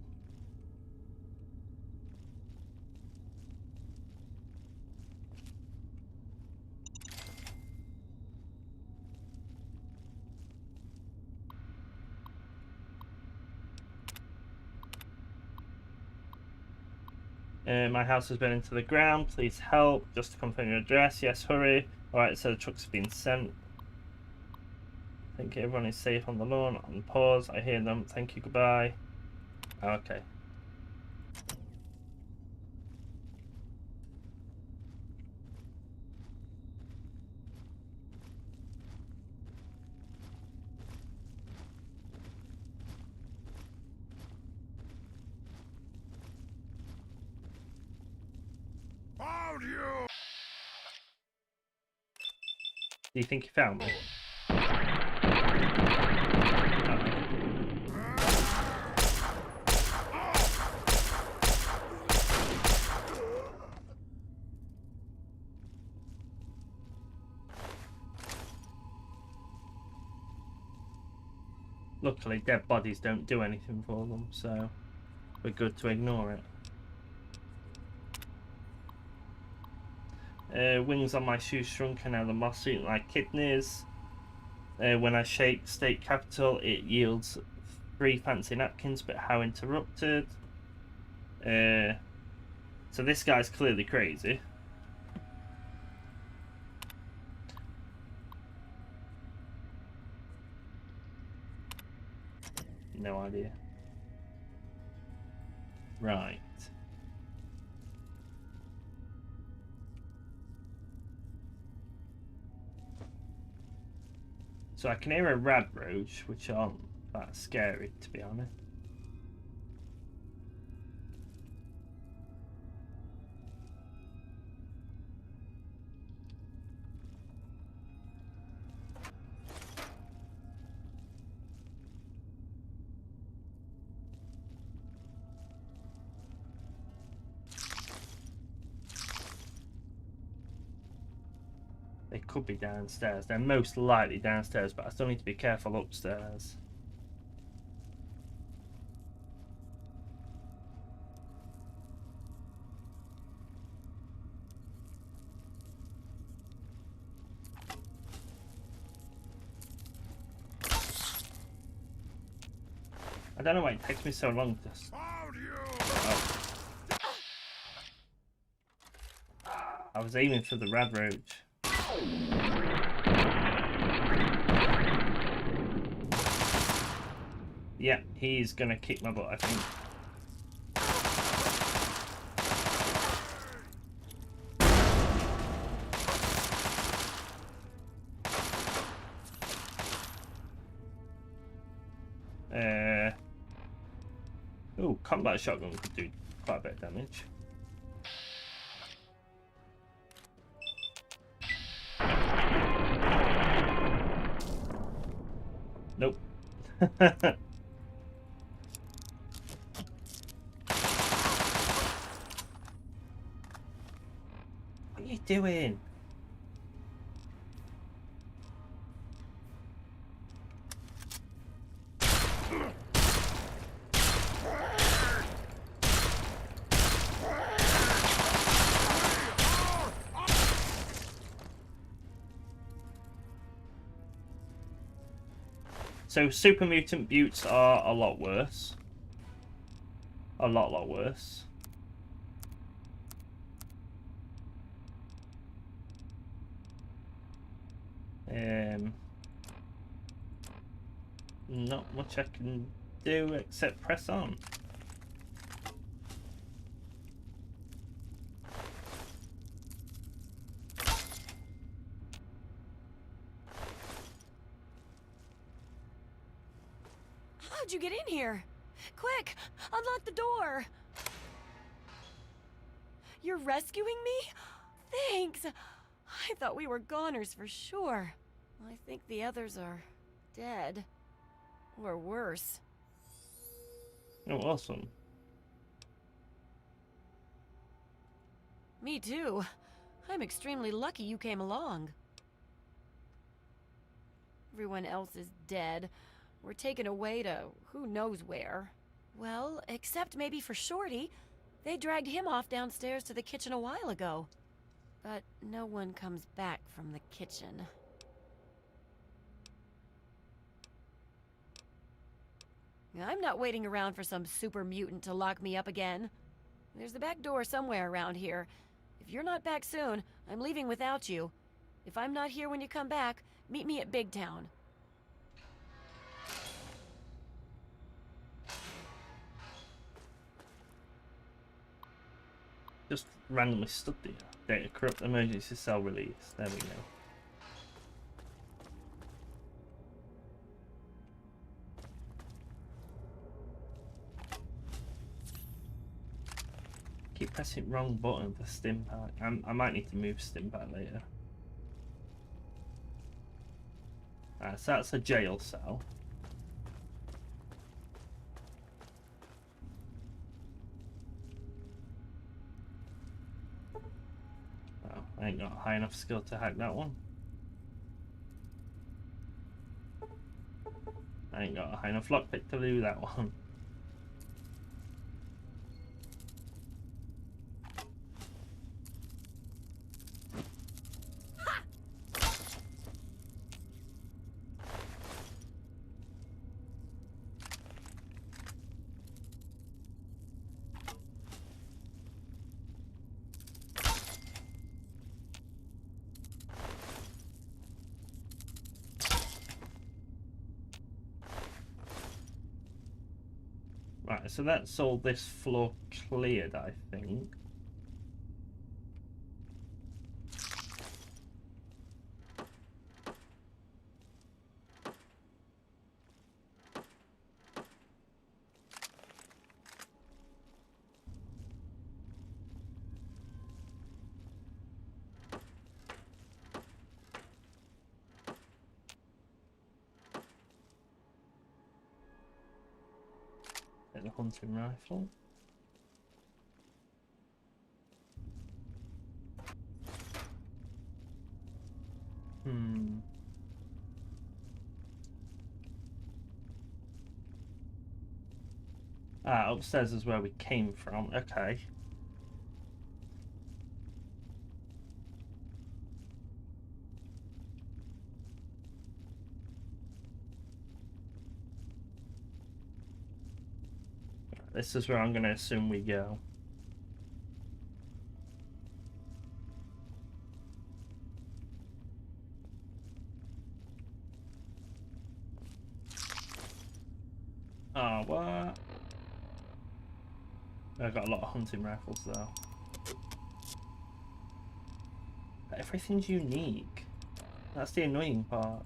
My house has been into the ground. Please help. Just to confirm your address. Yes, hurry. Alright, so the truck's been sent. I think everyone is safe on the lawn. On pause. I hear them. Thank you. Goodbye. Okay. Found you! Do you think you found me? Luckily, dead bodies don't do anything for them, so we're good to ignore it. Wings on my shoes shrunk and now the moss eating like kidneys. When I shake state capital, it yields 3 fancy napkins, but how interrupted? So this guy's clearly crazy. No idea. Right. So I can hear a rad roach, which aren't that scary, to be honest. They could be downstairs. They're most likely downstairs, but I still need to be careful upstairs. I don't know why it takes me so long to... Oh. I was aiming for the rad roach. Yeah, he's gonna kick my butt, I think. Ooh, combat shotgun could do quite a bit of damage. Nope. What are you doing? So super mutant buttes are a lot worse. A lot worse. Not much I can do except press on. How'd you get in here? Quick, unlock the door. You're rescuing me? Thanks. I thought we were goners for sure. I think the others are dead. Or worse. Oh, awesome. Me too. I'm extremely lucky you came along. Everyone else is dead. We're taken away to who knows where. Well, except maybe for Shorty. They dragged him off downstairs to the kitchen a while ago. But no one comes back from the kitchen. I'm not waiting around for some super mutant to lock me up again. There's the back door somewhere around here. If you're not back soon, I'm leaving without you. If I'm not here when you come back, meet me at Big Town. Just randomly stood there. Data corrupt emergency cell release. There we go. Keep pressing wrong button for stim pack. I might need to move stim pack later. So that's a jail cell. Oh, I ain't got high enough skill to hack that one. I ain't got a high enough lockpick to do that one. Right, so that's all this floor cleared, I think. The hunting rifle. Ah, upstairs is where we came from. Okay. This is where I'm going to assume we go. Oh, what? I've got a lot of hunting rifles though. Everything's unique. That's the annoying part.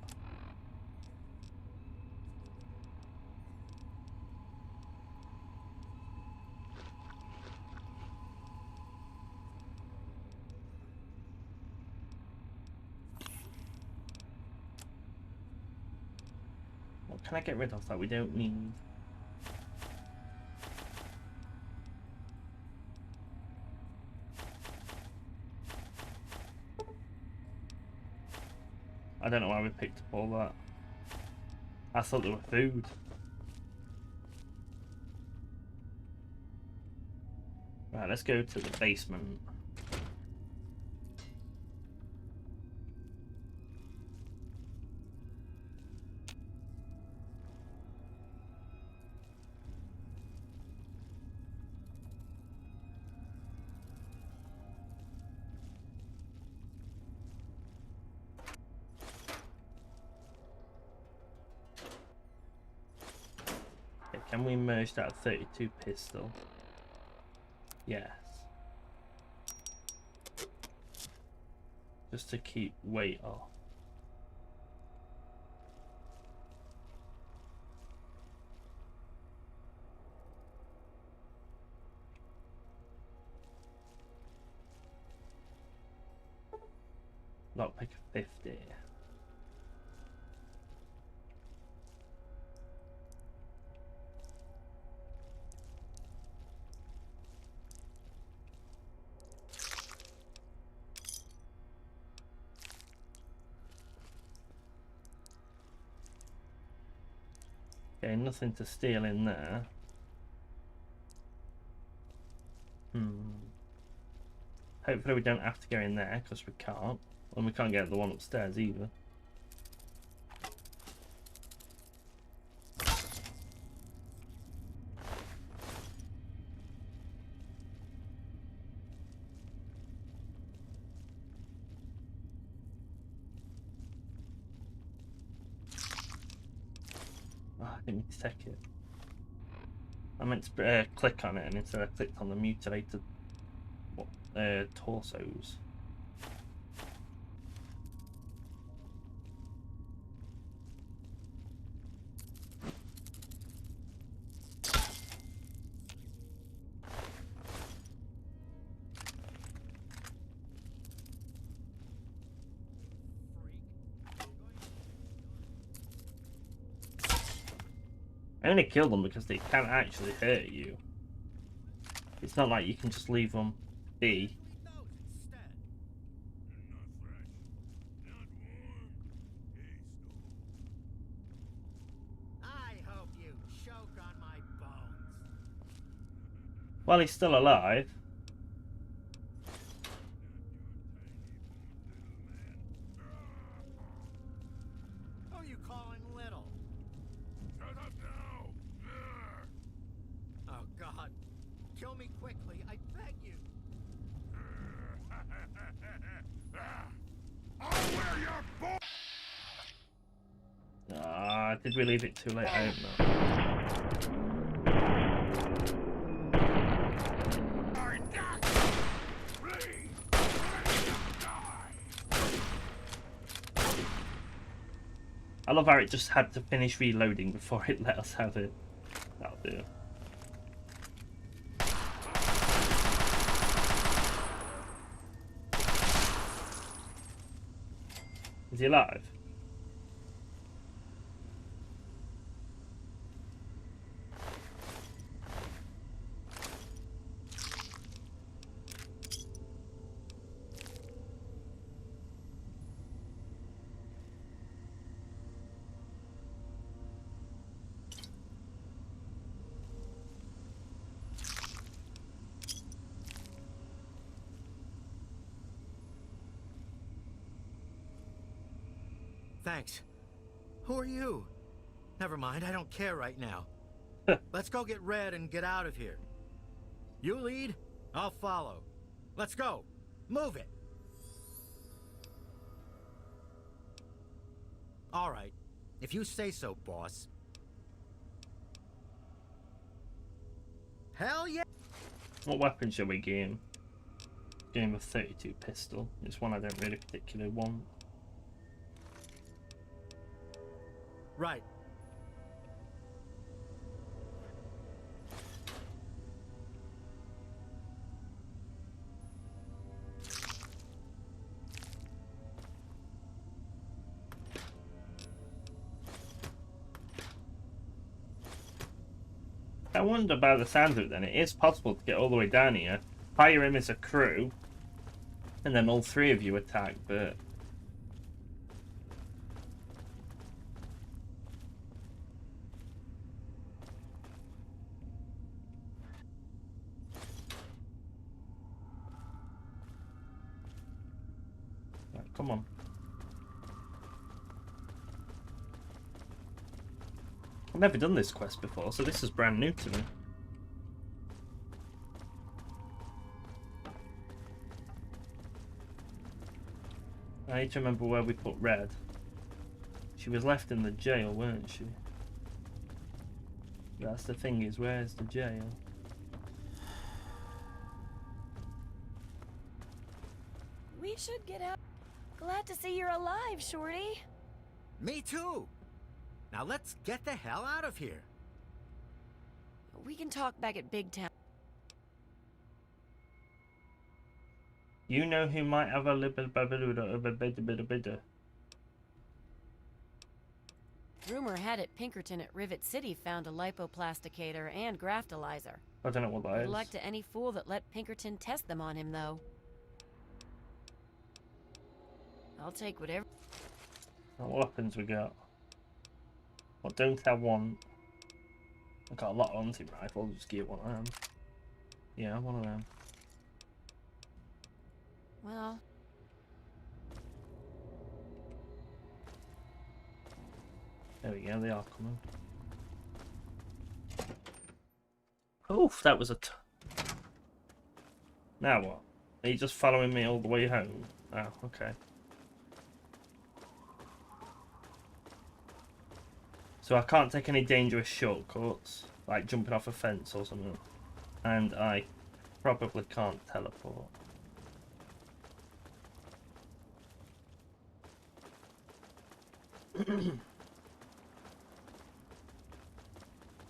What can I get rid of that we don't need? I don't know why we picked up all that. I thought they were food. Right, let's go to the basement. Okay, can we merge that 32 pistol? Yes. Just to keep weight off. Lockpick of 50. Okay, nothing to steal in there. Hopefully we don't have to go in there, because we can't. And we can't get the one upstairs either. Oh, I didn't mean to take it. I meant to click on it, and instead I clicked on the mutilated torsos. I only kill them because they can actually hurt you. It's not like you can just leave them be. I hope you choke on my bones. Well, he's still alive. Who are you calling little? Shut up now! Oh, God. Kill me quickly, I beg you. I'll wear your bull! Ah, did we leave it too late? I don't know. I love how it just had to finish reloading before it let us have it. That'll do. Is he alive? Thanks. Who are you? Never mind, I don't care right now. Let's go get Red and get out of here. You lead, I'll follow. Let's go. Move it. All right. If you say so, boss. Hell yeah! What weapon shall we gain? Game of 32 pistol. It's one I don't really particularly want. Right. I wonder by the sound of it then, it is possible to get all the way down here, hire him as a crew, and then all three of you attack, but... Right, come on. I've never done this quest before, so this is brand new to me. I need to remember where we put Red. She was left in the jail, weren't she? That's the thing, is where's the jail? We should get out. Glad to see you're alive, Shorty. Me too. Now let's get the hell out of here. We can talk back at Big Town. You know who might have a little bit. Rumor had it Pinkerton at Rivet City found a lipoplasticator and graftalizer. I don't know what that Good is. luck to any fool that let Pinkerton test them on him, though. I'll take whatever. What weapons we got? What don't I want? I got a lot of hunting rifles, just get one of them. Yeah, one of them. Well, there we go, they are coming. Oof, that was a now what? Are you just following me all the way home? Oh, okay. So I can't take any dangerous shortcuts, like jumping off a fence or something. And I probably can't teleport.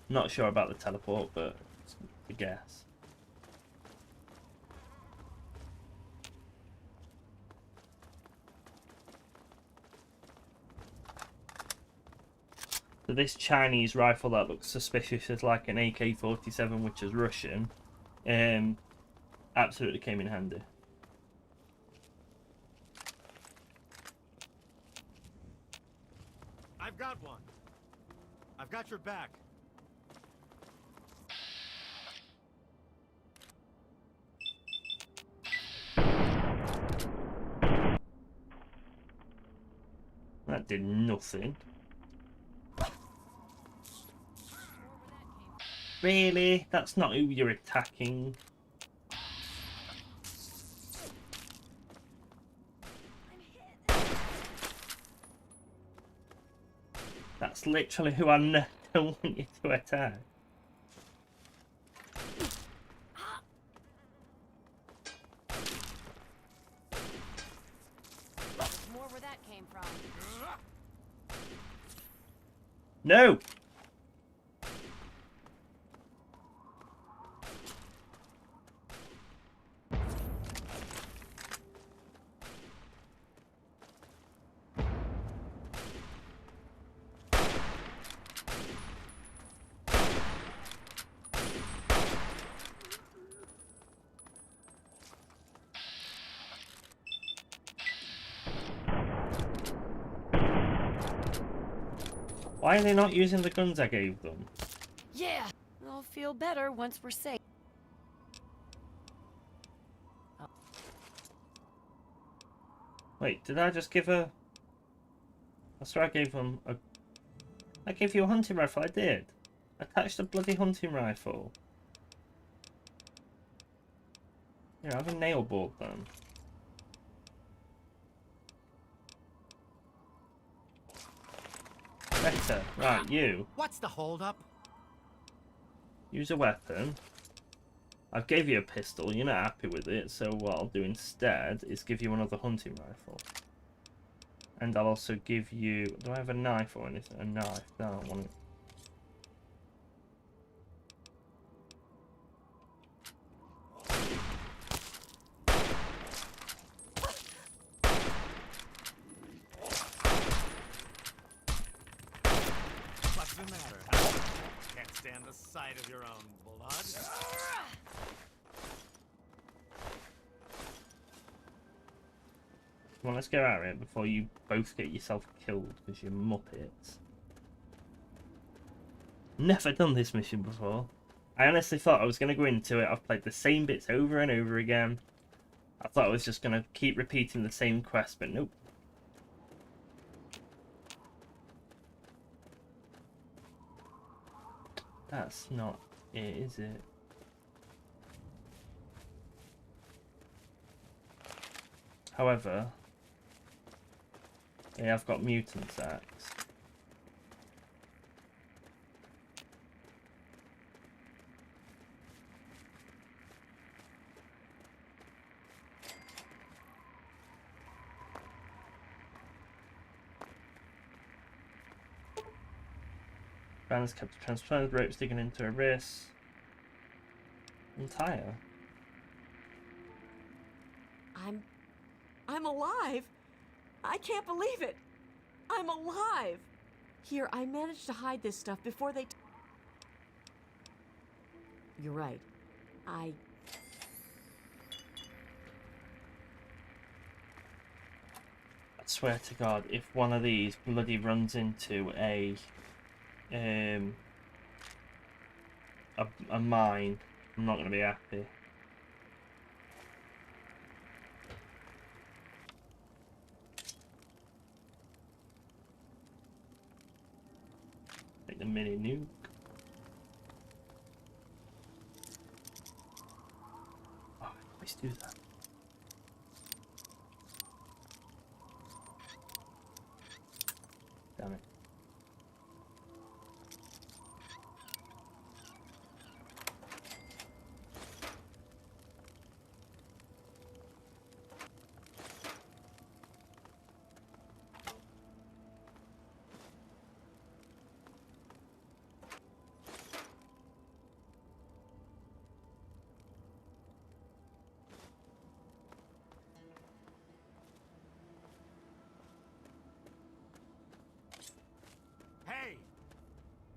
Not sure about the teleport, but it's a guess. So this Chinese rifle that looks suspicious as like an AK-47, which is Russian, absolutely came in handy. I've got one. I've got your back. That did nothing. Really? That's not who you're attacking. That's literally who I don't want you to attack. there's more where that came from. No! Why are they not using the guns I gave them? Yeah, I'll feel better once we're safe. Wait, did I just give her... I swear I gave them a... I gave you a hunting rifle, I did. Attach the bloody hunting rifle. Here, have a nail board then. Better. Right, you. What's the holdup? Use a weapon. I gave you a pistol, you're not happy with it, so what I'll do instead is give you another hunting rifle. And I'll also give you... Do I have a knife or anything? A knife. No, I don't want it. What's the matter? Can't stand the sight of your own blood. Come on, let's get out of it before you both get yourself killed because you're muppets. Never done this mission before. I honestly thought I was going to go into it. I've played the same bits over and over again. I thought I was just going to keep repeating the same quest, but nope. That's not it, is it? However, yeah, I've got mutant sacks. Bands kept transferred, ropes digging into a wrist. Entire. I'm alive. I can't believe it. I'm alive. Here, I managed to hide this stuff before they... You're right. I swear to God, if one of these bloody runs into a mine, I'm not going to be happy. Take the mini nuke. Oh, I always do that. Damn it. Hey!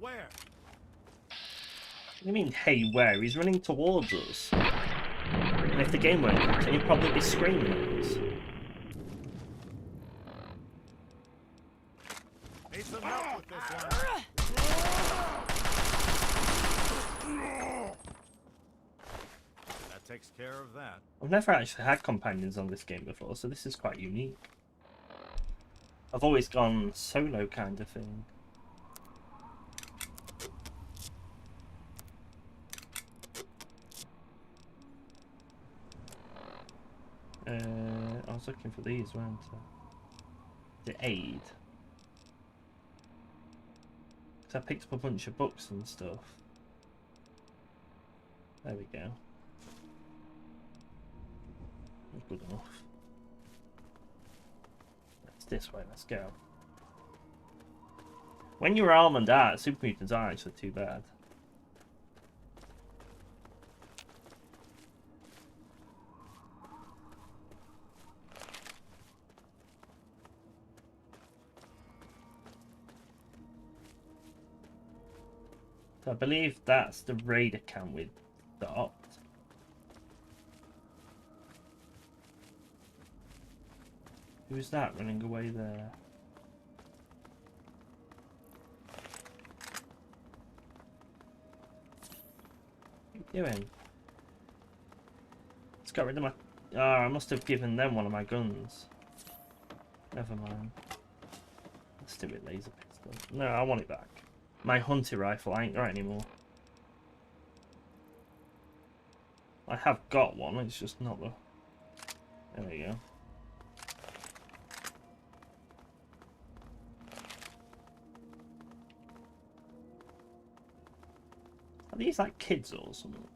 Where? What do you mean, hey, where? He's running towards us. And if the game won't continue, he'd probably be screaming at us. Need some help with this one. That takes care of that. I've never actually had companions on this game before, so this is quite unique. I've always gone solo kind of thing. I was looking for these, weren't I? The aid. Because I picked up a bunch of books and stuff. There we go. Good enough. That's this way, let's go. When you're almond art, super mutants aren't actually too bad. So I believe that's the raid account with the opt. Who's that running away there? What are you doing? Let's get rid of my... Oh, I must have given them one of my guns. Never mind. Let's do it, laser pistol. No, I want it back. My hunting rifle ain't right anymore. I have got one, it's just not the... There we go. Are these like kids or something?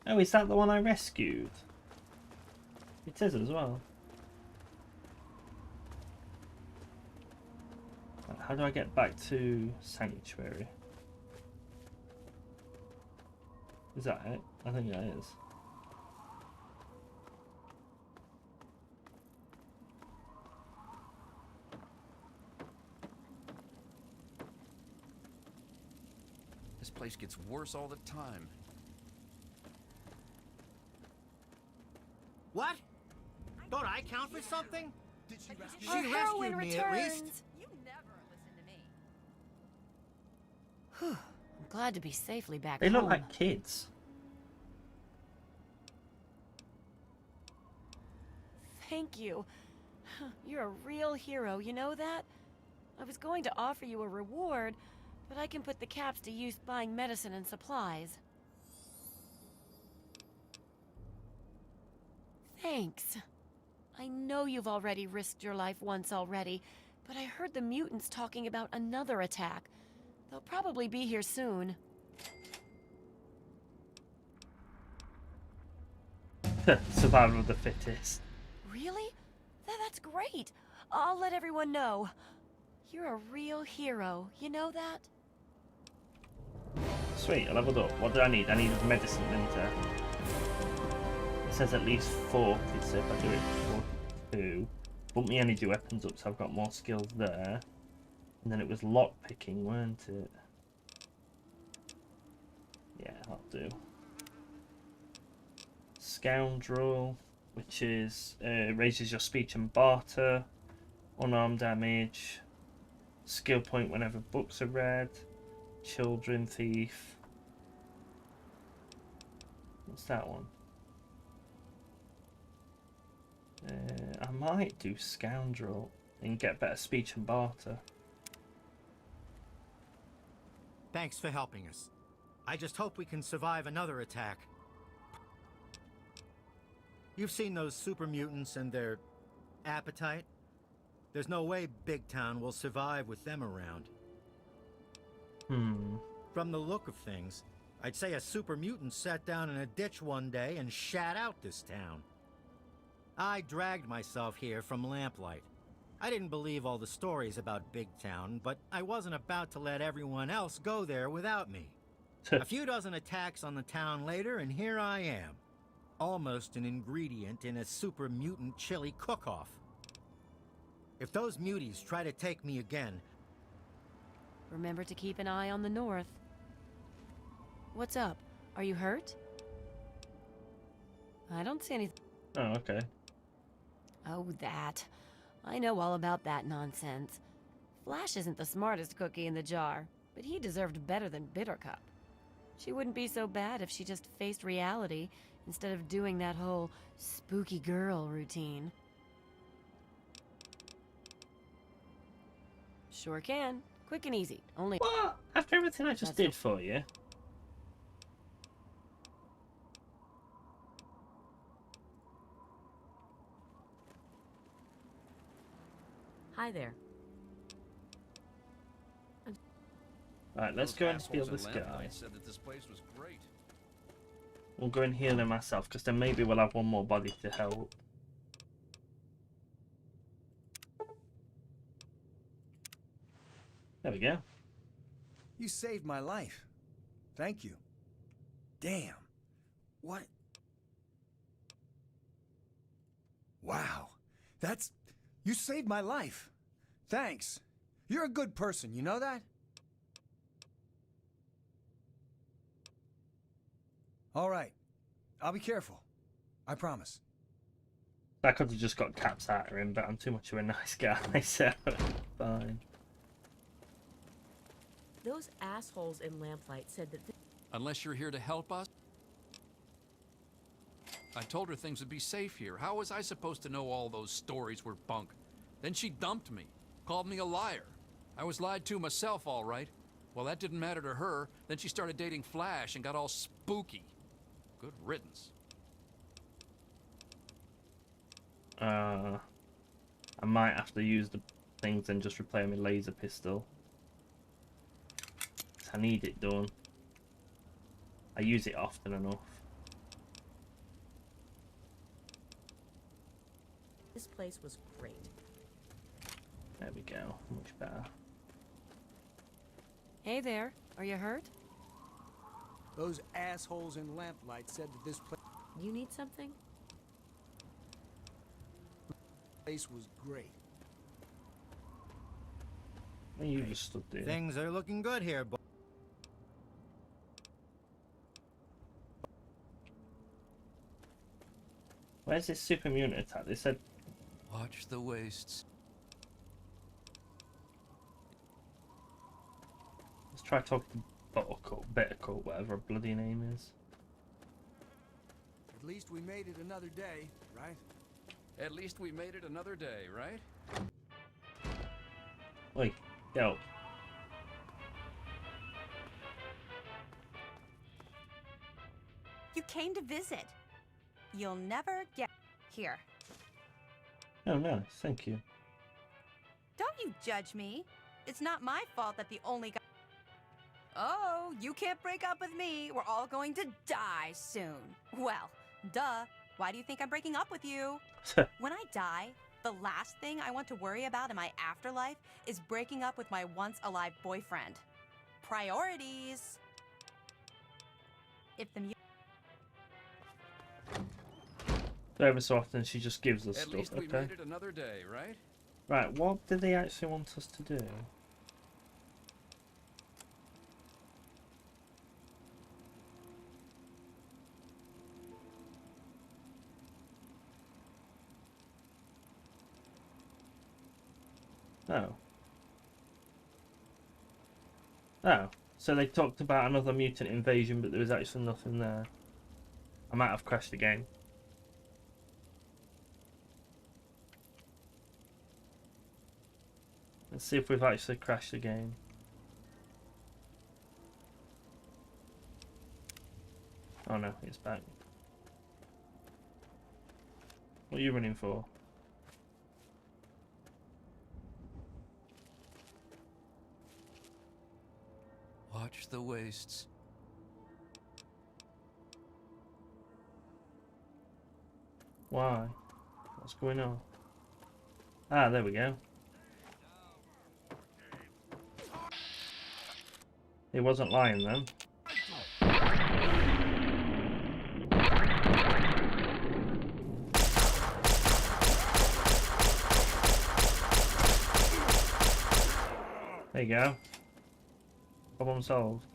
Oh, is that the one I rescued? It is as well. How do I get back to Sanctuary? Is that it? I think that is. This place gets worse all the time. What? Don't I count for something? Did she rescue She rescued me at least. You never listen to me. Whew. I'm glad to be safely back They home. look like kids. Thank you. You're a real hero, you know that? I was going to offer you a reward, but I can put the caps to use buying medicine and supplies. Thanks. I know you've already risked your life once already, but I heard the mutants talking about another attack. They'll probably be here soon. Survival of the fittest. Really? That's great. I'll let everyone know. You're a real hero, you know that? Sweet, I leveled up. What do I need? I need a medicine, didn't I? It says at least 40, so if I do it 42. Bump my energy weapons up so I've got more skills there. And then it was lock picking, weren't it? Yeah, that'll do. Scoundrel, which is raises your speech and barter, unarmed damage, skill point whenever books are read, children thief. What's that one? I might do scoundrel and get better speech and barter. Thanks for helping us. I just hope we can survive another attack. You've seen those super mutants and their appetite? There's no way Big Town will survive with them around. From the look of things, I'd say a super mutant sat down in a ditch one day and shat out this town. I dragged myself here from Lamplight. I didn't believe all the stories about Big Town, but I wasn't about to let everyone else go there without me. A few dozen attacks on the town later, and here I am. Almost an ingredient in a super mutant chili cook-off. If those muties try to take me again... Remember to keep an eye on the north. What's up? Are you hurt? I don't see anything. Oh, okay. Oh, that. I know all about that nonsense. Flash isn't the smartest cookie in the jar, but he deserved better than Bittercup. She wouldn't be so bad if she just faced reality instead of doing that whole spooky girl routine. Sure can. Quick and easy. Only... What? After everything I just did for you? Hi there. Right, let's go and heal this guy. Said that this place was great. We'll go and heal him myself, because then maybe we'll have one more body to help. There we go. You saved my life. Thank you. Damn. What? Wow. That's... You saved my life. Thanks. You're a good person, you know that? All right. I'll be careful. I promise. I could have just got caps out of him, but I'm too much of a nice guy, so fine. Those assholes in Lamplight said that... Unless you're here to help us? I told her things would be safe here. How was I supposed to know all those stories were bunk? Then she dumped me, called me a liar. I was lied to myself, all right. Well, that didn't matter to her. Then she started dating Flash and got all spooky. Good riddance. I might have to use the things and just replay my laser pistol. I need it done. I use it often enough. This place was great. There we go. Much better. Hey there. Are you hurt? Those assholes in Lamplight said that this You need something? place was great. You just stood there. Things are looking good here, boy. Where's this super mutant attack? They said... Watch the wastes. Let's try talking to Buttercup, whatever her bloody name is. At least we made it another day, right? At least we made it another day, right? Oi, yo. You came to visit. You'll never get here. Oh, nice. Thank you. Don't you judge me. It's not my fault that the only guy... Oh, you can't break up with me. We're all going to die soon. Well, duh. Why do you think I'm breaking up with you? When I die, the last thing I want to worry about in my afterlife is breaking up with my once-alive boyfriend. Priorities. If the... Every so often she just gives us At stuff, least we okay? made it another day, right? Right, what did they actually want us to do? Oh. Oh, so they talked about another mutant invasion, but there was actually nothing there. I might have crashed the game. Let's see if we've actually crashed the game. Oh no, it's back. What are you running for? Watch the wastes. Why? What's going on? Ah, there we go. He wasn't lying then. There you go. Problem solved.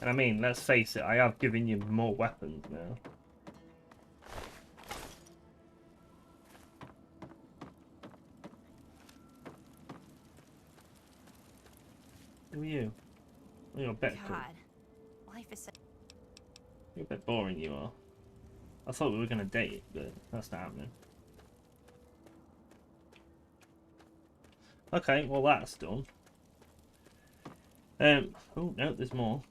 And I mean, let's face it, I have given you more weapons now. Who are you? Oh, you're a bit cool. God, life is so... You're a bit boring, you are. I thought we were going to date, but that's not happening. Okay, well that's done. Oh no, there's more.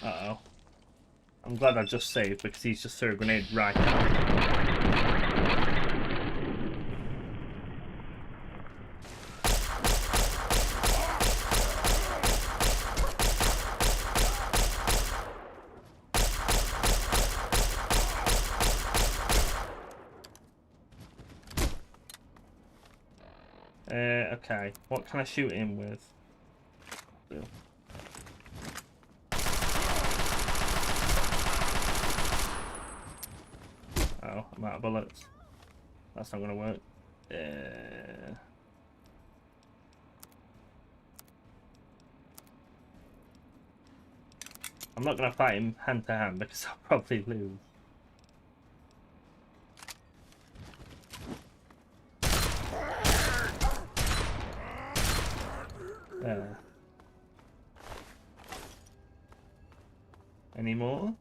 Uh-oh. I'm glad I just saved because he's just threw a grenade right now. Okay, what can I shoot him with? Oh, I'm out of bullets. That's not gonna work. I'm not gonna fight him hand to hand because I'll probably lose. Any more?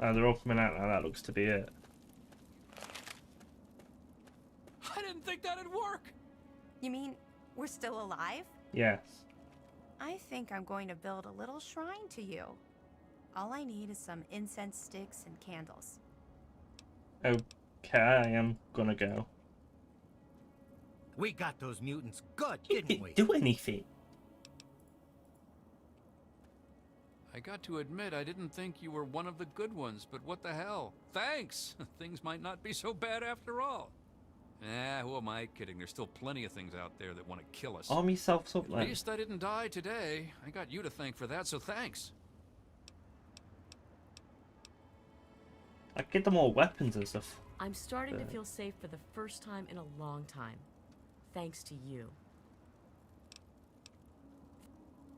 Oh, they're all coming out now. That looks to be it. I didn't think that'd work. You mean we're still alive? Yes. I think I'm going to build a little shrine to you. All I need is some incense sticks and candles. Okay, I am gonna go. We got those mutants good, didn't we? Do anything. I got to admit, I didn't think you were one of the good ones, but what the hell? Thanks! Things might not be so bad after all. Who am I kidding? There's still plenty of things out there that want to kill us. Arm yourself up, At least I didn't die today. I got you to thank for that, so thanks. I get them all weapons and stuff. I'm starting to feel safe for the first time in a long time. thanks to you.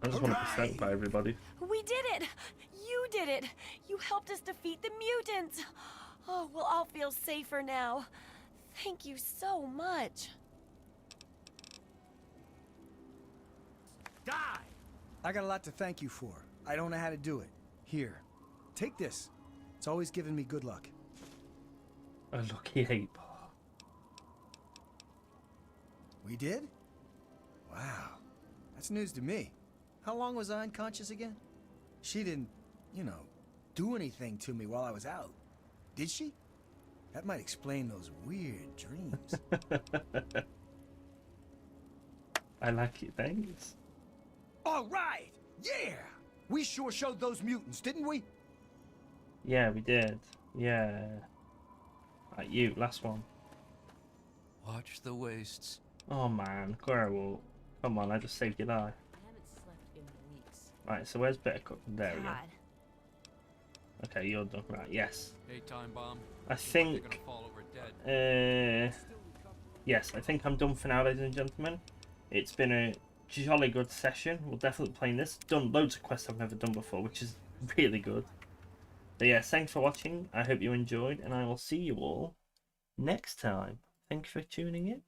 I just want to be thanked by everybody. We did it! You did it! You helped us defeat the mutants! Oh, we'll all feel safer now. Thank you so much. Die! I got a lot to thank you for. I don't know how to do it. Here, take this. It's always given me good luck. A lucky ape. We did? Wow. That's news to me. How long was I unconscious again? She didn't, you know, do anything to me while I was out. Did she? That might explain those weird dreams. I like it, thanks. All right! Yeah! We sure showed those mutants, didn't we? Yeah, we did. Yeah. Like you, last one. Watch the wastes. Oh man, Guerrero. Come on, I just saved your life. I haven't slept in weeks. Right, so where's Buttercup? There we go. God. Okay, you're done. Right, yes. Hey, time bomb. I think. They're gonna fall over dead. Yes, I think I'm done for now, ladies and gentlemen. It's been a jolly good session. We'll definitely be playing this. Done loads of quests I've never done before, which is really good. But yeah, thanks for watching. I hope you enjoyed, and I will see you all next time. Thank you for tuning in.